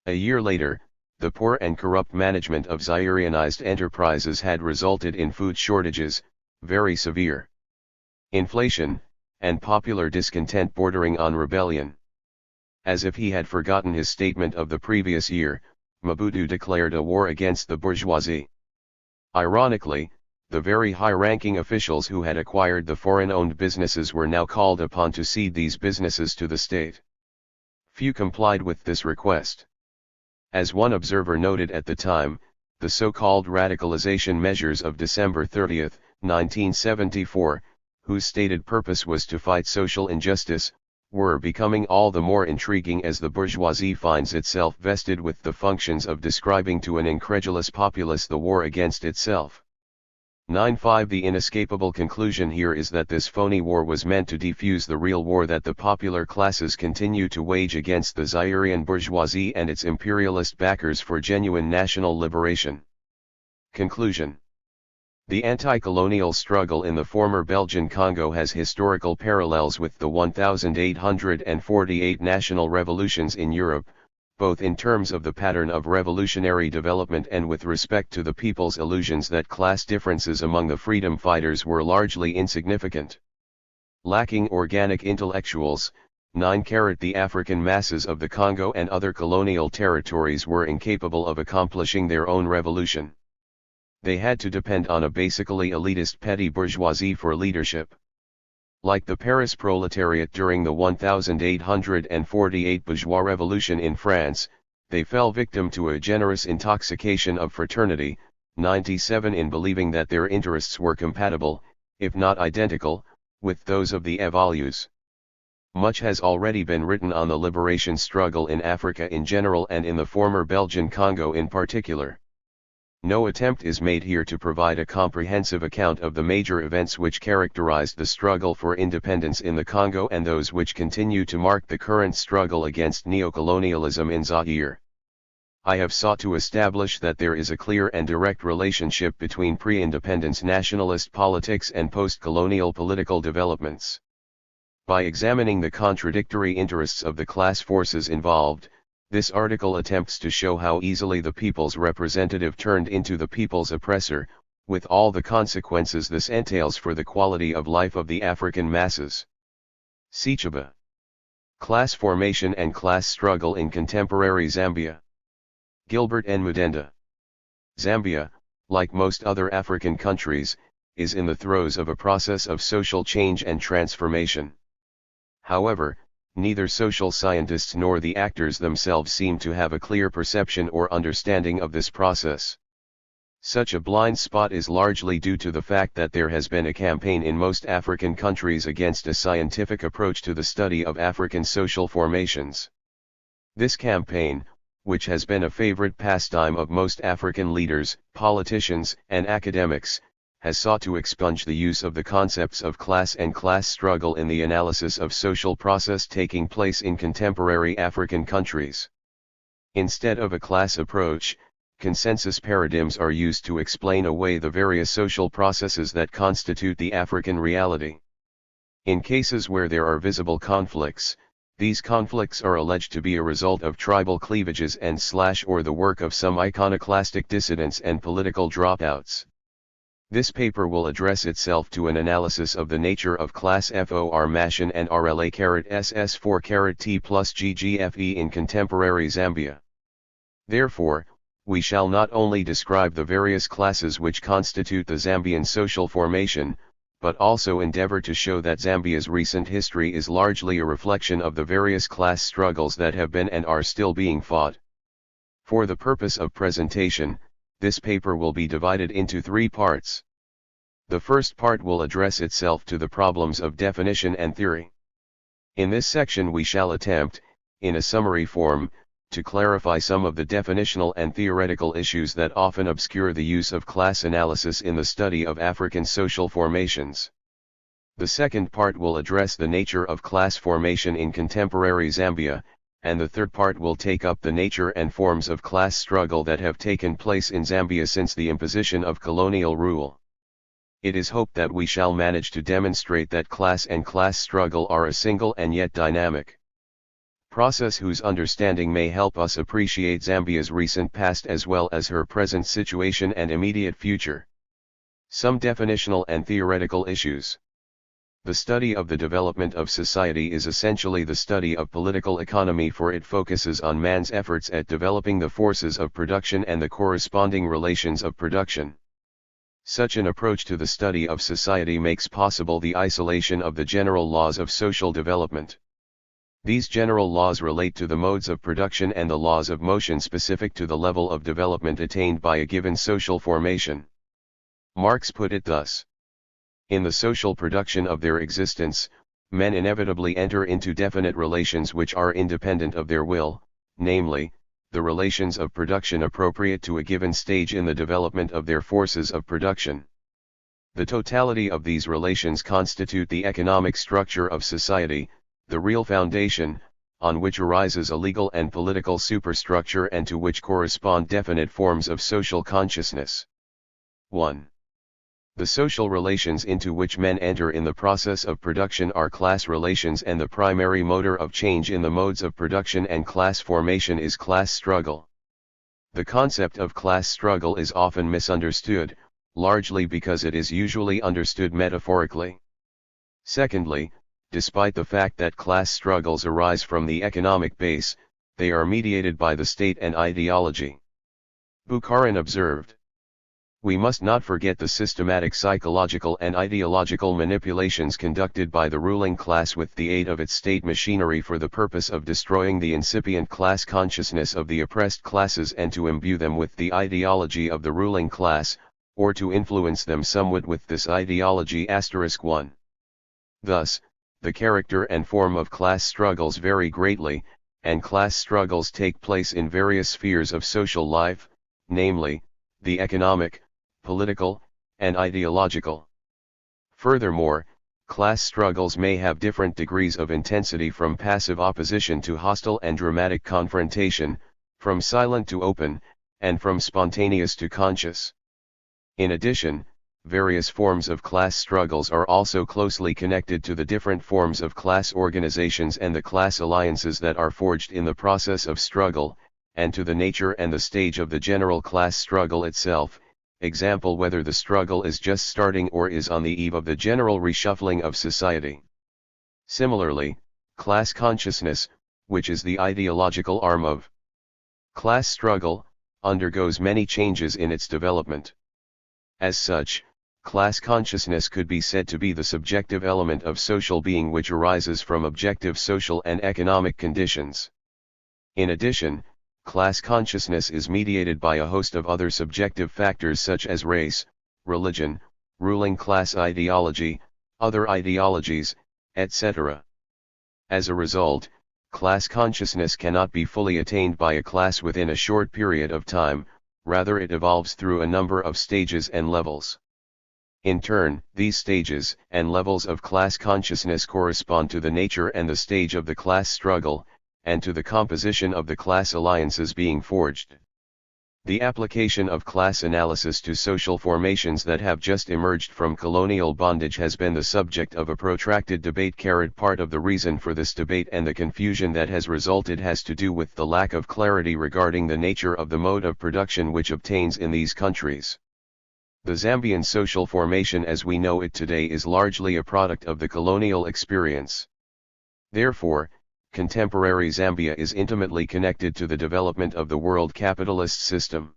A year later, the poor and corrupt management of Zaireanized enterprises had resulted in food shortages, very severe inflation, and popular discontent bordering on rebellion. As if he had forgotten his statement of the previous year, Mobutu declared a war against the bourgeoisie. Ironically, the very high-ranking officials who had acquired the foreign-owned businesses were now called upon to cede these businesses to the state. Few complied with this request. As one observer noted at the time, the so-called radicalization measures of December 30, 1974, whose stated purpose was to fight social injustice, were becoming all the more intriguing as the bourgeoisie finds itself vested with the functions of describing to an incredulous populace the war against itself. 9.5 The inescapable conclusion here is that this phony war was meant to defuse the real war that the popular classes continue to wage against the Zairean bourgeoisie and its imperialist backers for genuine national liberation. Conclusion. The anti-colonial struggle in the former Belgian Congo has historical parallels with the 1848 national revolutions in Europe, both in terms of the pattern of revolutionary development and with respect to the people's illusions that class differences among the freedom fighters were largely insignificant. Lacking organic intellectuals, 9. The African masses of the Congo and other colonial territories were incapable of accomplishing their own revolution. They had to depend on a basically elitist petty bourgeoisie for leadership. Like the Paris proletariat during the 1848 bourgeois revolution in France, they fell victim to a generous intoxication of fraternity, 97 in believing that their interests were compatible, if not identical, with those of the évolus. Much has already been written on the liberation struggle in Africa in general and in the former Belgian Congo in particular. No attempt is made here to provide a comprehensive account of the major events which characterized the struggle for independence in the Congo and those which continue to mark the current struggle against neocolonialism in Zaire. I have sought to establish that there is a clear and direct relationship between pre-independence nationalist politics and post-colonial political developments. By examining the contradictory interests of the class forces involved, this article attempts to show how easily the people's representative turned into the people's oppressor, with all the consequences this entails for the quality of life of the African masses. Sichaba. Class formation and class struggle in contemporary Zambia. Gilbert N. Mudenda. Zambia, like most other African countries, is in the throes of a process of social change and transformation. However, neither social scientists nor the actors themselves seem to have a clear perception or understanding of this process. Such a blind spot is largely due to the fact that there has been a campaign in most African countries against a scientific approach to the study of African social formations. This campaign, which has been a favorite pastime of most African leaders, politicians, and academics, has sought to expunge the use of the concepts of class and class struggle in the analysis of social process taking place in contemporary African countries. Instead of a class approach, consensus paradigms are used to explain away the various social processes that constitute the African reality. In cases where there are visible conflicts, these conflicts are alleged to be a result of tribal cleavages and or the work of some iconoclastic dissidents and political dropouts. This paper will address itself to an analysis of the nature of class for Machine and RLA-SS4-T plus GGFE in contemporary Zambia. Therefore, we shall not only describe the various classes which constitute the Zambian social formation, but also endeavor to show that Zambia's recent history is largely a reflection of the various class struggles that have been and are still being fought. For the purpose of presentation, this paper will be divided into 3 parts. The first part will address itself to the problems of definition and theory. In this section we shall attempt, in a summary form, to clarify some of the definitional and theoretical issues that often obscure the use of class analysis in the study of African social formations. The second part will address the nature of class formation in contemporary Zambia, and the third part will take up the nature and forms of class struggle that have taken place in Zambia since the imposition of colonial rule. It is hoped that we shall manage to demonstrate that class and class struggle are a single and yet dynamic process whose understanding may help us appreciate Zambia's recent past as well as her present situation and immediate future. Some definitional and theoretical issues. The study of the development of society is essentially the study of political economy, for it focuses on man's efforts at developing the forces of production and the corresponding relations of production. Such an approach to the study of society makes possible the isolation of the general laws of social development. These general laws relate to the modes of production and the laws of motion specific to the level of development attained by a given social formation. Marx put it thus: in the social production of their existence, men inevitably enter into definite relations which are independent of their will, namely, the relations of production appropriate to a given stage in the development of their forces of production. The totality of these relations constitute the economic structure of society, the real foundation, on which arises a legal and political superstructure and to which correspond definite forms of social consciousness. 1. The social relations into which men enter in the process of production are class relations, and the primary motor of change in the modes of production and class formation is class struggle. The concept of class struggle is often misunderstood, largely because it is usually understood metaphorically. Secondly, despite the fact that class struggles arise from the economic base, they are mediated by the state and ideology. Bukharin observed, "We must not forget the systematic psychological and ideological manipulations conducted by the ruling class with the aid of its state machinery for the purpose of destroying the incipient class consciousness of the oppressed classes and to imbue them with the ideology of the ruling class, or to influence them somewhat with this ideology. 1. Thus, the character and form of class struggles vary greatly, and class struggles take place in various spheres of social life, namely, the economic, political, and ideological. Furthermore, class struggles may have different degrees of intensity, from passive opposition to hostile and dramatic confrontation, from silent to open, and from spontaneous to conscious. In addition, various forms of class struggles are also closely connected to the different forms of class organizations and the class alliances that are forged in the process of struggle, and to the nature and the stage of the general class struggle itself, example whether the struggle is just starting or is on the eve of the general reshuffling of society. Similarly, class consciousness, which is the ideological arm of class struggle, undergoes many changes in its development. As such, class consciousness could be said to be the subjective element of social being which arises from objective social and economic conditions. In addition, class consciousness is mediated by a host of other subjective factors such as race, religion, ruling class ideology, other ideologies, etc. As a result, class consciousness cannot be fully attained by a class within a short period of time, rather it evolves through a number of stages and levels. In turn, these stages and levels of class consciousness correspond to the nature and the stage of the class struggle, and to the composition of the class alliances being forged. The application of class analysis to social formations that have just emerged from colonial bondage has been the subject of a protracted debate. Part of the reason for this debate and the confusion that has resulted has to do with the lack of clarity regarding the nature of the mode of production which obtains in these countries. The Zambian social formation as we know it today is largely a product of the colonial experience. Therefore, contemporary Zambia is intimately connected to the development of the world capitalist system.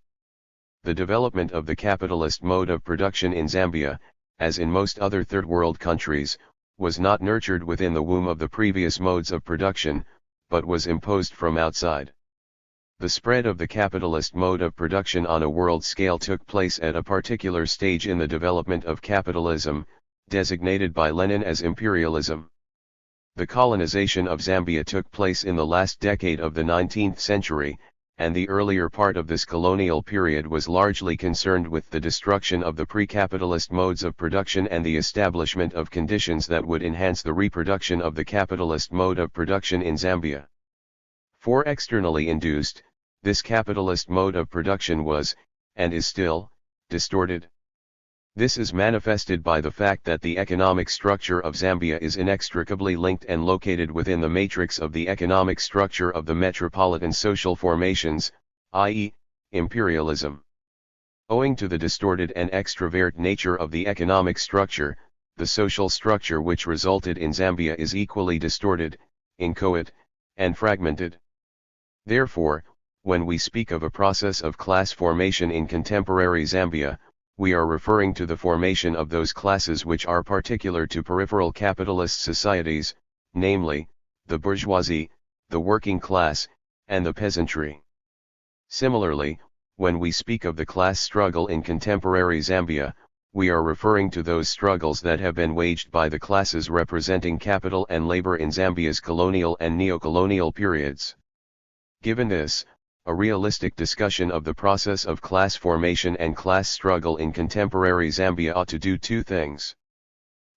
The development of the capitalist mode of production in Zambia, as in most other third world countries, was not nurtured within the womb of the previous modes of production, but was imposed from outside. The spread of the capitalist mode of production on a world scale took place at a particular stage in the development of capitalism, designated by Lenin as imperialism. The colonization of Zambia took place in the last decade of the 19th century, and the earlier part of this colonial period was largely concerned with the destruction of the pre-capitalist modes of production and the establishment of conditions that would enhance the reproduction of the capitalist mode of production in Zambia. For externally induced, this capitalist mode of production was, and is still, distorted. This is manifested by the fact that the economic structure of Zambia is inextricably linked and located within the matrix of the economic structure of the metropolitan social formations, i.e., imperialism. Owing to the distorted and extravert nature of the economic structure, the social structure which resulted in Zambia is equally distorted, inchoate, and fragmented. Therefore, when we speak of a process of class formation in contemporary Zambia, we are referring to the formation of those classes which are particular to peripheral capitalist societies, namely, the bourgeoisie, the working class, and the peasantry. Similarly, when we speak of the class struggle in contemporary Zambia, we are referring to those struggles that have been waged by the classes representing capital and labor in Zambia's colonial and neo-colonial periods. Given this, a realistic discussion of the process of class formation and class struggle in contemporary Zambia ought to do two things.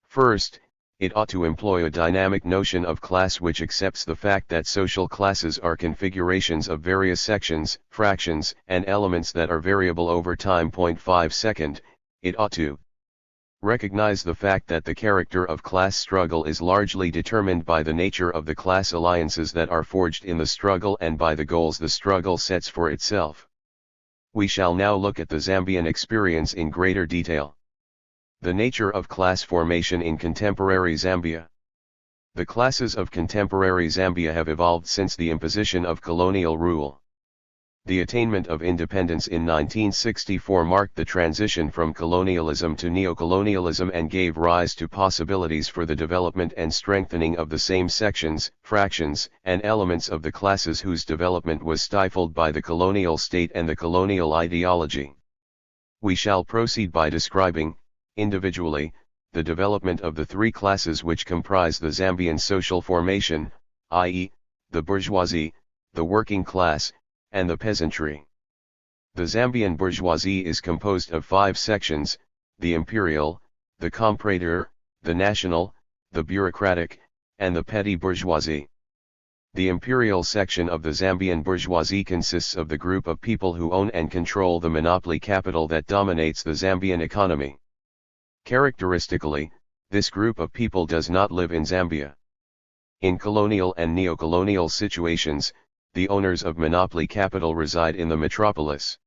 First, it ought to employ a dynamic notion of class which accepts the fact that social classes are configurations of various sections, fractions, and elements that are variable over time. 5. It ought to recognize the fact that the character of class struggle is largely determined by the nature of the class alliances that are forged in the struggle and by the goals the struggle sets for itself. We shall now look at the Zambian experience in greater detail. The nature of class formation in contemporary Zambia. The classes of contemporary Zambia have evolved since the imposition of colonial rule. The attainment of independence in 1964 marked the transition from colonialism to neocolonialism and gave rise to possibilities for the development and strengthening of the same sections, fractions, and elements of the classes whose development was stifled by the colonial state and the colonial ideology. We shall proceed by describing, individually, the development of the three classes which comprise the Zambian social formation, i.e., the bourgeoisie, the working class, and the peasantry. The Zambian bourgeoisie is composed of 5 sections: the imperial, the comprador, the national, the bureaucratic, and the petty bourgeoisie. The imperial section of the Zambian bourgeoisie consists of the group of people who own and control the monopoly capital that dominates the Zambian economy. Characteristically, this group of people does not live in Zambia. In colonial and neo-colonial situations, the owners of monopoly capital reside in the metropolis.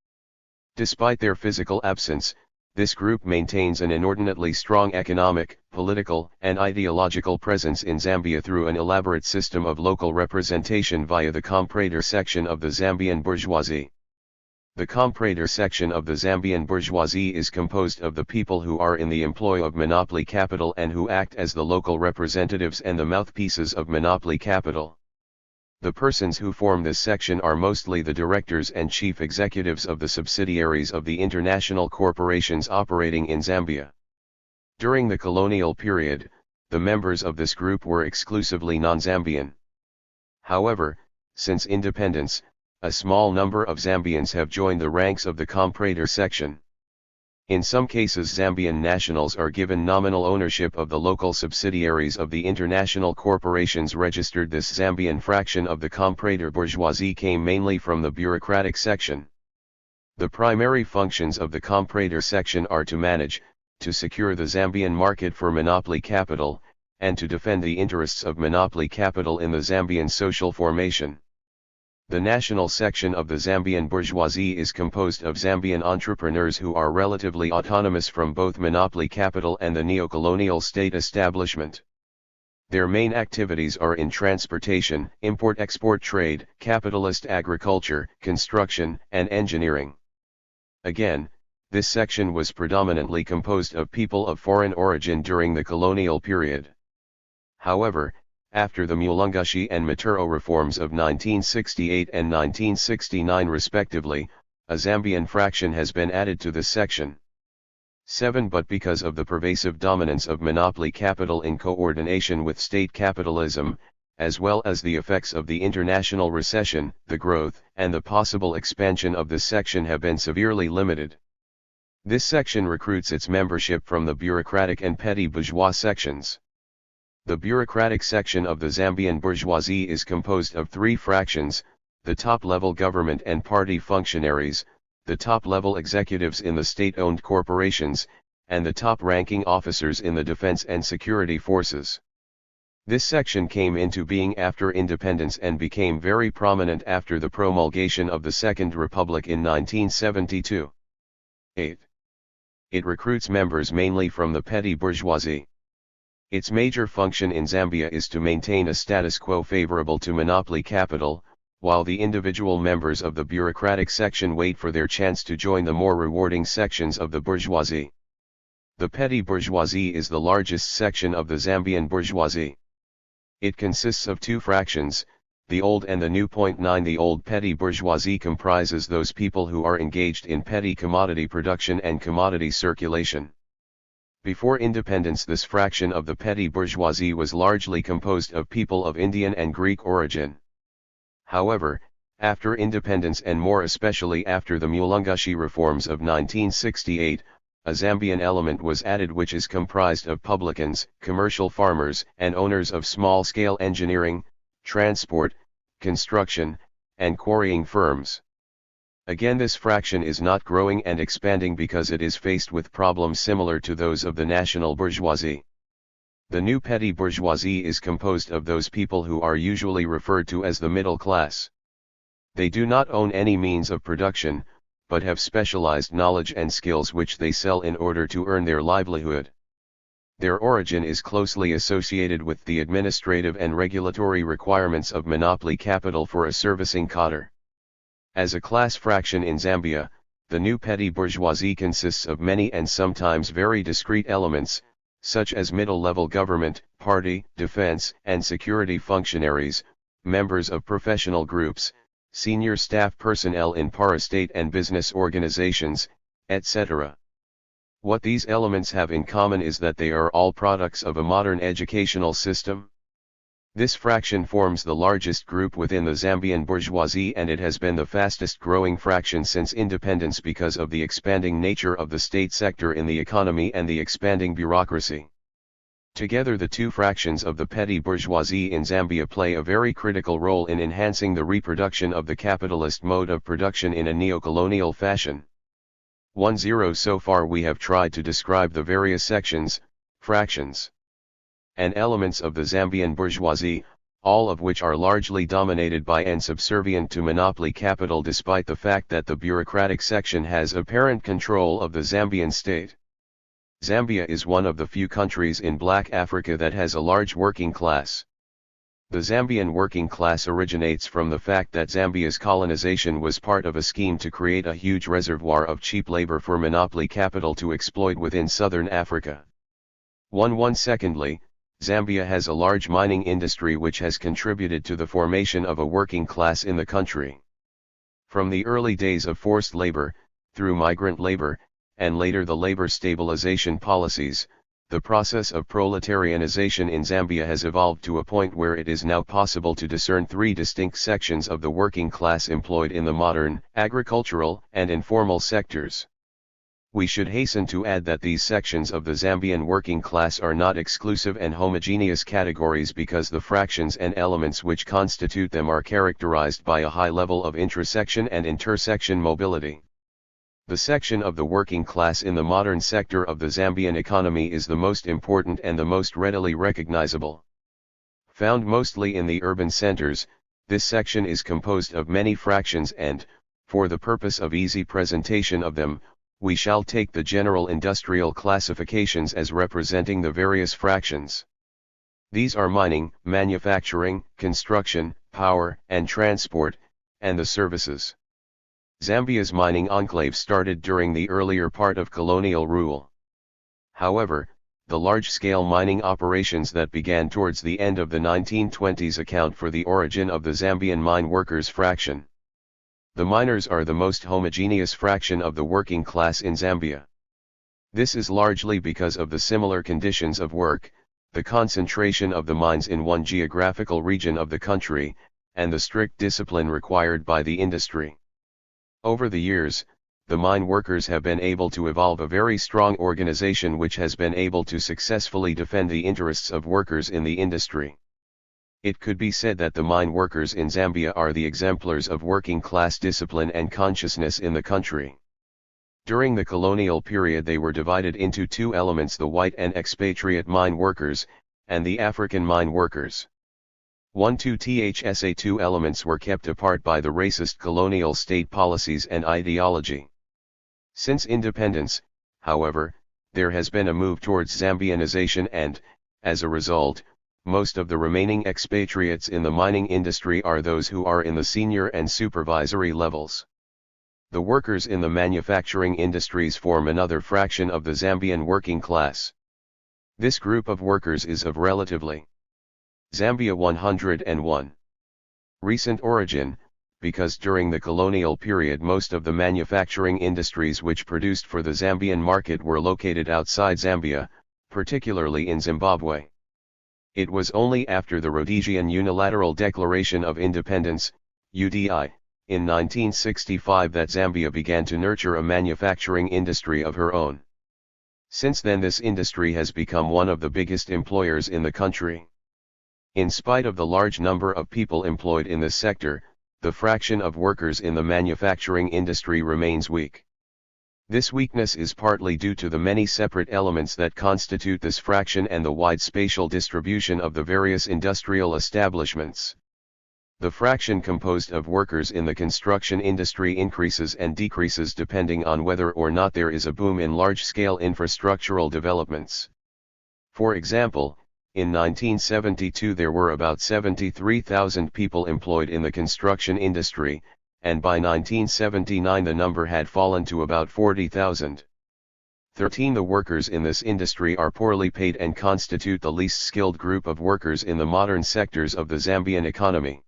Despite their physical absence, this group maintains an inordinately strong economic, political, and ideological presence in Zambia through an elaborate system of local representation via the comprador section of the Zambian bourgeoisie. The comprador section of the Zambian bourgeoisie is composed of the people who are in the employ of monopoly capital and who act as the local representatives and the mouthpieces of monopoly capital. The persons who form this section are mostly the directors and chief executives of the subsidiaries of the international corporations operating in Zambia. During the colonial period, the members of this group were exclusively non-Zambian. However, since independence, a small number of Zambians have joined the ranks of the comprador section. In some cases, Zambian nationals are given nominal ownership of the local subsidiaries of the international corporations registered. This Zambian fraction of the comprador bourgeoisie came mainly from the bureaucratic section. The primary functions of the comprador section are to manage, to secure the Zambian market for monopoly capital, and to defend the interests of monopoly capital in the Zambian social formation. The national section of the Zambian bourgeoisie is composed of Zambian entrepreneurs who are relatively autonomous from both monopoly capital and the neo-colonial state establishment. Their main activities are in transportation, import-export trade, capitalist agriculture, construction, and engineering. Again, this section was predominantly composed of people of foreign origin during the colonial period. However, after the Mulungushi and Maturo reforms of 1968 and 1969 respectively, a Zambian fraction has been added to this section. 7. But because of the pervasive dominance of monopoly capital in coordination with state capitalism, as well as the effects of the international recession, the growth and the possible expansion of this section have been severely limited. This section recruits its membership from the bureaucratic and petty bourgeois sections. The bureaucratic section of the Zambian bourgeoisie is composed of 3 fractions: the top-level government and party functionaries, the top-level executives in the state-owned corporations, and the top-ranking officers in the defense and security forces. This section came into being after independence and became very prominent after the promulgation of the Second Republic in 1972. 8. It recruits members mainly from the petty bourgeoisie. Its major function in Zambia is to maintain a status quo favorable to monopoly capital, while the individual members of the bureaucratic section wait for their chance to join the more rewarding sections of the bourgeoisie. The petty bourgeoisie is the largest section of the Zambian bourgeoisie. It consists of two fractions, the old and the new. 9 The old petty bourgeoisie comprises those people who are engaged in petty commodity production and commodity circulation. Before independence, this fraction of the petty bourgeoisie was largely composed of people of Indian and Greek origin. However, after independence and more especially after the Mulungushi reforms of 1968, a Zambian element was added which is comprised of publicans, commercial farmers, and owners of small-scale engineering, transport, construction, and quarrying firms. Again, this fraction is not growing and expanding because it is faced with problems similar to those of the national bourgeoisie. The new petty bourgeoisie is composed of those people who are usually referred to as the middle class. They do not own any means of production, but have specialized knowledge and skills which they sell in order to earn their livelihood. Their origin is closely associated with the administrative and regulatory requirements of monopoly capital for a servicing cadre. As a class fraction in Zambia, the new petty bourgeoisie consists of many and sometimes very discrete elements, such as middle-level government, party, defense, and security functionaries, members of professional groups, senior staff personnel in parastate and business organizations, etc. What these elements have in common is that they are all products of a modern educational system. This fraction forms the largest group within the Zambian bourgeoisie, and it has been the fastest growing fraction since independence because of the expanding nature of the state sector in the economy and the expanding bureaucracy. Together, the two fractions of the petty bourgeoisie in Zambia play a very critical role in enhancing the reproduction of the capitalist mode of production in a neo-colonial fashion. 10 So far we have tried to describe the various sections, fractions, and elements of the Zambian bourgeoisie, all of which are largely dominated by and subservient to monopoly capital despite the fact that the bureaucratic section has apparent control of the Zambian state. Zambia is one of the few countries in Black Africa that has a large working class. The Zambian working class originates from the fact that Zambia's colonization was part of a scheme to create a huge reservoir of cheap labor for monopoly capital to exploit within southern Africa. Secondly, Zambia has a large mining industry which has contributed to the formation of a working class in the country. From the early days of forced labor, through migrant labor, and later the labor stabilization policies, the process of proletarianization in Zambia has evolved to a point where it is now possible to discern three distinct sections of the working class employed in the modern, agricultural, and informal sectors. We should hasten to add that these sections of the Zambian working class are not exclusive and homogeneous categories because the fractions and elements which constitute them are characterized by a high level of intrasection and intersection mobility. The section of the working class in the modern sector of the Zambian economy is the most important and the most readily recognizable. Found mostly in the urban centers, this section is composed of many fractions and, for the purpose of easy presentation of them, we shall take the general industrial classifications as representing the various fractions. These are mining, manufacturing, construction, power and transport, and the services. Zambia's mining enclave started during the earlier part of colonial rule. However, the large-scale mining operations that began towards the end of the 1920s account for the origin of the Zambian mine workers fraction. The miners are the most homogeneous fraction of the working class in Zambia. This is largely because of the similar conditions of work, the concentration of the mines in one geographical region of the country, and the strict discipline required by the industry. Over the years, the mine workers have been able to evolve a very strong organization which has been able to successfully defend the interests of workers in the industry. It could be said that the mine workers in Zambia are the exemplars of working class discipline and consciousness in the country. During the colonial period they were divided into two elements: the white and expatriate mine workers, and the African mine workers. 1-2 THSA two elements were kept apart by the racist colonial state policies and ideology. Since independence, however, there has been a move towards Zambianization and, as a result, most of the remaining expatriates in the mining industry are those who are in the senior and supervisory levels. The workers in the manufacturing industries form another fraction of the Zambian working class. This group of workers is of relatively Zambia 101 recent origin, because during the colonial period most of the manufacturing industries which produced for the Zambian market were located outside Zambia, particularly in Zimbabwe. It was only after the Rhodesian Unilateral Declaration of Independence, UDI, in 1965 that Zambia began to nurture a manufacturing industry of her own. Since then this industry has become one of the biggest employers in the country. In spite of the large number of people employed in this sector, the fraction of workers in the manufacturing industry remains weak. This weakness is partly due to the many separate elements that constitute this fraction and the wide spatial distribution of the various industrial establishments. The fraction composed of workers in the construction industry increases and decreases depending on whether or not there is a boom in large-scale infrastructural developments. For example, in 1972 there were about 73,000 people employed in the construction industry, and by 1979 the number had fallen to about 40,000. 13. The workers in this industry are poorly paid and constitute the least skilled group of workers in the modern sectors of the Zambian economy.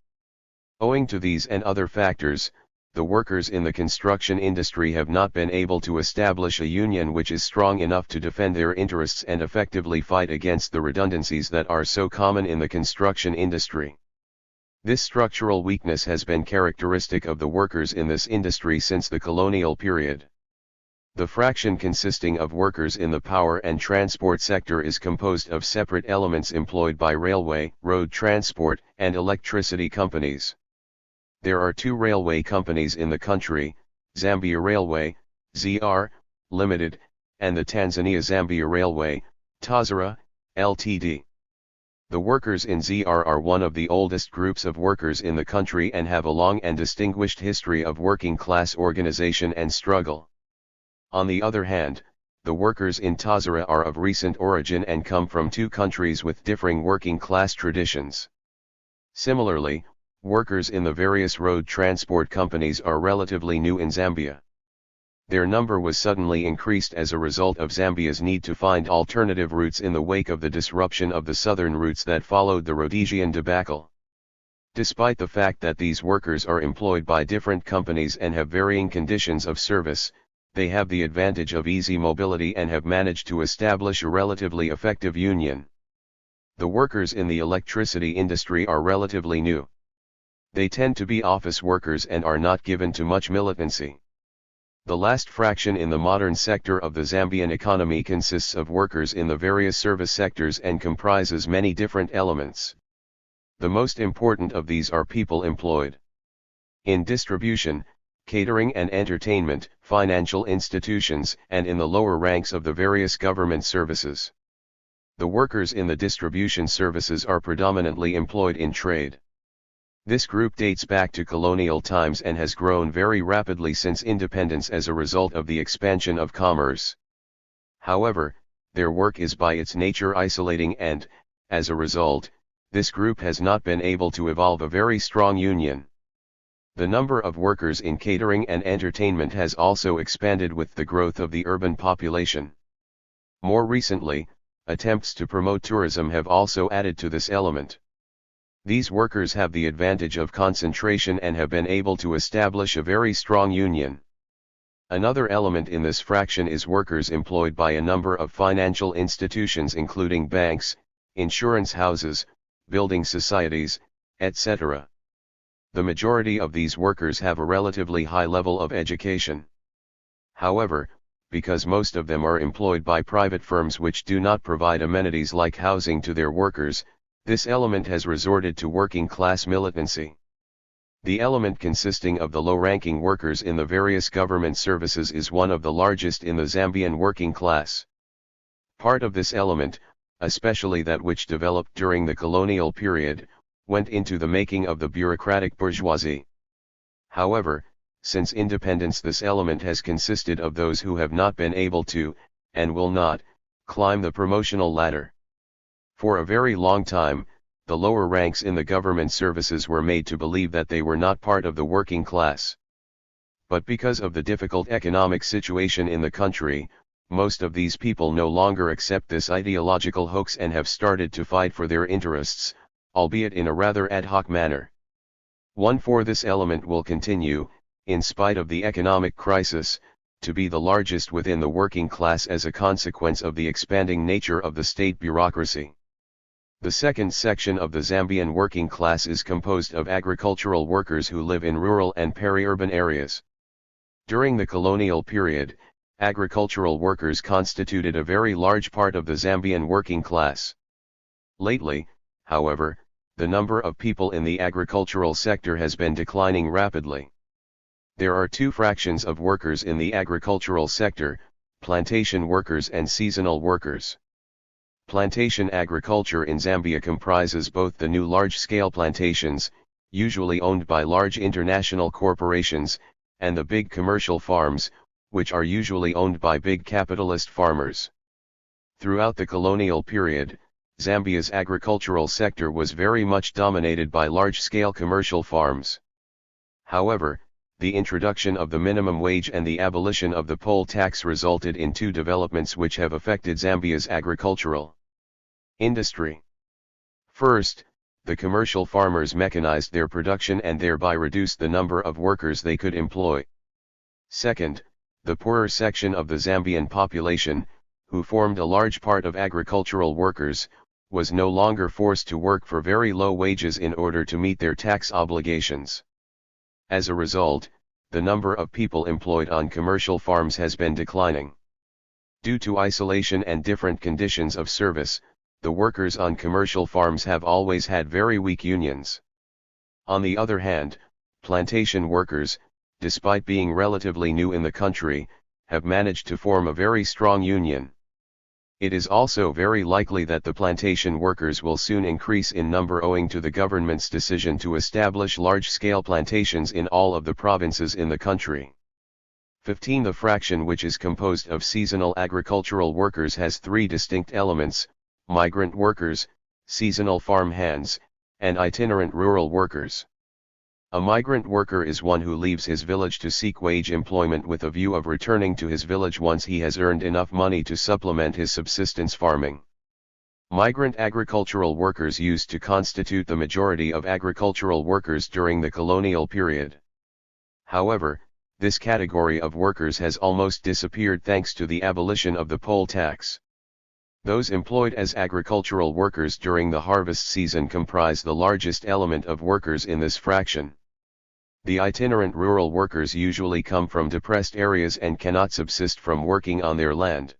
Owing to these and other factors, the workers in the construction industry have not been able to establish a union which is strong enough to defend their interests and effectively fight against the redundancies that are so common in the construction industry. This structural weakness has been characteristic of the workers in this industry since the colonial period. The fraction consisting of workers in the power and transport sector is composed of separate elements employed by railway, road transport, and electricity companies. There are two railway companies in the country, Zambia Railway, ZR, Limited, and the Tanzania-Zambia Railway, TAZARA, Ltd. The workers in ZR are one of the oldest groups of workers in the country and have a long and distinguished history of working class organization and struggle. On the other hand, the workers in TAZARA are of recent origin and come from two countries with differing working class traditions. Similarly, workers in the various road transport companies are relatively new in Zambia. Their number was suddenly increased as a result of Zambia's need to find alternative routes in the wake of the disruption of the southern routes that followed the Rhodesian debacle. Despite the fact that these workers are employed by different companies and have varying conditions of service, they have the advantage of easy mobility and have managed to establish a relatively effective union. The workers in the electricity industry are relatively new. They tend to be office workers and are not given to much militancy. The last fraction in the modern sector of the Zambian economy consists of workers in the various service sectors and comprises many different elements. The most important of these are people employed in distribution, catering and entertainment, financial institutions, and in the lower ranks of the various government services. The workers in the distribution services are predominantly employed in trade. This group dates back to colonial times and has grown very rapidly since independence as a result of the expansion of commerce. However, their work is by its nature isolating and, as a result, this group has not been able to evolve a very strong union. The number of workers in catering and entertainment has also expanded with the growth of the urban population. More recently, attempts to promote tourism have also added to this element. These workers have the advantage of concentration and have been able to establish a very strong union. Another element in this fraction is workers employed by a number of financial institutions including banks, insurance houses, building societies, etc. The majority of these workers have a relatively high level of education. However, because most of them are employed by private firms which do not provide amenities like housing to their workers, this element has resorted to working class militancy. The element consisting of the low-ranking workers in the various government services is one of the largest in the Zambian working class. Part of this element, especially that which developed during the colonial period, went into the making of the bureaucratic bourgeoisie. However, since independence, this element has consisted of those who have not been able to, and will not, climb the promotional ladder. For a very long time, the lower ranks in the government services were made to believe that they were not part of the working class. But because of the difficult economic situation in the country, most of these people no longer accept this ideological hoax and have started to fight for their interests, albeit in a rather ad hoc manner. For this element will continue, in spite of the economic crisis, to be the largest within the working class as a consequence of the expanding nature of the state bureaucracy. The second section of the Zambian working class is composed of agricultural workers who live in rural and peri-urban areas. During the colonial period, agricultural workers constituted a very large part of the Zambian working class. Lately, however, the number of people in the agricultural sector has been declining rapidly. There are two fractions of workers in the agricultural sector: plantation workers and seasonal workers. Plantation agriculture in Zambia comprises both the new large-scale plantations, usually owned by large international corporations, and the big commercial farms, which are usually owned by big capitalist farmers. Throughout the colonial period, Zambia's agricultural sector was very much dominated by large-scale commercial farms. However, the introduction of the minimum wage and the abolition of the poll tax resulted in two developments which have affected Zambia's agricultural industry. First, the commercial farmers mechanized their production and thereby reduced the number of workers they could employ. Second, the poorer section of the Zambian population, who formed a large part of agricultural workers, was no longer forced to work for very low wages in order to meet their tax obligations. As a result, the number of people employed on commercial farms has been declining. Due to isolation and different conditions of service, the workers on commercial farms have always had very weak unions. On the other hand, plantation workers, despite being relatively new in the country, have managed to form a very strong union. It is also very likely that the plantation workers will soon increase in number owing to the government's decision to establish large-scale plantations in all of the provinces in the country. 15. The fraction which is composed of seasonal agricultural workers has three distinct elements: migrant workers, seasonal farm hands, and itinerant rural workers. A migrant worker is one who leaves his village to seek wage employment with a view of returning to his village once he has earned enough money to supplement his subsistence farming. Migrant agricultural workers used to constitute the majority of agricultural workers during the colonial period. However, this category of workers has almost disappeared thanks to the abolition of the poll tax. Those employed as agricultural workers during the harvest season comprise the largest element of workers in this fraction. The itinerant rural workers usually come from depressed areas and cannot subsist from working on their land.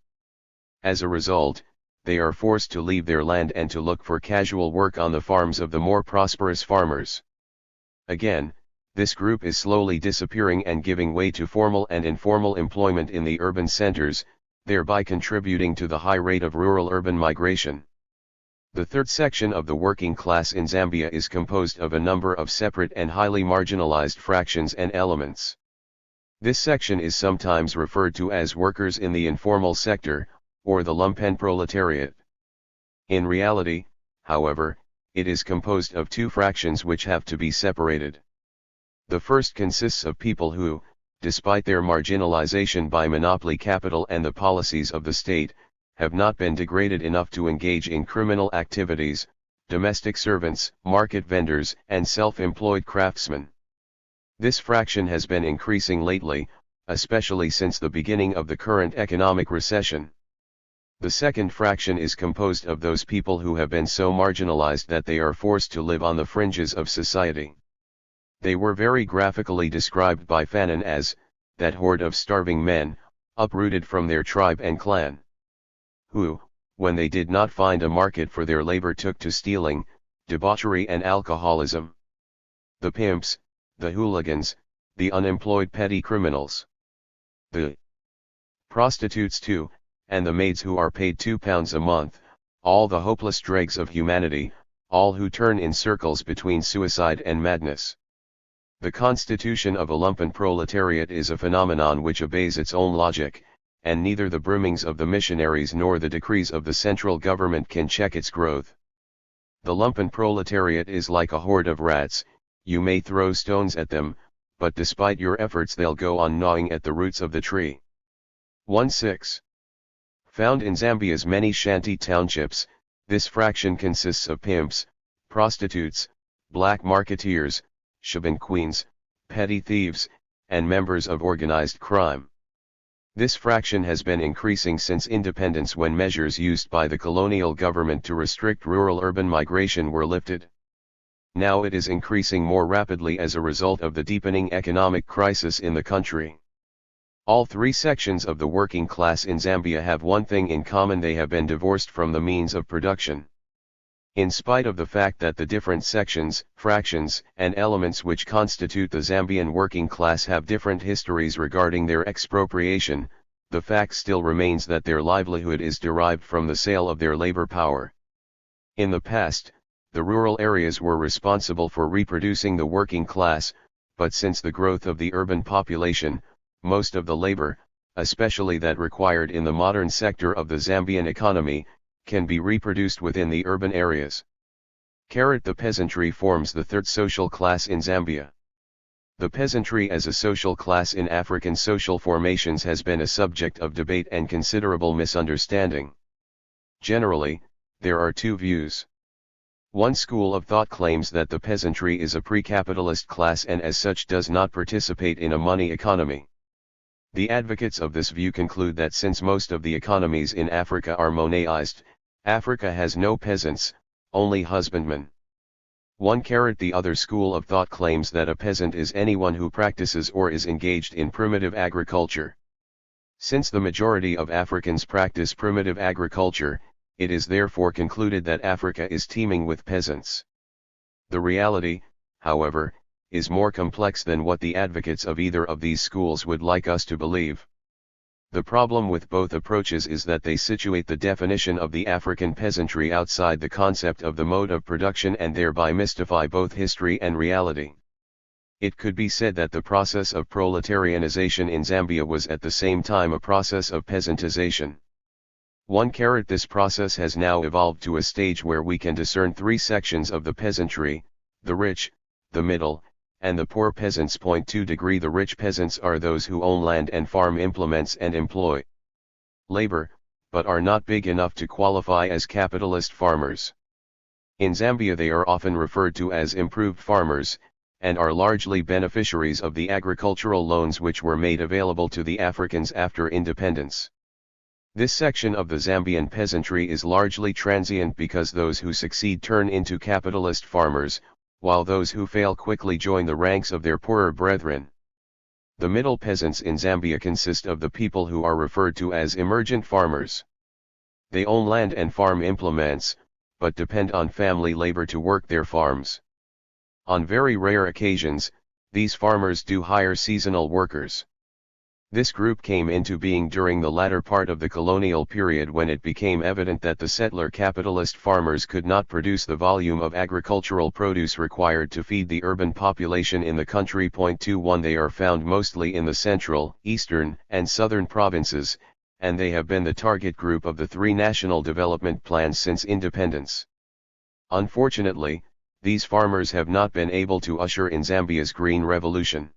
As a result, they are forced to leave their land and to look for casual work on the farms of the more prosperous farmers. Again, this group is slowly disappearing and giving way to formal and informal employment in the urban centers, thereby contributing to the high rate of rural-urban migration. The third section of the working class in Zambia is composed of a number of separate and highly marginalized fractions and elements. This section is sometimes referred to as workers in the informal sector, or the lumpen proletariat. In reality, however, it is composed of two fractions which have to be separated. The first consists of people who, despite their marginalization by monopoly capital and the policies of the state, have not been degraded enough to engage in criminal activities: domestic servants, market vendors, and self-employed craftsmen. This fraction has been increasing lately, especially since the beginning of the current economic recession. The second fraction is composed of those people who have been so marginalized that they are forced to live on the fringes of society. They were very graphically described by Fanon as that horde of starving men, uprooted from their tribe and clan, who, when they did not find a market for their labor, took to stealing, debauchery and alcoholism. The pimps, the hooligans, the unemployed petty criminals, the prostitutes too, and the maids who are paid £2 a month, all the hopeless dregs of humanity, all who turn in circles between suicide and madness. The constitution of a lumpen proletariat is a phenomenon which obeys its own logic, and neither the broomings of the missionaries nor the decrees of the central government can check its growth. The lumpen proletariat is like a horde of rats. You may throw stones at them, but despite your efforts they'll go on gnawing at the roots of the tree. 1-6. Found in Zambia's many shanty townships, this fraction consists of pimps, prostitutes, black marketeers, shebang queens, petty thieves, and members of organized crime. This fraction has been increasing since independence, when measures used by the colonial government to restrict rural-urban migration were lifted. Now it is increasing more rapidly as a result of the deepening economic crisis in the country. All three sections of the working class in Zambia have one thing in common: they have been divorced from the means of production. In spite of the fact that the different sections, fractions, and elements which constitute the Zambian working class have different histories regarding their expropriation, the fact still remains that their livelihood is derived from the sale of their labor power. In the past, the rural areas were responsible for reproducing the working class, but since the growth of the urban population, most of the labor, especially that required in the modern sector of the Zambian economy, can be reproduced within the urban areas. The peasantry forms the third social class in Zambia. The peasantry as a social class in African social formations has been a subject of debate and considerable misunderstanding. Generally, there are two views. One school of thought claims that the peasantry is a pre-capitalist class and as such does not participate in a money economy. The advocates of this view conclude that since most of the economies in Africa are monetized, Africa has no peasants, only husbandmen. The other school of thought claims that a peasant is anyone who practices or is engaged in primitive agriculture. Since the majority of Africans practice primitive agriculture, it is therefore concluded that Africa is teeming with peasants. The reality, however, is more complex than what the advocates of either of these schools would like us to believe. The problem with both approaches is that they situate the definition of the African peasantry outside the concept of the mode of production and thereby mystify both history and reality. It could be said that the process of proletarianization in Zambia was at the same time a process of peasantization. This process has now evolved to a stage where we can discern three sections of the peasantry: the rich, the middle, and the poor peasants. 2 The rich peasants are those who own land and farm implements and employ labor, but are not big enough to qualify as capitalist farmers. In Zambia they are often referred to as improved farmers, and are largely beneficiaries of the agricultural loans which were made available to the Africans after independence. This section of the Zambian peasantry is largely transient because those who succeed turn into capitalist farmers, while those who fail quickly join the ranks of their poorer brethren. The middle peasants in Zambia consist of the people who are referred to as emergent farmers. They own land and farm implements, but depend on family labor to work their farms. On very rare occasions, these farmers do hire seasonal workers. This group came into being during the latter part of the colonial period, when it became evident that the settler capitalist farmers could not produce the volume of agricultural produce required to feed the urban population in the country. 21 They are found mostly in the central, eastern, and southern provinces, and they have been the target group of the 3 national development plans since independence. Unfortunately, these farmers have not been able to usher in Zambia's green revolution.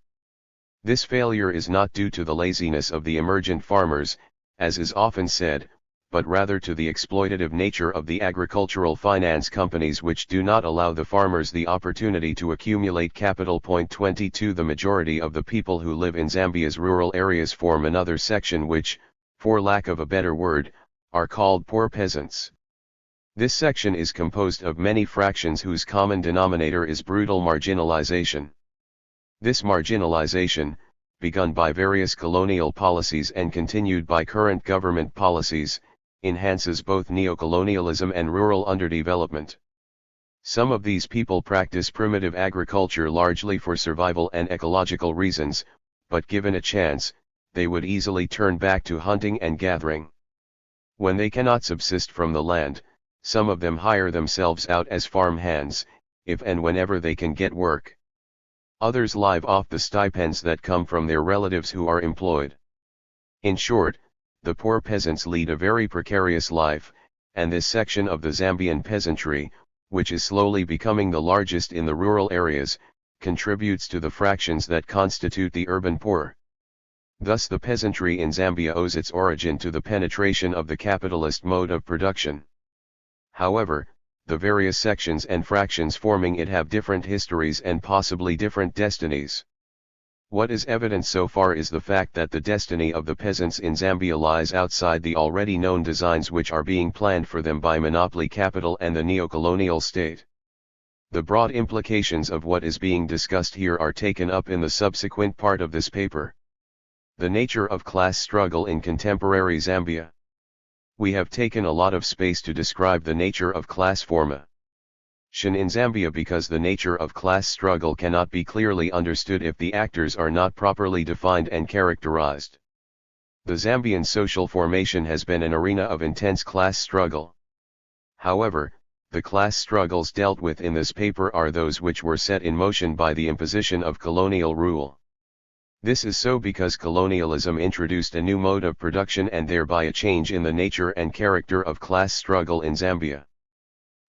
This failure is not due to the laziness of the emergent farmers, as is often said, but rather to the exploitative nature of the agricultural finance companies which do not allow the farmers the opportunity to accumulate capital. 22 The majority of the people who live in Zambia's rural areas form another section which, for lack of a better word, are called poor peasants. This section is composed of many fractions whose common denominator is brutal marginalization. This marginalization, begun by various colonial policies and continued by current government policies, enhances both neocolonialism and rural underdevelopment. Some of these people practice primitive agriculture largely for survival and ecological reasons, but given a chance, they would easily turn back to hunting and gathering. When they cannot subsist from the land, some of them hire themselves out as farm hands, if and whenever they can get work. Others live off the stipends that come from their relatives who are employed. In short, the poor peasants lead a very precarious life, and this section of the Zambian peasantry, which is slowly becoming the largest in the rural areas, contributes to the fractions that constitute the urban poor. Thus the peasantry in Zambia owes its origin to the penetration of the capitalist mode of production. However, the various sections and fractions forming it have different histories and possibly different destinies. What is evident so far is the fact that the destiny of the peasants in Zambia lies outside the already known designs which are being planned for them by monopoly capital and the neo-colonial state. The broad implications of what is being discussed here are taken up in the subsequent part of this paper. The nature of class struggle in contemporary Zambia. We have taken a lot of space to describe the nature of class formation in Zambia because the nature of class struggle cannot be clearly understood if the actors are not properly defined and characterized. The Zambian social formation has been an arena of intense class struggle. However, the class struggles dealt with in this paper are those which were set in motion by the imposition of colonial rule. This is so because colonialism introduced a new mode of production and thereby a change in the nature and character of class struggle in Zambia.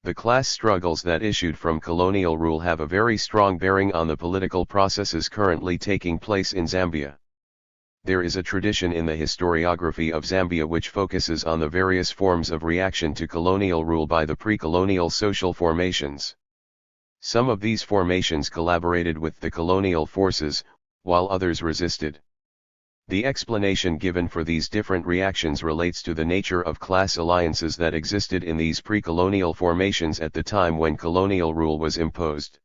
The class struggles that issued from colonial rule have a very strong bearing on the political processes currently taking place in Zambia. There is a tradition in the historiography of Zambia which focuses on the various forms of reaction to colonial rule by the pre-colonial social formations. Some of these formations collaborated with the colonial forces, while others resisted. The explanation given for these different reactions relates to the nature of class alliances that existed in these pre-colonial formations at the time when colonial rule was imposed.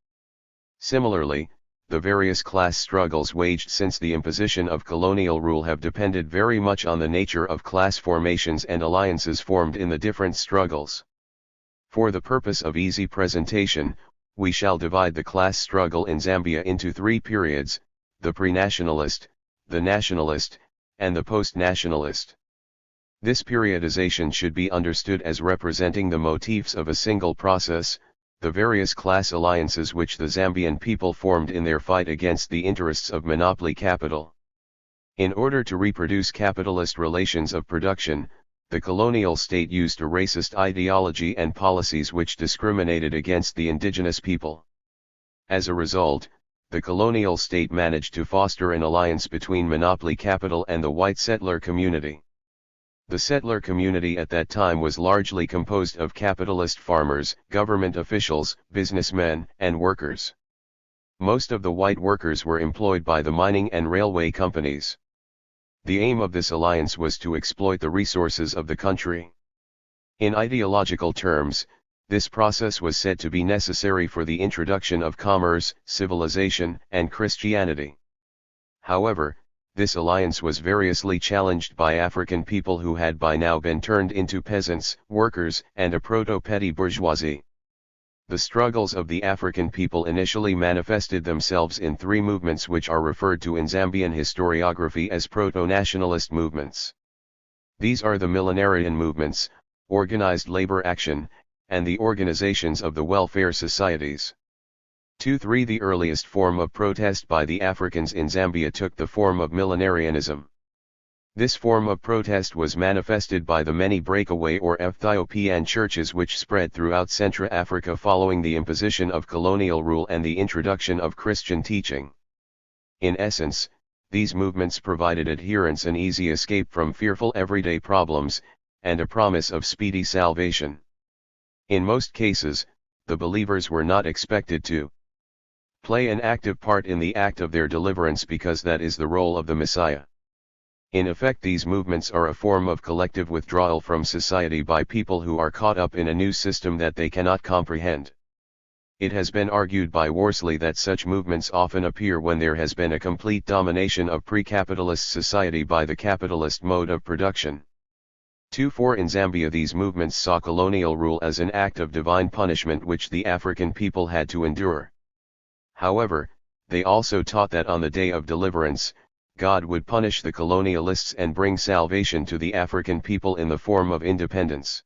Similarly, the various class struggles waged since the imposition of colonial rule have depended very much on the nature of class formations and alliances formed in the different struggles. For the purpose of easy presentation, we shall divide the class struggle in Zambia into three periods: the pre-nationalist, the nationalist, and the post-nationalist. This periodization should be understood as representing the motifs of a single process, the various class alliances which the Zambian people formed in their fight against the interests of monopoly capital. In order to reproduce capitalist relations of production, the colonial state used a racist ideology and policies which discriminated against the indigenous people. As a result, the colonial state managed to foster an alliance between monopoly capital and the white settler community. The settler community at that time was largely composed of capitalist farmers, government officials, businessmen, and workers. Most of the white workers were employed by the mining and railway companies. The aim of this alliance was to exploit the resources of the country. In ideological terms, this process was said to be necessary for the introduction of commerce, civilization, and Christianity. However, this alliance was variously challenged by African people who had by now been turned into peasants, workers, and a proto-petty bourgeoisie. The struggles of the African people initially manifested themselves in three movements which are referred to in Zambian historiography as proto-nationalist movements. These are the millenarian movements, organized labor action, and the organizations of the welfare societies. 2-3 The earliest form of protest by the Africans in Zambia took the form of millenarianism. This form of protest was manifested by the many breakaway or Ethiopian churches which spread throughout Central Africa following the imposition of colonial rule and the introduction of Christian teaching. In essence, these movements provided adherents an easy escape from fearful everyday problems, and a promise of speedy salvation. In most cases, the believers were not expected to play an active part in the act of their deliverance because that is the role of the Messiah. In effect, these movements are a form of collective withdrawal from society by people who are caught up in a new system that they cannot comprehend. It has been argued by Worsley that such movements often appear when there has been a complete domination of pre-capitalist society by the capitalist mode of production. 2-4 In Zambia, these movements saw colonial rule as an act of divine punishment which the African people had to endure. However, they also taught that on the day of deliverance, God would punish the colonialists and bring salvation to the African people in the form of independence.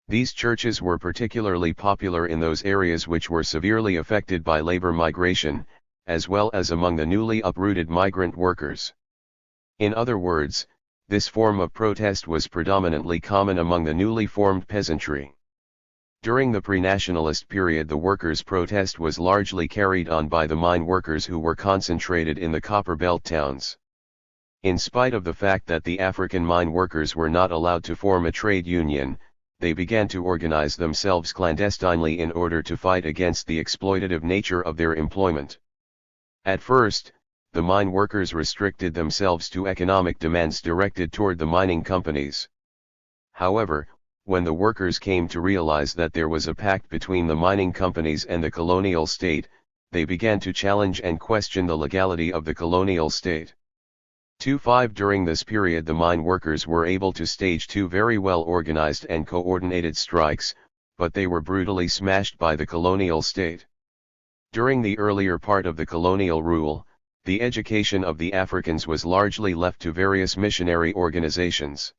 These churches were particularly popular in those areas which were severely affected by labor migration, as well as among the newly uprooted migrant workers. In other words, this form of protest was predominantly common among the newly formed peasantry. During the pre-nationalist period, the workers' protest was largely carried on by the mine workers who were concentrated in the copper belt towns. In spite of the fact that the African mine workers were not allowed to form a trade union, they began to organize themselves clandestinely in order to fight against the exploitative nature of their employment. At first, the mine workers restricted themselves to economic demands directed toward the mining companies. However, when the workers came to realize that there was a pact between the mining companies and the colonial state, they began to challenge and question the legality of the colonial state. 2-5 During this period, the mine workers were able to stage 2 very well organized and coordinated strikes, but they were brutally smashed by the colonial state. During the earlier part of the colonial rule, the education of the Africans was largely left to various missionary organizations.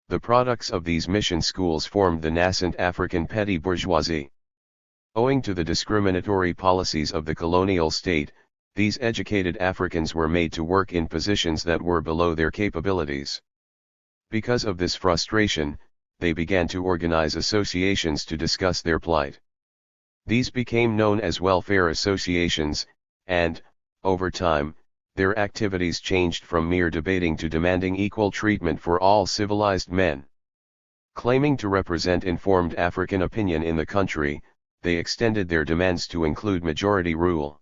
The products of these mission schools formed the nascent African petty bourgeoisie. Owing to the discriminatory policies of the colonial state, these educated Africans were made to work in positions that were below their capabilities. Because of this frustration, they began to organize associations to discuss their plight. These became known as welfare associations, and, over time, their activities changed from mere debating to demanding equal treatment for all civilized men. Claiming to represent informed African opinion in the country, they extended their demands to include majority rule.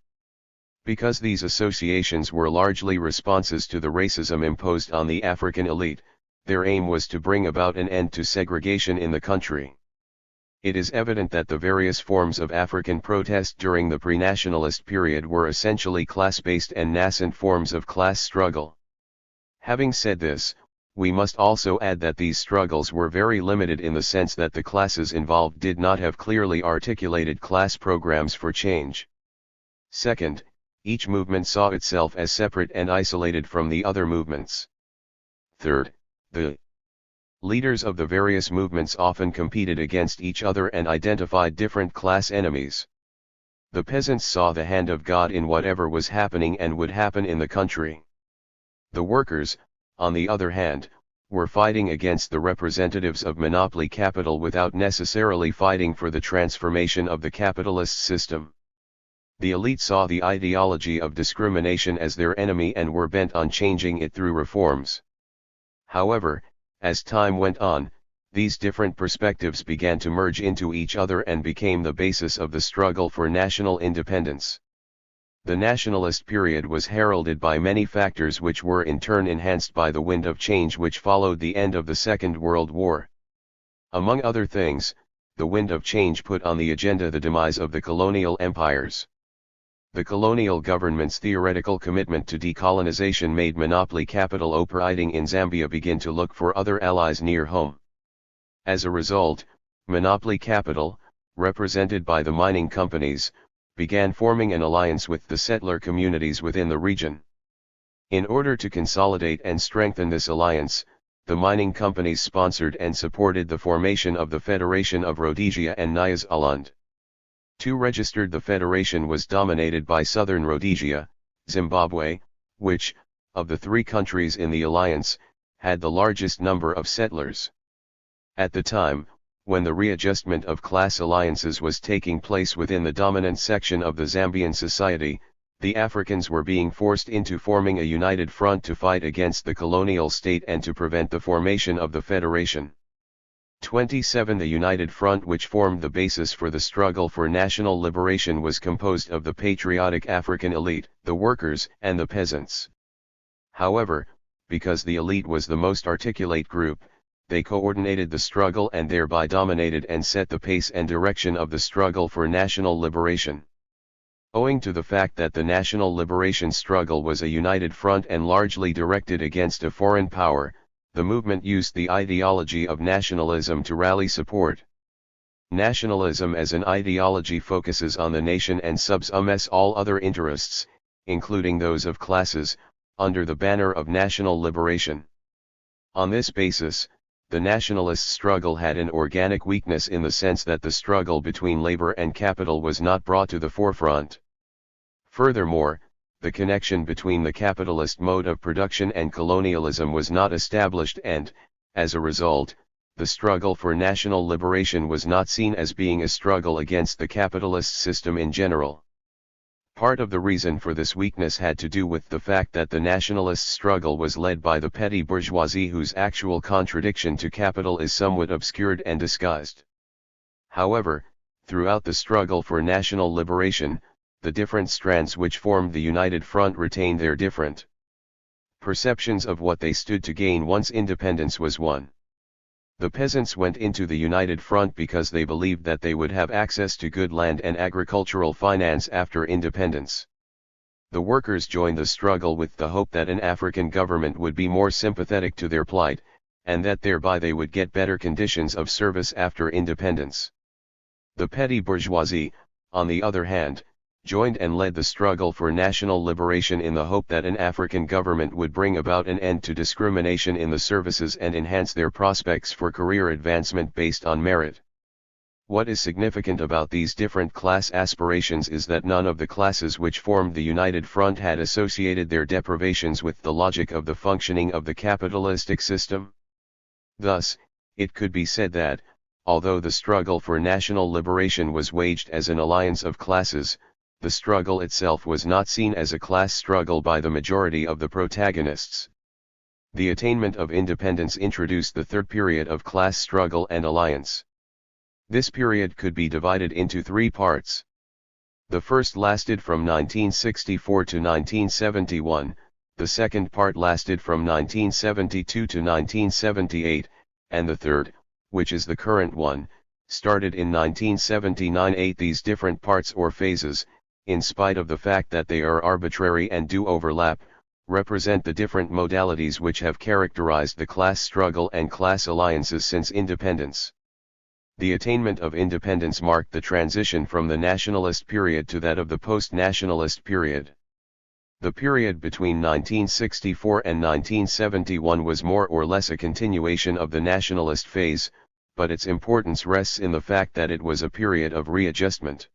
Because these associations were largely responses to the racism imposed on the African elite, their aim was to bring about an end to segregation in the country. It is evident that the various forms of African protest during the pre-nationalist period were essentially class-based and nascent forms of class struggle. Having said this, we must also add that these struggles were very limited in the sense that the classes involved did not have clearly articulated class programs for change. Second, each movement saw itself as separate and isolated from the other movements. Third, the leaders of the various movements often competed against each other and identified different class enemies. The peasants saw the hand of God in whatever was happening and would happen in the country. The workers, on the other hand, were fighting against the representatives of monopoly capital without necessarily fighting for the transformation of the capitalist system. The elite saw the ideology of discrimination as their enemy and were bent on changing it through reforms. However, as time went on, these different perspectives began to merge into each other and became the basis of the struggle for national independence. The nationalist period was heralded by many factors which were in turn enhanced by the wind of change which followed the end of the Second World War. Among other things, the wind of change put on the agenda the demise of the colonial empires. The colonial government's theoretical commitment to decolonization made monopoly capital operating in Zambia begin to look for other allies near home. As a result, monopoly capital, represented by the mining companies, began forming an alliance with the settler communities within the region. In order to consolidate and strengthen this alliance, the mining companies sponsored and supported the formation of the Federation of Rhodesia and Nyasaland. Registered the federation was dominated by Southern Rhodesia, Zimbabwe, which, of the three countries in the alliance, had the largest number of settlers. At the time, when the readjustment of class alliances was taking place within the dominant section of the Zambian society, the Africans were being forced into forming a united front to fight against the colonial state and to prevent the formation of the federation. 27 The United Front, which formed the basis for the struggle for national liberation, was composed of the patriotic African elite, the workers, and the peasants. However, because the elite was the most articulate group, they coordinated the struggle and thereby dominated and set the pace and direction of the struggle for national liberation. Owing to the fact that the national liberation struggle was a united front and largely directed against a foreign power, the movement used the ideology of nationalism to rally support. Nationalism as an ideology focuses on the nation and subsumes all other interests, including those of classes, under the banner of national liberation. On this basis, the nationalist struggle had an organic weakness in the sense that the struggle between labor and capital was not brought to the forefront. Furthermore, the connection between the capitalist mode of production and colonialism was not established and, as a result, the struggle for national liberation was not seen as being a struggle against the capitalist system in general. Part of the reason for this weakness had to do with the fact that the nationalist struggle was led by the petty bourgeoisie, whose actual contradiction to capital is somewhat obscured and disguised. However, throughout the struggle for national liberation, the different strands which formed the United Front retained their different perceptions of what they stood to gain once independence was won. The peasants went into the United Front because they believed that they would have access to good land and agricultural finance after independence. The workers joined the struggle with the hope that an African government would be more sympathetic to their plight, and that thereby they would get better conditions of service after independence. The petty bourgeoisie, on the other hand, joined and led the struggle for national liberation in the hope that an African government would bring about an end to discrimination in the services and enhance their prospects for career advancement based on merit. What is significant about these different class aspirations is that none of the classes which formed the United Front had associated their deprivations with the logic of the functioning of the capitalistic system. Thus, it could be said that, although the struggle for national liberation was waged as an alliance of classes, the struggle itself was not seen as a class struggle by the majority of the protagonists. The attainment of independence introduced the third period of class struggle and alliance. This period could be divided into three parts. The first lasted from 1964 to 1971, the second part lasted from 1972 to 1978, and the third, which is the current one, started in 1979. These different parts or phases, in spite of the fact that they are arbitrary and do overlap, represent the different modalities which have characterized the class struggle and class alliances since independence. The attainment of independence marked the transition from the nationalist period to that of the post-nationalist period. The period between 1964 and 1971 was more or less a continuation of the nationalist phase, but its importance rests in the fact that it was a period of readjustment.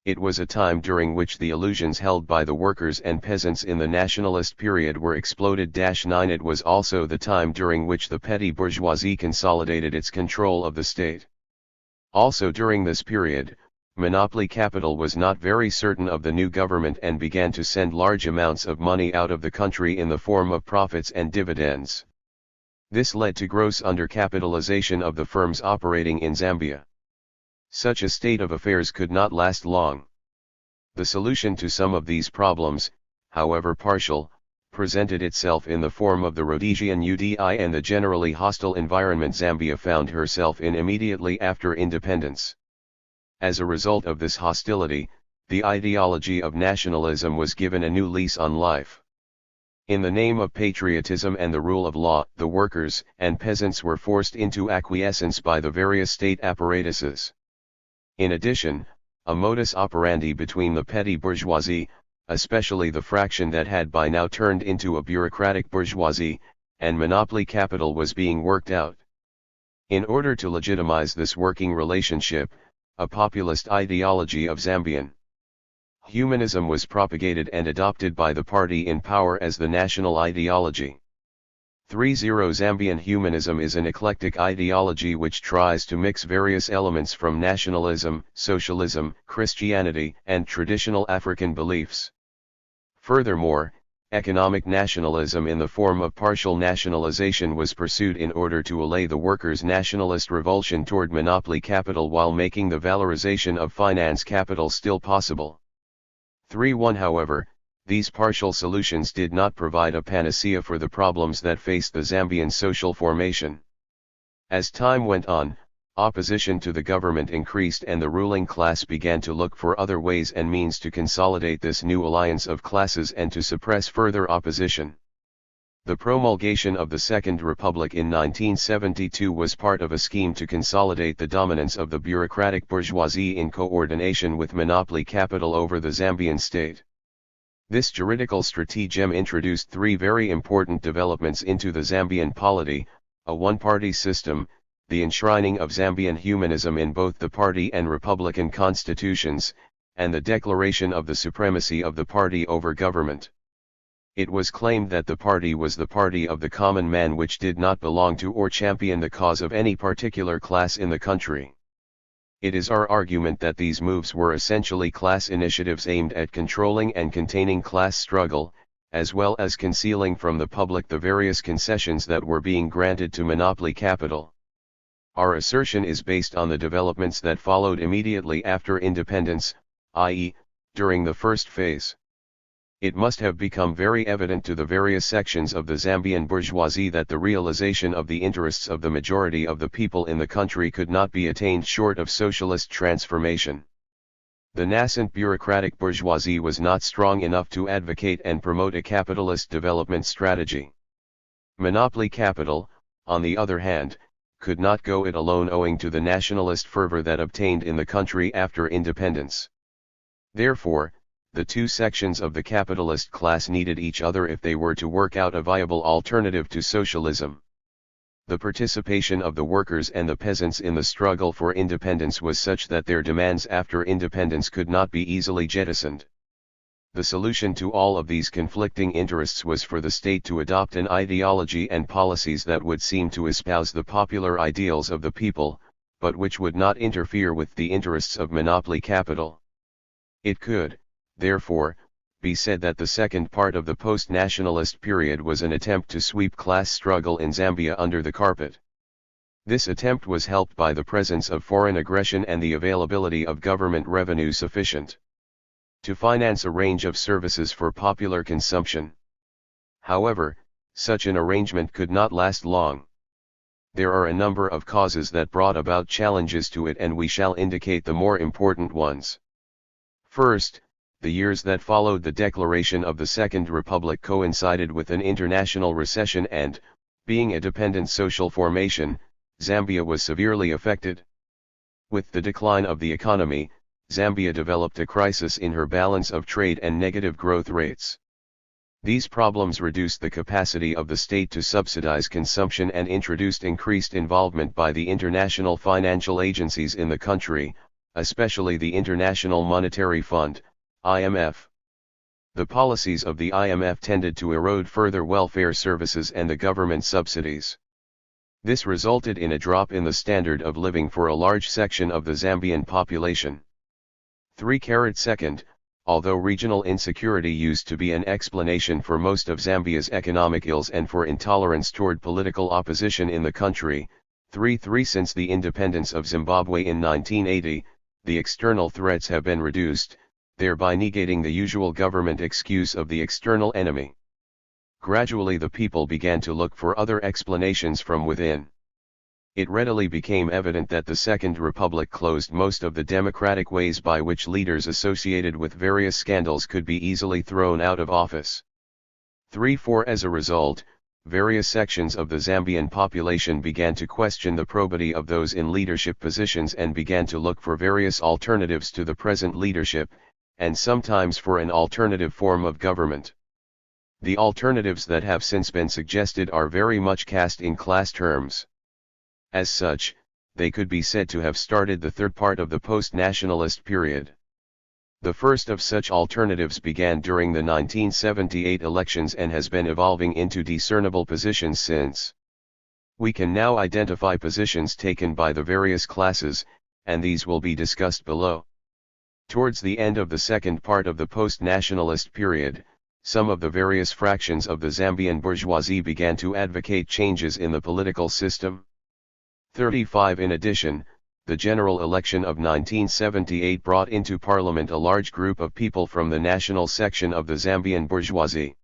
It was a time during which the illusions held by the workers and peasants in the nationalist period were exploded. 9 It was also the time during which the petty bourgeoisie consolidated its control of the state. Also during this period, monopoly capital was not very certain of the new government and began to send large amounts of money out of the country in the form of profits and dividends. This led to gross undercapitalization of the firms operating in Zambia. Such a state of affairs could not last long. The solution to some of these problems, however partial, presented itself in the form of the Rhodesian UDI and the generally hostile environment Zambia found herself in immediately after independence. As a result of this hostility, the ideology of nationalism was given a new lease on life. In the name of patriotism and the rule of law, the workers and peasants were forced into acquiescence by the various state apparatuses. In addition, a modus operandi between the petty bourgeoisie, especially the fraction that had by now turned into a bureaucratic bourgeoisie, and monopoly capital was being worked out. In order to legitimize this working relationship, a populist ideology of Zambian humanism was propagated and adopted by the party in power as the national ideology. 30 Zambian humanism is an eclectic ideology which tries to mix various elements from nationalism, socialism, Christianity, and traditional African beliefs. Furthermore, economic nationalism in the form of partial nationalization was pursued in order to allay the workers' nationalist revulsion toward monopoly capital while making the valorization of finance capital still possible. 3.1 However, these partial solutions did not provide a panacea for the problems that faced the Zambian social formation. As time went on, opposition to the government increased and the ruling class began to look for other ways and means to consolidate this new alliance of classes and to suppress further opposition. The promulgation of the Second Republic in 1972 was part of a scheme to consolidate the dominance of the bureaucratic bourgeoisie in coordination with monopoly capital over the Zambian state. This juridical stratagem introduced three very important developments into the Zambian polity: a one-party system, the enshrining of Zambian humanism in both the party and republican constitutions, and the declaration of the supremacy of the party over government. It was claimed that the party was the party of the common man, which did not belong to or champion the cause of any particular class in the country. It is our argument that these moves were essentially class initiatives aimed at controlling and containing class struggle, as well as concealing from the public the various concessions that were being granted to monopoly capital. Our assertion is based on the developments that followed immediately after independence, i.e., during the first phase. It must have become very evident to the various sections of the Zambian bourgeoisie that the realization of the interests of the majority of the people in the country could not be attained short of socialist transformation. The nascent bureaucratic bourgeoisie was not strong enough to advocate and promote a capitalist development strategy. Monopoly capital, on the other hand, could not go it alone owing to the nationalist fervor that obtained in the country after independence. Therefore, the two sections of the capitalist class needed each other if they were to work out a viable alternative to socialism. The participation of the workers and the peasants in the struggle for independence was such that their demands after independence could not be easily jettisoned. The solution to all of these conflicting interests was for the state to adopt an ideology and policies that would seem to espouse the popular ideals of the people, but which would not interfere with the interests of monopoly capital. It could, therefore, be said that the second part of the post-nationalist period was an attempt to sweep class struggle in Zambia under the carpet. This attempt was helped by the presence of foreign aggression and the availability of government revenue sufficient to finance a range of services for popular consumption. However, such an arrangement could not last long. There are a number of causes that brought about challenges to it, and we shall indicate the more important ones. First, the years that followed the declaration of the Second Republic coincided with an international recession and, being a dependent social formation, Zambia was severely affected. With the decline of the economy, Zambia developed a crisis in her balance of trade and negative growth rates. These problems reduced the capacity of the state to subsidize consumption and introduced increased involvement by the international financial agencies in the country, especially the International Monetary Fund, IMF. The policies of the IMF tended to erode further welfare services and the government subsidies. This resulted in a drop in the standard of living for a large section of the Zambian population. 3/2. Although regional insecurity used to be an explanation for most of Zambia's economic ills and for intolerance toward political opposition in the country, 3/3 since the independence of Zimbabwe in 1980, the external threats have been reduced, thereby negating the usual government excuse of the external enemy. Gradually the people began to look for other explanations from within. It readily became evident that the Second Republic closed most of the democratic ways by which leaders associated with various scandals could be easily thrown out of office. 3/4 As a result, various sections of the Zambian population began to question the probity of those in leadership positions and began to look for various alternatives to the present leadership, and sometimes for an alternative form of government. The alternatives that have since been suggested are very much cast in class terms. As such, they could be said to have started the third part of the post-nationalist period. The first of such alternatives began during the 1978 elections and has been evolving into discernible positions since. We can now identify positions taken by the various classes, and these will be discussed below. Towards the end of the second part of the post-nationalist period, some of the various fractions of the Zambian bourgeoisie began to advocate changes in the political system. 35 In addition, the general election of 1978 brought into parliament a large group of people from the national section of the Zambian bourgeoisie.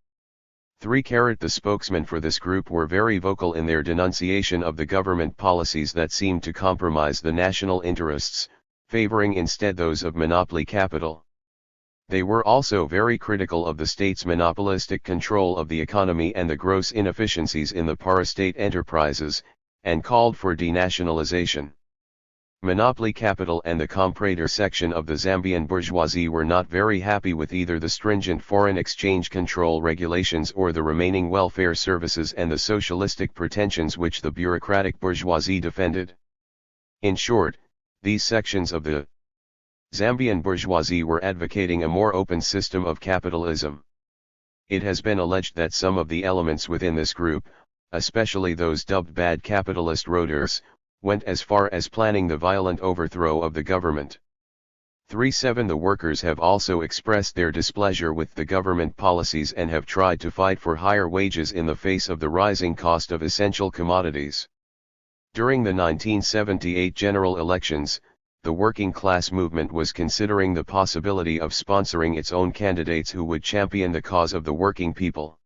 3/4 The spokesmen for this group were very vocal in their denunciation of the government policies that seemed to compromise the national interests, favoring instead those of monopoly capital. They were also very critical of the state's monopolistic control of the economy and the gross inefficiencies in the parastate enterprises, and called for denationalization. Monopoly capital and the comprador section of the Zambian bourgeoisie were not very happy with either the stringent foreign exchange control regulations or the remaining welfare services and the socialistic pretensions which the bureaucratic bourgeoisie defended. In short, these sections of the Zambian bourgeoisie were advocating a more open system of capitalism. It has been alleged that some of the elements within this group, especially those dubbed bad capitalist roaders, went as far as planning the violent overthrow of the government. 3.7 The workers have also expressed their displeasure with the government policies and have tried to fight for higher wages in the face of the rising cost of essential commodities. During the 1978 general elections, the working class movement was considering the possibility of sponsoring its own candidates who would champion the cause of the working people.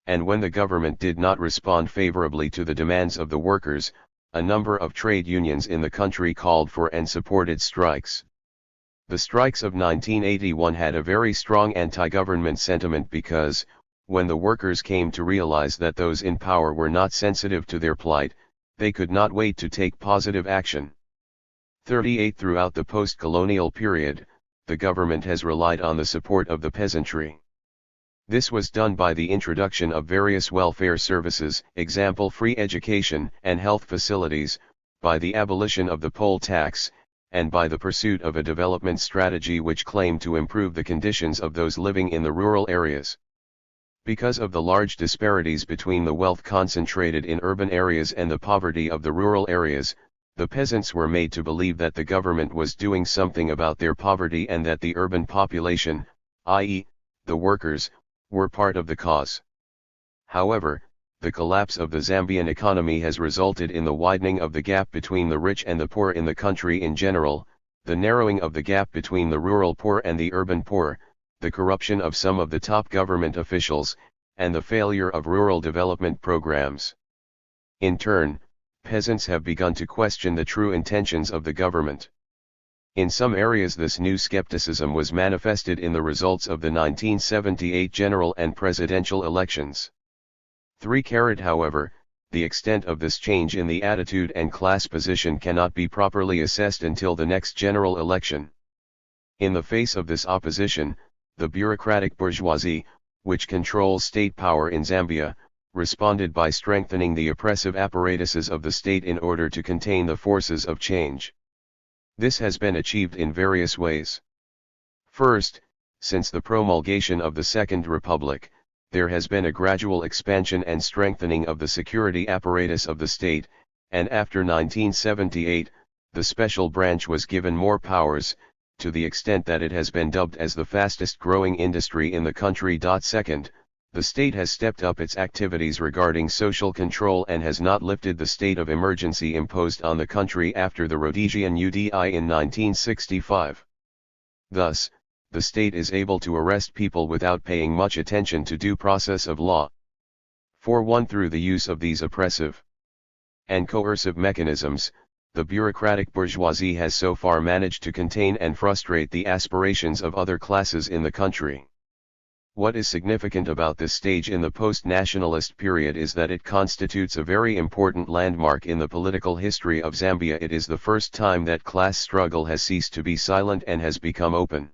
And when the government did not respond favorably to the demands of the workers, a number of trade unions in the country called for and supported strikes. The strikes of 1981 had a very strong anti-government sentiment because, when the workers came to realize that those in power were not sensitive to their plight, they could not wait to take positive action. 38 Throughout the post-colonial period, the government has relied on the support of the peasantry. This was done by the introduction of various welfare services, example free education and health facilities, by the abolition of the poll tax, and by the pursuit of a development strategy which claimed to improve the conditions of those living in the rural areas. Because of the large disparities between the wealth concentrated in urban areas and the poverty of the rural areas, the peasants were made to believe that the government was doing something about their poverty and that the urban population, i.e., the workers, were part of the cause. However, the collapse of the Zambian economy has resulted in the widening of the gap between the rich and the poor in the country in general, the narrowing of the gap between the rural poor and the urban poor, the corruption of some of the top government officials, and the failure of rural development programs. In turn, peasants have begun to question the true intentions of the government. In some areas this new skepticism was manifested in the results of the 1978 general and presidential elections. 3. However, the extent of this change in the attitude and class position cannot be properly assessed until the next general election. In the face of this opposition, the bureaucratic bourgeoisie, which controls state power in Zambia, responded by strengthening the oppressive apparatuses of the state in order to contain the forces of change. This has been achieved in various ways. First, since the promulgation of the Second Republic, there has been a gradual expansion and strengthening of the security apparatus of the state, and after 1978, the special branch was given more powers, to the extent that it has been dubbed as the fastest growing industry in the country. Second, the state has stepped up its activities regarding social control and has not lifted the state of emergency imposed on the country after the Rhodesian UDI in 1965. Thus, the state is able to arrest people without paying much attention to due process of law. 4.1 Through the use of these oppressive and coercive mechanisms, the bureaucratic bourgeoisie has so far managed to contain and frustrate the aspirations of other classes in the country. What is significant about this stage in the post-nationalist period is that it constitutes a very important landmark in the political history of Zambia. It is the first time that class struggle has ceased to be silent and has become open.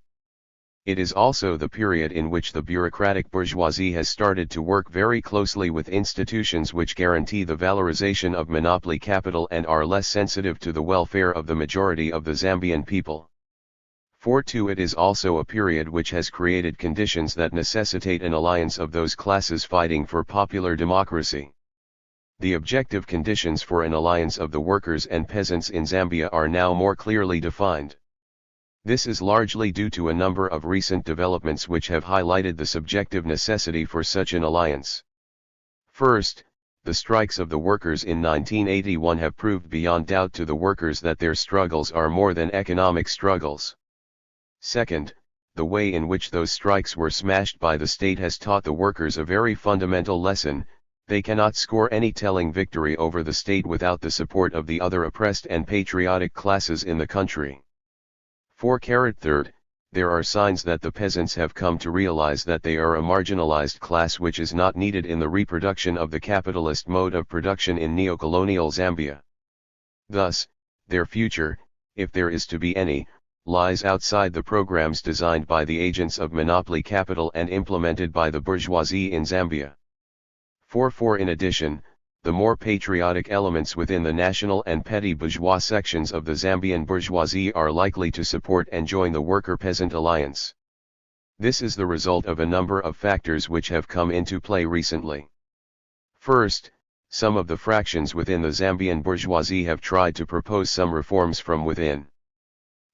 It is also the period in which the bureaucratic bourgeoisie has started to work very closely with institutions which guarantee the valorization of monopoly capital and are less sensitive to the welfare of the majority of the Zambian people. 4.2 It is also a period which has created conditions that necessitate an alliance of those classes fighting for popular democracy. The objective conditions for an alliance of the workers and peasants in Zambia are now more clearly defined. This is largely due to a number of recent developments which have highlighted the subjective necessity for such an alliance. First, the strikes of the workers in 1981 have proved beyond doubt to the workers that their struggles are more than economic struggles. Second, the way in which those strikes were smashed by the state has taught the workers a very fundamental lesson: they cannot score any telling victory over the state without the support of the other oppressed and patriotic classes in the country. 4. Third, there are signs that the peasants have come to realize that they are a marginalized class which is not needed in the reproduction of the capitalist mode of production in neocolonial Zambia. Thus, their future, if there is to be any, lies outside the programs designed by the agents of monopoly capital and implemented by the bourgeoisie in Zambia. 4. In addition, the more patriotic elements within the national and petty bourgeois sections of the Zambian bourgeoisie are likely to support and join the worker-peasant alliance. This is the result of a number of factors which have come into play recently. First, some of the fractions within the Zambian bourgeoisie have tried to propose some reforms from within.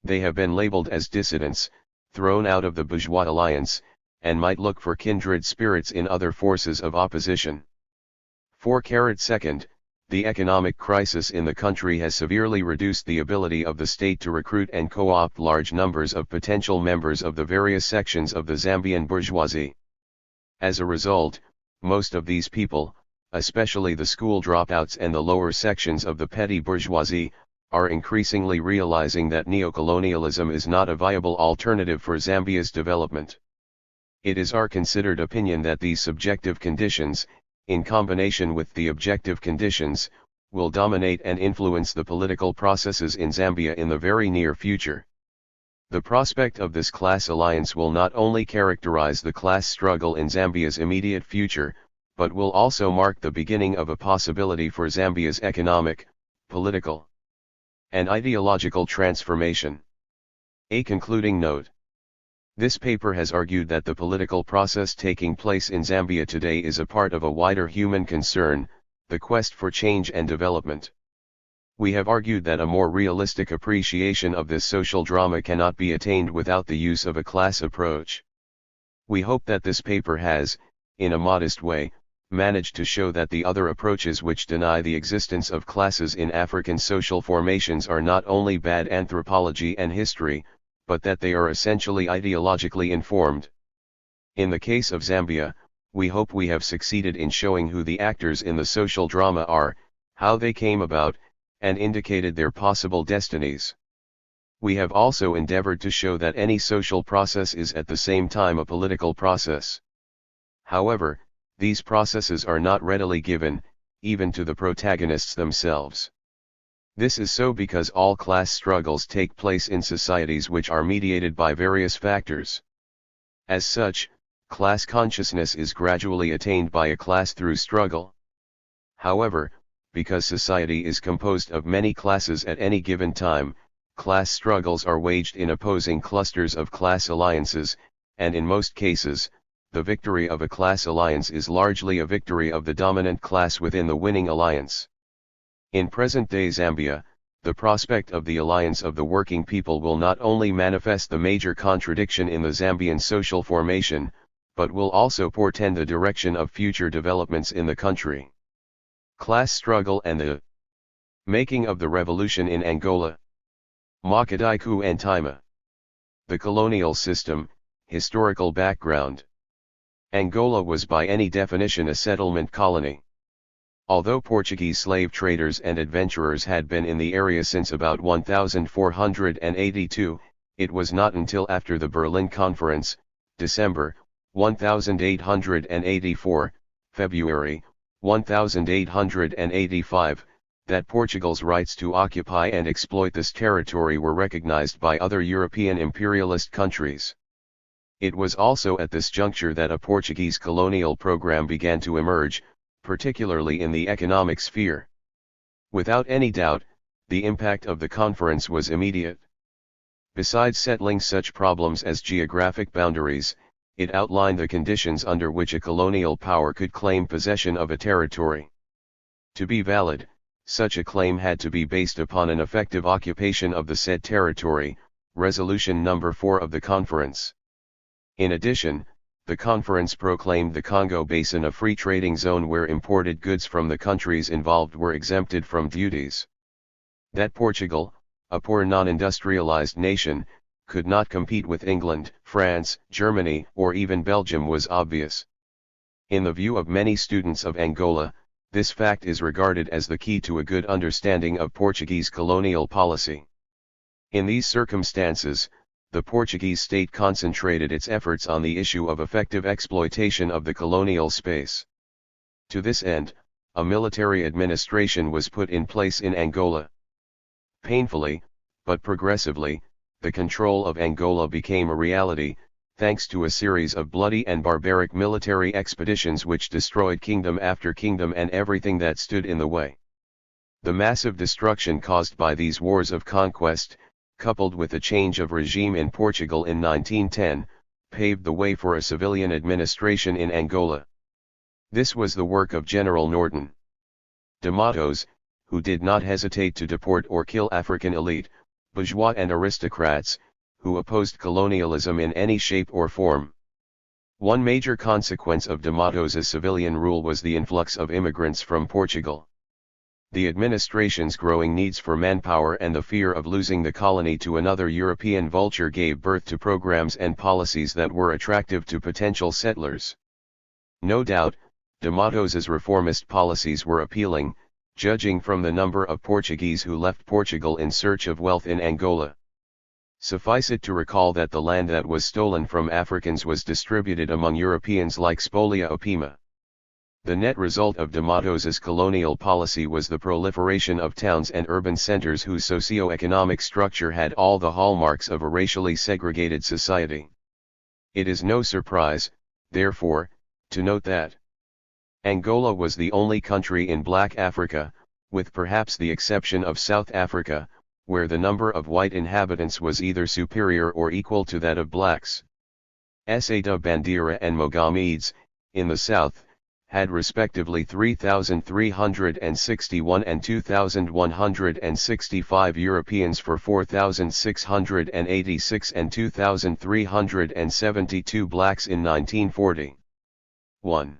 They have been labeled as dissidents, thrown out of the bourgeois alliance, and might look for kindred spirits in other forces of opposition. 4. The economic crisis in the country has severely reduced the ability of the state to recruit and co-opt large numbers of potential members of the various sections of the Zambian bourgeoisie. As a result, most of these people, especially the school dropouts and the lower sections of the petty bourgeoisie, are increasingly realizing that neocolonialism is not a viable alternative for Zambia's development. It is our considered opinion that these subjective conditions, in combination with the objective conditions, will dominate and influence the political processes in Zambia in the very near future. The prospect of this class alliance will not only characterize the class struggle in Zambia's immediate future, but will also mark the beginning of a possibility for Zambia's economic, political, and ideological transformation. A concluding note. This paper has argued that the political process taking place in Zambia today is a part of a wider human concern, the quest for change and development. We have argued that a more realistic appreciation of this social drama cannot be attained without the use of a class approach. We hope that this paper has, in a modest way, managed to show that the other approaches which deny the existence of classes in African social formations are not only bad anthropology and history, but that they are essentially ideologically informed. In the case of Zambia, we hope we have succeeded in showing who the actors in the social drama are, how they came about, and indicated their possible destinies. We have also endeavored to show that any social process is at the same time a political process. However, these processes are not readily given, even to the protagonists themselves. This is so because all class struggles take place in societies which are mediated by various factors. As such, class consciousness is gradually attained by a class through struggle. However, because society is composed of many classes at any given time, class struggles are waged in opposing clusters of class alliances, and in most cases, the victory of a class alliance is largely a victory of the dominant class within the winning alliance. In present-day Zambia, the prospect of the alliance of the working people will not only manifest the major contradiction in the Zambian social formation, but will also portend the direction of future developments in the country. Class struggle and the making of the revolution in Angola. Makadaiku and Time. The colonial system, historical background. Angola was by any definition a settlement colony. Although Portuguese slave traders and adventurers had been in the area since about 1482, it was not until after the Berlin Conference, December, 1884, February, 1885, that Portugal's rights to occupy and exploit this territory were recognized by other European imperialist countries. It was also at this juncture that a Portuguese colonial program began to emerge, particularly in the economic sphere. Without any doubt, the impact of the conference was immediate. Besides settling such problems as geographic boundaries, it outlined the conditions under which a colonial power could claim possession of a territory. To be valid, such a claim had to be based upon an effective occupation of the said territory, Resolution No. 4 of the conference. In addition, the conference proclaimed the Congo Basin a free trading zone where imported goods from the countries involved were exempted from duties. That Portugal, a poor non-industrialized nation, could not compete with England, France, Germany, or even Belgium was obvious. In the view of many students of Angola, this fact is regarded as the key to a good understanding of Portuguese colonial policy. In these circumstances, the Portuguese state concentrated its efforts on the issue of effective exploitation of the colonial space. To this end, a military administration was put in place in Angola. Painfully, but progressively, the control of Angola became a reality, thanks to a series of bloody and barbaric military expeditions which destroyed kingdom after kingdom and everything that stood in the way. The massive destruction caused by these wars of conquest, coupled with a change of regime in Portugal in 1910, paved the way for a civilian administration in Angola. This was the work of General Norton de Matos, who did not hesitate to deport or kill African elite, bourgeois and aristocrats, who opposed colonialism in any shape or form. One major consequence of de Matos' civilian rule was the influx of immigrants from Portugal. The administration's growing needs for manpower and the fear of losing the colony to another European vulture gave birth to programs and policies that were attractive to potential settlers. No doubt, de Matos' reformist policies were appealing, judging from the number of Portuguese who left Portugal in search of wealth in Angola. Suffice it to recall that the land that was stolen from Africans was distributed among Europeans like spolia opima. The net result of de Matos' colonial policy was the proliferation of towns and urban centers whose socio-economic structure had all the hallmarks of a racially segregated society. It is no surprise, therefore, to note that Angola was the only country in Black Africa, with perhaps the exception of South Africa, where the number of white inhabitants was either superior or equal to that of blacks. Sada Bandira and Mogamedes, in the south, had respectively 3,361 and 2,165 Europeans for 4,686 and 2,372 blacks in 1940. 1.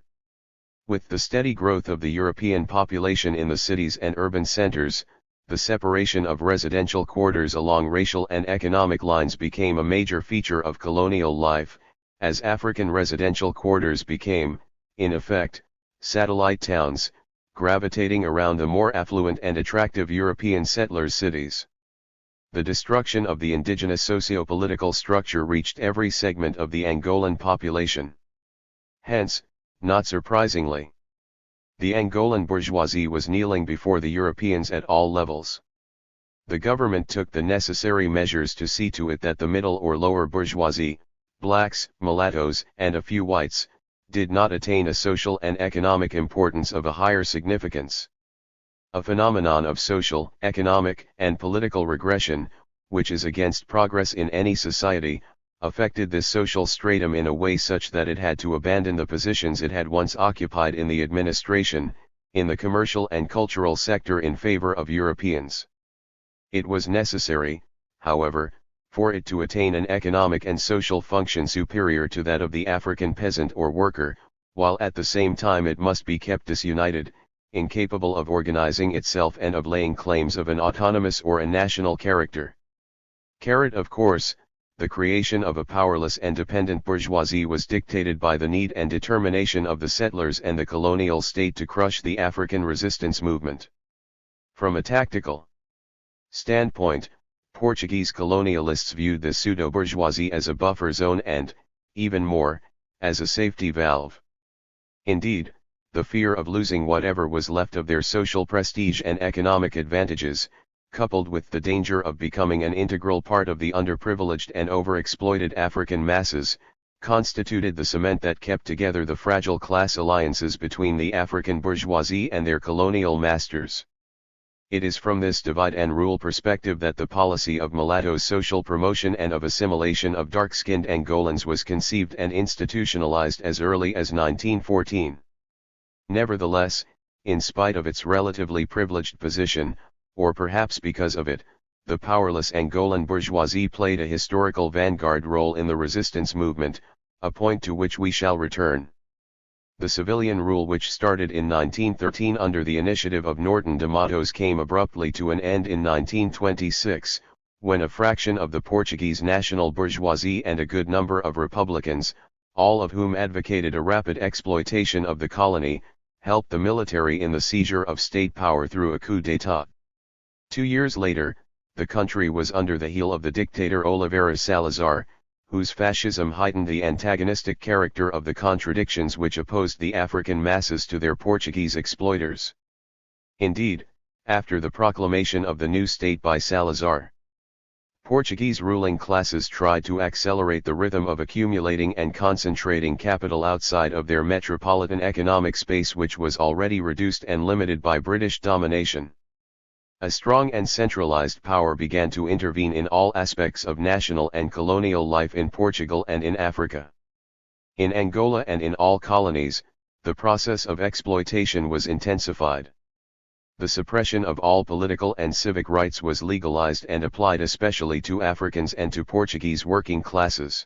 With the steady growth of the European population in the cities and urban centers, the separation of residential quarters along racial and economic lines became a major feature of colonial life, as African residential quarters became, in effect, satellite towns, gravitating around the more affluent and attractive European settlers' cities. The destruction of the indigenous socio-political structure reached every segment of the Angolan population. Hence, not surprisingly, the Angolan bourgeoisie was kneeling before the Europeans at all levels. The government took the necessary measures to see to it that the middle or lower bourgeoisie, blacks, mulattoes, and a few whites, did not attain a social and economic importance of a higher significance. A phenomenon of social, economic, and political regression, which is against progress in any society, affected this social stratum in a way such that it had to abandon the positions it had once occupied in the administration, in the commercial and cultural sector in favor of Europeans. It was necessary, however, for it to attain an economic and social function superior to that of the African peasant or worker, while at the same time it must be kept disunited, incapable of organizing itself and of laying claims of an autonomous or a national character. Of course, the creation of a powerless and dependent bourgeoisie was dictated by the need and determination of the settlers and the colonial state to crush the African resistance movement. From a tactical standpoint, Portuguese colonialists viewed the pseudo-bourgeoisie as a buffer zone and, even more, as a safety valve. Indeed, the fear of losing whatever was left of their social prestige and economic advantages, coupled with the danger of becoming an integral part of the underprivileged and overexploited African masses, constituted the cement that kept together the fragile class alliances between the African bourgeoisie and their colonial masters. It is from this divide and rule perspective that the policy of mulattoes' social promotion and of assimilation of dark-skinned Angolans was conceived and institutionalized as early as 1914. Nevertheless, in spite of its relatively privileged position, or perhaps because of it, the powerless Angolan bourgeoisie played a historical vanguard role in the resistance movement, a point to which we shall return. The civilian rule which started in 1913 under the initiative of Norton de Matos came abruptly to an end in 1926, when a fraction of the Portuguese national bourgeoisie and a good number of Republicans, all of whom advocated a rapid exploitation of the colony, helped the military in the seizure of state power through a coup d'état. 2 years later, the country was under the heel of the dictator Oliveira Salazar, whose fascism heightened the antagonistic character of the contradictions which opposed the African masses to their Portuguese exploiters. Indeed, after the proclamation of the new state by Salazar, Portuguese ruling classes tried to accelerate the rhythm of accumulating and concentrating capital outside of their metropolitan economic space, which was already reduced and limited by British domination. A strong and centralized power began to intervene in all aspects of national and colonial life in Portugal and in Africa. In Angola and in all colonies, the process of exploitation was intensified. The suppression of all political and civic rights was legalized and applied especially to Africans and to Portuguese working classes.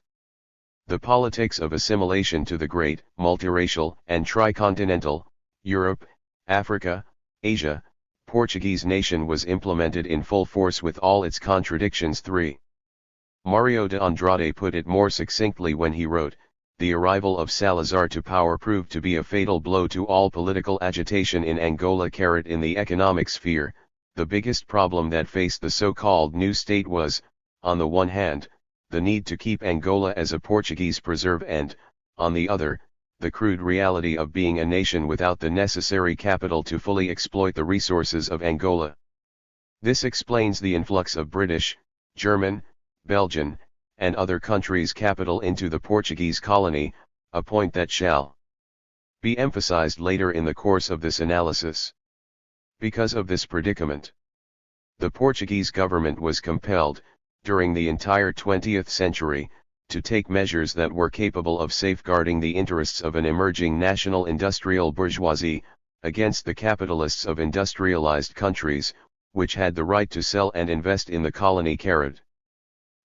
The politics of assimilation to the great, multiracial, and tricontinental, Europe, Africa, Asia, Portuguese nation was implemented in full force with all its contradictions. 3. Mario de Andrade put it more succinctly when he wrote, "The arrival of Salazar to power proved to be a fatal blow to all political agitation in Angola. In the economic sphere, the biggest problem that faced the so-called new state was, on the one hand, the need to keep Angola as a Portuguese preserve and, on the other, the crude reality of being a nation without the necessary capital to fully exploit the resources of Angola. This explains the influx of British, German, Belgian, and other countries' capital into the Portuguese colony, a point that shall be emphasized later in the course of this analysis. Because of this predicament, the Portuguese government was compelled, during the entire 20th century, to take measures that were capable of safeguarding the interests of an emerging national industrial bourgeoisie, against the capitalists of industrialized countries, which had the right to sell and invest in the colony.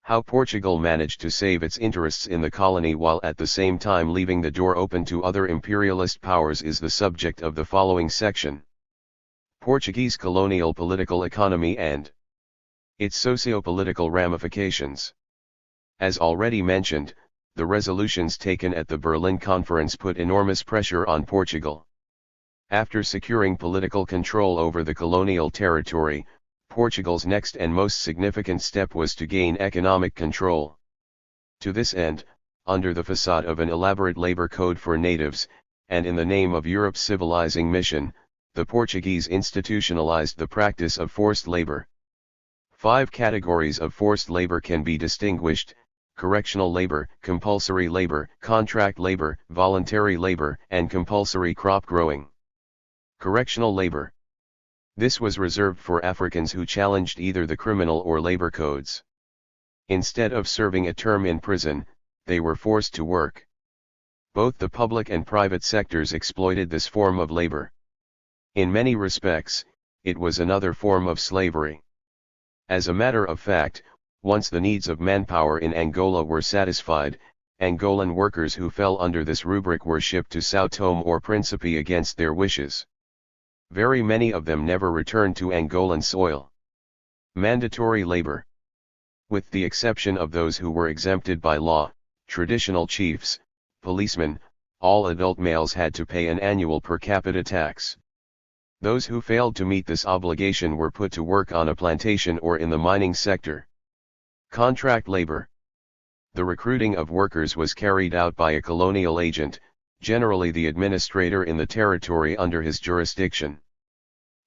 How Portugal managed to save its interests in the colony while at the same time leaving the door open to other imperialist powers is the subject of the following section. Portuguese colonial political economy and its socio-political ramifications. As already mentioned, the resolutions taken at the Berlin Conference put enormous pressure on Portugal. After securing political control over the colonial territory, Portugal's next and most significant step was to gain economic control. To this end, under the facade of an elaborate labor code for natives, and in the name of Europe's civilizing mission, the Portuguese institutionalized the practice of forced labor. 5 categories of forced labor can be distinguished: correctional labor, compulsory labor, contract labor, voluntary labor, and compulsory crop growing. Correctional labor. This was reserved for Africans who challenged either the criminal or labor codes. Instead of serving a term in prison, they were forced to work. Both the public and private sectors exploited this form of labor. In many respects, it was another form of slavery. As a matter of fact, once the needs of manpower in Angola were satisfied, Angolan workers who fell under this rubric were shipped to São Tomé or Príncipe against their wishes. Very many of them never returned to Angolan soil. Mandatory labor. With the exception of those who were exempted by law, traditional chiefs, policemen, all adult males had to pay an annual per capita tax. Those who failed to meet this obligation were put to work on a plantation or in the mining sector. Contract labor. The recruiting of workers was carried out by a colonial agent, generally the administrator in the territory under his jurisdiction.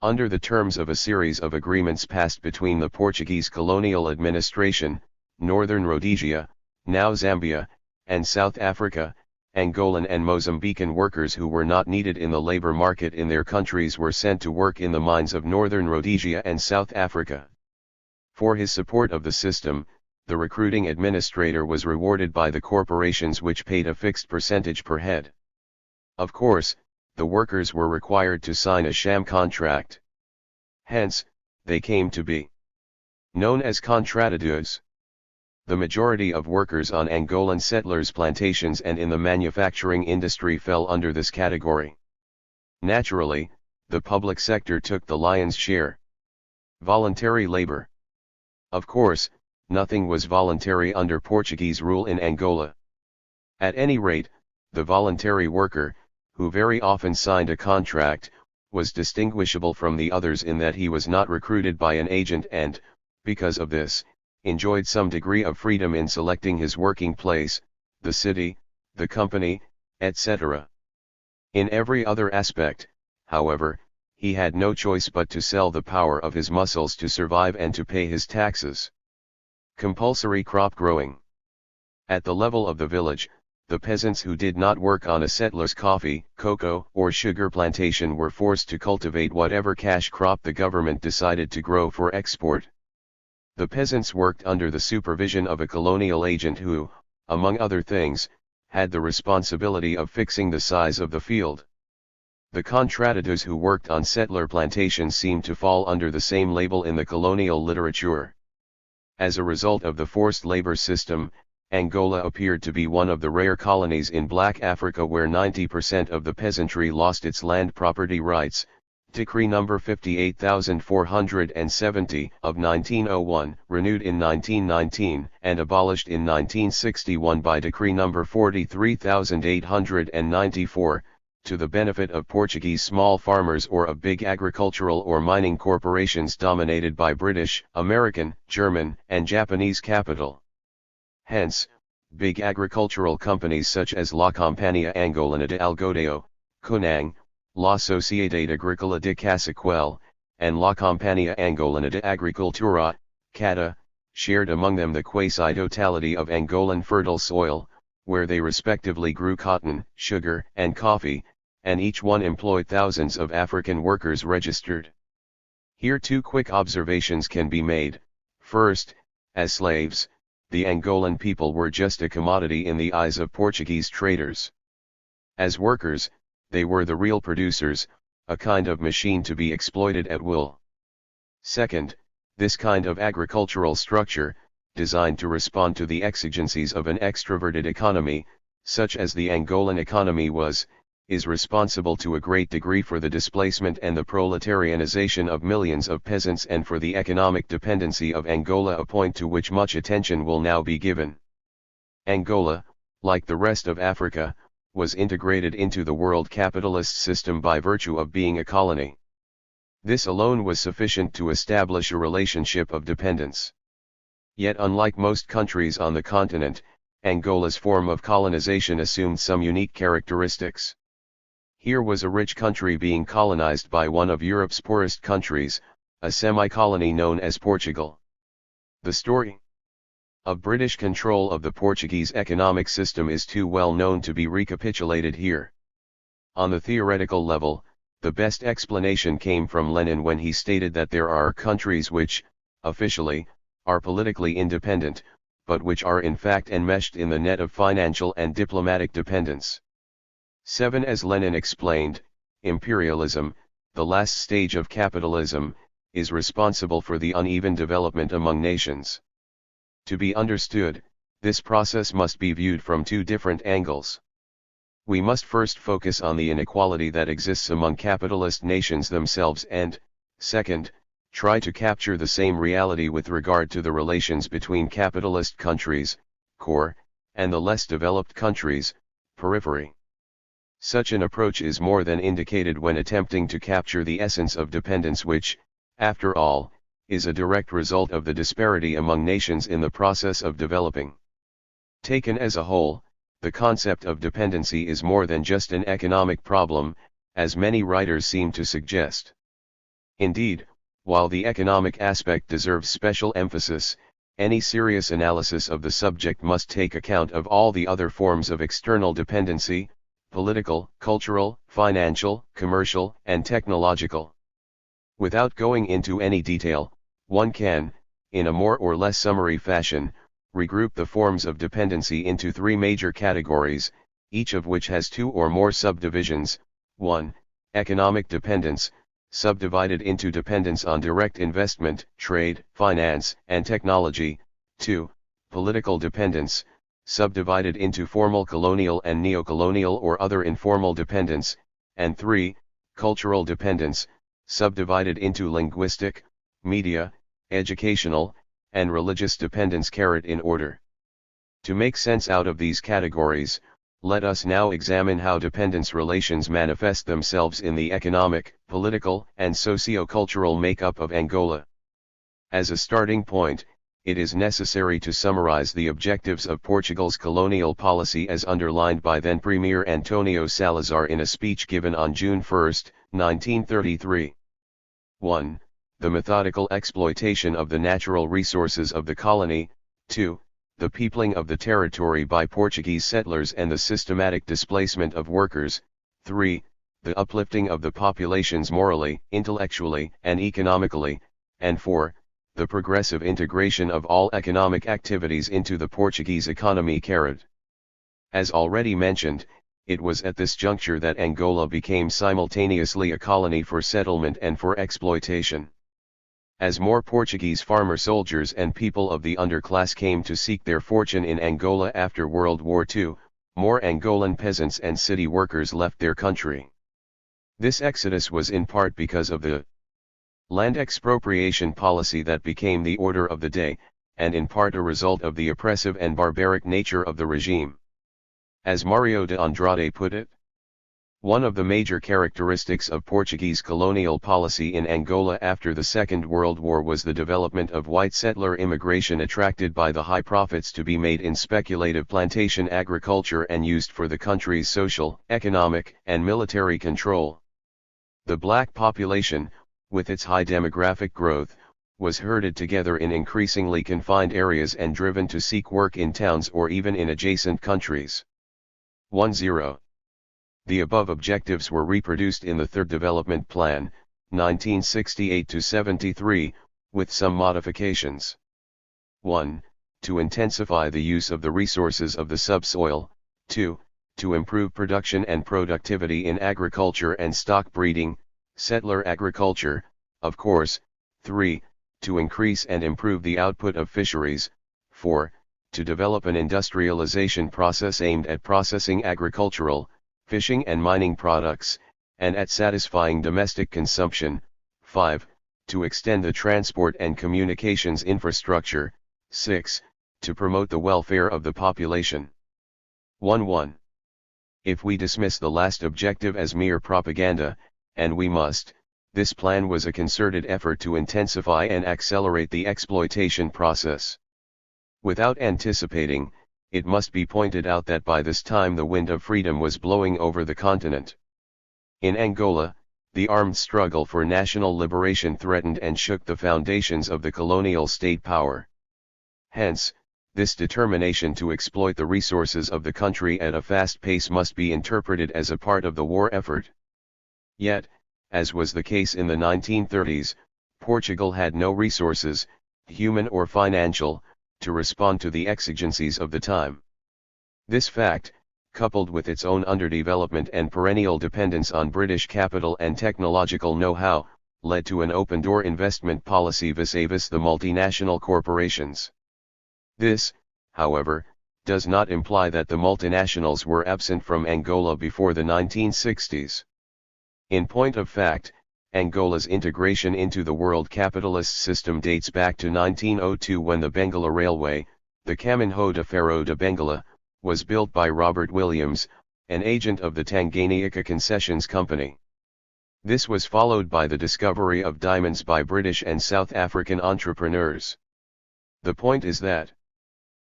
Under the terms of a series of agreements passed between the Portuguese colonial administration, Northern Rhodesia, now Zambia, and South Africa, Angolan and Mozambican workers who were not needed in the labor market in their countries were sent to work in the mines of Northern Rhodesia and South Africa. For his support of the system, the recruiting administrator was rewarded by the corporations which paid a fixed percentage per head. Of course, the workers were required to sign a sham contract. Hence, they came to be known as contratados. The majority of workers on Angolan settlers' plantations and in the manufacturing industry fell under this category. Naturally, the public sector took the lion's share. Voluntary labor. Of course, nothing was voluntary under Portuguese rule in Angola. At any rate, the voluntary worker, who very often signed a contract, was distinguishable from the others in that he was not recruited by an agent and, because of this, enjoyed some degree of freedom in selecting his working place, the city, the company, etc. In every other aspect, however, he had no choice but to sell the power of his muscles to survive and to pay his taxes. Compulsory crop growing. At the level of the village, the peasants who did not work on a settler's coffee, cocoa, or sugar plantation were forced to cultivate whatever cash crop the government decided to grow for export. The peasants worked under the supervision of a colonial agent who, among other things, had the responsibility of fixing the size of the field. The contradictors who worked on settler plantations seemed to fall under the same label in the colonial literature. As a result of the forced labor system, Angola appeared to be one of the rare colonies in Black Africa where 90% of the peasantry lost its land property rights. Decree No. 58470 of 1901, renewed in 1919 and abolished in 1961 by Decree No. 43894, to the benefit of Portuguese small farmers or of big agricultural or mining corporations dominated by British, American, German, and Japanese capital. Hence, big agricultural companies such as La Compañía Angolana de Algodeo, Cunang, La Sociedad Agrícola de Casaquel, and La Compañía Angolana de Agricultura, CATA, shared among them the quasi-totality of Angolan fertile soil, where they respectively grew cotton, sugar, and coffee, and each one employed thousands of African workers registered. Here two quick observations can be made. First, as slaves, the Angolan people were just a commodity in the eyes of Portuguese traders. As workers, they were the real producers, a kind of machine to be exploited at will. Second, this kind of agricultural structure, designed to respond to the exigencies of an extroverted economy, such as the Angolan economy was, is responsible to a great degree for the displacement and the proletarianization of millions of peasants and for the economic dependency of Angola, a point to which much attention will now be given. Angola, like the rest of Africa, was integrated into the world capitalist system by virtue of being a colony. This alone was sufficient to establish a relationship of dependence. Yet unlike most countries on the continent, Angola's form of colonization assumed some unique characteristics. Here was a rich country being colonized by one of Europe's poorest countries, a semi-colony known as Portugal. The story of British control of the Portuguese economic system is too well known to be recapitulated here. On the theoretical level, the best explanation came from Lenin when he stated that there are countries which, officially, are politically independent, but which are in fact enmeshed in the net of financial and diplomatic dependence. 7. As Lenin explained, imperialism, the last stage of capitalism, is responsible for the uneven development among nations. To be understood, this process must be viewed from two different angles. We must first focus on the inequality that exists among capitalist nations themselves and, second, try to capture the same reality with regard to the relations between capitalist countries, core, and the less developed countries, periphery. Such an approach is more than indicated when attempting to capture the essence of dependence which, after all, is a direct result of the disparity among nations in the process of developing. Taken as a whole, the concept of dependency is more than just an economic problem, as many writers seem to suggest. Indeed, while the economic aspect deserves special emphasis, any serious analysis of the subject must take account of all the other forms of external dependency: political, cultural, financial, commercial, and technological. Without going into any detail, one can, in a more or less summary fashion, regroup the forms of dependency into three major categories, each of which has two or more subdivisions. 1. Economic dependence, subdivided into dependence on direct investment, trade, finance, and technology. 2. Political dependence, subdivided into formal colonial and neocolonial or other informal dependence. And 3. Cultural dependence, subdivided into linguistic, media, educational, and religious dependence. In order to make sense out of these categories, let us now examine how dependence relations manifest themselves in the economic, political, and socio-cultural makeup of Angola. As a starting point, it is necessary to summarize the objectives of Portugal's colonial policy as underlined by then Premier Antonio Salazar in a speech given on June 1, 1933. 1. The methodical exploitation of the natural resources of the colony. 2. The peopling of the territory by Portuguese settlers and the systematic displacement of workers. 3. The uplifting of the populations morally, intellectually, and economically. And 4. The progressive integration of all economic activities into the Portuguese economy. As already mentioned, it was at this juncture that Angola became simultaneously a colony for settlement and for exploitation. As more Portuguese farmer soldiers and people of the underclass came to seek their fortune in Angola after World War II, more Angolan peasants and city workers left their country. This exodus was in part because of the land expropriation policy that became the order of the day, and in part a result of the oppressive and barbaric nature of the regime. As Mario de Andrade put it, one of the major characteristics of Portuguese colonial policy in Angola after the Second World War was the development of white settler immigration attracted by the high profits to be made in speculative plantation agriculture and used for the country's social, economic, and military control. The black population, with its high demographic growth, was herded together in increasingly confined areas and driven to seek work in towns or even in adjacent countries. 10. The above objectives were reproduced in the Third Development Plan, 1968-73, with some modifications. 1. To intensify the use of the resources of the subsoil. 2. To improve production and productivity in agriculture and stock breeding, settler agriculture, of course. 3. To increase and improve the output of fisheries. 4. To develop an industrialization process aimed at processing agricultural, fishing and mining products, and at satisfying domestic consumption. 5. To extend the transport and communications infrastructure. 6. To promote the welfare of the population. 1. If we dismiss the last objective as mere propaganda, and we must, this plan was a concerted effort to intensify and accelerate the exploitation process. Without anticipating, it must be pointed out that by this time the wind of freedom was blowing over the continent. In Angola, the armed struggle for national liberation threatened and shook the foundations of the colonial state power. Hence, this determination to exploit the resources of the country at a fast pace must be interpreted as a part of the war effort. Yet, as was the case in the 1930s, Portugal had no resources, human or financial, to respond to the exigencies of the time. This fact, coupled with its own underdevelopment and perennial dependence on British capital and technological know-how, led to an open-door investment policy vis-a-vis the multinational corporations. This, however, does not imply that the multinationals were absent from Angola before the 1960s. In point of fact, Angola's integration into the world capitalist system dates back to 1902 when the Bengala Railway, the Caminho de Ferro de Bengala, was built by Robert Williams, an agent of the Tanganyika Concessions Company. This was followed by the discovery of diamonds by British and South African entrepreneurs. The point is that,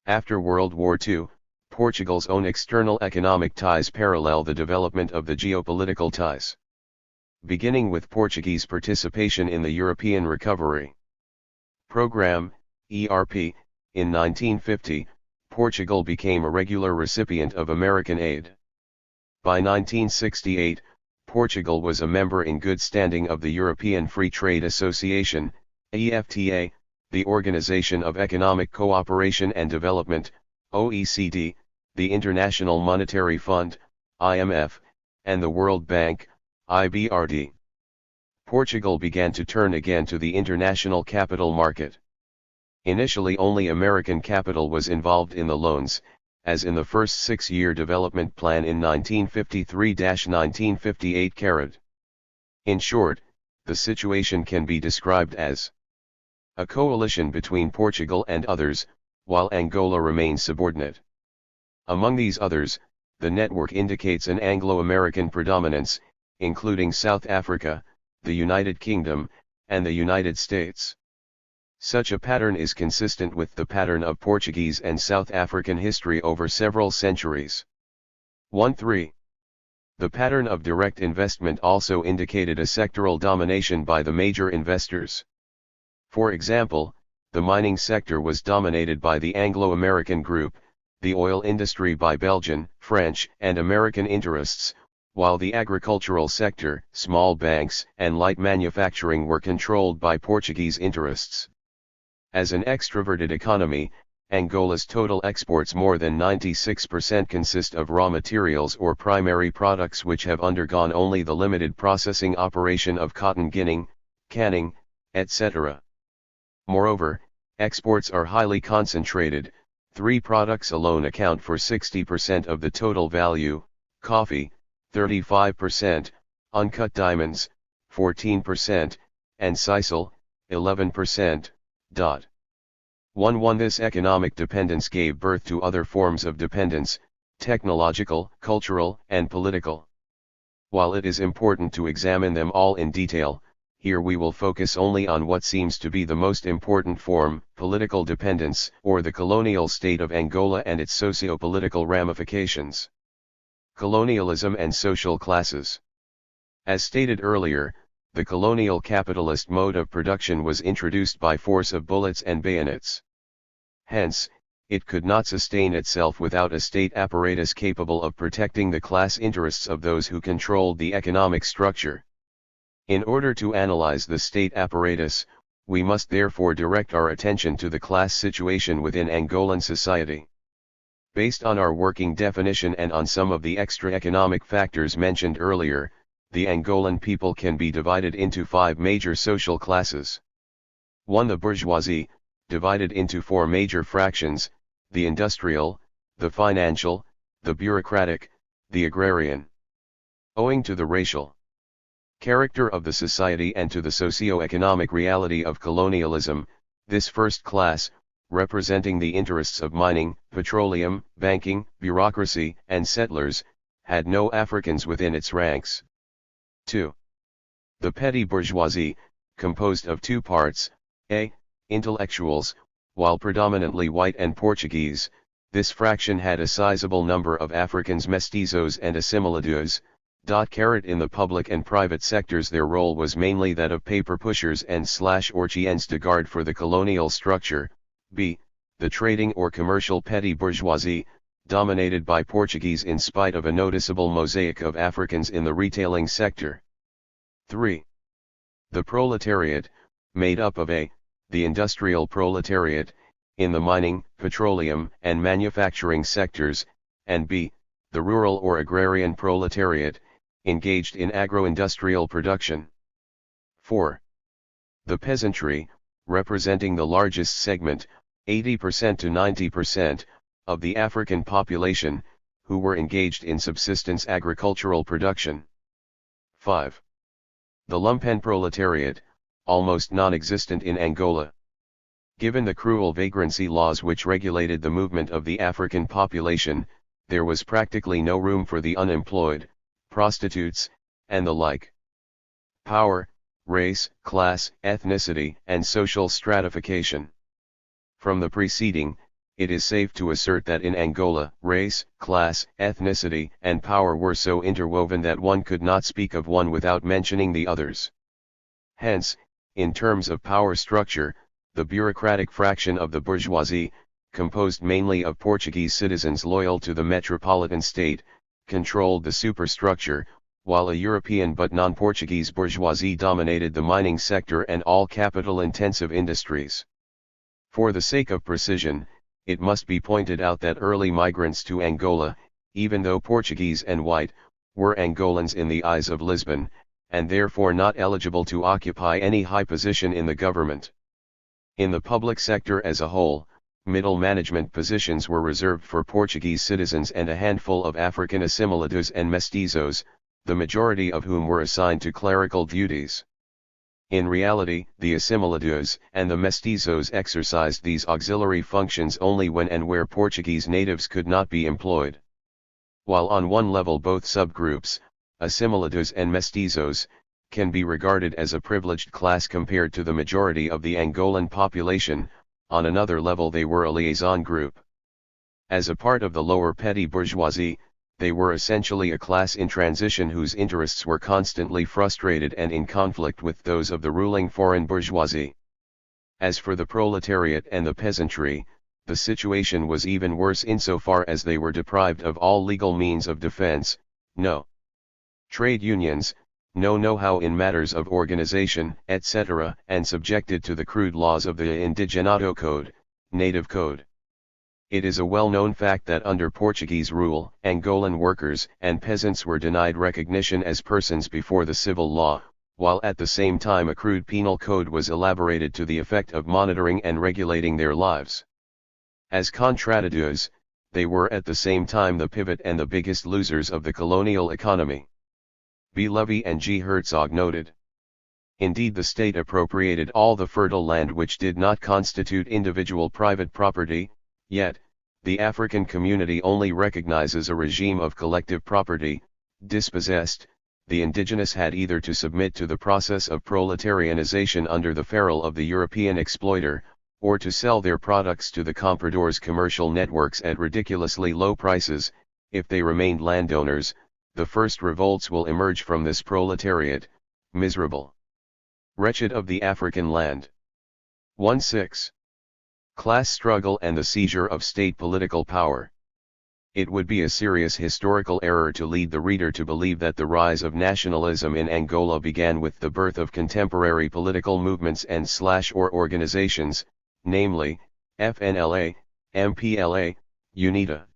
after World War II, Portugal's own external economic ties parallel the development of the geopolitical ties. Beginning with Portuguese participation in the European Recovery Program, ERP, in 1950, Portugal became a regular recipient of American aid. By 1968, Portugal was a member in good standing of the European Free Trade Association, EFTA, the Organization of Economic Cooperation and Development, OECD, the International Monetary Fund, IMF, and the World Bank, IBRD. Portugal began to turn again to the international capital market. Initially only American capital was involved in the loans, as in the first six-year development plan in 1953-1958. In short, the situation can be described as a coalition between Portugal and others, while Angola remains subordinate. Among these others, the network indicates an Anglo-American predominance, including South Africa, the United Kingdom, and the United States. Such a pattern is consistent with the pattern of Portuguese and South African history over several centuries. 1-3. The pattern of direct investment also indicated a sectoral domination by the major investors. For example, the mining sector was dominated by the Anglo-American group, the oil industry by Belgian, French, and American interests, while the agricultural sector, small banks, and light manufacturing were controlled by Portuguese interests. As an extroverted economy, Angola's total exports more than 96% consist of raw materials or primary products which have undergone only the limited processing operation of cotton ginning, canning, etc. Moreover, exports are highly concentrated. 3 products alone account for 60% of the total value: coffee, 35%, uncut diamonds, 14%, and sisal, 11%. 1-1 This economic dependence gave birth to other forms of dependence, technological, cultural, and political. While it is important to examine them all in detail, here we will focus only on what seems to be the most important form: political dependence, or the colonial state of Angola and its socio-political ramifications. Colonialism and social classes. As stated earlier, the colonial capitalist mode of production was introduced by force of bullets and bayonets. Hence, it could not sustain itself without a state apparatus capable of protecting the class interests of those who controlled the economic structure. In order to analyze the state apparatus, we must therefore direct our attention to the class situation within Angolan society. Based on our working definition and on some of the extra economic factors mentioned earlier, the Angolan people can be divided into 5 major social classes. 1. The bourgeoisie, divided into 4 major fractions: the industrial, the financial, the bureaucratic, the agrarian. Owing to the racial character of the society and to the socio-economic reality of colonialism, this first class, representing the interests of mining, petroleum, banking, bureaucracy, and settlers, had no Africans within its ranks. 2. The petty bourgeoisie, composed of 2 parts: a. Intellectuals, while predominantly white and Portuguese, this fraction had a sizable number of Africans, mestizos and assimilados. In the public and private sectors their role was mainly that of paper pushers and orchiens de garde for the colonial structure. b. The trading or commercial petty bourgeoisie, dominated by Portuguese in spite of a noticeable mosaic of Africans in the retailing sector. 3. The proletariat, made up of a. The industrial proletariat, in the mining, petroleum, and manufacturing sectors, and b. The rural or agrarian proletariat, engaged in agro-industrial production. 4. The peasantry, representing the largest segment, 80% to 90%, of the African population, who were engaged in subsistence agricultural production. 5. The lumpen proletariat, almost non-existent in Angola. Given the cruel vagrancy laws which regulated the movement of the African population, there was practically no room for the unemployed, prostitutes, and the like. Power, race, class, ethnicity, and social stratification. From the preceding, it is safe to assert that in Angola, race, class, ethnicity, and power were so interwoven that one could not speak of one without mentioning the others. Hence, in terms of power structure, the bureaucratic fraction of the bourgeoisie, composed mainly of Portuguese citizens loyal to the metropolitan state, controlled the superstructure, while a European but non-Portuguese bourgeoisie dominated the mining sector and all capital-intensive industries. For the sake of precision, it must be pointed out that early migrants to Angola, even though Portuguese and white, were Angolans in the eyes of Lisbon, and therefore not eligible to occupy any high position in the government. In the public sector as a whole, middle management positions were reserved for Portuguese citizens and a handful of African assimilados and mestizos, the majority of whom were assigned to clerical duties. In reality, the assimilados and the mestizos exercised these auxiliary functions only when and where Portuguese natives could not be employed. While on one level both subgroups, assimilados and mestizos, can be regarded as a privileged class compared to the majority of the Angolan population. On another level they were a liaison group. As a part of the lower petty bourgeoisie, they were essentially a class in transition whose interests were constantly frustrated and in conflict with those of the ruling foreign bourgeoisie. As for the proletariat and the peasantry, the situation was even worse insofar as they were deprived of all legal means of defense, no trade unions, no know-how in matters of organization, etc., and subjected to the crude laws of the Indigenato Code, Native Code. It is a well-known fact that under Portuguese rule, Angolan workers and peasants were denied recognition as persons before the civil law, while at the same time a crude penal code was elaborated to the effect of monitoring and regulating their lives. As contradictors, they were at the same time the pivot and the biggest losers of the colonial economy. B. Levy and G. Herzog noted. Indeed, the state appropriated all the fertile land which did not constitute individual private property, yet, the African community only recognizes a regime of collective property. Dispossessed, the indigenous had either to submit to the process of proletarianization under the ferule of the European exploiter, or to sell their products to the compradors' commercial networks at ridiculously low prices. If they remained landowners, the first revolts will emerge from this proletariat, miserable, wretched of the African land. 1.6. Class struggle and the seizure of state political power. It would be a serious historical error to lead the reader to believe that the rise of nationalism in Angola began with the birth of contemporary political movements and/or organizations, namely, FNLA, MPLA, UNITA.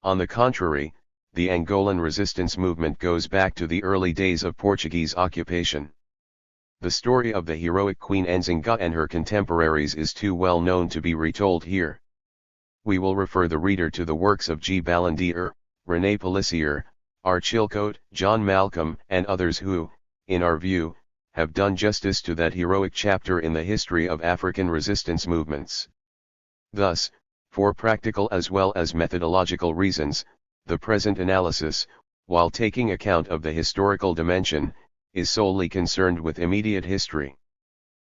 On the contrary, the Angolan resistance movement goes back to the early days of Portuguese occupation. The story of the heroic Queen Nzongola and her contemporaries is too well known to be retold here. We will refer the reader to the works of G. Ballandier, René Pélissier, R. Chilcote, John Malcolm, and others who, in our view, have done justice to that heroic chapter in the history of African resistance movements. Thus, for practical as well as methodological reasons, the present analysis, while taking account of the historical dimension, is solely concerned with immediate history.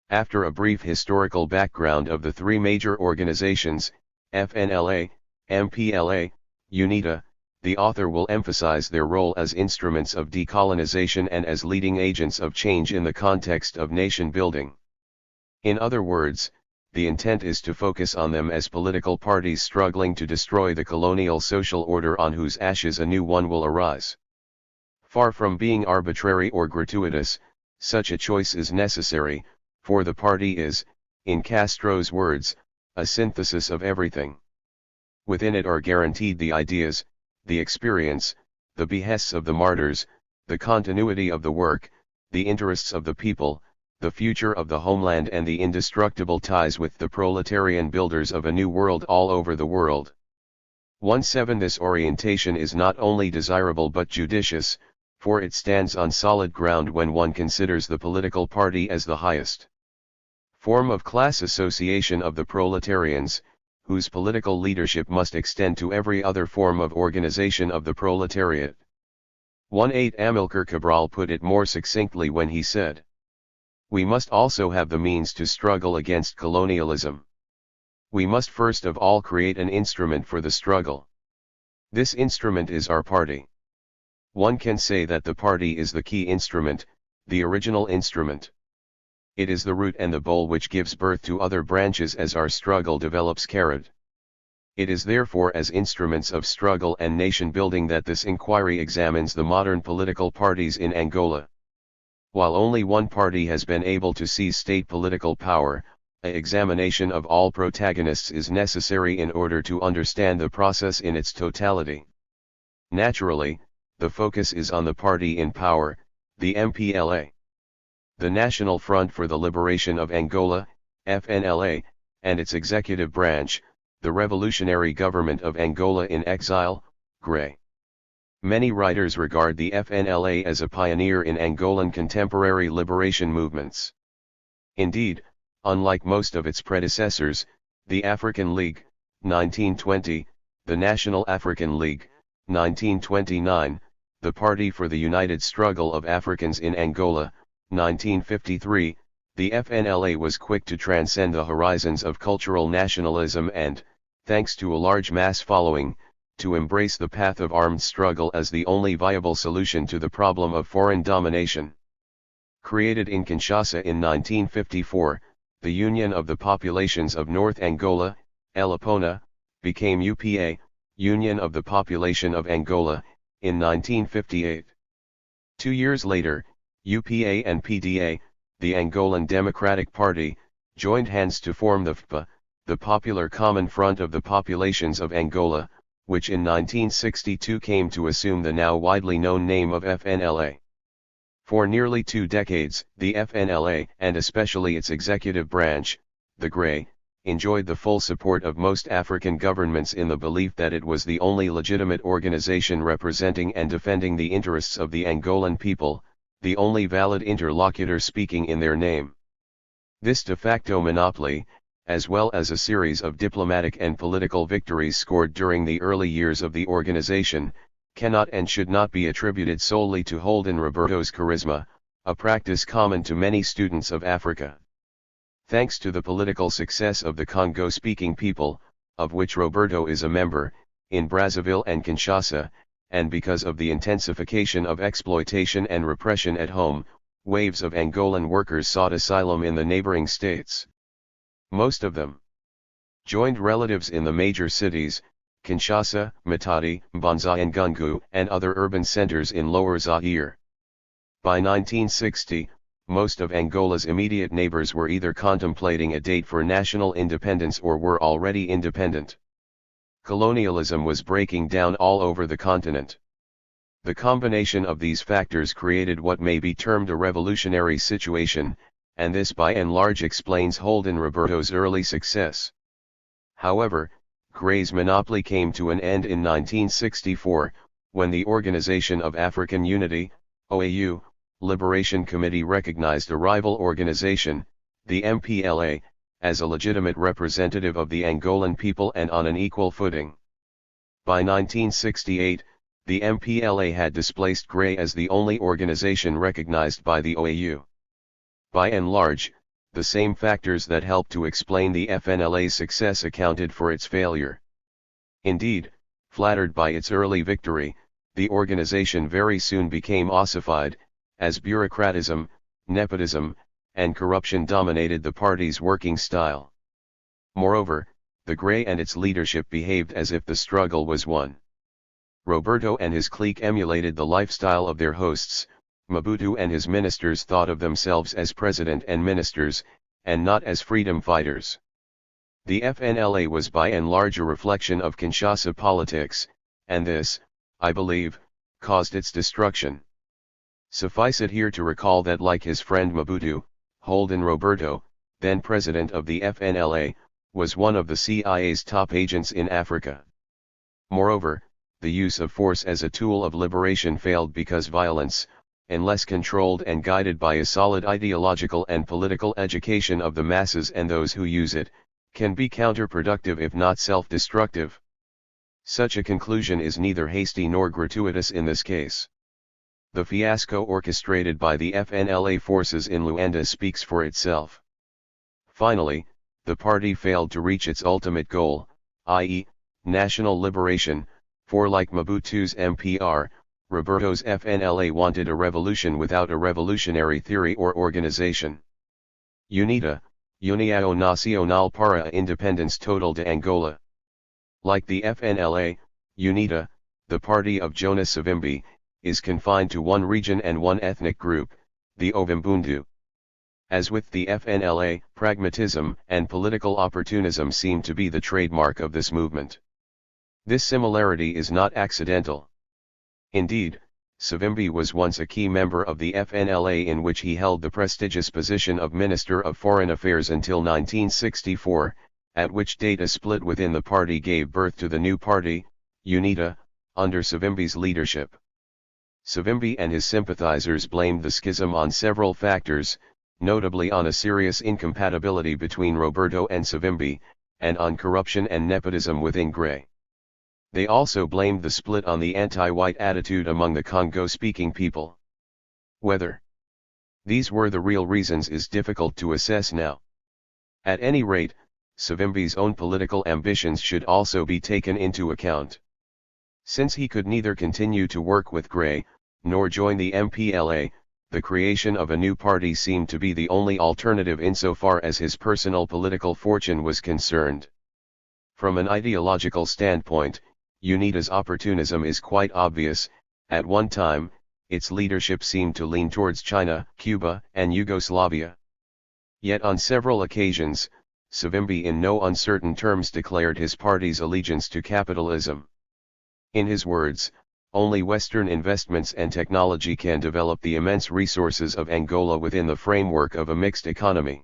After a brief historical background of the three major organizations, FNLA, MPLA, UNITA, the author will emphasize their role as instruments of decolonization and as leading agents of change in the context of nation building. In other words, the intent is to focus on them as political parties struggling to destroy the colonial social order on whose ashes a new one will arise. Far from being arbitrary or gratuitous, such a choice is necessary, for the party is, in Castro's words, a synthesis of everything. Within it are guaranteed the ideas, the experience, the behests of the martyrs, the continuity of the work, the interests of the people, the future of the homeland and the indestructible ties with the proletarian builders of a new world all over the world. 1.7. This orientation is not only desirable but judicious, for it stands on solid ground when one considers the political party as the highest form of class association of the proletarians, whose political leadership must extend to every other form of organization of the proletariat. 1.8. Amilcar Cabral put it more succinctly when he said, "We must also have the means to struggle against colonialism. We must first of all create an instrument for the struggle. This instrument is our party. One can say that the party is the key instrument, the original instrument. It is the root and the bowl which gives birth to other branches as our struggle develops carrot. It is therefore as instruments of struggle and nation building that this inquiry examines the modern political parties in Angola. While only one party has been able to seize state political power, an examination of all protagonists is necessary in order to understand the process in its totality. Naturally, the focus is on the party in power, the MPLA. The National Front for the Liberation of Angola, FNLA, and its executive branch, the Revolutionary Government of Angola in Exile, GRE. Many writers regard the FNLA as a pioneer in Angolan contemporary liberation movements. Indeed, unlike most of its predecessors, the African League, 1920, the National African League, 1929, the Party for the United Struggle of Africans in Angola, 1953, the FNLA was quick to transcend the horizons of cultural nationalism and, thanks to a large mass following, to embrace the path of armed struggle as the only viable solution to the problem of foreign domination. Created in Kinshasa in 1954, the Union of the Populations of North Angola, Elapona, became UPA, Union of the Population of Angola, in 1958. 2 years later, UPA and PDA, the Angolan Democratic Party, joined hands to form the FPA, the Popular Common Front of the Populations of Angola, which in 1962 came to assume the now widely known name of FNLA. For nearly 2 decades, the FNLA, and especially its executive branch, the GREY, enjoyed the full support of most African governments in the belief that it was the only legitimate organization representing and defending the interests of the Angolan people, the only valid interlocutor speaking in their name. This de facto monopoly, as well as a series of diplomatic and political victories scored during the early years of the organization, cannot and should not be attributed solely to Holden Roberto's charisma, a practice common to many students of Africa. Thanks to the political success of the Congo-speaking people, of which Roberto is a member, in Brazzaville and Kinshasa, and because of the intensification of exploitation and repression at home, waves of Angolan workers sought asylum in the neighboring states. Most of them joined relatives in the major cities, Kinshasa, Matadi, Banza and Gungu, and other urban centers in Lower Zaire. By 1960, most of Angola's immediate neighbors were either contemplating a date for national independence or were already independent. Colonialism was breaking down all over the continent. The combination of these factors created what may be termed a revolutionary situation, and this by and large explains Holden Roberto's early success. However, Gray's monopoly came to an end in 1964, when the Organization of African Unity, OAU, Liberation Committee recognized a rival organization, the MPLA, as a legitimate representative of the Angolan people and on an equal footing. By 1968, the MPLA had displaced Gray as the only organization recognized by the OAU. By and large, the same factors that helped to explain the FNLA's success accounted for its failure. Indeed, flattered by its early victory, the organization very soon became ossified, as bureaucratism, nepotism, and corruption dominated the party's working style. Moreover, the Gray and its leadership behaved as if the struggle was won. Roberto and his clique emulated the lifestyle of their hosts. Mobutu and his ministers thought of themselves as president and ministers, and not as freedom fighters. The FNLA was by and large a reflection of Kinshasa politics, and this, I believe, caused its destruction. Suffice it here to recall that like his friend Mobutu, Holden Roberto, then president of the FNLA, was one of the CIA's top agents in Africa. Moreover, the use of force as a tool of liberation failed because violence, unless controlled and guided by a solid ideological and political education of the masses and those who use it, can be counterproductive if not self-destructive. Such a conclusion is neither hasty nor gratuitous in this case. The fiasco orchestrated by the FNLA forces in Luanda speaks for itself. Finally, the party failed to reach its ultimate goal, i.e., national liberation, for like Mobutu's MPR, Roberto's FNLA wanted a revolution without a revolutionary theory or organization. UNITA, União Nacional para a Independência Total de Angola. Like the FNLA, UNITA, the party of Jonas Savimbi, is confined to one region and one ethnic group, the Ovimbundu. As with the FNLA, pragmatism and political opportunism seem to be the trademark of this movement. This similarity is not accidental. Indeed, Savimbi was once a key member of the FNLA, in which he held the prestigious position of Minister of Foreign Affairs until 1964, at which date a split within the party gave birth to the new party, UNITA, under Savimbi's leadership. Savimbi and his sympathizers blamed the schism on several factors, notably on a serious incompatibility between Roberto and Savimbi, and on corruption and nepotism within Gray. They also blamed the split on the anti-white attitude among the Congo-speaking people. Whether these were the real reasons is difficult to assess now. At any rate, Savimbi's own political ambitions should also be taken into account. Since he could neither continue to work with Gray, nor join the MPLA, the creation of a new party seemed to be the only alternative insofar as his personal political fortune was concerned. From an ideological standpoint, UNITA's opportunism is quite obvious. At one time, its leadership seemed to lean towards China, Cuba, and Yugoslavia. Yet on several occasions, Savimbi in no uncertain terms declared his party's allegiance to capitalism. In his words, only Western investments and technology can develop the immense resources of Angola within the framework of a mixed economy.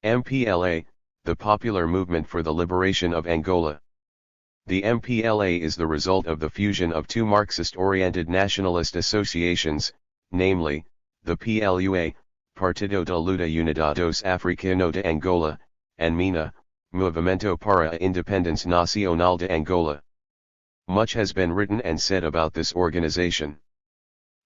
MPLA, the Popular Movement for the Liberation of Angola. The MPLA is the result of the fusion of two Marxist-oriented nationalist associations, namely, the PLUA, Partido de Luta Unidados Africano de Angola, and MINA, Movimento para a Independência Nacional de Angola. Much has been written and said about this organization.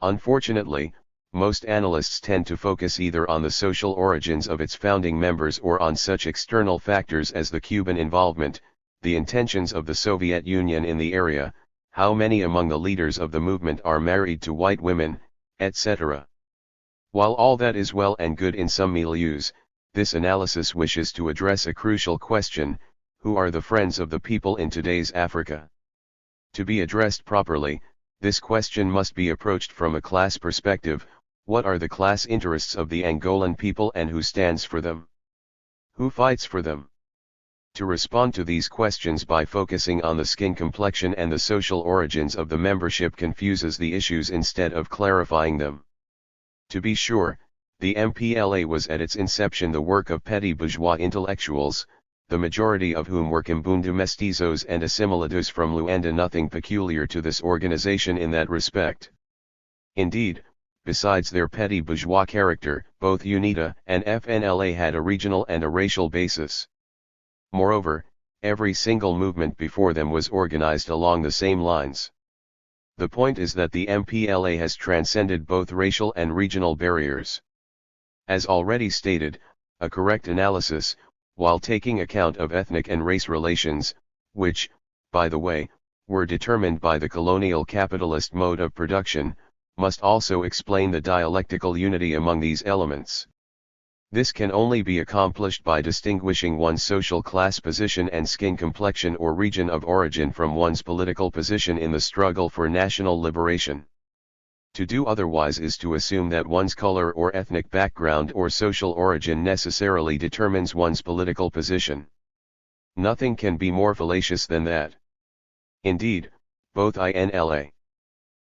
Unfortunately, most analysts tend to focus either on the social origins of its founding members or on such external factors as the Cuban involvement, the intentions of the Soviet Union in the area, how many among the leaders of the movement are married to white women, etc. While all that is well and good in some milieus, this analysis wishes to address a crucial question: who are the friends of the people in today's Africa? To be addressed properly, this question must be approached from a class perspective. What are the class interests of the Angolan people and who stands for them? Who fights for them? To respond to these questions by focusing on the skin complexion and the social origins of the membership confuses the issues instead of clarifying them. To be sure, the MPLA was at its inception the work of petty bourgeois intellectuals, the majority of whom were Kimbundu mestizos and assimilados from Luanda. Nothing peculiar to this organization in that respect. Indeed, besides their petty bourgeois character, both UNITA and FNLA had a regional and a racial basis. Moreover, every single movement before them was organized along the same lines. The point is that the MPLA has transcended both racial and regional barriers. As already stated, a correct analysis, while taking account of ethnic and race relations, which, by the way, were determined by the colonial capitalist mode of production, must also explain the dialectical unity among these elements. This can only be accomplished by distinguishing one's social class position and skin complexion or region of origin from one's political position in the struggle for national liberation. To do otherwise is to assume that one's color or ethnic background or social origin necessarily determines one's political position. Nothing can be more fallacious than that. Indeed, both INLA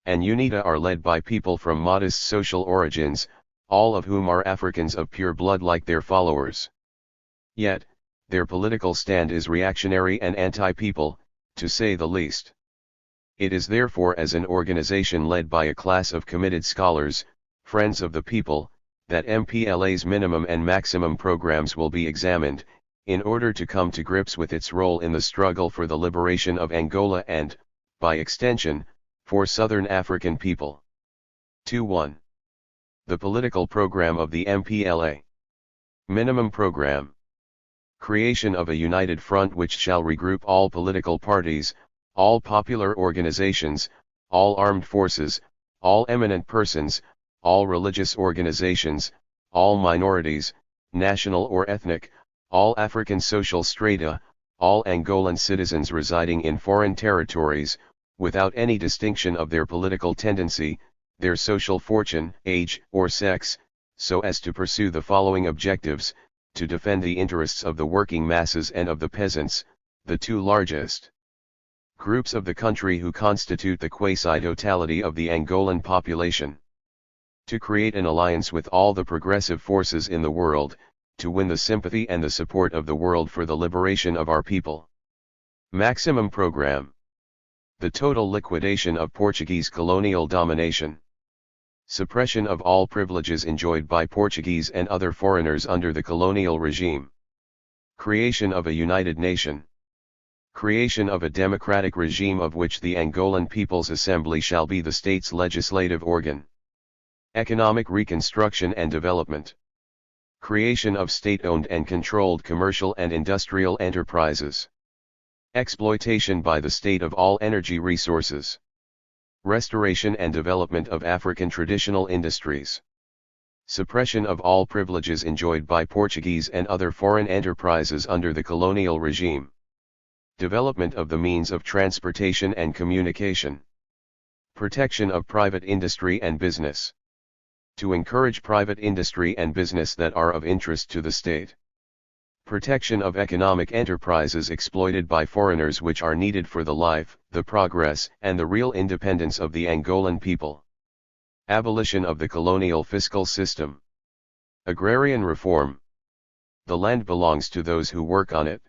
and UNITA are led by people from modest social origins, all of whom are Africans of pure blood like their followers. Yet, their political stand is reactionary and anti-people, to say the least. It is therefore as an organization led by a class of committed scholars, friends of the people, that MPLA's minimum and maximum programs will be examined, in order to come to grips with its role in the struggle for the liberation of Angola and, by extension, for Southern African people. 2.1. The political program of the MPLA. Minimum program. Creation of a united front which shall regroup all political parties, all popular organizations, all armed forces, all eminent persons, all religious organizations, all minorities, national or ethnic, all African social strata, all Angolan citizens residing in foreign territories, without any distinction of their political tendency, their social fortune, age, or sex, so as to pursue the following objectives: to defend the interests of the working masses and of the peasants, the two largest groups of the country who constitute the quasi-totality of the Angolan population. To create an alliance with all the progressive forces in the world, to win the sympathy and the support of the world for the liberation of our people. Maximum program. The total liquidation of Portuguese colonial domination. Suppression of all privileges enjoyed by Portuguese and other foreigners under the colonial regime. Creation of a united nation. Creation of a democratic regime of which the Angolan People's Assembly shall be the state's legislative organ. Economic reconstruction and development. Creation of state-owned and controlled commercial and industrial enterprises. Exploitation by the state of all energy resources. Restoration and development of African traditional industries. Suppression of all privileges enjoyed by Portuguese and other foreign enterprises under the colonial regime. Development of the means of transportation and communication. Protection of private industry and business. To encourage private industry and business that are of interest to the state. Protection of economic enterprises exploited by foreigners which are needed for the life, the progress, and the real independence of the Angolan people. Abolition of the colonial fiscal system. Agrarian reform. The land belongs to those who work on it.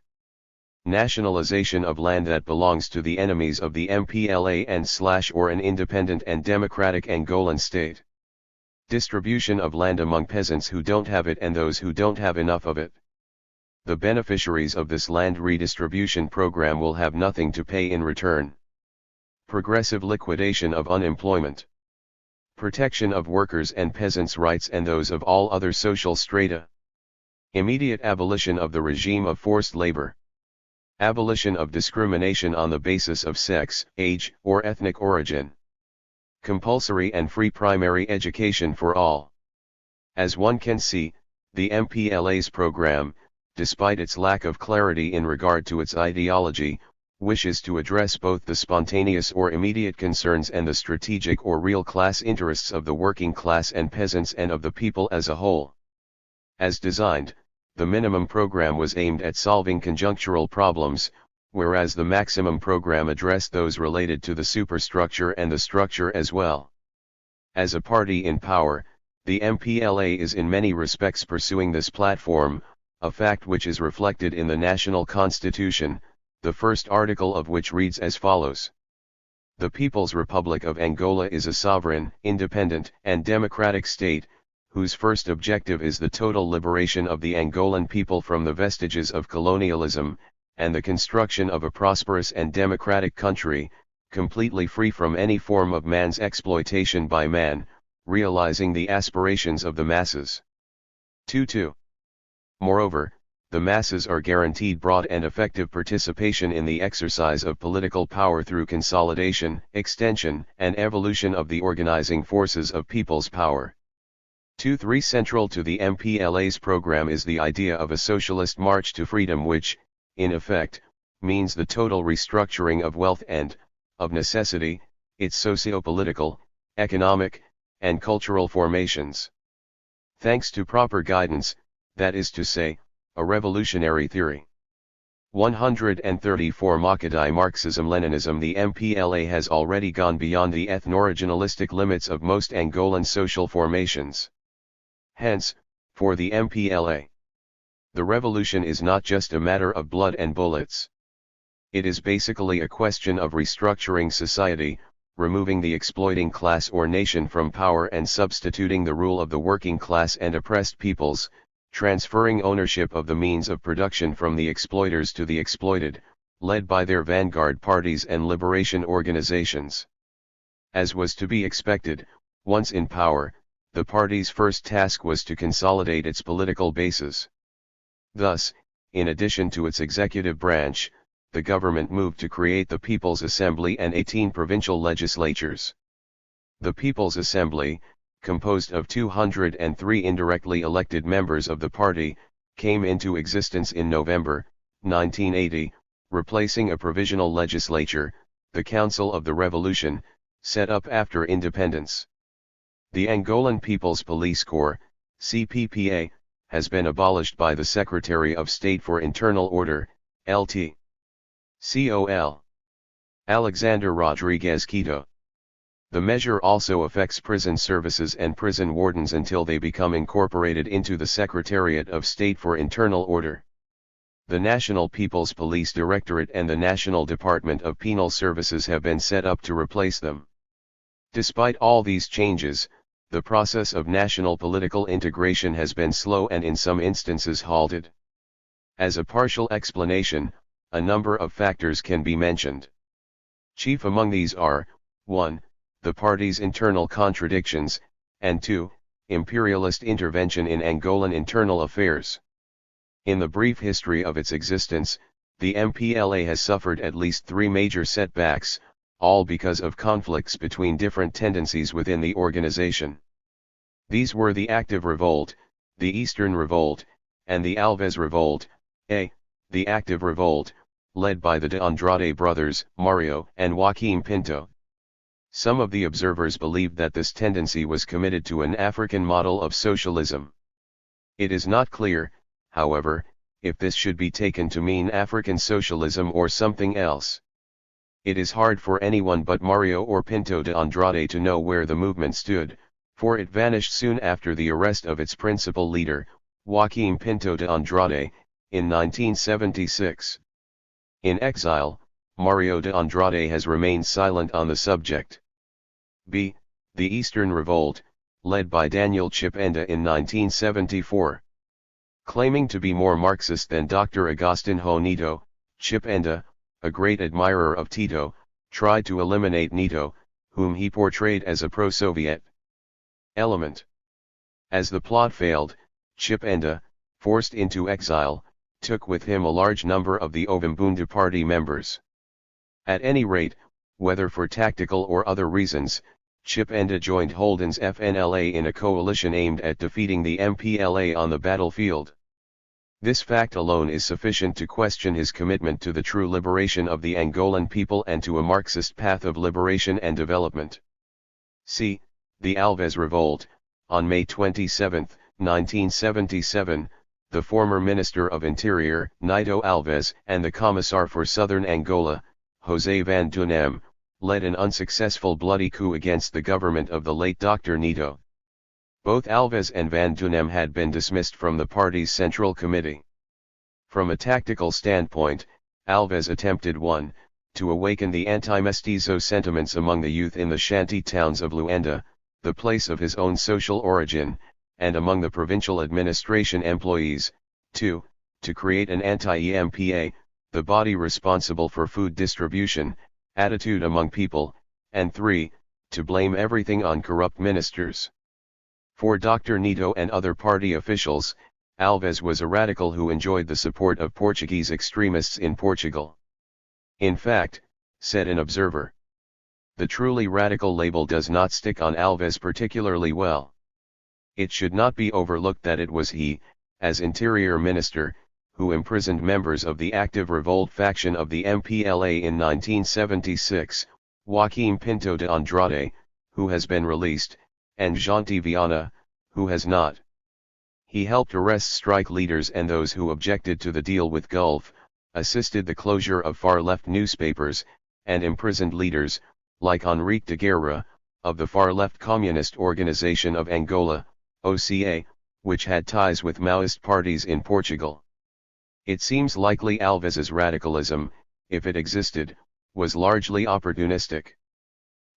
Nationalization of land that belongs to the enemies of the MPLA and/or an independent and democratic Angolan state. Distribution of land among peasants who don't have it and those who don't have enough of it. The beneficiaries of this land redistribution program will have nothing to pay in return. Progressive liquidation of unemployment. Protection of workers' and peasants' rights and those of all other social strata. Immediate abolition of the regime of forced labor. Abolition of discrimination on the basis of sex, age, or ethnic origin. Compulsory and free primary education for all. As one can see, the MPLA's program, despite its lack of clarity in regard to its ideology, wishes to address both the spontaneous or immediate concerns and the strategic or real class interests of the working class and peasants and of the people as a whole. As designed, the minimum program was aimed at solving conjunctural problems, whereas the maximum program addressed those related to the superstructure and the structure as well. As a party in power, the MPLA is in many respects pursuing this platform, a fact which is reflected in the National Constitution, the first article of which reads as follows. The People's Republic of Angola is a sovereign, independent, and democratic state, whose first objective is the total liberation of the Angolan people from the vestiges of colonialism, and the construction of a prosperous and democratic country, completely free from any form of man's exploitation by man, realizing the aspirations of the masses. 2. Moreover, the masses are guaranteed broad and effective participation in the exercise of political power through consolidation, extension, and evolution of the organizing forces of people's power. 2. Central to the MPLA's program is the idea of a socialist march to freedom which, in effect, means the total restructuring of wealth and, of necessity, its socio-political, economic, and cultural formations. Thanks to proper guidance, that is to say, a revolutionary theory. 134 Makadai Marxism-Leninism. The MPLA has already gone beyond the ethno-regionalistic limits of most Angolan social formations. Hence, for the MPLA, the revolution is not just a matter of blood and bullets. It is basically a question of restructuring society, removing the exploiting class or nation from power and substituting the rule of the working class and oppressed peoples, transferring ownership of the means of production from the exploiters to the exploited, led by their vanguard parties and liberation organizations. As was to be expected, once in power, the party's first task was to consolidate its political bases. Thus, in addition to its executive branch, the government moved to create the People's Assembly and 18 provincial legislatures. The People's Assembly, composed of 203 indirectly elected members of the party, came into existence in November 1980, replacing a provisional legislature, the Council of the Revolution, set up after independence. The Angolan People's Police Corps, CPPA, has been abolished by the Secretary of State for Internal Order, LT. Col. Alexander Rodriguez Quito. The measure also affects prison services and prison wardens until they become incorporated into the Secretariat of State for Internal Order. The National People's Police Directorate and the National Department of Penal Services have been set up to replace them. Despite all these changes, the process of national political integration has been slow and in some instances halted. As a partial explanation, a number of factors can be mentioned. Chief among these are, 1. The party's internal contradictions, and 2. Imperialist intervention in Angolan internal affairs. In the brief history of its existence, the MPLA has suffered at least 3 major setbacks, all because of conflicts between different tendencies within the organization. These were the Active Revolt, the Eastern Revolt, and the Alves Revolt. The Active Revolt, led by the de Andrade brothers, Mario and Joaquim Pinto. Some of the observers believed that this tendency was committed to an African model of socialism. It is not clear, however, if this should be taken to mean African socialism or something else. It is hard for anyone but Mario or Pinto de Andrade to know where the movement stood, for it vanished soon after the arrest of its principal leader, Joaquim Pinto de Andrade, in 1976. In exile, Mario de Andrade has remained silent on the subject. B. The Eastern Revolt, led by Daniel Chipenda in 1974. Claiming to be more Marxist than Dr. Agostinho Neto, Chipenda, a great admirer of Tito, tried to eliminate Neto, whom he portrayed as a pro-Soviet element. As the plot failed, Chipenda, forced into exile, took with him a large number of the Ovimbundu party members. At any rate, whether for tactical or other reasons, Chipenda joined Holden's FNLA in a coalition aimed at defeating the MPLA on the battlefield. This fact alone is sufficient to question his commitment to the true liberation of the Angolan people and to a Marxist path of liberation and development. C. The Alves Revolt. On May 27, 1977, the former Minister of Interior, Nito Alves, and the Commissar for Southern Angola, José van Dunem, led an unsuccessful bloody coup against the government of the late Dr. Neto. Both Alves and van Dunem had been dismissed from the party's Central Committee. From a tactical standpoint, Alves attempted 1. To awaken the anti-mestizo sentiments among the youth in the shanty towns of Luanda, the place of his own social origin, and among the provincial administration employees. 2. To create an anti-EMPA, the body responsible for food distribution, attitude among people, and 3. To blame everything on corrupt ministers. For Dr. Neto and other party officials, Alves was a radical who enjoyed the support of Portuguese extremists in Portugal. In fact, said an observer, the truly radical label does not stick on Alves particularly well. It should not be overlooked that it was he, as Interior Minister, who imprisoned members of the Active Revolt faction of the MPLA in 1976, Joaquim Pinto de Andrade, who has been released, and Janti Viana, who has not. He helped arrest strike leaders and those who objected to the deal with Gulf, assisted the closure of far-left newspapers, and imprisoned leaders, like Henrique de Guerra, of the far-left Communist Organization of Angola, OCA, which had ties with Maoist parties in Portugal. It seems likely Alves's radicalism, if it existed, was largely opportunistic.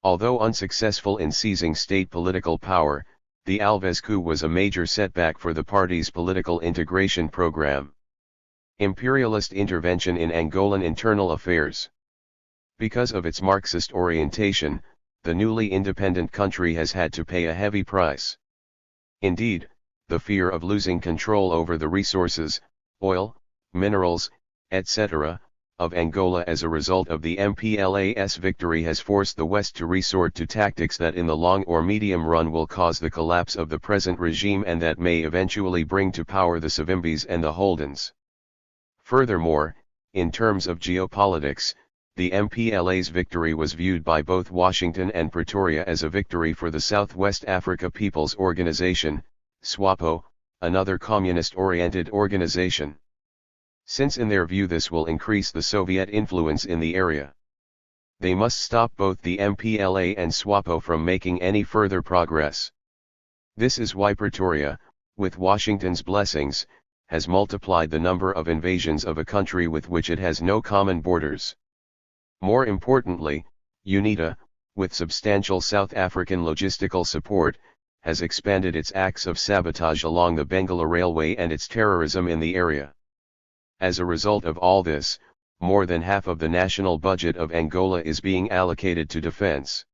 Although unsuccessful in seizing state political power, the Alves coup was a major setback for the party's political integration program. Imperialist intervention in Angolan internal affairs. Because of its Marxist orientation, the newly independent country has had to pay a heavy price. Indeed, the fear of losing control over the resources, oil, minerals, etc., of Angola as a result of the MPLA's victory has forced the West to resort to tactics that in the long or medium run will cause the collapse of the present regime and that may eventually bring to power the Savimbis and the Holdens. Furthermore, in terms of geopolitics, the MPLA's victory was viewed by both Washington and Pretoria as a victory for the Southwest Africa People's Organization, SWAPO, another communist-oriented organization. Since in their view this will increase the Soviet influence in the area, they must stop both the MPLA and SWAPO from making any further progress. This is why Pretoria, with Washington's blessings, has multiplied the number of invasions of a country with which it has no common borders. More importantly, UNITA, with substantial South African logistical support, has expanded its acts of sabotage along the Bengala Railway and its terrorism in the area. As a result of all this, more than half of the national budget of Angola is being allocated to defense.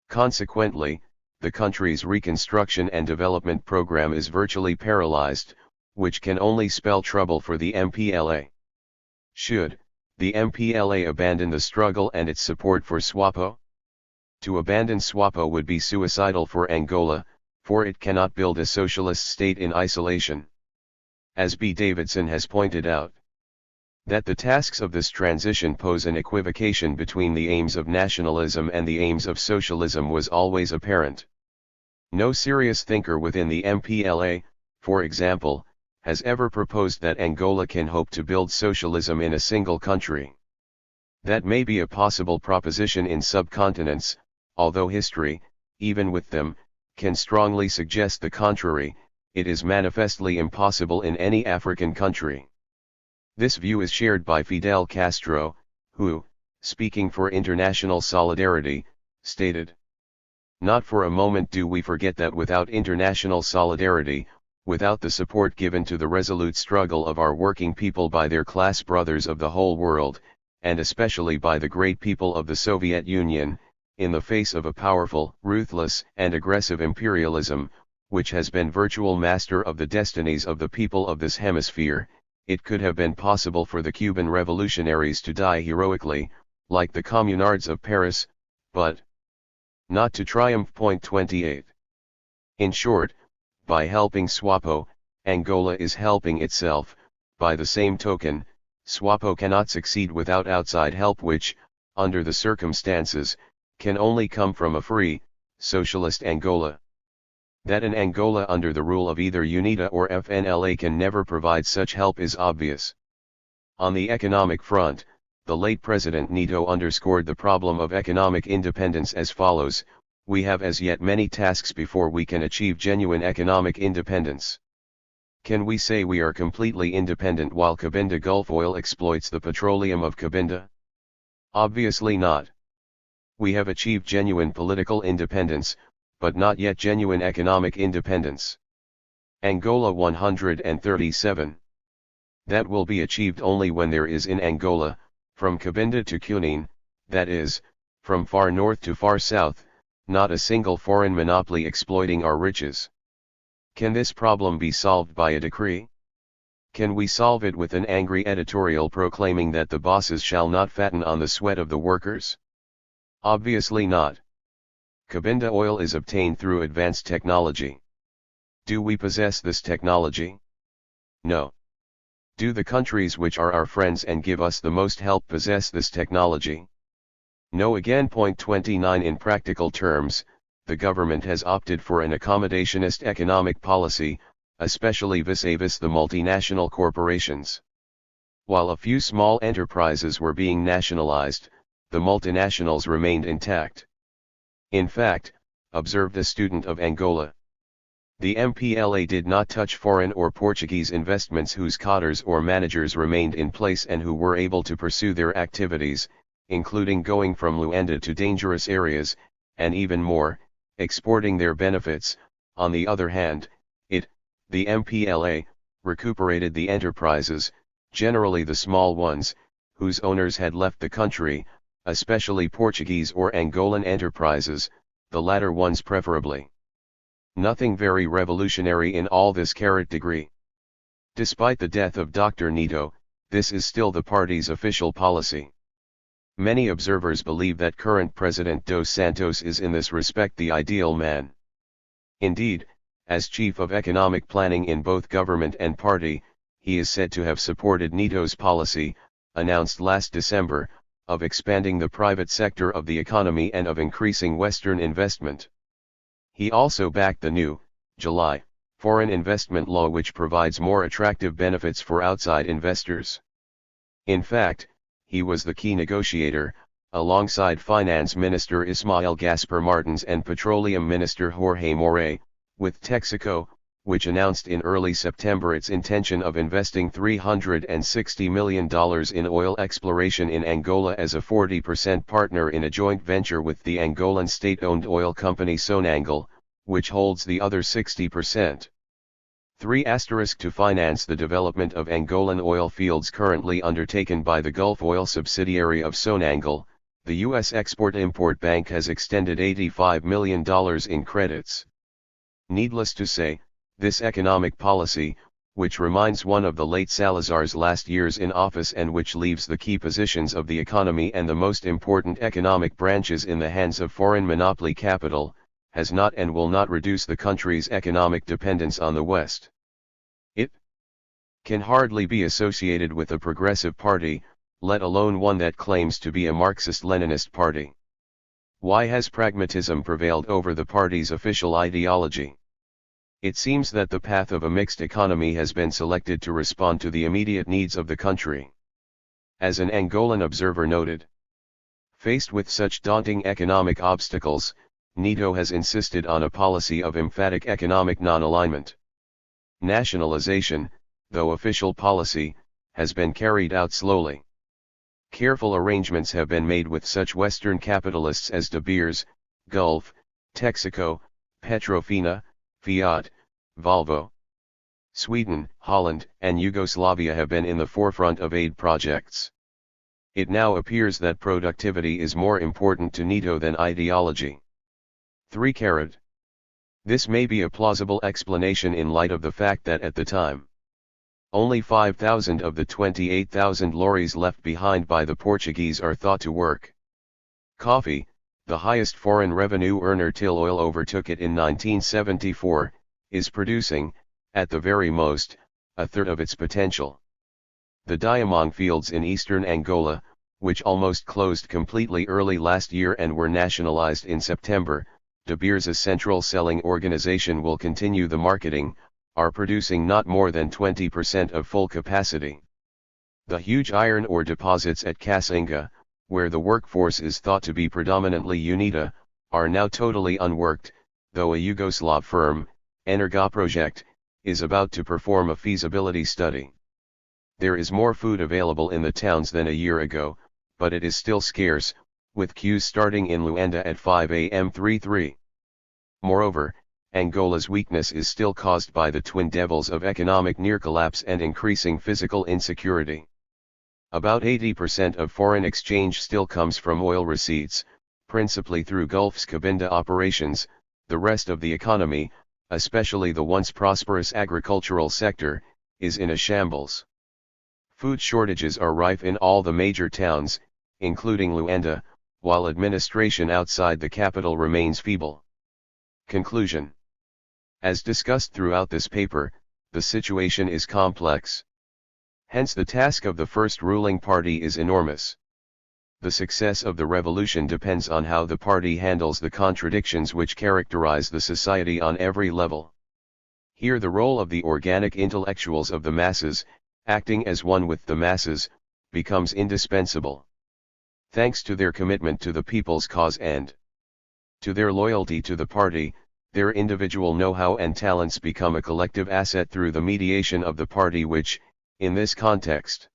Consequently, the country's reconstruction and development program is virtually paralyzed, which can only spell trouble for the MPLA. Should the MPLA abandon the struggle and its support for SWAPO? To abandon SWAPO would be suicidal for Angola, for it cannot build a socialist state in isolation. As B. Davidson has pointed out, that the tasks of this transition pose an equivocation between the aims of nationalism and the aims of socialism was always apparent. No serious thinker within the MPLA, for example, has ever proposed that Angola can hope to build socialism in a single country. That may be a possible proposition in subcontinents, although history, even with them, can strongly suggest the contrary. It is manifestly impossible in any African country. This view is shared by Fidel Castro, who, speaking for international solidarity, stated, "Not for a moment do we forget that without international solidarity, without the support given to the resolute struggle of our working people by their class brothers of the whole world, and especially by the great people of the Soviet Union, in the face of a powerful, ruthless, and aggressive imperialism, which has been virtual master of the destinies of the people of this hemisphere, it could have been possible for the Cuban revolutionaries to die heroically, like the communards of Paris, but not to triumph." 28. In short, by helping SWAPO, Angola is helping itself. By the same token, SWAPO cannot succeed without outside help which, under the circumstances, can only come from a free, socialist Angola. That an Angola under the rule of either UNITA or FNLA can never provide such help is obvious. On the economic front, the late President Nito underscored the problem of economic independence as follows: "We have as yet many tasks before we can achieve genuine economic independence. Can we say we are completely independent while Cabinda Gulf Oil exploits the petroleum of Cabinda? Obviously not. We have achieved genuine political independence, but not yet genuine economic independence." Angola 137. That will be achieved only when there is in Angola, from Cabinda to Cunene, that is, from far north to far south, not a single foreign monopoly exploiting our riches. Can this problem be solved by a decree? Can we solve it with an angry editorial proclaiming that the bosses shall not fatten on the sweat of the workers? Obviously not. Cabinda oil is obtained through advanced technology. Do we possess this technology? No. Do the countries which are our friends and give us the most help possess this technology? No. Again. 29. In practical terms, the government has opted for an accommodationist economic policy, especially vis-a-vis the multinational corporations. While a few small enterprises were being nationalized, the multinationals remained intact. In fact, observed a student of Angola, the MPLA did not touch foreign or Portuguese investments whose cadres or managers remained in place and who were able to pursue their activities, including going from Luanda to dangerous areas, and even more, exporting their benefits. On the other hand, the MPLA, recuperated the enterprises, generally the small ones, whose owners had left the country, especially Portuguese or Angolan enterprises, the latter ones preferably. Nothing very revolutionary in all this. Degree. Despite the death of Dr. Nito, this is still the party's official policy. Many observers believe that current President Dos Santos is in this respect the ideal man. Indeed, as chief of economic planning in both government and party, he is said to have supported Nito's policy, announced last December, of expanding the private sector of the economy and of increasing Western investment. He also backed the new, July, foreign investment law which provides more attractive benefits for outside investors. In fact, he was the key negotiator, alongside Finance Minister Ismael Gaspar Martins and Petroleum Minister Jorge Moret, with Texaco, which announced in early September its intention of investing $360 million in oil exploration in Angola as a 40% partner in a joint venture with the Angolan state-owned oil company Sonangol, which holds the other 60%. 3. To finance the development of Angolan oil fields currently undertaken by the Gulf Oil subsidiary of Sonangol, the U.S. Export-Import Bank has extended $85 million in credits. Needless to say, this economic policy, which reminds one of the late Salazar's last years in office and which leaves the key positions of the economy and the most important economic branches in the hands of foreign monopoly capital, has not and will not reduce the country's economic dependence on the West. It can hardly be associated with a progressive party, let alone one that claims to be a Marxist-Leninist party. Why has pragmatism prevailed over the party's official ideology? It seems that the path of a mixed economy has been selected to respond to the immediate needs of the country. As an Angolan observer noted, faced with such daunting economic obstacles, Neto has insisted on a policy of emphatic economic non-alignment. Nationalization, though official policy, has been carried out slowly. Careful arrangements have been made with such Western capitalists as De Beers, Gulf, Texaco, Petrofina, Fiat, Volvo. Sweden, Holland, and Yugoslavia have been in the forefront of aid projects. It now appears that productivity is more important to Neto than ideology. 3. This may be a plausible explanation in light of the fact that at the time, only 5,000 of the 28,000 lorries left behind by the Portuguese are thought to work. Coffee, the highest foreign revenue earner till oil overtook it in 1974, is producing, at the very most, a third of its potential. The diamond fields in eastern Angola, which almost closed completely early last year and were nationalized in September, De Beers' central selling organization will continue the marketing, are producing not more than 20% of full capacity. The huge iron ore deposits at Kasenga, where the workforce is thought to be predominantly UNITA, are now totally unworked, though a Yugoslav firm, Energoproject, is about to perform a feasibility study. There is more food available in the towns than a year ago, but it is still scarce, with queues starting in Luanda at 5 a.m. 3-3. Moreover, Angola's weakness is still caused by the twin devils of economic near-collapse and increasing physical insecurity. About 80% of foreign exchange still comes from oil receipts, principally through Gulf's Cabinda operations. The rest of the economy, especially the once prosperous agricultural sector, is in a shambles. Food shortages are rife in all the major towns, including Luanda, while administration outside the capital remains feeble. Conclusion. As discussed throughout this paper, the situation is complex. Hence the task of the first ruling party is enormous. The success of the revolution depends on how the party handles the contradictions which characterize the society on every level. Here the role of the organic intellectuals of the masses, acting as one with the masses, becomes indispensable. Thanks to their commitment to the people's cause and to their loyalty to the party, their individual know-how and talents become a collective asset through the mediation of the party which, in this context,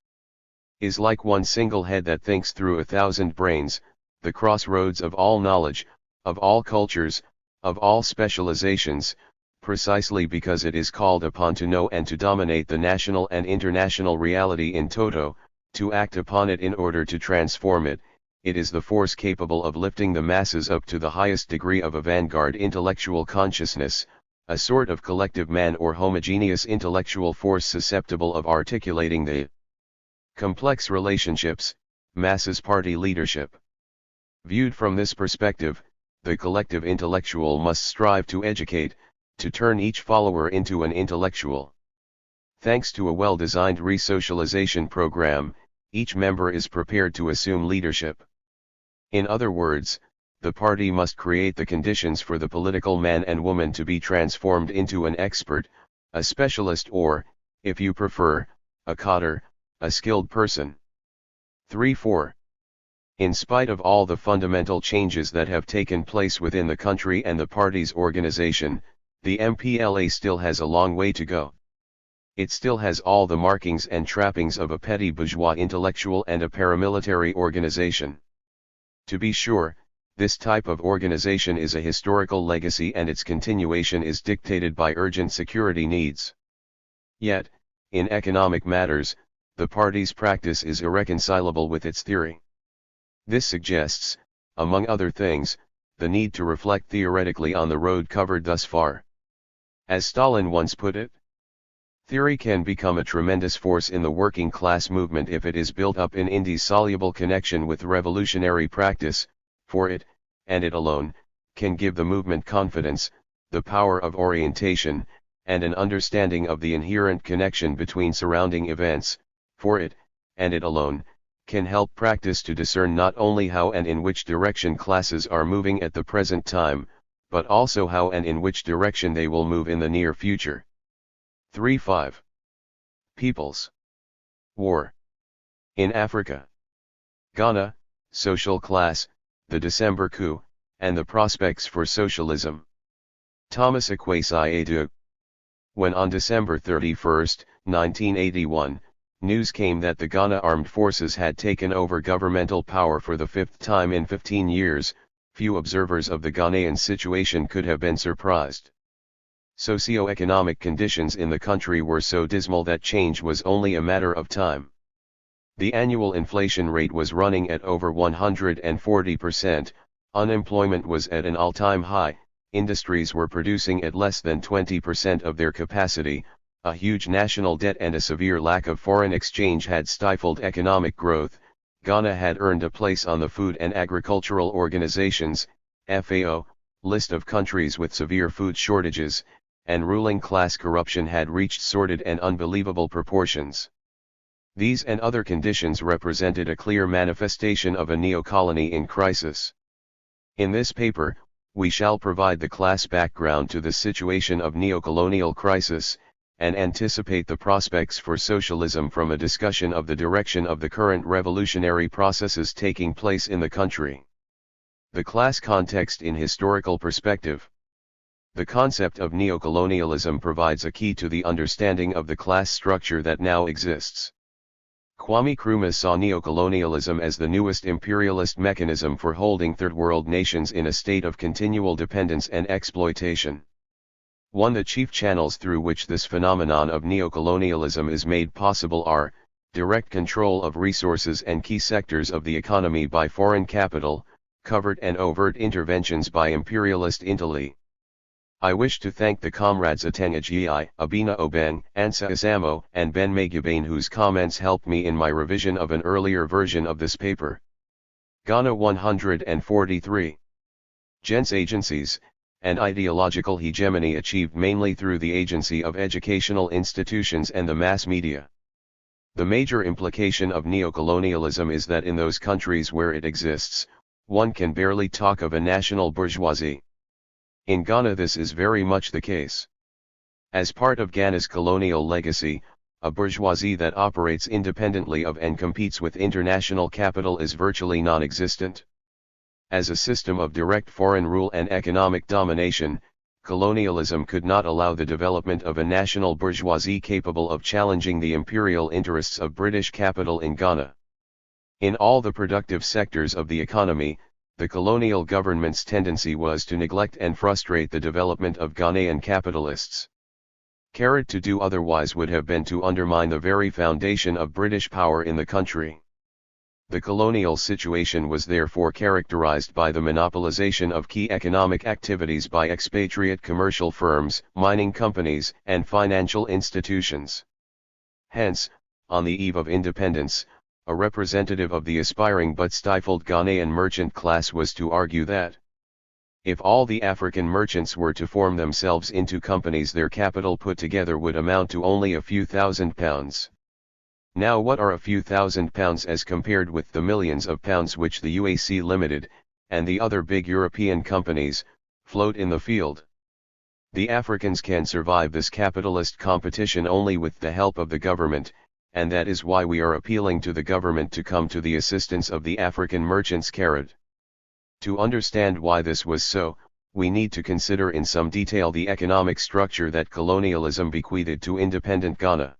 is like one single head that thinks through 1,000 brains, the crossroads of all knowledge, of all cultures, of all specializations, precisely because it is called upon to know and to dominate the national and international reality in toto, to act upon it in order to transform it. It is the force capable of lifting the masses up to the highest degree of a vanguard intellectual consciousness, a sort of collective man or homogeneous intellectual force susceptible of articulating the complex relationships, masses party leadership. Viewed from this perspective, the collective intellectual must strive to educate, to turn each follower into an intellectual. Thanks to a well-designed resocialization program, each member is prepared to assume leadership. In other words, the party must create the conditions for the political man and woman to be transformed into an expert, a specialist or, if you prefer, a cadre, a skilled person. 3-4. In spite of all the fundamental changes that have taken place within the country and the party's organization, the MPLA still has a long way to go. It still has all the markings and trappings of a petty bourgeois intellectual and a paramilitary organization. To be sure, this type of organization is a historical legacy and its continuation is dictated by urgent security needs. Yet, in economic matters, the party's practice is irreconcilable with its theory. This suggests, among other things, the need to reflect theoretically on the road covered thus far. As Stalin once put it, theory can become a tremendous force in the working class movement if it is built up in indissoluble connection with revolutionary practice, for it, and it alone, can give the movement confidence, the power of orientation, and an understanding of the inherent connection between surrounding events, for it, and it alone, can help practice to discern not only how and in which direction classes are moving at the present time, but also how and in which direction they will move in the near future. 3.5. Peoples. War. In Africa. Ghana, social class, the December coup, and the prospects for socialism. Thomas Akwesi Adu. When on December 31, 1981, news came that the Ghana Armed Forces had taken over governmental power for the fifth time in 15 years, few observers of the Ghanaian situation could have been surprised. Socio-economic conditions in the country were so dismal that change was only a matter of time. The annual inflation rate was running at over 140%, unemployment was at an all-time high, industries were producing at less than 20% of their capacity, a huge national debt and a severe lack of foreign exchange had stifled economic growth. Ghana had earned a place on the Food and Agricultural Organization's (FAO) list of countries with severe food shortages, and ruling class corruption had reached sordid and unbelievable proportions. These and other conditions represented a clear manifestation of a neo-colony in crisis. In this paper, we shall provide the class background to the situation of neo-colonial crisis, and anticipate the prospects for socialism from a discussion of the direction of the current revolutionary processes taking place in the country. The class context in historical perspective. The concept of neocolonialism provides a key to the understanding of the class structure that now exists. Kwame Nkrumah saw neocolonialism as the newest imperialist mechanism for holding third world nations in a state of continual dependence and exploitation. One of the chief channels through which this phenomenon of neocolonialism is made possible are, direct control of resources and key sectors of the economy by foreign capital, covert and overt interventions by imperialist intellect. I wish to thank the comrades Atengaji, Abina Oben, Ansa Isamo, and Ben Magubane whose comments helped me in my revision of an earlier version of this paper. Ghana 143. Gents agencies, and ideological hegemony achieved mainly through the agency of educational institutions and the mass media. The major implication of neocolonialism is that in those countries where it exists, one can barely talk of a national bourgeoisie. In Ghana this is very much the case. As part of Ghana's colonial legacy, a bourgeoisie that operates independently of and competes with international capital is virtually non-existent. As a system of direct foreign rule and economic domination, colonialism could not allow the development of a national bourgeoisie capable of challenging the imperial interests of British capital in Ghana. In all the productive sectors of the economy, the colonial government's tendency was to neglect and frustrate the development of Ghanaian capitalists. To do otherwise would have been to undermine the very foundation of British power in the country. The colonial situation was therefore characterized by the monopolization of key economic activities by expatriate commercial firms, mining companies, and financial institutions. Hence, on the eve of independence, a representative of the aspiring but stifled Ghanaian merchant class was to argue that if all the African merchants were to form themselves into companies, their capital put together would amount to only a few £1,000s. Now what are a few £1,000s as compared with the millions of pounds which the UAC Limited, and the other big European companies, float in the field? The Africans can survive this capitalist competition only with the help of the government, and that is why we are appealing to the government to come to the assistance of the African merchants. To understand why this was so, we need to consider in some detail the economic structure that colonialism bequeathed to independent Ghana.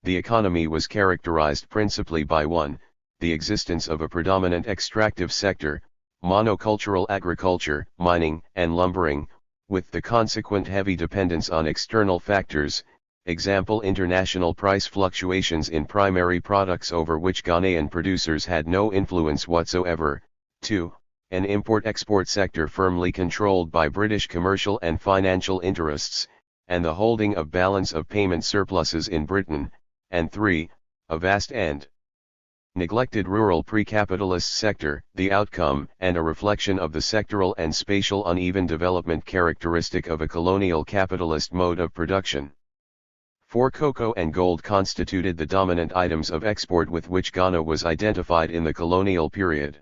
The economy was characterized principally by 1. The existence of a predominant extractive sector, monocultural agriculture, mining, and lumbering, with the consequent heavy dependence on external factors, Example: international price fluctuations in primary products over which Ghanaian producers had no influence whatsoever. 2. An import-export sector firmly controlled by British commercial and financial interests, and the holding of balance of payment surpluses in Britain. And 3. A vast and neglected rural pre-capitalist sector, the outcome and a reflection of the sectoral and spatial uneven development characteristic of a colonial capitalist mode of production. 4. Cocoa and gold constituted the dominant items of export with which Ghana was identified in the colonial period.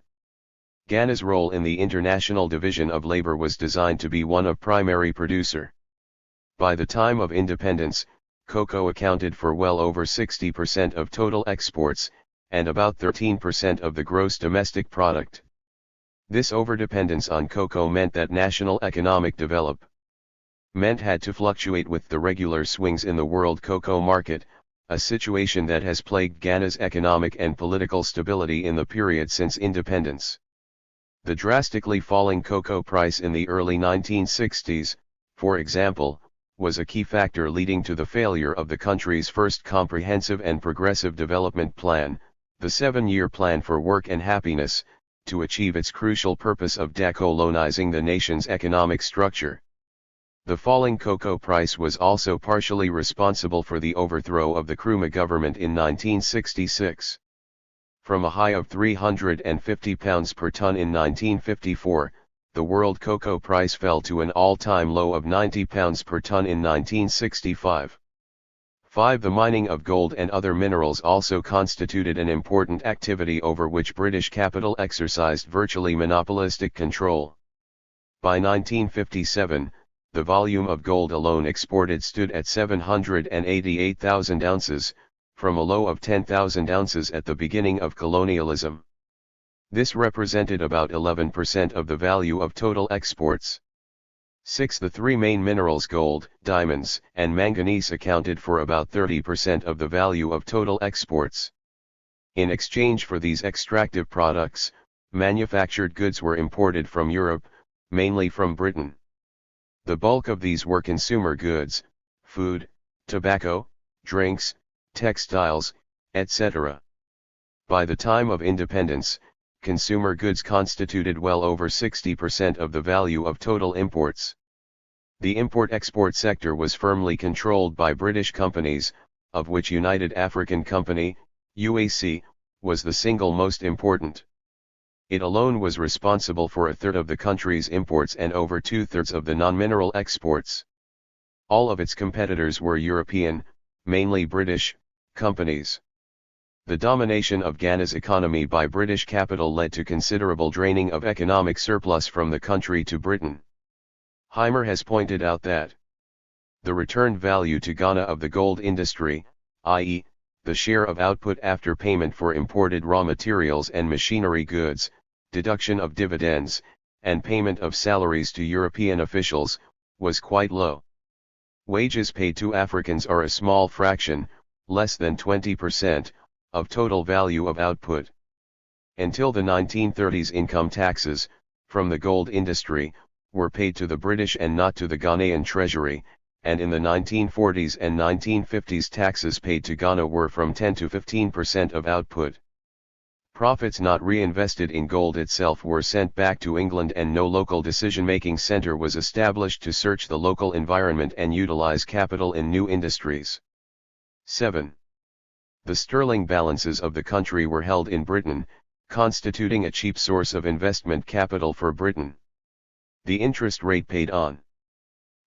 Ghana's role in the international division of labor was designed to be one of primary producer. By the time of independence, cocoa accounted for well over 60% of total exports, and about 13% of the gross domestic product. This overdependence on cocoa meant that national economic development had to fluctuate with the regular swings in the world cocoa market, a situation that has plagued Ghana's economic and political stability in the period since independence. The drastically falling cocoa price in the early 1960s, for example, was a key factor leading to the failure of the country's first comprehensive and progressive development plan, the 7-year Plan for Work and Happiness, to achieve its crucial purpose of decolonizing the nation's economic structure. The falling cocoa price was also partially responsible for the overthrow of the Nkrumah government in 1966. From a high of £350 per ton in 1954, the world cocoa price fell to an all-time low of £90 per ton in 1965. 5. The mining of gold and other minerals also constituted an important activity over which British capital exercised virtually monopolistic control. By 1957, the volume of gold alone exported stood at 788,000 ounces, from a low of 10,000 ounces at the beginning of colonialism. This represented about 11% of the value of total exports. 6. The three main minerals gold, diamonds, and manganese accounted for about 30% of the value of total exports. In exchange for these extractive products, manufactured goods were imported from Europe, mainly from Britain. The bulk of these were consumer goods, food, tobacco, drinks, textiles, etc. By the time of independence, consumer goods constituted well over 60% of the value of total imports. The import-export sector was firmly controlled by British companies, of which United African Company, UAC, was the single most important. It alone was responsible for a third of the country's imports and over 2/3 of the non-mineral exports. All of its competitors were European, mainly British, companies. The domination of Ghana's economy by British capital led to considerable draining of economic surplus from the country to Britain. Heimer has pointed out that the returned value to Ghana of the gold industry, i.e., the share of output after payment for imported raw materials and machinery goods, deduction of dividends, and payment of salaries to European officials, was quite low. Wages paid to Africans are a small fraction, less than 20%, of total value of output. Until the 1930s, income taxes, from the gold industry, were paid to the British and not to the Ghanaian treasury, and in the 1940s and 1950s taxes paid to Ghana were from 10 to 15% of output. Profits not reinvested in gold itself were sent back to England, and no local decision-making centre was established to search the local environment and utilise capital in new industries. 7. The sterling balances of the country were held in Britain, constituting a cheap source of investment capital for Britain. The interest rate paid on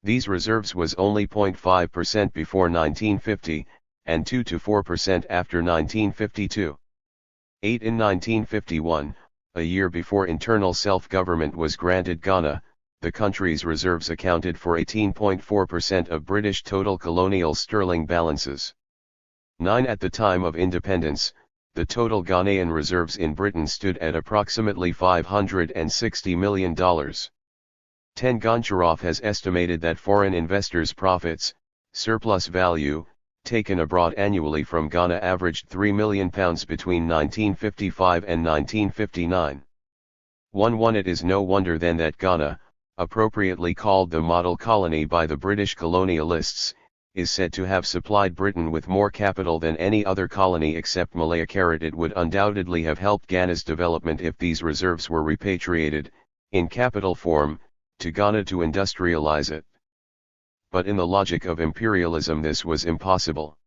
these reserves was only 0.5% before 1950, and 2 to 4% after 1952. 8. In 1951, a year before internal self-government was granted Ghana, the country's reserves accounted for 18.4% of British total colonial sterling balances. 9. At the time of independence, the total Ghanaian reserves in Britain stood at approximately $560 million. 10. Goncharov has estimated that foreign investors' profits, surplus value, taken abroad annually from Ghana averaged £3 million between 1955 and 1959. 1. It is no wonder then that Ghana, appropriately called the model colony by the British colonialists, is said to have supplied Britain with more capital than any other colony except Malaya. It would undoubtedly have helped Ghana's development if these reserves were repatriated, in capital form, to Ghana to industrialize it. But in the logic of imperialism this was impossible.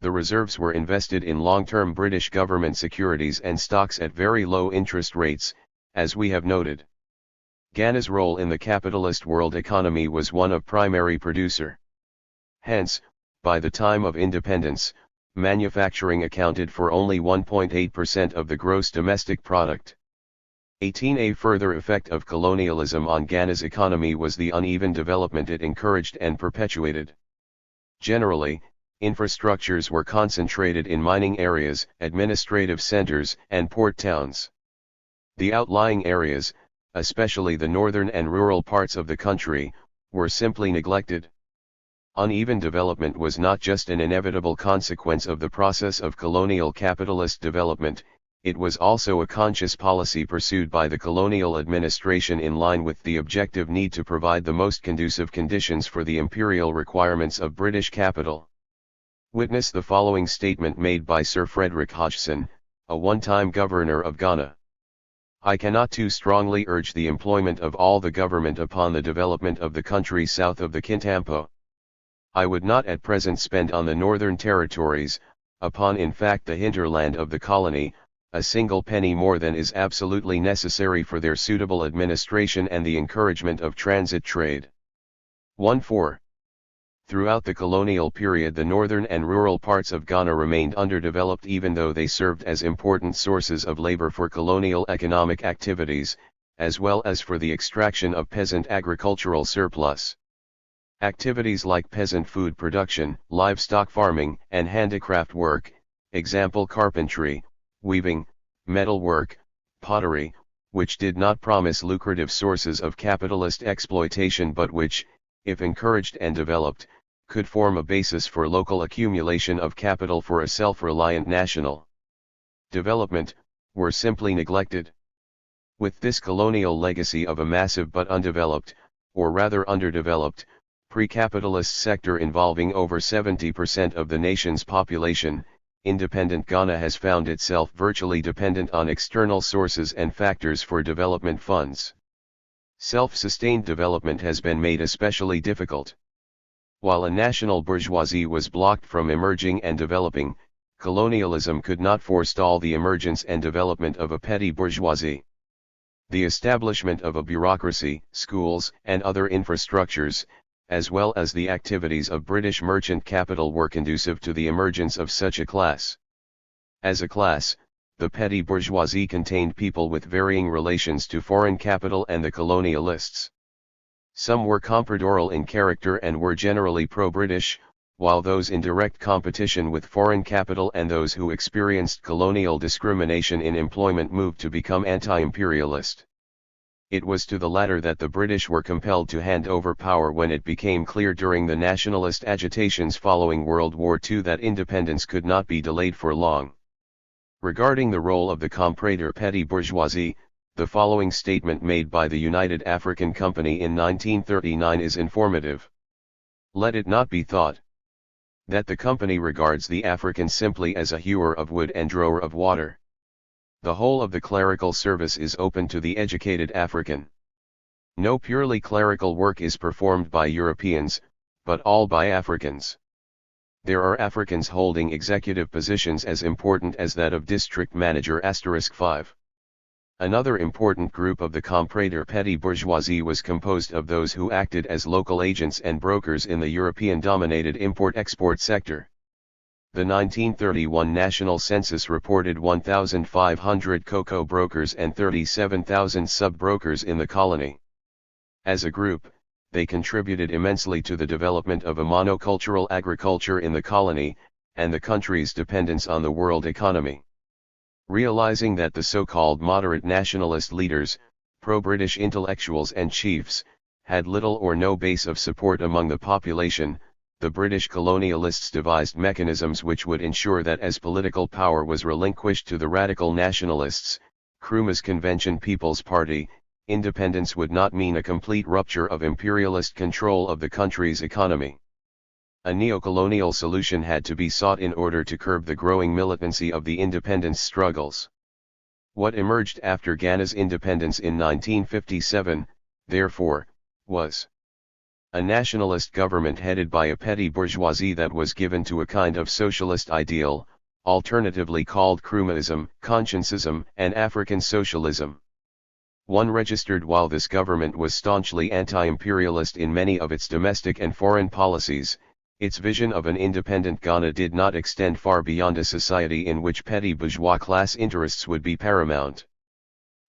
The reserves were invested in long-term British government securities and stocks at very low interest rates, as we have noted. Ghana's role in the capitalist world economy was one of primary producer. Hence, by the time of independence, manufacturing accounted for only 1.8% of the gross domestic product. 18. A further effect of colonialism on Ghana's economy was the uneven development it encouraged and perpetuated. Generally, infrastructures were concentrated in mining areas, administrative centers, and port towns. The outlying areas, especially the northern and rural parts of the country, were simply neglected. Uneven development was not just an inevitable consequence of the process of colonial capitalist development, it was also a conscious policy pursued by the colonial administration in line with the objective need to provide the most conducive conditions for the imperial requirements of British capital. Witness the following statement made by Sir Frederick Hodgson, a one-time governor of Ghana. I cannot too strongly urge the employment of all the government upon the development of the country south of the Kintampo. I would not at present spend on the northern territories, upon in fact the hinterland of the colony, a single penny more than is absolutely necessary for their suitable administration and the encouragement of transit trade. 1.4. Throughout the colonial period the northern and rural parts of Ghana remained underdeveloped even though they served as important sources of labor for colonial economic activities, as well as for the extraction of peasant agricultural surplus. Activities like peasant food production, livestock farming, and handicraft work, example carpentry, weaving, metalwork, pottery, which did not promise lucrative sources of capitalist exploitation but which, if encouraged and developed, could form a basis for local accumulation of capital for a self-reliant national development, were simply neglected. With this colonial legacy of a massive but undeveloped, or rather underdeveloped, pre-capitalist sector involving over 70% of the nation's population, independent Ghana has found itself virtually dependent on external sources and factors for development funds. Self-sustained development has been made especially difficult. While a national bourgeoisie was blocked from emerging and developing, colonialism could not forestall the emergence and development of a petty bourgeoisie. The establishment of a bureaucracy, schools, and other infrastructures, as well as the activities of British merchant capital were conducive to the emergence of such a class. As a class, the petty bourgeoisie contained people with varying relations to foreign capital and the colonialists. Some were compradorial in character and were generally pro-British, while those in direct competition with foreign capital and those who experienced colonial discrimination in employment moved to become anti-imperialist. It was to the latter that the British were compelled to hand over power when it became clear during the nationalist agitations following World War II that independence could not be delayed for long. Regarding the role of the comprador petty bourgeoisie, the following statement made by the United African Company in 1939 is informative. Let it not be thought that the company regards the African simply as a hewer of wood and drawer of water. The whole of the clerical service is open to the educated African. No purely clerical work is performed by Europeans, but all by Africans. There are Africans holding executive positions as important as that of district manager *5. Another important group of the comprador petty bourgeoisie was composed of those who acted as local agents and brokers in the European-dominated import-export sector. The 1931 national census reported 1,500 cocoa brokers and 37,000 sub-brokers in the colony. As a group, they contributed immensely to the development of a monocultural agriculture in the colony, and the country's dependence on the world economy. Realizing that the so-called moderate nationalist leaders, pro-British intellectuals and chiefs, had little or no base of support among the population, the British colonialists devised mechanisms which would ensure that as political power was relinquished to the radical nationalists, Nkrumah's Convention People's Party, independence would not mean a complete rupture of imperialist control of the country's economy. A neo-colonial solution had to be sought in order to curb the growing militancy of the independence struggles. What emerged after Ghana's independence in 1957, therefore, was a nationalist government headed by a petty bourgeoisie that was given to a kind of socialist ideal, alternatively called Nkrumahism, Consciencism, and African socialism. One registered while this government was staunchly anti-imperialist in many of its domestic and foreign policies. Its vision of an independent Ghana did not extend far beyond a society in which petty bourgeois class interests would be paramount.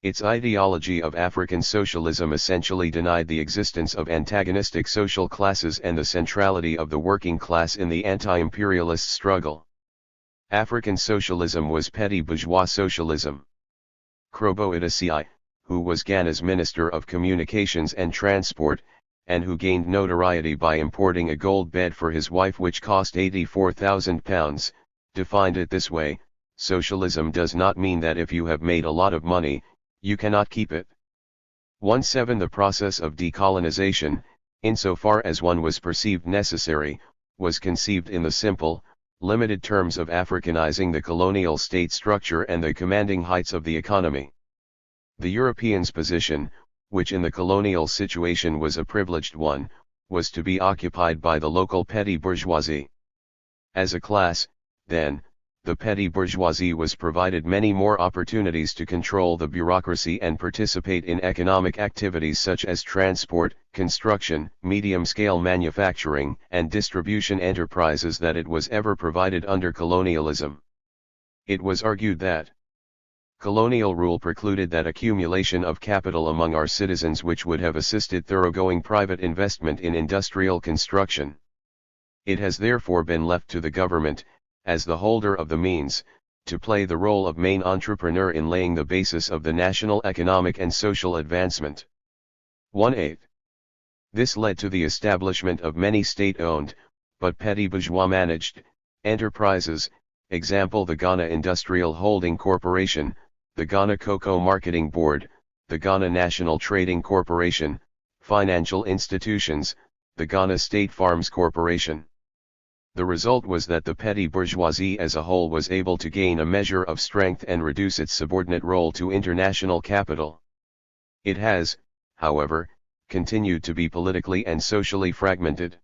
Its ideology of African socialism essentially denied the existence of antagonistic social classes and the centrality of the working class in the anti-imperialist struggle. African socialism was petty bourgeois socialism. Krobo Idasi, who was Ghana's Minister of Communications and Transport, and who gained notoriety by importing a gold bed for his wife which cost £84,000, defined it this way: socialism does not mean that if you have made a lot of money, you cannot keep it. 17 The process of decolonization, insofar as one was perceived necessary, was conceived in the simple, limited terms of Africanizing the colonial state structure and the commanding heights of the economy. The Europeans' position, which in the colonial situation was a privileged one, was to be occupied by the local petty bourgeoisie. As a class, then, the petty bourgeoisie was provided many more opportunities to control the bureaucracy and participate in economic activities such as transport, construction, medium-scale manufacturing, and distribution enterprises than it was ever provided under colonialism. It was argued that colonial rule precluded that accumulation of capital among our citizens which would have assisted thoroughgoing private investment in industrial construction. It has therefore been left to the government, as the holder of the means, to play the role of main entrepreneur in laying the basis of the national economic and social advancement. 1/8. This led to the establishment of many state-owned, but petty bourgeois-managed, enterprises, example the Ghana Industrial Holding Corporation, the Ghana Cocoa Marketing Board, the Ghana National Trading Corporation, financial institutions, the Ghana State Farms Corporation. The result was that the petty bourgeoisie as a whole was able to gain a measure of strength and reduce its subordinate role to international capital. It has, however, continued to be politically and socially fragmented.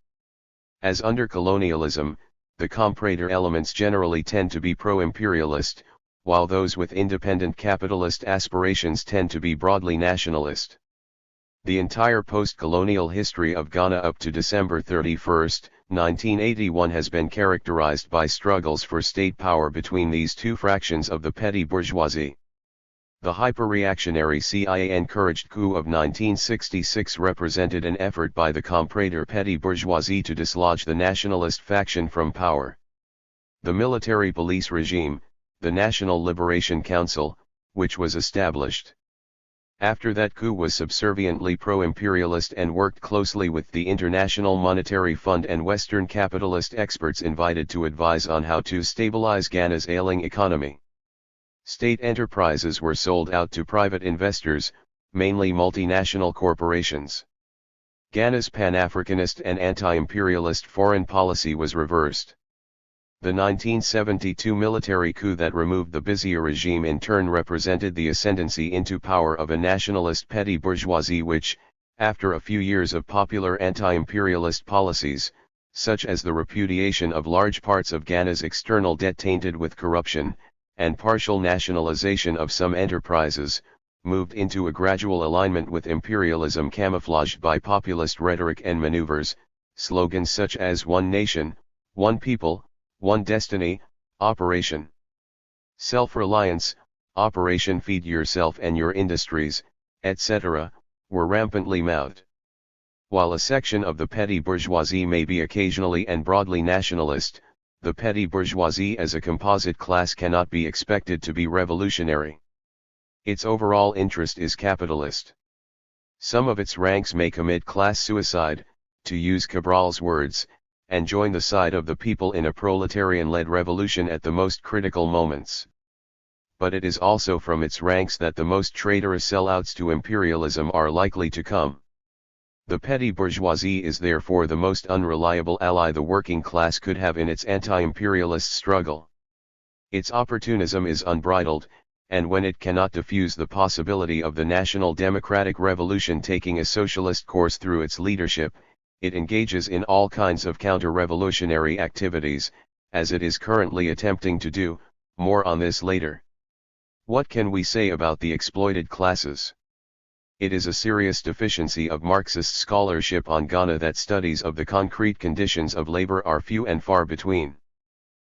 As under colonialism, the comprador elements generally tend to be pro-imperialist, while those with independent capitalist aspirations tend to be broadly nationalist. The entire post-colonial history of Ghana up to December 31, 1981 has been characterized by struggles for state power between these two fractions of the petty bourgeoisie. The hyper-reactionary CIA-encouraged coup of 1966 represented an effort by the comprador petty bourgeoisie to dislodge the nationalist faction from power. The military police regime, the National Liberation Council, which was established after that coup, was subserviently pro-imperialist and worked closely with the International Monetary Fund and Western capitalist experts invited to advise on how to stabilize Ghana's ailing economy. State enterprises were sold out to private investors, mainly multinational corporations. Ghana's Pan-Africanist and anti-imperialist foreign policy was reversed. The 1972 military coup that removed the Bizia regime in turn represented the ascendancy into power of a nationalist petty bourgeoisie which, after a few years of popular anti-imperialist policies, such as the repudiation of large parts of Ghana's external debt tainted with corruption, and partial nationalization of some enterprises, moved into a gradual alignment with imperialism camouflaged by populist rhetoric and maneuvers, slogans such as One Nation, One People, One Destiny, Operation Self-Reliance, Operation Feed Yourself and Your Industries, etc., were rampantly mouthed. While a section of the petty bourgeoisie may be occasionally and broadly nationalist, the petty bourgeoisie as a composite class cannot be expected to be revolutionary. Its overall interest is capitalist. Some of its ranks may commit class suicide, to use Cabral's words, and join the side of the people in a proletarian-led revolution at the most critical moments. But it is also from its ranks that the most traitorous sellouts to imperialism are likely to come. The petty bourgeoisie is therefore the most unreliable ally the working class could have in its anti-imperialist struggle. Its opportunism is unbridled, and when it cannot diffuse the possibility of the national democratic revolution taking a socialist course through its leadership, it engages in all kinds of counter-revolutionary activities, as it is currently attempting to do. More on this later. What can we say about the exploited classes? It is a serious deficiency of Marxist scholarship on Ghana that studies of the concrete conditions of labor are few and far between.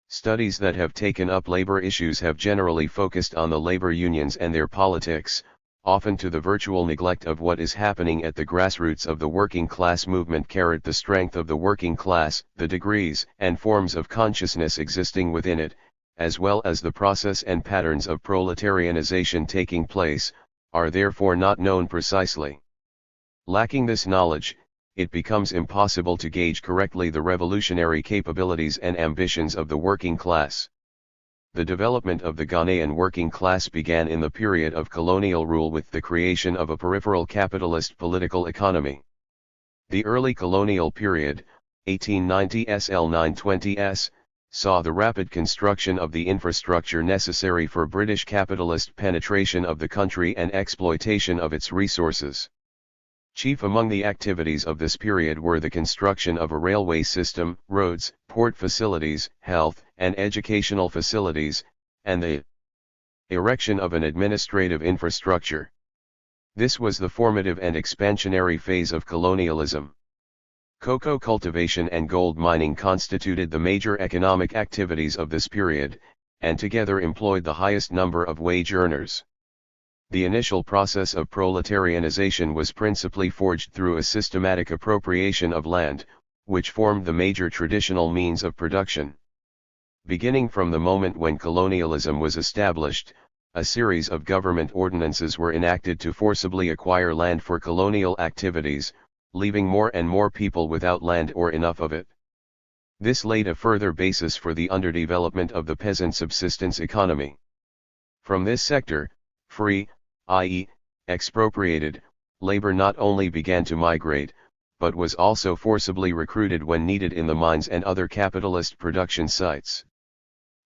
Studies that have taken up labor issues have generally focused on the labor unions and their politics, often to the virtual neglect of what is happening at the grassroots of the working class movement. The strength of the working class, the degrees and forms of consciousness existing within it, as well as the process and patterns of proletarianization taking place, are therefore not known precisely. Lacking this knowledge, it becomes impossible to gauge correctly the revolutionary capabilities and ambitions of the working class. The development of the Ghanaian working class began in the period of colonial rule with the creation of a peripheral capitalist political economy. The early colonial period, 1890s-920s, saw the rapid construction of the infrastructure necessary for British capitalist penetration of the country and exploitation of its resources. Chief among the activities of this period were the construction of a railway system, roads, port facilities, health and educational facilities, and the erection of an administrative infrastructure. This was the formative and expansionary phase of colonialism. Cocoa cultivation and gold mining constituted the major economic activities of this period, and together employed the highest number of wage earners. The initial process of proletarianization was principally forged through a systematic appropriation of land, which formed the major traditional means of production. Beginning from the moment when colonialism was established, a series of government ordinances were enacted to forcibly acquire land for colonial activities, leaving more and more people without land or enough of it. This laid a further basis for the underdevelopment of the peasant subsistence economy. From this sector, free, i.e., expropriated, labor not only began to migrate, but was also forcibly recruited when needed in the mines and other capitalist production sites.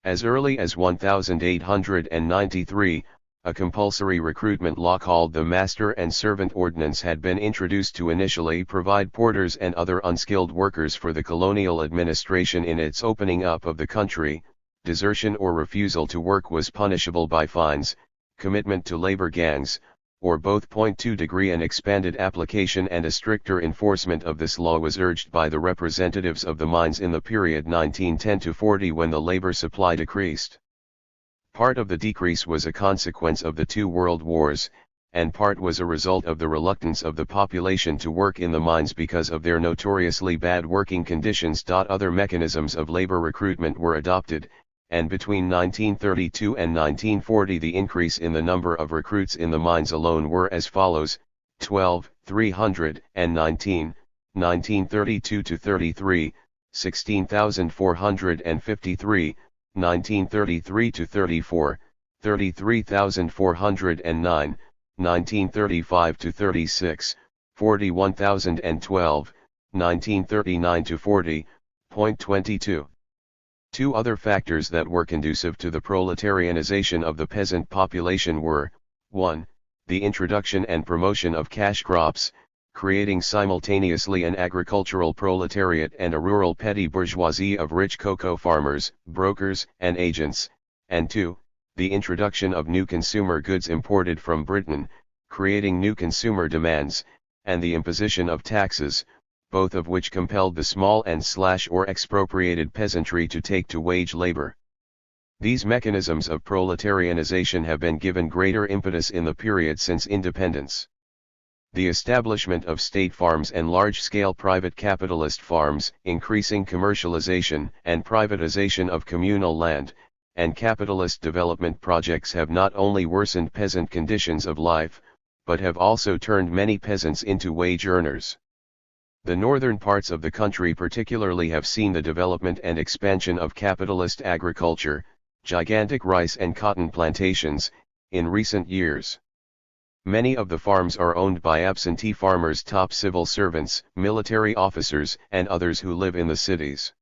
As early as 1893, a compulsory recruitment law called the Master and Servant Ordinance had been introduced to initially provide porters and other unskilled workers for the colonial administration. In its opening up of the country, desertion or refusal to work was punishable by fines, commitment to labor gangs, or both. 2 An expanded application and a stricter enforcement of this law was urged by the representatives of the mines in the period 1910 to 40 when the labor supply decreased. Part of the decrease was a consequence of the two world wars, and part was a result of the reluctance of the population to work in the mines because of their notoriously bad working conditions. Other mechanisms of labor recruitment were adopted, and between 1932 and 1940 the increase in the number of recruits in the mines alone were as follows: 12,319, 1932 to 33, 16,453, 1933 to 34, 33,409, 1935 to 36, 41,012, 1939 to 40. 22. Two other factors that were conducive to the proletarianization of the peasant population were, 1. The introduction and promotion of cash crops, creating simultaneously an agricultural proletariat and a rural petty bourgeoisie of rich cocoa farmers, brokers, and agents, and 2. The introduction of new consumer goods imported from Britain, creating new consumer demands, and the imposition of taxes, both of which compelled the small and or expropriated peasantry to take to wage labor. These mechanisms of proletarianization have been given greater impetus in the period since independence. The establishment of state farms and large-scale private capitalist farms, increasing commercialization and privatization of communal land, and capitalist development projects have not only worsened peasant conditions of life, but have also turned many peasants into wage earners. The northern parts of the country particularly have seen the development and expansion of capitalist agriculture, gigantic rice and cotton plantations, in recent years. Many of the farms are owned by absentee farmers, top civil servants, military officers, and others who live in the cities.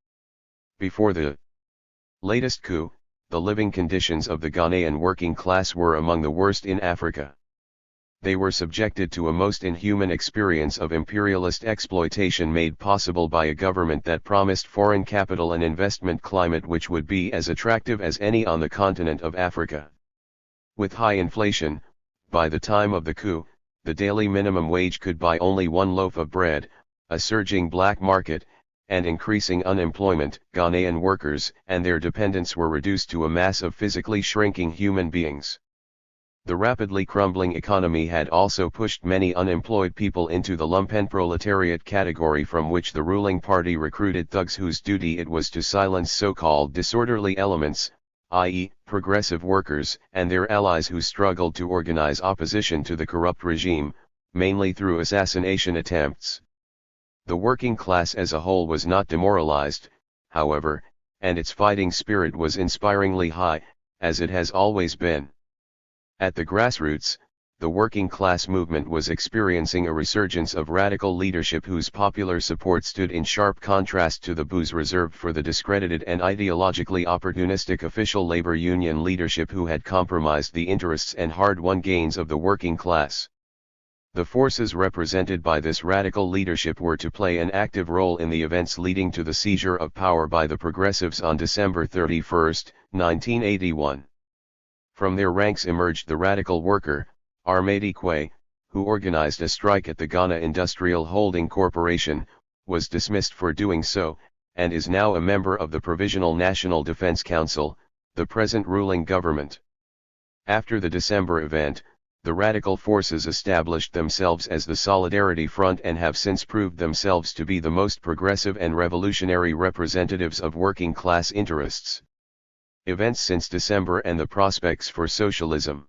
Before the latest coup, the living conditions of the Ghanaian working class were among the worst in Africa. They were subjected to a most inhuman experience of imperialist exploitation made possible by a government that promised foreign capital and investment climate which would be as attractive as any on the continent of Africa. With high inflation, by the time of the coup, the daily minimum wage could buy only one loaf of bread, a surging black market, and increasing unemployment. Ghanaian workers and their dependents were reduced to a mass of physically shrinking human beings. The rapidly crumbling economy had also pushed many unemployed people into the lumpen proletariat category, from which the ruling party recruited thugs whose duty it was to silence so-called disorderly elements, i.e., progressive workers and their allies who struggled to organize opposition to the corrupt regime, mainly through assassination attempts. The working class as a whole was not demoralized, however, and its fighting spirit was inspiringly high, as it has always been. At the grassroots, the working class movement was experiencing a resurgence of radical leadership whose popular support stood in sharp contrast to the boos reserved for the discredited and ideologically opportunistic official labor union leadership who had compromised the interests and hard-won gains of the working class. The forces represented by this radical leadership were to play an active role in the events leading to the seizure of power by the progressives on December 31, 1981. From their ranks emerged the radical worker, Armadi Quay, who organized a strike at the Ghana Industrial Holding Corporation, was dismissed for doing so, and is now a member of the Provisional National Defense Council, the present ruling government. After the December event, the radical forces established themselves as the Solidarity Front and have since proved themselves to be the most progressive and revolutionary representatives of working class interests. Events since December and the prospects for socialism.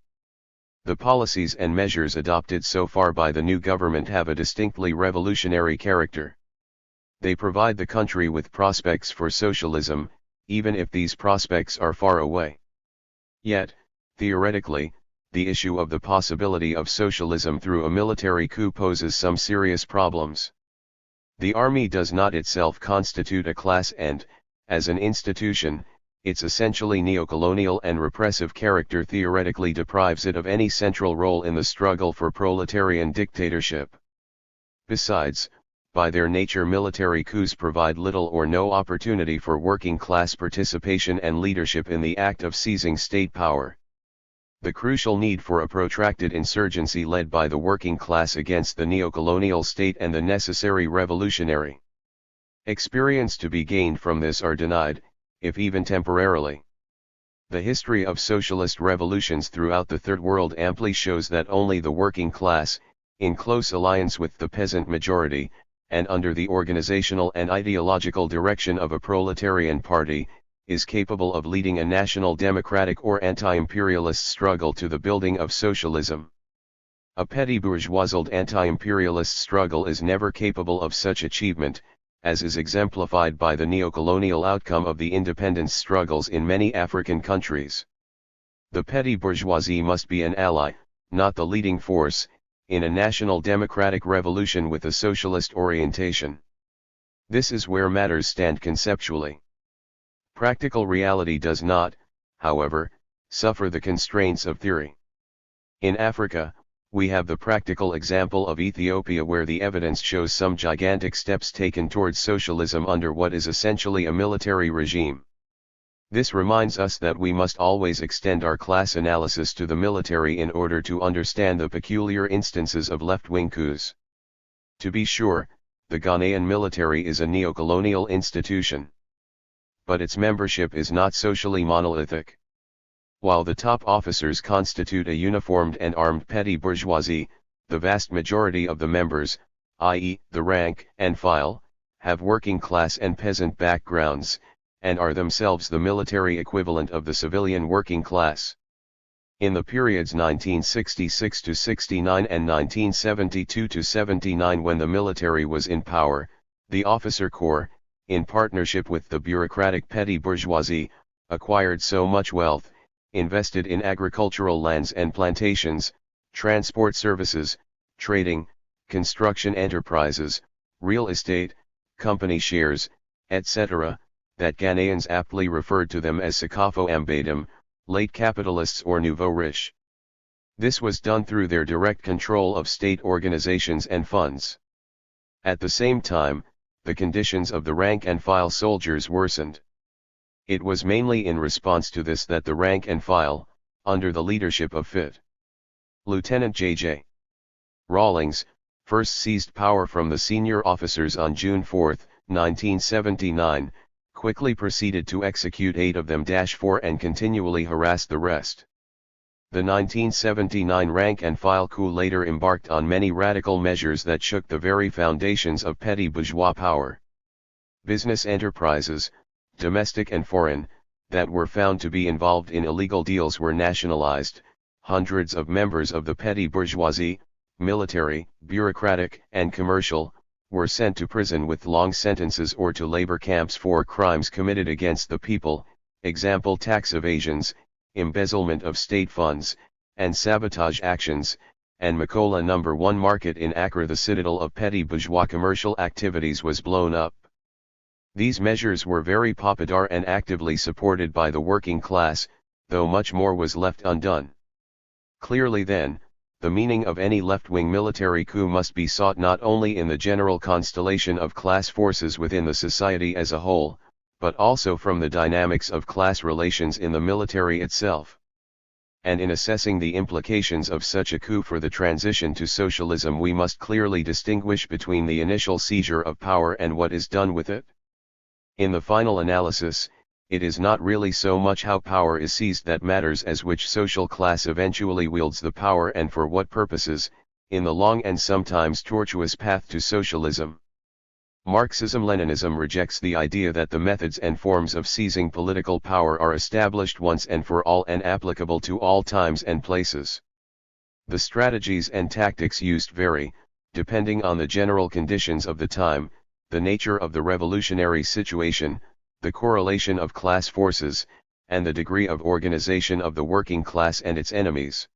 The policies and measures adopted so far by the new government have a distinctly revolutionary character. They provide the country with prospects for socialism, even if these prospects are far away. Yet, theoretically, the issue of the possibility of socialism through a military coup poses some serious problems. The army does not itself constitute a class and, as an institution, its essentially neocolonial and repressive character theoretically deprives it of any central role in the struggle for proletarian dictatorship. Besides, by their nature military coups provide little or no opportunity for working class participation and leadership in the act of seizing state power. The crucial need for a protracted insurgency led by the working class against the neocolonial state and the necessary revolutionary experience to be gained from this are denied, if even temporarily. The history of socialist revolutions throughout the Third World amply shows that only the working class, in close alliance with the peasant majority, and under the organizational and ideological direction of a proletarian party, is capable of leading a national democratic or anti-imperialist struggle to the building of socialism. A petty bourgeoisie anti-imperialist struggle is never capable of such achievement, as is exemplified by the neocolonial outcome of the independence struggles in many African countries. The petty bourgeoisie must be an ally, not the leading force, in a national democratic revolution with a socialist orientation. This is where matters stand conceptually. Practical reality does not, however, suffer the constraints of theory. In Africa, we have the practical example of Ethiopia, where the evidence shows some gigantic steps taken towards socialism under what is essentially a military regime. This reminds us that we must always extend our class analysis to the military in order to understand the peculiar instances of left-wing coups. To be sure, the Ghanaian military is a neocolonial institution. But its membership is not socially monolithic. While the top officers constitute a uniformed and armed petty bourgeoisie, the vast majority of the members, i.e., the rank and file, have working class and peasant backgrounds, and are themselves the military equivalent of the civilian working class. In the periods 1966 to 69 and 1972 to 79, when the military was in power, the officer corps, in partnership with the bureaucratic petty bourgeoisie, acquired so much wealth, invested in agricultural lands and plantations, transport services, trading, construction enterprises, real estate, company shares, etc., that Ghanaians aptly referred to them as Sakafo Ambadam, late capitalists or nouveau riche. This was done through their direct control of state organizations and funds. At the same time, the conditions of the rank-and-file soldiers worsened. It was mainly in response to this that the rank and file, under the leadership of Fit. Lieutenant J.J. Rawlings, first seized power from the senior officers on June 4, 1979, quickly proceeded to execute 8 of them -4 and continually harassed the rest. The 1979 rank-and-file coup later embarked on many radical measures that shook the very foundations of petty bourgeois power. Business enterprises, domestic and foreign, that were found to be involved in illegal deals were nationalized. Hundreds of members of the petty bourgeoisie, military, bureaucratic, and commercial, were sent to prison with long sentences or to labor camps for crimes committed against the people, example tax evasions, embezzlement of state funds, and sabotage actions, and Makola No. 1 market in Accra, the citadel of petty bourgeois commercial activities, was blown up. These measures were very popular and actively supported by the working class, though much more was left undone. Clearly then, the meaning of any left-wing military coup must be sought not only in the general constellation of class forces within the society as a whole, but also from the dynamics of class relations in the military itself. And in assessing the implications of such a coup for the transition to socialism, we must clearly distinguish between the initial seizure of power and what is done with it. In the final analysis, it is not really so much how power is seized that matters as which social class eventually wields the power and for what purposes, in the long and sometimes tortuous path to socialism. Marxism-Leninism rejects the idea that the methods and forms of seizing political power are established once and for all and applicable to all times and places. The strategies and tactics used vary, depending on the general conditions of the time, the nature of the revolutionary situation, the correlation of class forces, and the degree of organization of the working class and its enemies.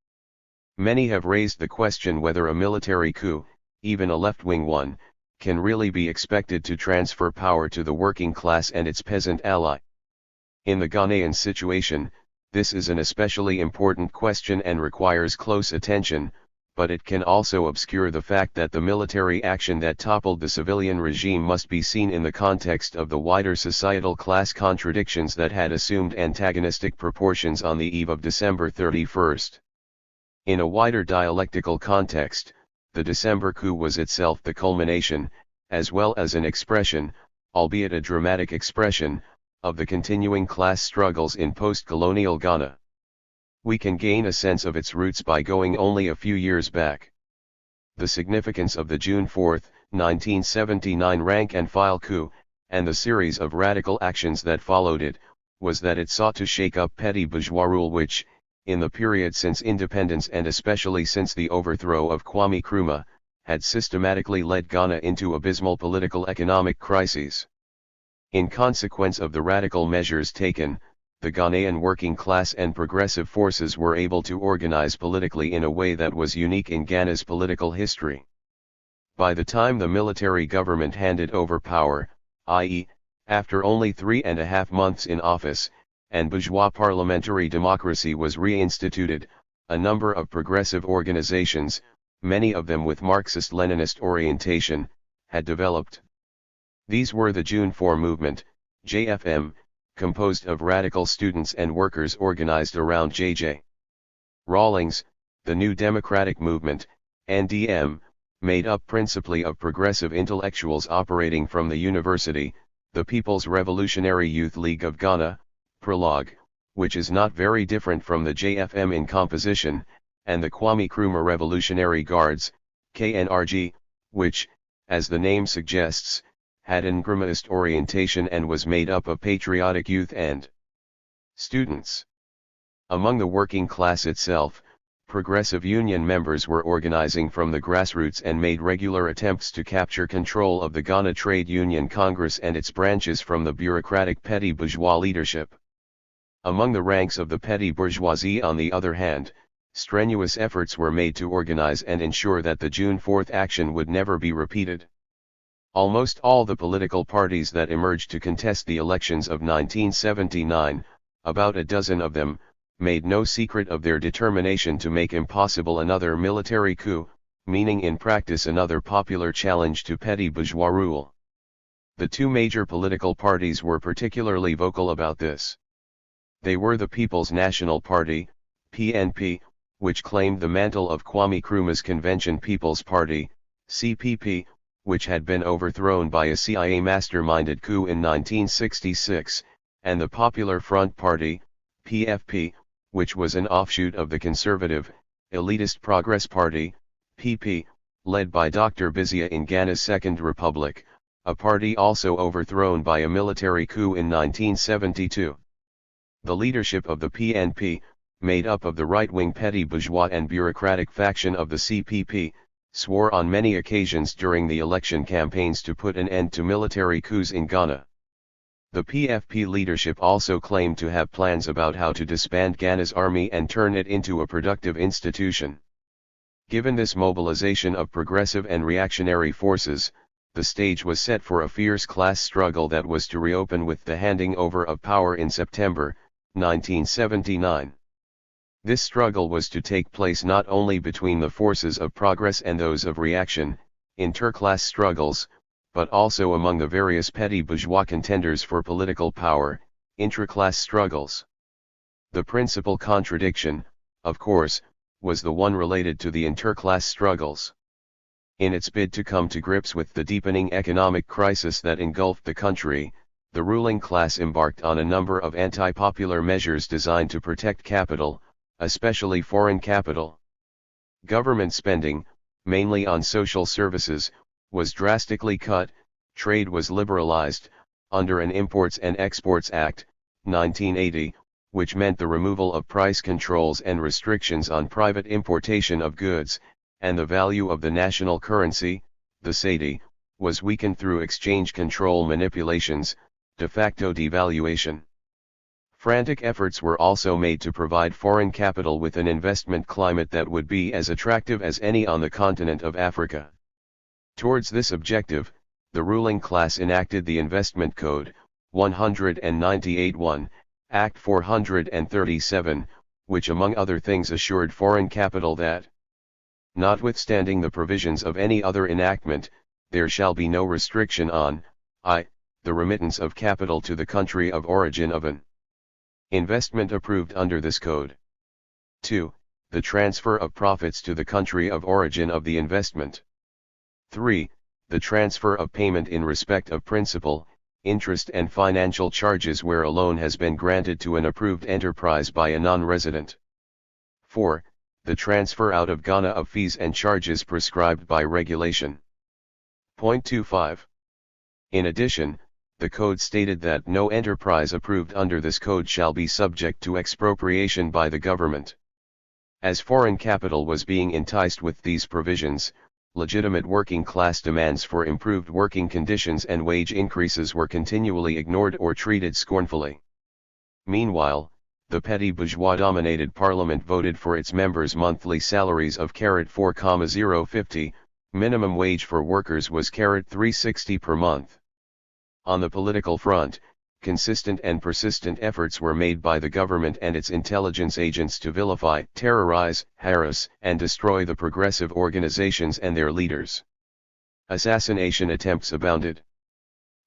Many have raised the question whether a military coup, even a left-wing one, can really be expected to transfer power to the working class and its peasant ally. In the Ghanaian situation, this is an especially important question and requires close attention, but it can also obscure the fact that the military action that toppled the civilian regime must be seen in the context of the wider societal class contradictions that had assumed antagonistic proportions on the eve of December 31. In a wider dialectical context, the December coup was itself the culmination, as well as an expression, albeit a dramatic expression, of the continuing class struggles in post-colonial Ghana. We can gain a sense of its roots by going only a few years back. The significance of the June 4, 1979 rank-and-file coup, and the series of radical actions that followed it, was that it sought to shake up petty bourgeois rule which, in the period since independence and especially since the overthrow of Kwame Nkrumah, had systematically led Ghana into abysmal political-economic crises. In consequence of the radical measures taken, the Ghanaian working class and progressive forces were able to organize politically in a way that was unique in Ghana's political history. By the time the military government handed over power, i.e., after only 3.5 months in office, and bourgeois parliamentary democracy was reinstituted, a number of progressive organizations, many of them with Marxist-Leninist orientation, had developed. These were the June 4 movement, JFM, composed of radical students and workers organized around J.J. Rawlings, the New Democratic Movement, NDM, made up principally of progressive intellectuals operating from the university, the People's Revolutionary Youth League of Ghana, PROLOG, which is not very different from the JFM in composition, and the Kwame Nkrumah Revolutionary Guards, KNRG, which, as the name suggests, had an Nkrumahist orientation and was made up of patriotic youth and students. Among the working class itself, progressive union members were organizing from the grassroots and made regular attempts to capture control of the Ghana Trade Union Congress and its branches from the bureaucratic petty bourgeois leadership. Among the ranks of the petty bourgeoisie, on the other hand, strenuous efforts were made to organize and ensure that the June 4 action would never be repeated. Almost all the political parties that emerged to contest the elections of 1979, about a dozen of them, made no secret of their determination to make impossible another military coup, meaning in practice another popular challenge to petty bourgeois rule. The two major political parties were particularly vocal about this. They were the People's National Party, PNP, which claimed the mantle of Kwame Nkrumah's Convention People's Party, CPP, which had been overthrown by a CIA masterminded coup in 1966, and the Popular Front Party, PFP, which was an offshoot of the conservative, elitist Progress Party, PP, led by Dr. Bizia in Ghana's Second Republic, a party also overthrown by a military coup in 1972. The leadership of the PNP, made up of the right-wing petty bourgeois and bureaucratic faction of the CPP, swore on many occasions during the election campaigns to put an end to military coups in Ghana. The PFP leadership also claimed to have plans about how to disband Ghana's army and turn it into a productive institution. Given this mobilization of progressive and reactionary forces, the stage was set for a fierce class struggle that was to reopen with the handing over of power in September 1979. This struggle was to take place not only between the forces of progress and those of reaction, interclass struggles, but also among the various petty bourgeois contenders for political power, intraclass struggles. The principal contradiction, of course, was the one related to the interclass struggles. In its bid to come to grips with the deepening economic crisis that engulfed the country, the ruling class embarked on a number of anti-popular measures designed to protect capital, especially foreign capital. Government spending, mainly on social services, was drastically cut, trade was liberalized, under an Imports and Exports Act, 1980, which meant the removal of price controls and restrictions on private importation of goods, and the value of the national currency, the cedi, was weakened through exchange control manipulations, de facto devaluation. Frantic efforts were also made to provide foreign capital with an investment climate that would be as attractive as any on the continent of Africa. Towards this objective, the ruling class enacted the Investment Code, 198-1, Act 437, which among other things assured foreign capital that, notwithstanding the provisions of any other enactment, there shall be no restriction on, I, the remittance of capital to the country of origin of an investment approved under this code. 2. The transfer of profits to the country of origin of the investment. 3. The transfer of payment in respect of principal, interest and financial charges where a loan has been granted to an approved enterprise by a non-resident. 4. The transfer out of Ghana of fees and charges prescribed by regulation. Point 25. In addition, the code stated that no enterprise approved under this code shall be subject to expropriation by the government. As foreign capital was being enticed with these provisions, legitimate working class demands for improved working conditions and wage increases were continually ignored or treated scornfully. Meanwhile, the petty bourgeois-dominated parliament voted for its members' monthly salaries of 4,050, minimum wage for workers was 360 per month. On the political front, consistent and persistent efforts were made by the government and its intelligence agents to vilify, terrorize, harass, and destroy the progressive organizations and their leaders. Assassination attempts abounded.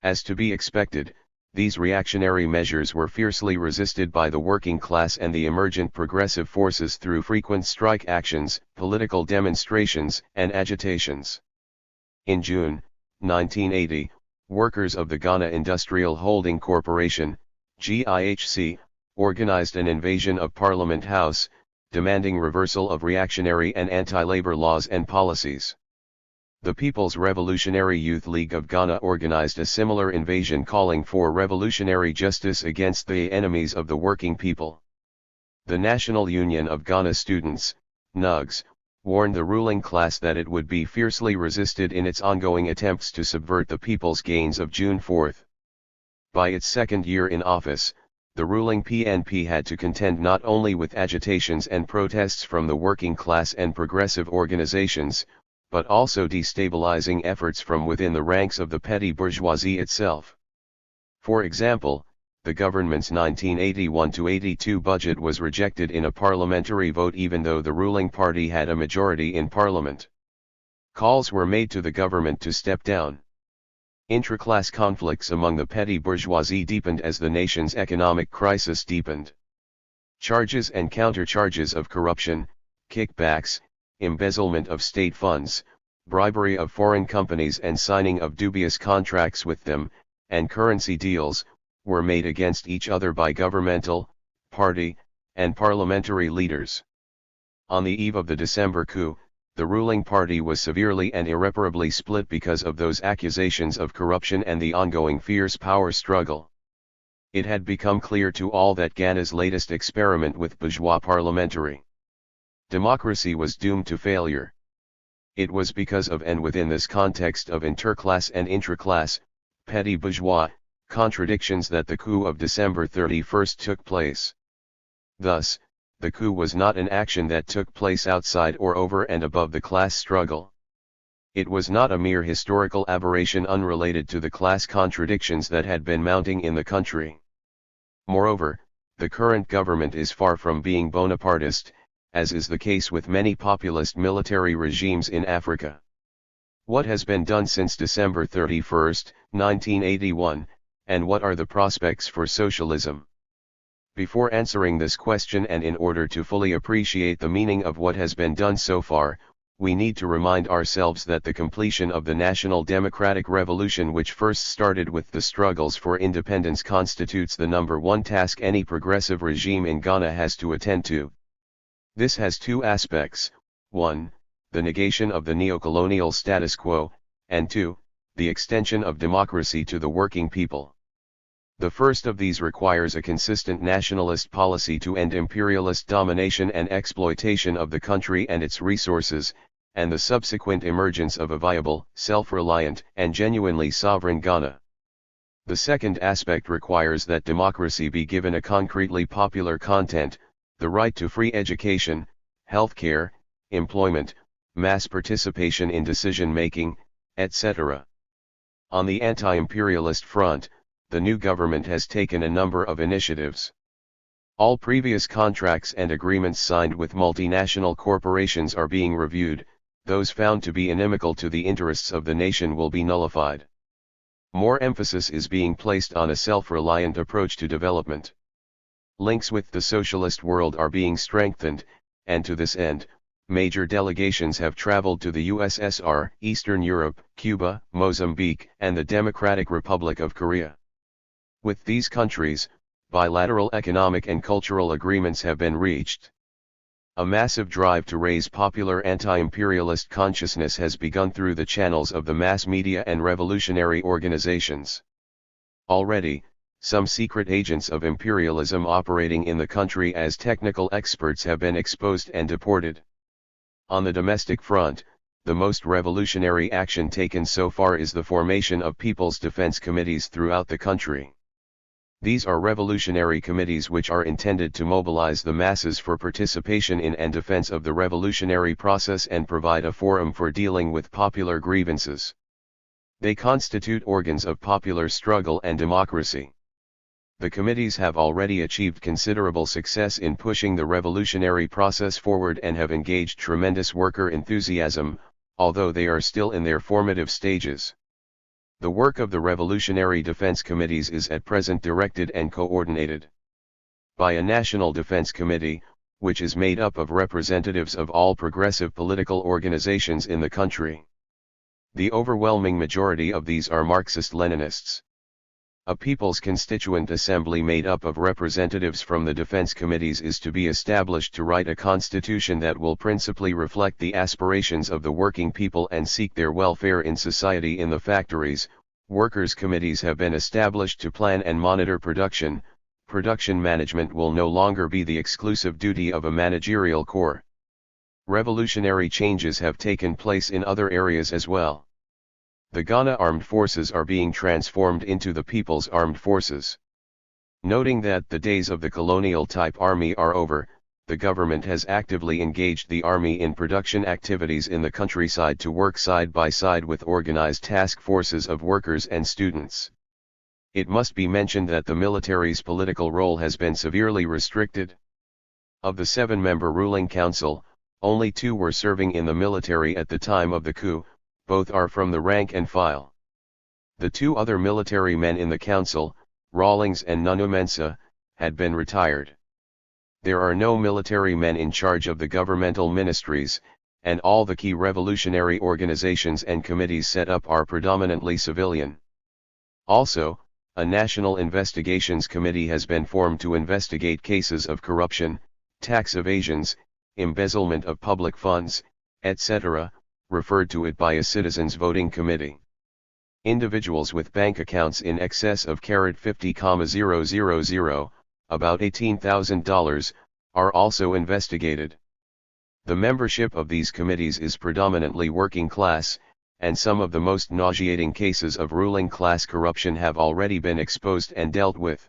As to be expected, these reactionary measures were fiercely resisted by the working class and the emergent progressive forces through frequent strike actions, political demonstrations, and agitations. In June 1980, workers of the Ghana Industrial Holding Corporation, GIHC, organized an invasion of Parliament House, demanding reversal of reactionary and anti-labor laws and policies. The People's Revolutionary Youth League of Ghana organized a similar invasion calling for revolutionary justice against the enemies of the working people. The National Union of Ghana Students, NUGS, warned the ruling class that it would be fiercely resisted in its ongoing attempts to subvert the people's gains of June 4. By its second year in office, the ruling PNP had to contend not only with agitations and protests from the working class and progressive organizations, but also destabilizing efforts from within the ranks of the petty bourgeoisie itself. For example, the government's 1981-82 budget was rejected in a parliamentary vote even though the ruling party had a majority in parliament. Calls were made to the government to step down. Intra-class conflicts among the petty bourgeoisie deepened as the nation's economic crisis deepened. Charges and countercharges of corruption, kickbacks, embezzlement of state funds, bribery of foreign companies and signing of dubious contracts with them, and currency deals, were made against each other by governmental, party, and parliamentary leaders. On the eve of the December coup, the ruling party was severely and irreparably split because of those accusations of corruption and the ongoing fierce power struggle. It had become clear to all that Ghana's latest experiment with bourgeois parliamentary democracy was doomed to failure. It was because of and within this context of interclass and intraclass, petty bourgeois, contradictions that the coup of December 31 took place. Thus, the coup was not an action that took place outside or over and above the class struggle. It was not a mere historical aberration unrelated to the class contradictions that had been mounting in the country. Moreover, the current government is far from being Bonapartist, as is the case with many populist military regimes in Africa. What has been done since December 31, 1981, and what are the prospects for socialism? Before answering this question and in order to fully appreciate the meaning of what has been done so far, we need to remind ourselves that the completion of the National Democratic Revolution, which first started with the struggles for independence, constitutes the number one task any progressive regime in Ghana has to attend to. This has two aspects: 1, the negation of the neocolonial status quo, and 2, the extension of democracy to the working people. The first of these requires a consistent nationalist policy to end imperialist domination and exploitation of the country and its resources, and the subsequent emergence of a viable, self-reliant, and genuinely sovereign Ghana. The second aspect requires that democracy be given a concretely popular content: the right to free education, healthcare, employment, mass participation in decision-making, etc. On the anti-imperialist front, the new government has taken a number of initiatives. All previous contracts and agreements signed with multinational corporations are being reviewed. Those found to be inimical to the interests of the nation will be nullified. More emphasis is being placed on a self-reliant approach to development. Links with the socialist world are being strengthened, and to this end, major delegations have traveled to the USSR, Eastern Europe, Cuba, Mozambique, and the Democratic Republic of Korea. With these countries, bilateral economic and cultural agreements have been reached. A massive drive to raise popular anti-imperialist consciousness has begun through the channels of the mass media and revolutionary organizations. Already, some secret agents of imperialism operating in the country as technical experts have been exposed and deported. On the domestic front, the most revolutionary action taken so far is the formation of People's Defense Committees throughout the country. These are revolutionary committees which are intended to mobilize the masses for participation in and defense of the revolutionary process and provide a forum for dealing with popular grievances. They constitute organs of popular struggle and democracy. The committees have already achieved considerable success in pushing the revolutionary process forward and have engaged tremendous worker enthusiasm, although they are still in their formative stages. The work of the Revolutionary Defense Committees is at present directed and coordinated by a National Defense Committee, which is made up of representatives of all progressive political organizations in the country. The overwhelming majority of these are Marxist-Leninists. A People's Constituent Assembly made up of representatives from the defense committees is to be established to write a constitution that will principally reflect the aspirations of the working people and seek their welfare in society. In the factories, workers' committees have been established to plan and monitor production. Production management will no longer be the exclusive duty of a managerial corps. Revolutionary changes have taken place in other areas as well. The Ghana Armed Forces are being transformed into the People's Armed Forces. Noting that the days of the colonial-type army are over, the government has actively engaged the army in production activities in the countryside to work side by side with organized task forces of workers and students. It must be mentioned that the military's political role has been severely restricted. Of the 7-member ruling council, only 2 were serving in the military at the time of the coup, both are from the rank and file. The 2 other military men in the council, Rawlings and Nunumensa, had been retired. There are no military men in charge of the governmental ministries, and all the key revolutionary organizations and committees set up are predominantly civilian. Also, a National Investigations Committee has been formed to investigate cases of corruption, tax evasions, embezzlement of public funds, etc., referred to it by a citizens' voting committee. Individuals with bank accounts in excess of $50,000, about $18,000, are also investigated. The membership of these committees is predominantly working class, and some of the most nauseating cases of ruling class corruption have already been exposed and dealt with.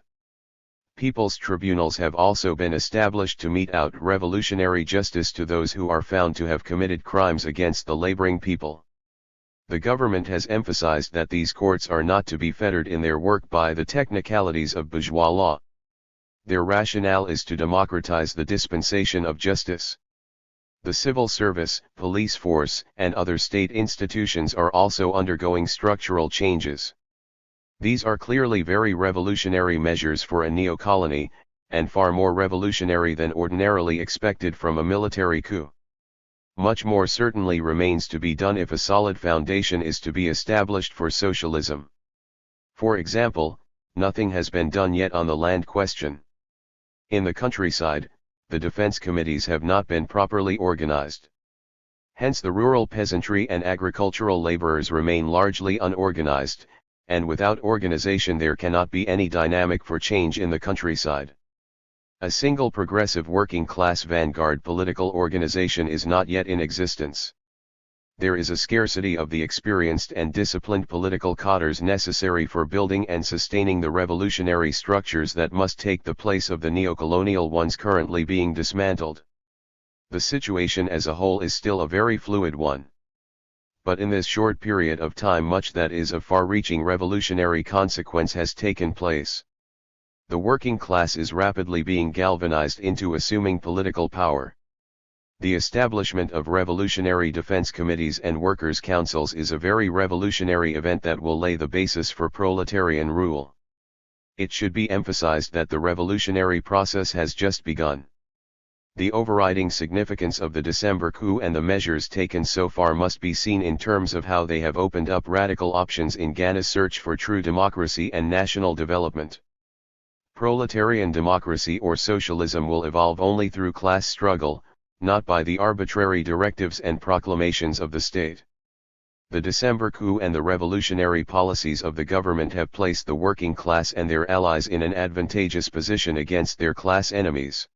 People's tribunals have also been established to mete out revolutionary justice to those who are found to have committed crimes against the laboring people. The government has emphasized that these courts are not to be fettered in their work by the technicalities of bourgeois law. Their rationale is to democratize the dispensation of justice. The civil service, police force, and other state institutions are also undergoing structural changes. These are clearly very revolutionary measures for a neo-colony, and far more revolutionary than ordinarily expected from a military coup. Much more certainly remains to be done if a solid foundation is to be established for socialism. For example, nothing has been done yet on the land question. In the countryside, the defense committees have not been properly organized. Hence the rural peasantry and agricultural laborers remain largely unorganized, and without organization there cannot be any dynamic for change in the countryside. A single progressive working-class vanguard political organization is not yet in existence. There is a scarcity of the experienced and disciplined political cadres necessary for building and sustaining the revolutionary structures that must take the place of the neo-colonial ones currently being dismantled. The situation as a whole is still a very fluid one. But in this short period of time much that is of far-reaching revolutionary consequence has taken place. The working class is rapidly being galvanized into assuming political power. The establishment of revolutionary defense committees and workers' councils is a very revolutionary event that will lay the basis for proletarian rule. It should be emphasized that the revolutionary process has just begun. The overriding significance of the December coup and the measures taken so far must be seen in terms of how they have opened up radical options in Ghana's search for true democracy and national development. Proletarian democracy or socialism will evolve only through class struggle, not by the arbitrary directives and proclamations of the state. The December coup and the revolutionary policies of the government have placed the working class and their allies in an advantageous position against their class enemies.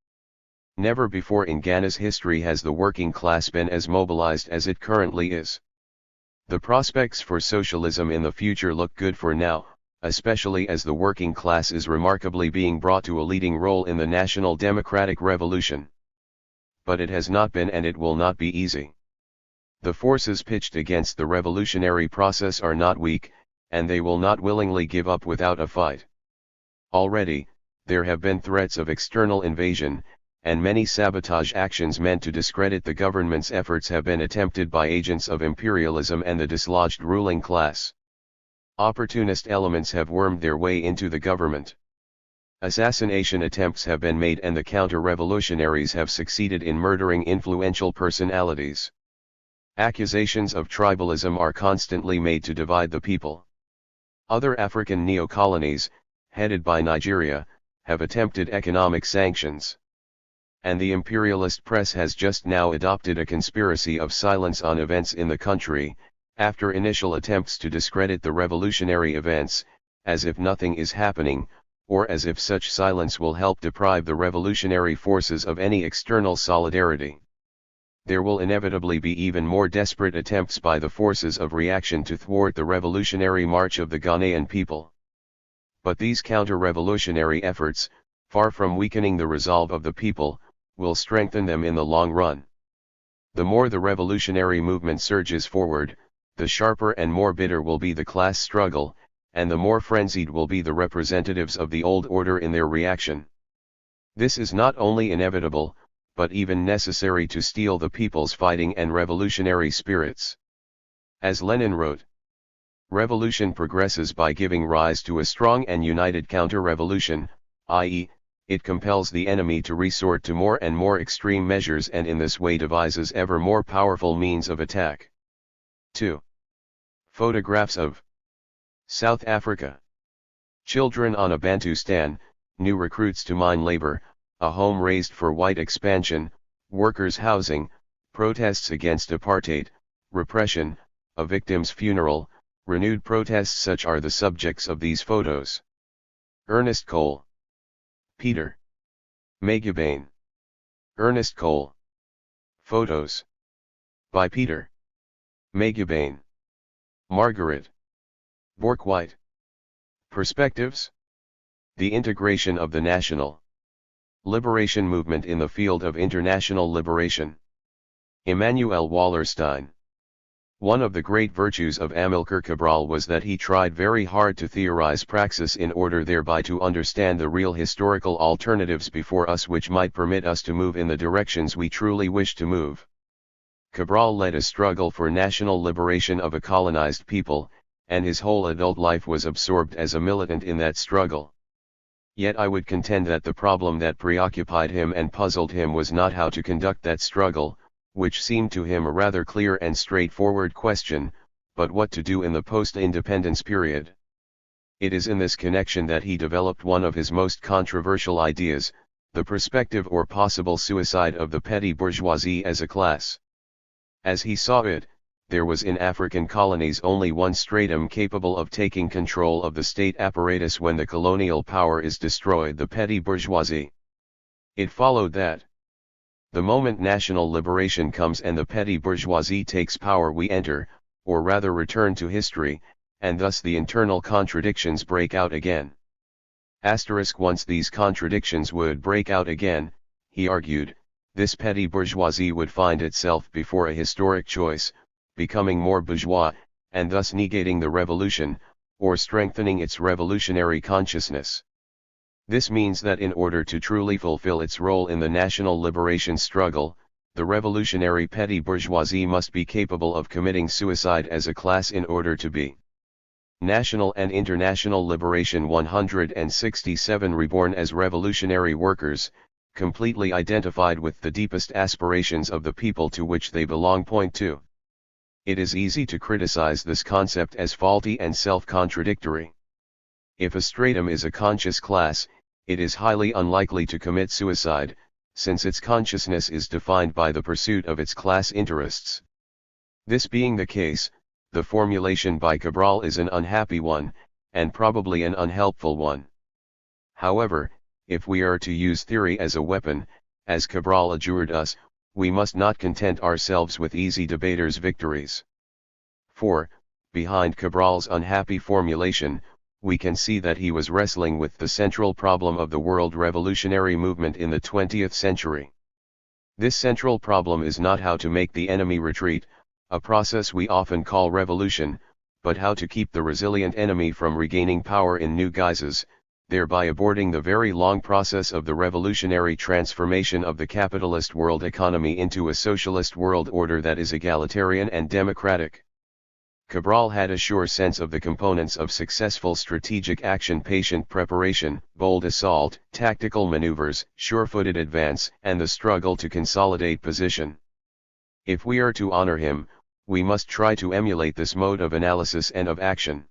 Never before in Ghana's history has the working class been as mobilized as it currently is. The prospects for socialism in the future look good for now, especially as the working class is remarkably being brought to a leading role in the national democratic revolution. But it has not been and it will not be easy. The forces pitched against the revolutionary process are not weak, and they will not willingly give up without a fight. Already, there have been threats of external invasion, and many sabotage actions meant to discredit the government's efforts have been attempted by agents of imperialism and the dislodged ruling class. Opportunist elements have wormed their way into the government. Assassination attempts have been made and the counter-revolutionaries have succeeded in murdering influential personalities. Accusations of tribalism are constantly made to divide the people. Other African neo-colonies, headed by Nigeria, have attempted economic sanctions. And the imperialist press has just now adopted a conspiracy of silence on events in the country, after initial attempts to discredit the revolutionary events, as if nothing is happening, or as if such silence will help deprive the revolutionary forces of any external solidarity. There will inevitably be even more desperate attempts by the forces of reaction to thwart the revolutionary march of the Ghanaian people. But these counter-revolutionary efforts, far from weakening the resolve of the people, will strengthen them in the long run. The more the revolutionary movement surges forward, the sharper and more bitter will be the class struggle, and the more frenzied will be the representatives of the old order in their reaction. This is not only inevitable, but even necessary to steel the people's fighting and revolutionary spirits. As Lenin wrote, revolution progresses by giving rise to a strong and united counter-revolution, i.e., it compels the enemy to resort to more and more extreme measures and in this way devises ever more powerful means of attack. 2. Photographs of South Africa. Children on a Bantustan, new recruits to mine labor, a home raised for white expansion, workers' housing, protests against apartheid, repression, a victim's funeral, renewed protests. Such are the subjects of these photos. Ernest Cole. Peter. Magubane. Ernest Cole. Photos. By Peter. Magubane. Margaret. Borkwhite. Perspectives. The integration of the national liberation movement in the field of international liberation. Immanuel Wallerstein. One of the great virtues of Amilcar Cabral was that he tried very hard to theorize praxis in order thereby to understand the real historical alternatives before us which might permit us to move in the directions we truly wish to move. Cabral led a struggle for national liberation of a colonized people, and his whole adult life was absorbed as a militant in that struggle. Yet I would contend that the problem that preoccupied him and puzzled him was not how to conduct that struggle, which seemed to him a rather clear and straightforward question, but what to do in the post-independence period. It is in this connection that he developed one of his most controversial ideas, the prospective or possible suicide of the petty bourgeoisie as a class. As he saw it, there was in African colonies only one stratum capable of taking control of the state apparatus when the colonial power is destroyed: the petty bourgeoisie. It followed that the moment national liberation comes and the petty bourgeoisie takes power, we enter, or rather return to history, and thus the internal contradictions break out again. Once these contradictions would break out again, he argued, this petty bourgeoisie would find itself before a historic choice, becoming more bourgeois, and thus negating the revolution, or strengthening its revolutionary consciousness. This means that in order to truly fulfill its role in the national liberation struggle, the revolutionary petty bourgeoisie must be capable of committing suicide as a class in order to be national and international liberation. 167 Reborn as revolutionary workers, completely identified with the deepest aspirations of the people to which they belong. Point 2. It is easy to criticize this concept as faulty and self-contradictory. If a stratum is a conscious class, it is highly unlikely to commit suicide, since its consciousness is defined by the pursuit of its class interests. This being the case, the formulation by Cabral is an unhappy one, and probably an unhelpful one. However, if we are to use theory as a weapon, as Cabral adjured us, we must not content ourselves with easy debaters' victories. For, behind Cabral's unhappy formulation, we can see that he was wrestling with the central problem of the world revolutionary movement in the 20th century. This central problem is not how to make the enemy retreat, a process we often call revolution, but how to keep the resilient enemy from regaining power in new guises, thereby aborting the very long process of the revolutionary transformation of the capitalist world economy into a socialist world order that is egalitarian and democratic. Cabral had a sure sense of the components of successful strategic action: patient preparation, bold assault, tactical maneuvers, sure-footed advance, and the struggle to consolidate position. If we are to honor him, we must try to emulate this mode of analysis and of action.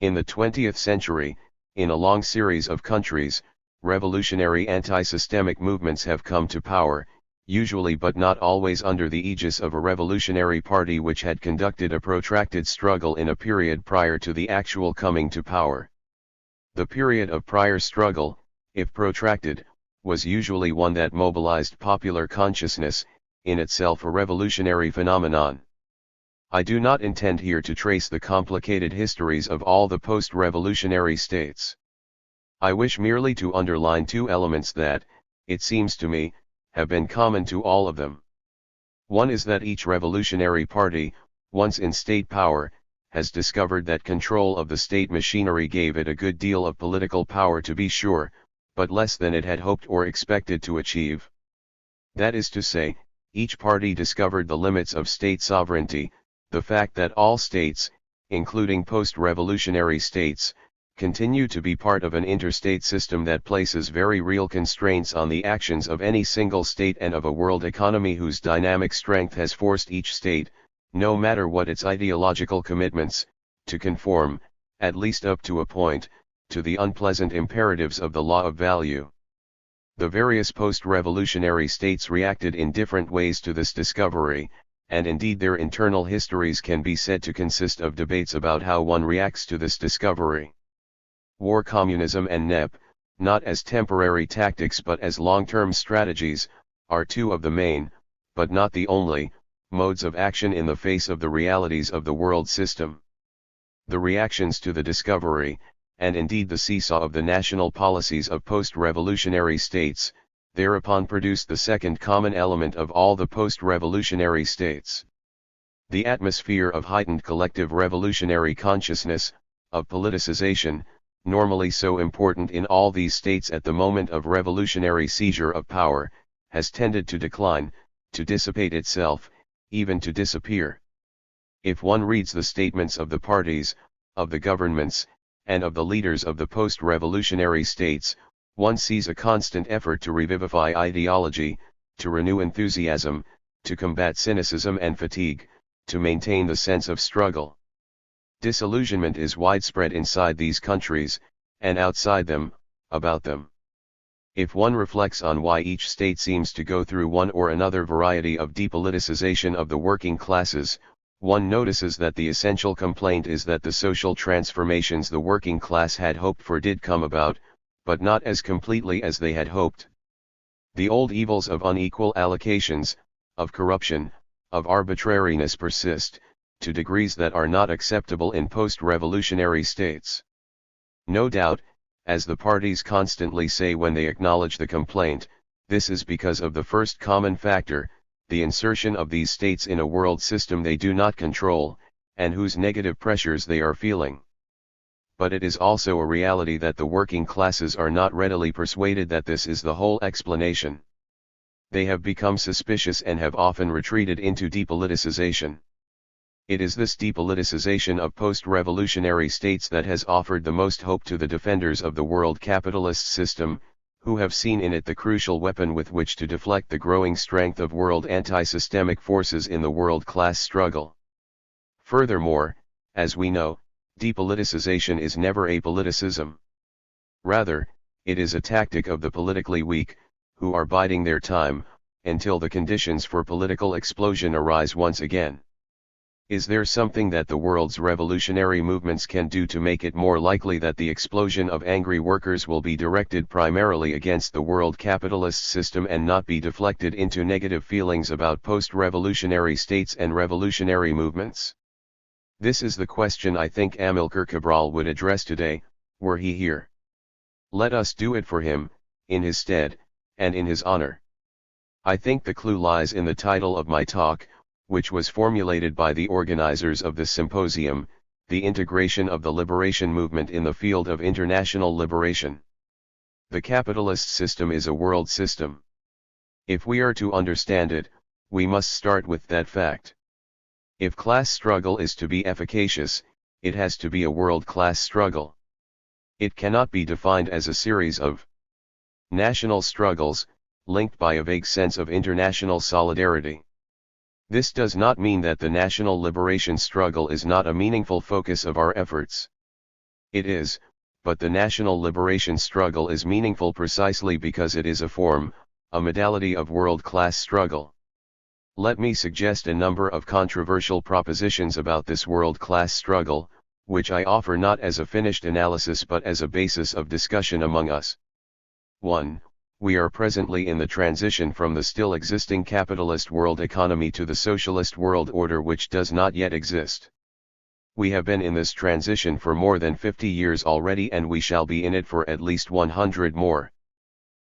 In the 20th century, in a long series of countries, revolutionary anti-systemic movements have come to power, usually but not always under the aegis of a revolutionary party which had conducted a protracted struggle in a period prior to the actual coming to power. The period of prior struggle, if protracted, was usually one that mobilized popular consciousness, in itself a revolutionary phenomenon. I do not intend here to trace the complicated histories of all the post-revolutionary states. I wish merely to underline two elements that, it seems to me, have been common to all of them. One is that each revolutionary party, once in state power, has discovered that control of the state machinery gave it a good deal of political power to be sure, but less than it had hoped or expected to achieve. That is to say, each party discovered the limits of state sovereignty, the fact that all states, including post-revolutionary states, continue to be part of an interstate system that places very real constraints on the actions of any single state and of a world economy whose dynamic strength has forced each state, no matter what its ideological commitments, to conform, at least up to a point, to the unpleasant imperatives of the law of value. The various post-revolutionary states reacted in different ways to this discovery, and indeed their internal histories can be said to consist of debates about how one reacts to this discovery. War, communism and NEP, not as temporary tactics but as long-term strategies, are two of the main, but not the only, modes of action in the face of the realities of the world system. The reactions to the discovery, and indeed the seesaw of the national policies of post-revolutionary states, thereupon produced the second common element of all the post-revolutionary states. The atmosphere of heightened collective revolutionary consciousness, of politicization, normally so important in all these states at the moment of revolutionary seizure of power, has tended to decline, to dissipate itself, even to disappear. If one reads the statements of the parties, of the governments, and of the leaders of the post-revolutionary states, one sees a constant effort to revivify ideology, to renew enthusiasm, to combat cynicism and fatigue, to maintain the sense of struggle. Disillusionment is widespread inside these countries, and outside them, about them. If one reflects on why each state seems to go through one or another variety of depoliticization of the working classes, one notices that the essential complaint is that the social transformations the working class had hoped for did come about, but not as completely as they had hoped. The old evils of unequal allocations, of corruption, of arbitrariness persist, to degrees that are not acceptable in post-revolutionary states. No doubt, as the parties constantly say when they acknowledge the complaint, this is because of the first common factor, the insertion of these states in a world system they do not control, and whose negative pressures they are feeling. But it is also a reality that the working classes are not readily persuaded that this is the whole explanation. They have become suspicious and have often retreated into depoliticization. It is this depoliticization of post-revolutionary states that has offered the most hope to the defenders of the world capitalist system, who have seen in it the crucial weapon with which to deflect the growing strength of world anti-systemic forces in the world class struggle. Furthermore, as we know, depoliticization is never apoliticism. Rather, it is a tactic of the politically weak, who are biding their time, until the conditions for political explosion arise once again. Is there something that the world's revolutionary movements can do to make it more likely that the explosion of angry workers will be directed primarily against the world capitalist system and not be deflected into negative feelings about post-revolutionary states and revolutionary movements? This is the question I think Amilcar Cabral would address today, were he here. Let us do it for him, in his stead, and in his honor. I think the clue lies in the title of my talk, which was formulated by the organizers of this symposium, The Integration of the Liberation Movement in the Field of International Liberation. The capitalist system is a world system. If we are to understand it, we must start with that fact. If class struggle is to be efficacious, it has to be a world-class struggle. It cannot be defined as a series of national struggles, linked by a vague sense of international solidarity. This does not mean that the national liberation struggle is not a meaningful focus of our efforts. It is, but the national liberation struggle is meaningful precisely because it is a form, a modality of world-class struggle. Let me suggest a number of controversial propositions about this world-class struggle, which I offer not as a finished analysis but as a basis of discussion among us. 1. We are presently in the transition from the still existing capitalist world economy to the socialist world order which does not yet exist. We have been in this transition for more than 50 years already, and we shall be in it for at least 100 more.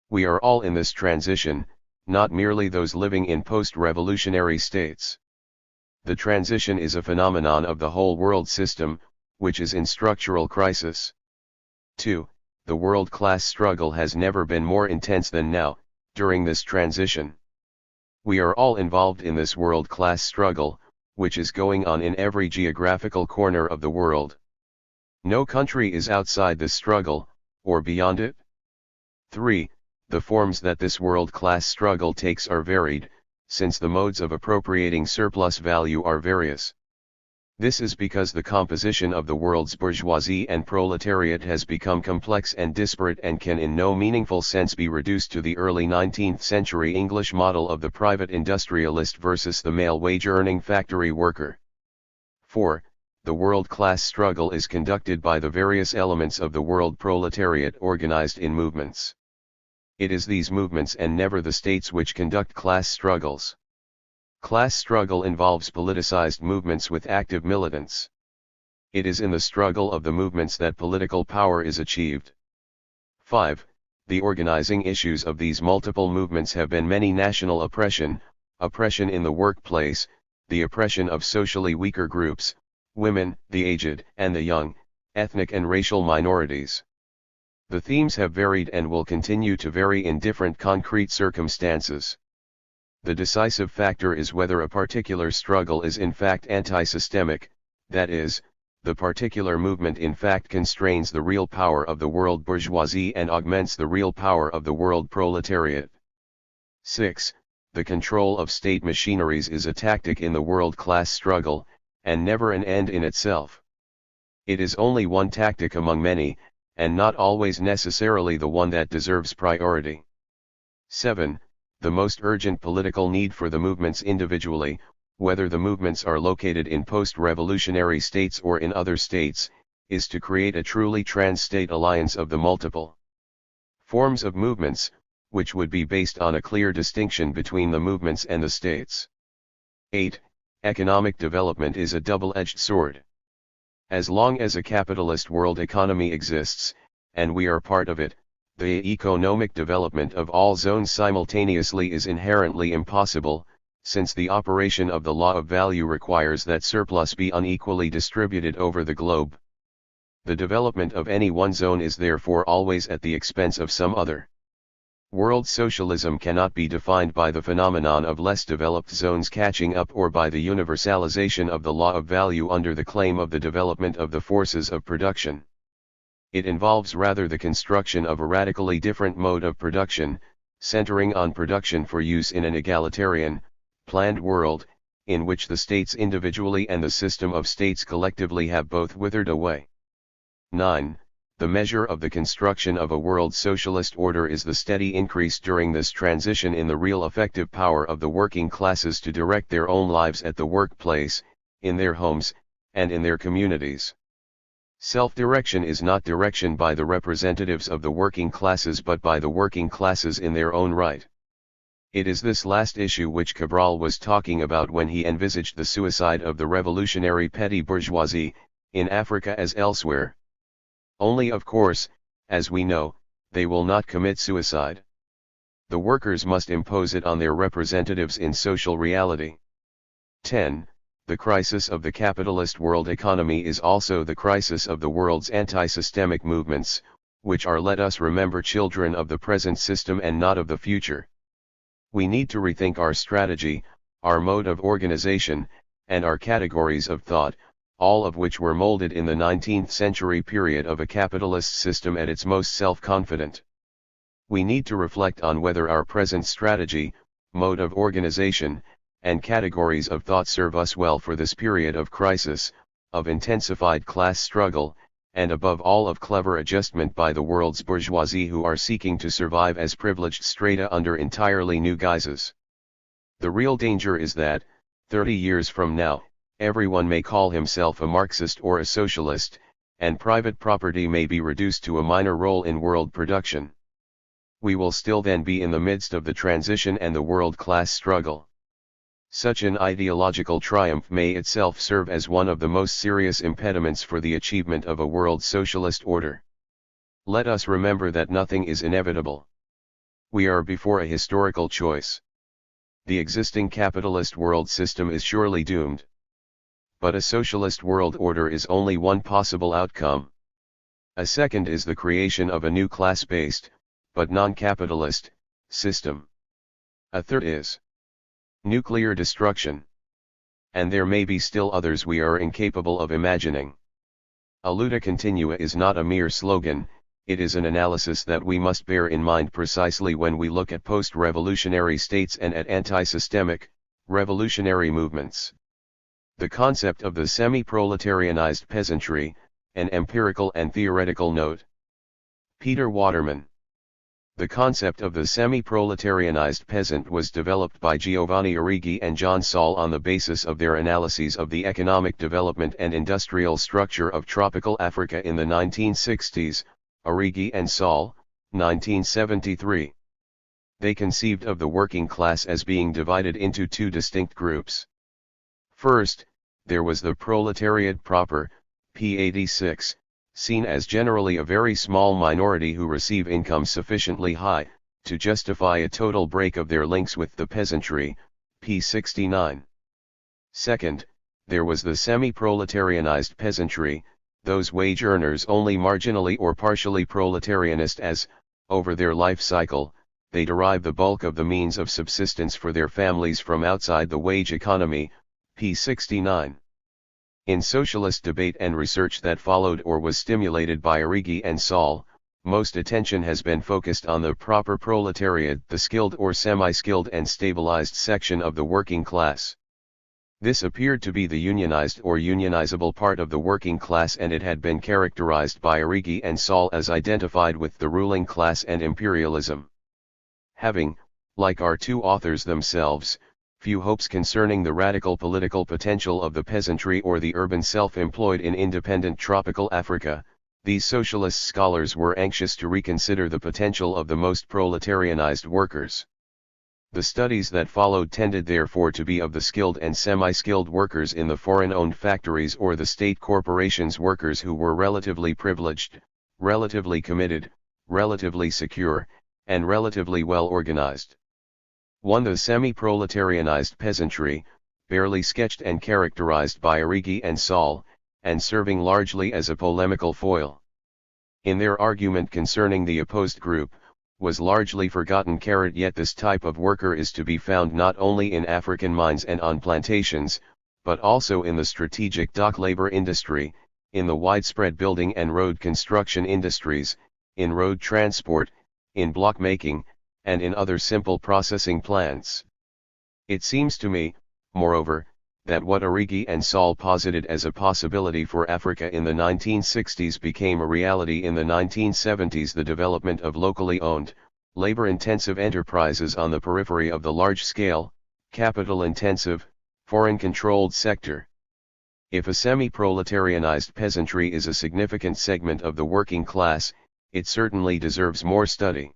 We are all in this transition, not merely those living in post-revolutionary states. The transition is a phenomenon of the whole world system, which is in structural crisis. 2. The world-class struggle has never been more intense than now, during this transition. We are all involved in this world-class struggle, which is going on in every geographical corner of the world. No country is outside this struggle, or beyond it. 3. The forms that this world-class struggle takes are varied, since the modes of appropriating surplus value are various. This is because the composition of the world's bourgeoisie and proletariat has become complex and disparate and can in no meaningful sense be reduced to the early 19th century English model of the private industrialist versus the male wage-earning factory worker. 4. The world-class struggle is conducted by the various elements of the world proletariat organized in movements. It is these movements and never the states which conduct class struggles. Class struggle involves politicized movements with active militants. It is in the struggle of the movements that political power is achieved. 5. The organizing issues of these multiple movements have been many: national oppression, oppression in the workplace, the oppression of socially weaker groups, women, the aged and the young, ethnic and racial minorities. The themes have varied and will continue to vary in different concrete circumstances. The decisive factor is whether a particular struggle is in fact anti-systemic, that is, the particular movement in fact constrains the real power of the world bourgeoisie and augments the real power of the world proletariat. 6. The control of state machineries is a tactic in the world-class struggle, and never an end in itself. It is only one tactic among many, and not always necessarily the one that deserves priority. 7. The most urgent political need for the movements individually, whether the movements are located in post-revolutionary states or in other states, is to create a truly trans-state alliance of the multiple forms of movements, which would be based on a clear distinction between the movements and the states. 8. Economic development is a double-edged sword. As long as a capitalist world economy exists, and we are part of it, the economic development of all zones simultaneously is inherently impossible, since the operation of the law of value requires that surplus be unequally distributed over the globe. The development of any one zone is therefore always at the expense of some other. World socialism cannot be defined by the phenomenon of less developed zones catching up or by the universalization of the law of value under the claim of the development of the forces of production. It involves rather the construction of a radically different mode of production, centering on production for use in an egalitarian, planned world, in which the states individually and the system of states collectively have both withered away. 9. The measure of the construction of a world socialist order is the steady increase during this transition in the real effective power of the working classes to direct their own lives at the workplace, in their homes, and in their communities. Self-direction is not direction by the representatives of the working classes but by the working classes in their own right. It is this last issue which Cabral was talking about when he envisaged the suicide of the revolutionary petty bourgeoisie, in Africa as elsewhere. Only of course, as we know, they will not commit suicide. The workers must impose it on their representatives in social reality. 10. The crisis of the capitalist world economy is also the crisis of the world's anti-systemic movements, which are, let us remember, children of the present system and not of the future. We need to rethink our strategy, our mode of organization, and our categories of thought, all of which were molded in the 19th century period of a capitalist system at its most self-confident. We need to reflect on whether our present strategy, mode of organization, and categories of thought serve us well for this period of crisis, of intensified class struggle, and above all of clever adjustment by the world's bourgeoisie who are seeking to survive as privileged strata under entirely new guises. The real danger is that, 30 years from now, everyone may call himself a Marxist or a socialist, and private property may be reduced to a minor role in world production. We will still then be in the midst of the transition and the world-class struggle. Such an ideological triumph may itself serve as one of the most serious impediments for the achievement of a world socialist order. Let us remember that nothing is inevitable. We are before a historical choice. The existing capitalist world system is surely doomed. But a socialist world order is only one possible outcome. A second is the creation of a new class-based, but non-capitalist, system. A third is nuclear destruction. And there may be still others we are incapable of imagining. A luta continua is not a mere slogan, it is an analysis that we must bear in mind precisely when we look at post-revolutionary states and at anti-systemic, revolutionary movements. The concept of the semi-proletarianized peasantry, an empirical and theoretical note. Peter Waterman. The concept of the semi-proletarianized peasant was developed by Giovanni Arrighi and John Saul on the basis of their analyses of the economic development and industrial structure of tropical Africa in the 1960s, Arrighi and Saul, 1973. They conceived of the working class as being divided into two distinct groups. First, there was the proletariat proper, P86, seen as generally a very small minority who receive income sufficiently high, to justify a total break of their links with the peasantry, P69. Second, there was the semi-proletarianized peasantry, those wage earners only marginally or partially proletarianist as, over their life cycle, they derive the bulk of the means of subsistence for their families from outside the wage economy, P69. In socialist debate and research that followed or was stimulated by Arrighi and Saul, most attention has been focused on the proper proletariat, the skilled or semi-skilled and stabilized section of the working class. This appeared to be the unionized or unionizable part of the working class, and it had been characterized by Arrighi and Saul as identified with the ruling class and imperialism. Having, like our two authors themselves, few hopes concerning the radical political potential of the peasantry or the urban self-employed in independent tropical Africa, these socialist scholars were anxious to reconsider the potential of the most proletarianized workers. The studies that followed tended therefore to be of the skilled and semi-skilled workers in the foreign-owned factories or the state corporations workers who were relatively privileged, relatively committed, relatively secure, and relatively well organized. 1. The semi-proletarianized peasantry, barely sketched and characterized by Arrighi and Saul, and serving largely as a polemical foil. In their argument concerning the opposed group, was largely forgotten. Yet this type of worker is to be found not only in African mines and on plantations, but also in the strategic dock labor industry, in the widespread building and road construction industries, in road transport, in block making, and in other simple processing plants. It seems to me, moreover, that what Arrighi and Saul posited as a possibility for Africa in the 1960s became a reality in the 1970s: the development of locally owned, labor-intensive enterprises on the periphery of the large-scale, capital-intensive, foreign-controlled sector. If a semi-proletarianized peasantry is a significant segment of the working class, it certainly deserves more study.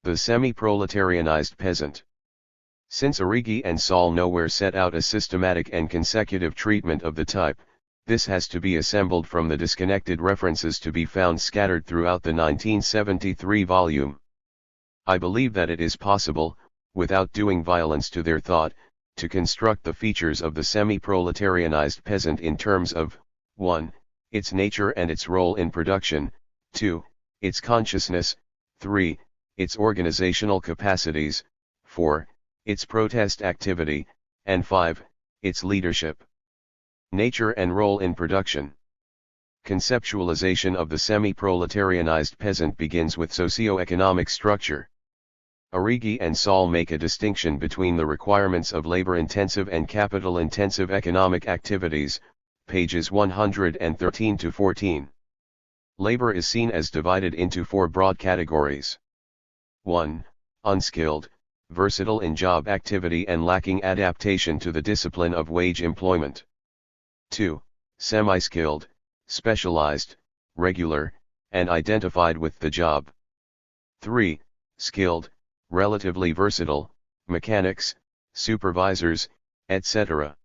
The semi-proletarianized peasant. Since Arrighi and Saul nowhere set out a systematic and consecutive treatment of the type, this has to be assembled from the disconnected references to be found scattered throughout the 1973 volume. I believe that it is possible, without doing violence to their thought, to construct the features of the semi-proletarianized peasant in terms of 1. Its nature and its role in production, 2. Its consciousness, 3. Its organizational capacities, 4. Its protest activity, and 5. Its leadership. Nature and role in production. Conceptualization of the semi-proletarianized peasant begins with socio-economic structure. Arrighi and Saul make a distinction between the requirements of labor-intensive and capital-intensive economic activities, pages 113 to 14. Labor is seen as divided into 4 broad categories. 1. Unskilled, versatile in job activity and lacking adaptation to the discipline of wage employment. 2. Semi-skilled, specialized, regular, and identified with the job. 3. Skilled, relatively versatile, mechanics, supervisors, etc.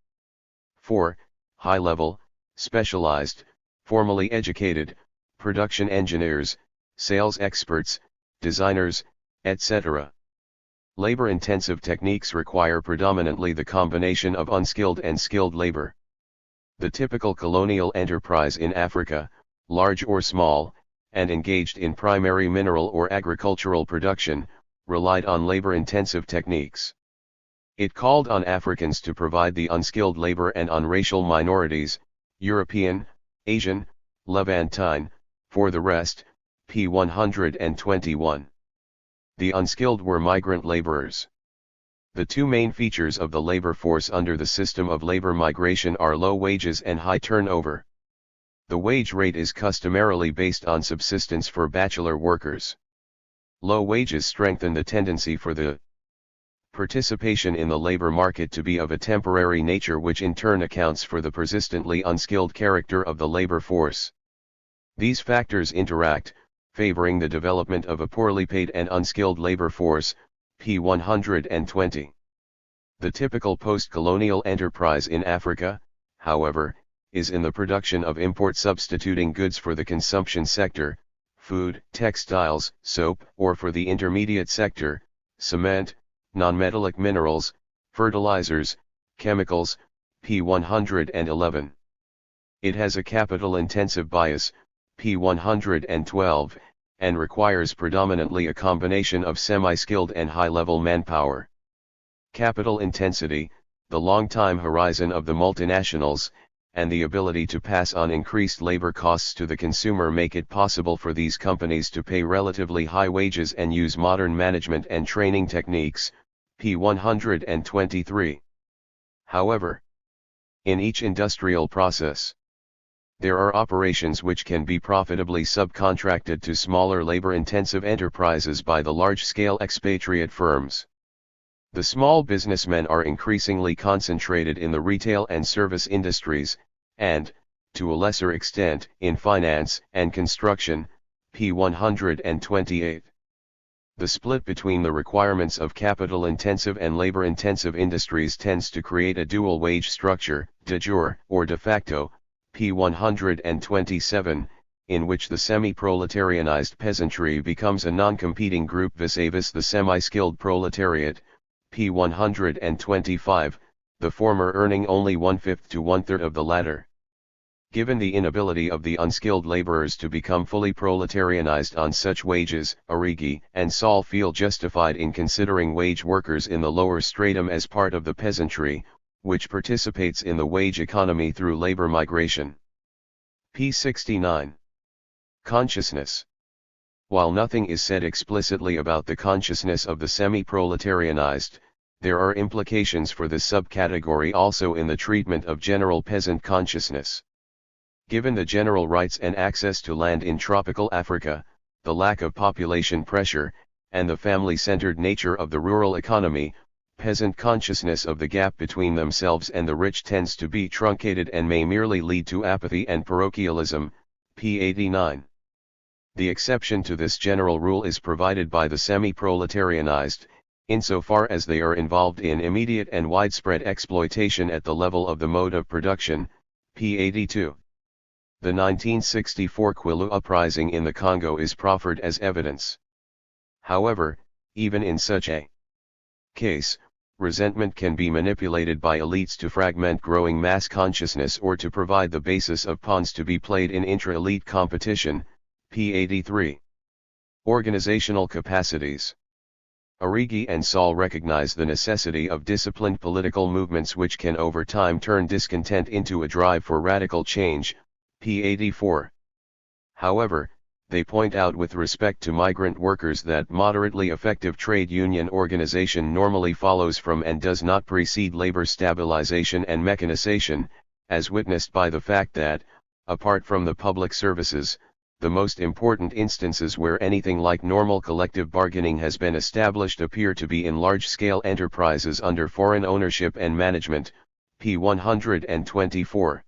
4. High-level, specialized, formally educated, production engineers, sales experts, designers, etc. Labor-intensive techniques require predominantly the combination of unskilled and skilled labor. The typical colonial enterprise in Africa, large or small, and engaged in primary mineral or agricultural production, relied on labor-intensive techniques. It called on Africans to provide the unskilled labor and on racial minorities, European, Asian, Levantine, for the rest, p. 121. The unskilled were migrant laborers. The two main features of the labor force under the system of labor migration are low wages and high turnover. The wage rate is customarily based on subsistence for bachelor workers. Low wages strengthen the tendency for the participation in the labor market to be of a temporary nature, which in turn accounts for the persistently unskilled character of the labor force. These factors interact, favoring the development of a poorly paid and unskilled labor force, p. 120. The typical post-colonial enterprise in Africa, however, is in the production of import substituting goods for the consumption sector, food, textiles, soap, or for the intermediate sector, cement, non-metallic minerals, fertilizers, chemicals, p. 111. It has a capital-intensive bias, p. 112, and requires predominantly a combination of semi-skilled and high-level manpower. Capital intensity, the long-time horizon of the multinationals, and the ability to pass on increased labor costs to the consumer make it possible for these companies to pay relatively high wages and use modern management and training techniques, p. 123. However, in each industrial process, there are operations which can be profitably subcontracted to smaller labor-intensive enterprises by the large-scale expatriate firms. The small businessmen are increasingly concentrated in the retail and service industries, and, to a lesser extent, in finance and construction, p. 128. The split between the requirements of capital-intensive and labor-intensive industries tends to create a dual wage structure, de jure or de facto, p. 127, in which the semi-proletarianized peasantry becomes a non-competing group vis-a-vis the semi-skilled proletariat, p. 125, the former earning only 1/5 to 1/3 of the latter. Given the inability of the unskilled laborers to become fully proletarianized on such wages, Origi and Saul feel justified in considering wage workers in the lower stratum as part of the peasantry, which participates in the wage economy through labor migration. p. 69. Consciousness. While nothing is said explicitly about the consciousness of the semi-proletarianized, there are implications for this subcategory also in the treatment of general peasant consciousness. Given the general rights and access to land in tropical Africa, the lack of population pressure, and the family-centered nature of the rural economy, peasant consciousness of the gap between themselves and the rich tends to be truncated and may merely lead to apathy and parochialism, p. 89. The exception to this general rule is provided by the semi-proletarianized, insofar as they are involved in immediate and widespread exploitation at the level of the mode of production, p. 82. The 1964 Kwilu uprising in the Congo is proffered as evidence. However, even in such a case, resentment can be manipulated by elites to fragment growing mass consciousness or to provide the basis of pawns to be played in intra-elite competition, p. 83. Organizational capacities. Origi and Saul recognize the necessity of disciplined political movements which can over time turn discontent into a drive for radical change, p. 84. However, they point out with respect to migrant workers that moderately effective trade union organization normally follows from and does not precede labor stabilization and mechanization, as witnessed by the fact that, apart from the public services, the most important instances where anything like normal collective bargaining has been established appear to be in large-scale enterprises under foreign ownership and management, p. 124.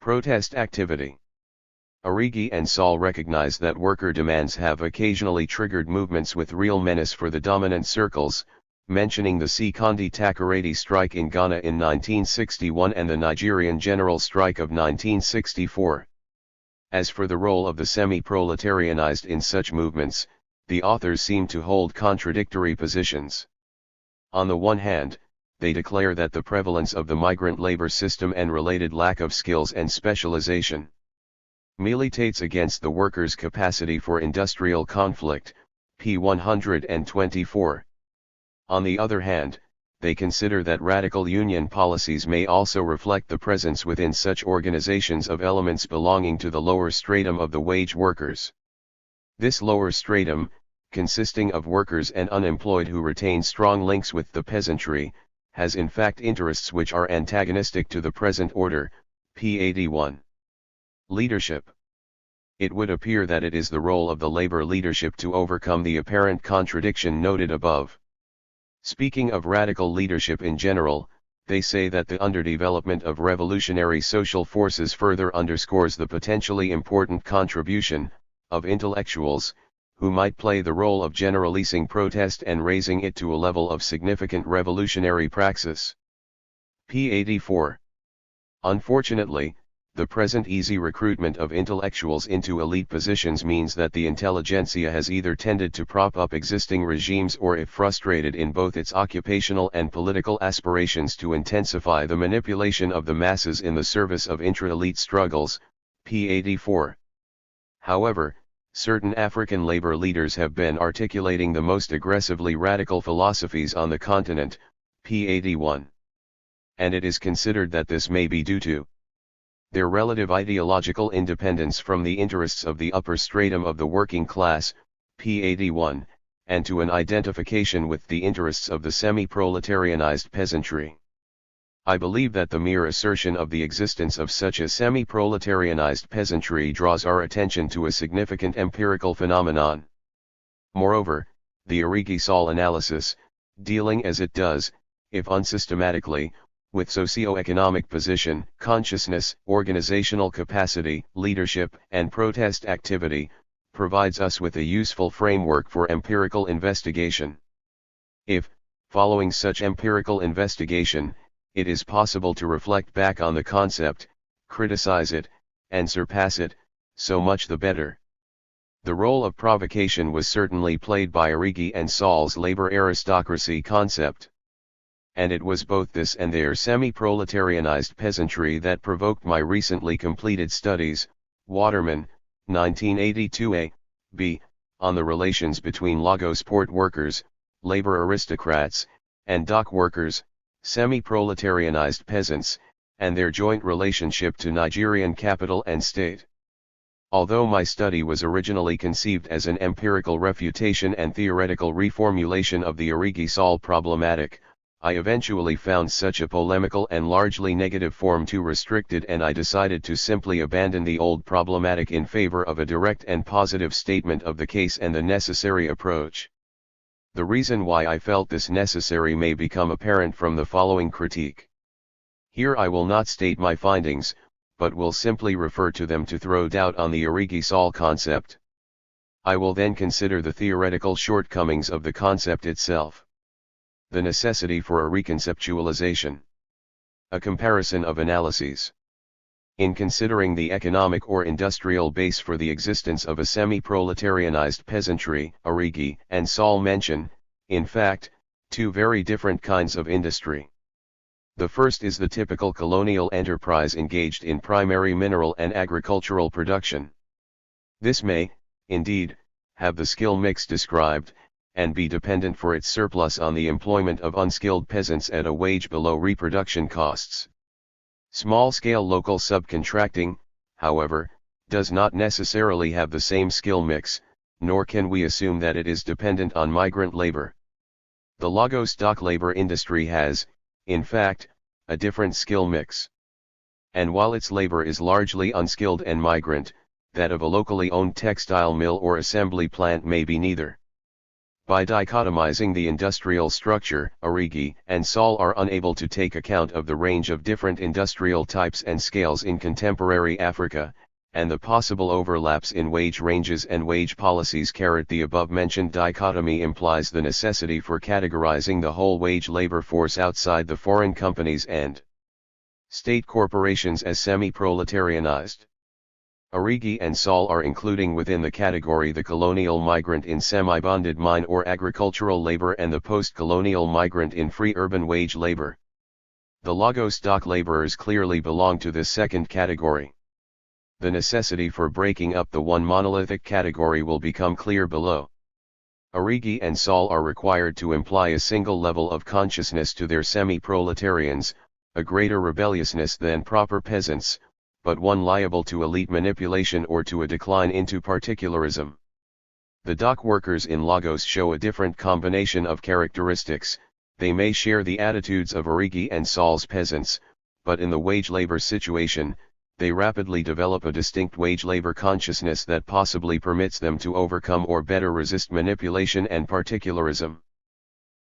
Protest activity. Origi and Saul recognize that worker demands have occasionally triggered movements with real menace for the dominant circles, mentioning the Sekondi Takoradi strike in Ghana in 1961 and the Nigerian general strike of 1964. As for the role of the semi-proletarianized in such movements, the authors seem to hold contradictory positions. On the one hand, they declare that the prevalence of the migrant labor system and related lack of skills and specialization militates against the workers' capacity for industrial conflict, p. 124. On the other hand, they consider that radical union policies may also reflect the presence within such organizations of elements belonging to the lower stratum of the wage workers. This lower stratum, consisting of workers and unemployed who retain strong links with the peasantry, has in fact interests which are antagonistic to the present order, p. 81. Leadership. It would appear that it is the role of the labor leadership to overcome the apparent contradiction noted above. Speaking of radical leadership in general, they say that the underdevelopment of revolutionary social forces further underscores the potentially important contribution of intellectuals, who might play the role of generalizing protest and raising it to a level of significant revolutionary praxis. p. 84. Unfortunately, the present easy recruitment of intellectuals into elite positions means that the intelligentsia has either tended to prop up existing regimes or, if frustrated in both its occupational and political aspirations, to intensify the manipulation of the masses in the service of intra-elite struggles, p. 84. However, certain African labor leaders have been articulating the most aggressively radical philosophies on the continent, p. 81. And it is considered that this may be due to their relative ideological independence from the interests of the upper stratum of the working class, p. 81, and to an identification with the interests of the semi-proletarianized peasantry. I believe that the mere assertion of the existence of such a semi-proletarianized peasantry draws our attention to a significant empirical phenomenon. Moreover, the Origi-Saul analysis, dealing as it does, if unsystematically, with socio-economic position, consciousness, organizational capacity, leadership, and protest activity, provides us with a useful framework for empirical investigation. If, following such empirical investigation, it is possible to reflect back on the concept, criticize it, and surpass it, so much the better. The role of provocation was certainly played by Origi and Saul's labor aristocracy concept. And it was both this and their semi-proletarianized peasantry that provoked my recently completed studies, Waterman, 1982a, b, on the relations between Lagos port workers, labor aristocrats, and dock workers, semi-proletarianized peasants, and their joint relationship to Nigerian capital and state. Although my study was originally conceived as an empirical refutation and theoretical reformulation of the Origi-Saul problematic, I eventually found such a polemical and largely negative form too restricted, and I decided to simply abandon the old problematic in favor of a direct and positive statement of the case and the necessary approach. The reason why I felt this necessary may become apparent from the following critique. Here I will not state my findings, but will simply refer to them to throw doubt on the Origi-Saul concept. I will then consider the theoretical shortcomings of the concept itself. The necessity for a reconceptualization. A comparison of analyses. In considering the economic or industrial base for the existence of a semi-proletarianized peasantry, Origi and Saul mention, in fact, two very different kinds of industry. The first is the typical colonial enterprise engaged in primary mineral and agricultural production. This may, indeed, have the skill mix described, and be dependent for its surplus on the employment of unskilled peasants at a wage below reproduction costs. Small-scale local subcontracting, however, does not necessarily have the same skill mix, nor can we assume that it is dependent on migrant labor. The Lagos dock labor industry has, in fact, a different skill mix. And while its labor is largely unskilled and migrant, that of a locally owned textile mill or assembly plant may be neither. By dichotomizing the industrial structure, Origi and Saul are unable to take account of the range of different industrial types and scales in contemporary Africa, and the possible overlaps in wage ranges and wage policies. The above-mentioned dichotomy implies the necessity for categorizing the whole wage labor force outside the foreign companies and state corporations as semi-proletarianized. Origi and Saul are including within the category the colonial migrant in semi-bonded mine or agricultural labor and the post-colonial migrant in free urban wage labor. The Lagos dock laborers clearly belong to this second category. The necessity for breaking up the one monolithic category will become clear below. Origi and Saul are required to imply a single level of consciousness to their semi-proletarians, a greater rebelliousness than proper peasants, but one liable to elite manipulation or to a decline into particularism. The dock workers in Lagos show a different combination of characteristics. They may share the attitudes of Origi and Saul's peasants, but in the wage labor situation, they rapidly develop a distinct wage labor consciousness that possibly permits them to overcome or better resist manipulation and particularism.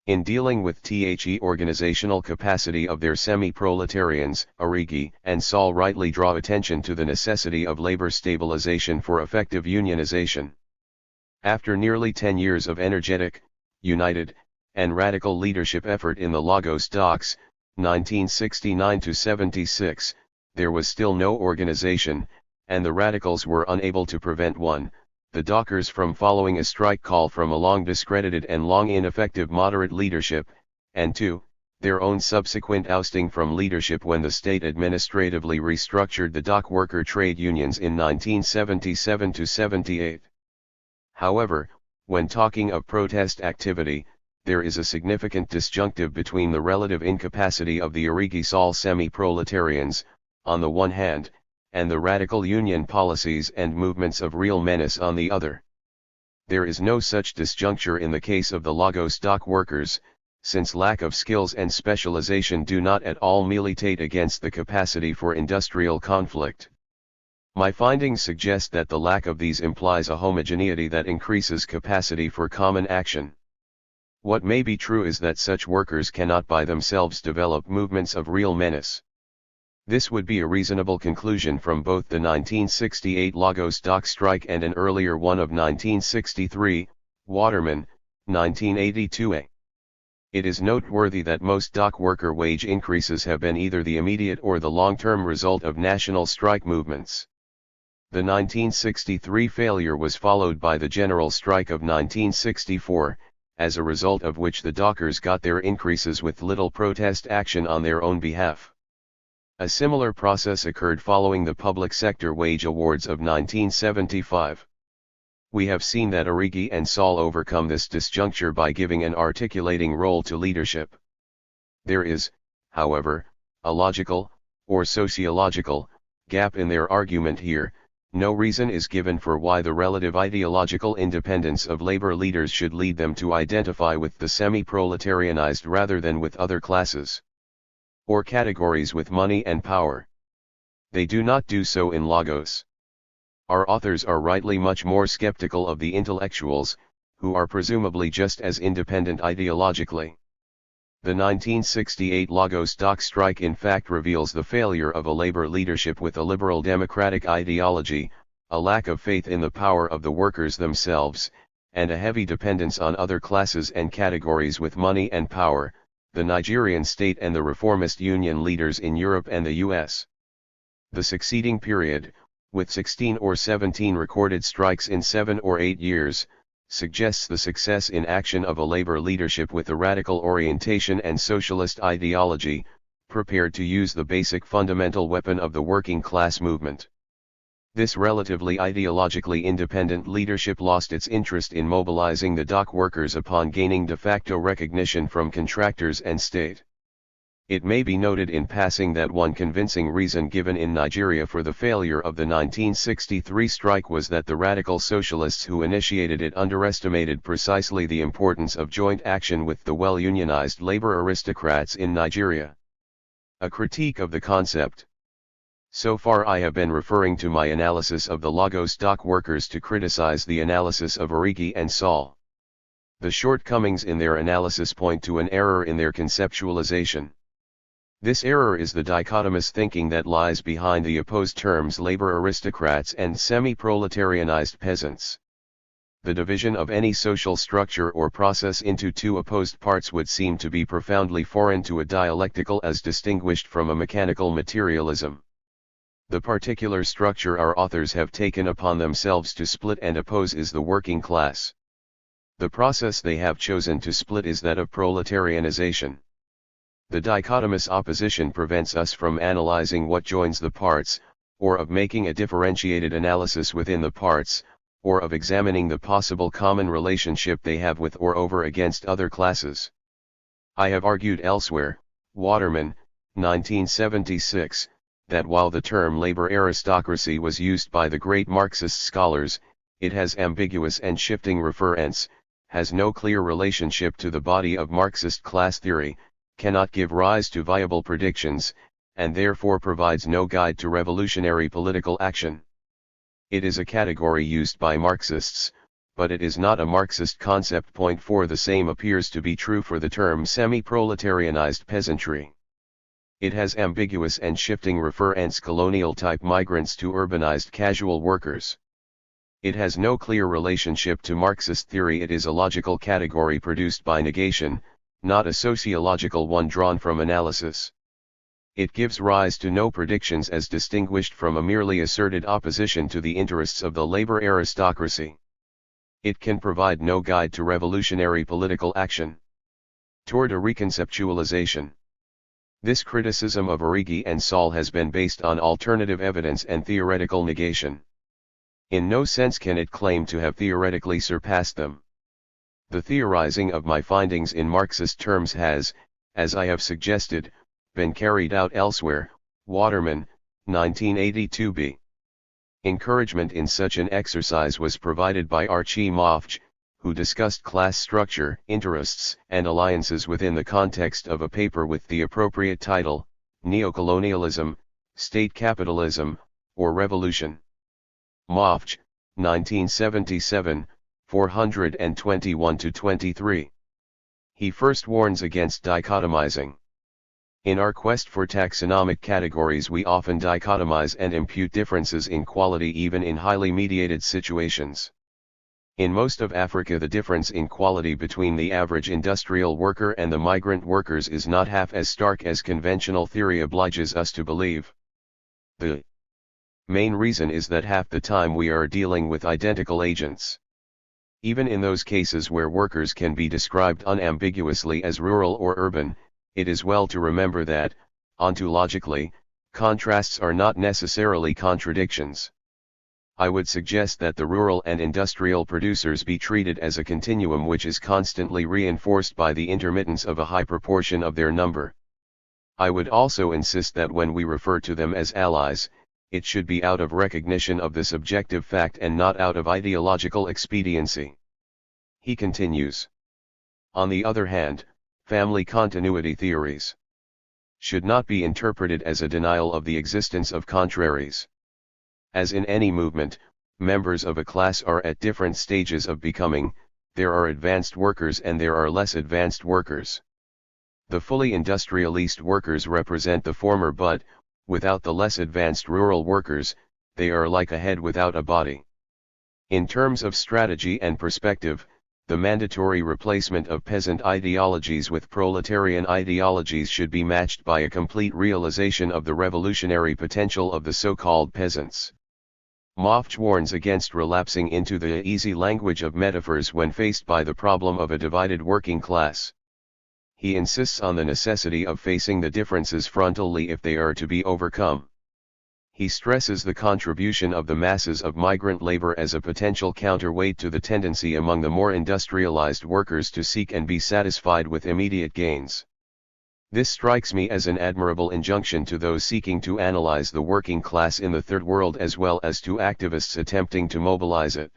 In dealing with the organizational capacity of their semi-proletarians, Origi and Saul rightly draw attention to the necessity of labor stabilization for effective unionization. After nearly 10 years of energetic, united, and radical leadership effort in the Lagos docks, 1969–76, there was still no organization, and the radicals were unable to prevent the dockers from following a strike call from a long discredited and long ineffective moderate leadership, and 2, their own subsequent ousting from leadership when the state administratively restructured the dock worker trade unions in 1977–78. However, when talking of protest activity, there is a significant disjunctive between the relative incapacity of the Origi-Saul semi-proletarians, on the one hand, and the radical union policies and movements of real menace on the other. There is no such disjuncture in the case of the Lagos dock workers, since lack of skills and specialization do not at all militate against the capacity for industrial conflict. My findings suggest that the lack of these implies a homogeneity that increases capacity for common action. What may be true is that such workers cannot by themselves develop movements of real menace. This would be a reasonable conclusion from both the 1968 Lagos dock strike and an earlier one of 1963, Waterman, 1982a. It is noteworthy that most dock worker wage increases have been either the immediate or the long-term result of national strike movements. The 1963 failure was followed by the general strike of 1964, as a result of which the dockers got their increases with little protest action on their own behalf. A similar process occurred following the public sector wage awards of 1975. We have seen that Origi and Saul overcome this disjuncture by giving an articulating role to leadership. There is, however, a logical, or sociological, gap in their argument here. No reason is given for why the relative ideological independence of labor leaders should lead them to identify with the semi-proletarianized rather than with other classes or categories with money and power. They do not do so in Lagos. Our authors are rightly much more skeptical of the intellectuals, who are presumably just as independent ideologically. The 1968 Lagos dock strike in fact reveals the failure of a labor leadership with a liberal democratic ideology, a lack of faith in the power of the workers themselves, and a heavy dependence on other classes and categories with money and power, the Nigerian state and the reformist union leaders in Europe and the US. The succeeding period, with 16 or 17 recorded strikes in 7 or 8 years, suggests the success in action of a labor leadership with a radical orientation and socialist ideology, prepared to use the basic fundamental weapon of the working class movement. This relatively ideologically independent leadership lost its interest in mobilizing the dock workers upon gaining de facto recognition from contractors and state. It may be noted in passing that one convincing reason given in Nigeria for the failure of the 1963 strike was that the radical socialists who initiated it underestimated precisely the importance of joint action with the well-unionized labor aristocrats in Nigeria. A critique of the concept. So far I have been referring to my analysis of the Lagos dock workers to criticize the analysis of Origi and Saul. The shortcomings in their analysis point to an error in their conceptualization. This error is the dichotomous thinking that lies behind the opposed terms labor aristocrats and semi-proletarianized peasants. The division of any social structure or process into two opposed parts would seem to be profoundly foreign to a dialectical as distinguished from a mechanical materialism. The particular structure our authors have taken upon themselves to split and oppose is the working class. The process they have chosen to split is that of proletarianization. The dichotomous opposition prevents us from analyzing what joins the parts, or of making a differentiated analysis within the parts, or of examining the possible common relationship they have with or over against other classes. I have argued elsewhere, Waterman, 1976, that while the term labor aristocracy was used by the great Marxist scholars, it has ambiguous and shifting referents, has no clear relationship to the body of Marxist class theory, cannot give rise to viable predictions, and therefore provides no guide to revolutionary political action. It is a category used by Marxists, but it is not a Marxist concept. Point 4. The same appears to be true for the term semi-proletarianized peasantry. It has ambiguous and shifting referents, colonial-type migrants to urbanized casual workers. It has no clear relationship to Marxist theory. It is a logical category produced by negation, not a sociological one drawn from analysis. It gives rise to no predictions as distinguished from a merely asserted opposition to the interests of the labor aristocracy. It can provide no guide to revolutionary political action. Toward a reconceptualization. This criticism of Arrighi and Saul has been based on alternative evidence and theoretical negation. In no sense can it claim to have theoretically surpassed them. The theorizing of my findings in Marxist terms has, as I have suggested, been carried out elsewhere. Waterman, 1982b. Encouragement in such an exercise was provided by Archie Mofch, who discussed class structure, interests, and alliances within the context of a paper with the appropriate title, Neocolonialism, State Capitalism, or Revolution. Mofch, 1977, 421-23. He first warns against dichotomizing. In our quest for taxonomic categories, we often dichotomize and impute differences in quality even in highly mediated situations. In most of Africa, the difference in quality between the average industrial worker and the migrant workers is not half as stark as conventional theory obliges us to believe. The main reason is that half the time we are dealing with identical agents. Even in those cases where workers can be described unambiguously as rural or urban, it is well to remember that, ontologically, contrasts are not necessarily contradictions. I would suggest that the rural and industrial producers be treated as a continuum which is constantly reinforced by the intermittence of a high proportion of their number. I would also insist that when we refer to them as allies, it should be out of recognition of this objective fact and not out of ideological expediency. He continues. On the other hand, family continuity theories should not be interpreted as a denial of the existence of contraries. As in any movement, members of a class are at different stages of becoming. There are advanced workers and there are less advanced workers. The fully industrialist workers represent the former, but, without the less advanced rural workers, they are like a head without a body. In terms of strategy and perspective, the mandatory replacement of peasant ideologies with proletarian ideologies should be matched by a complete realization of the revolutionary potential of the so-called peasants. Mofch warns against relapsing into the easy language of metaphors when faced by the problem of a divided working class. He insists on the necessity of facing the differences frontally if they are to be overcome. He stresses the contribution of the masses of migrant labor as a potential counterweight to the tendency among the more industrialized workers to seek and be satisfied with immediate gains. This strikes me as an admirable injunction to those seeking to analyze the working class in the Third World as well as to activists attempting to mobilize it.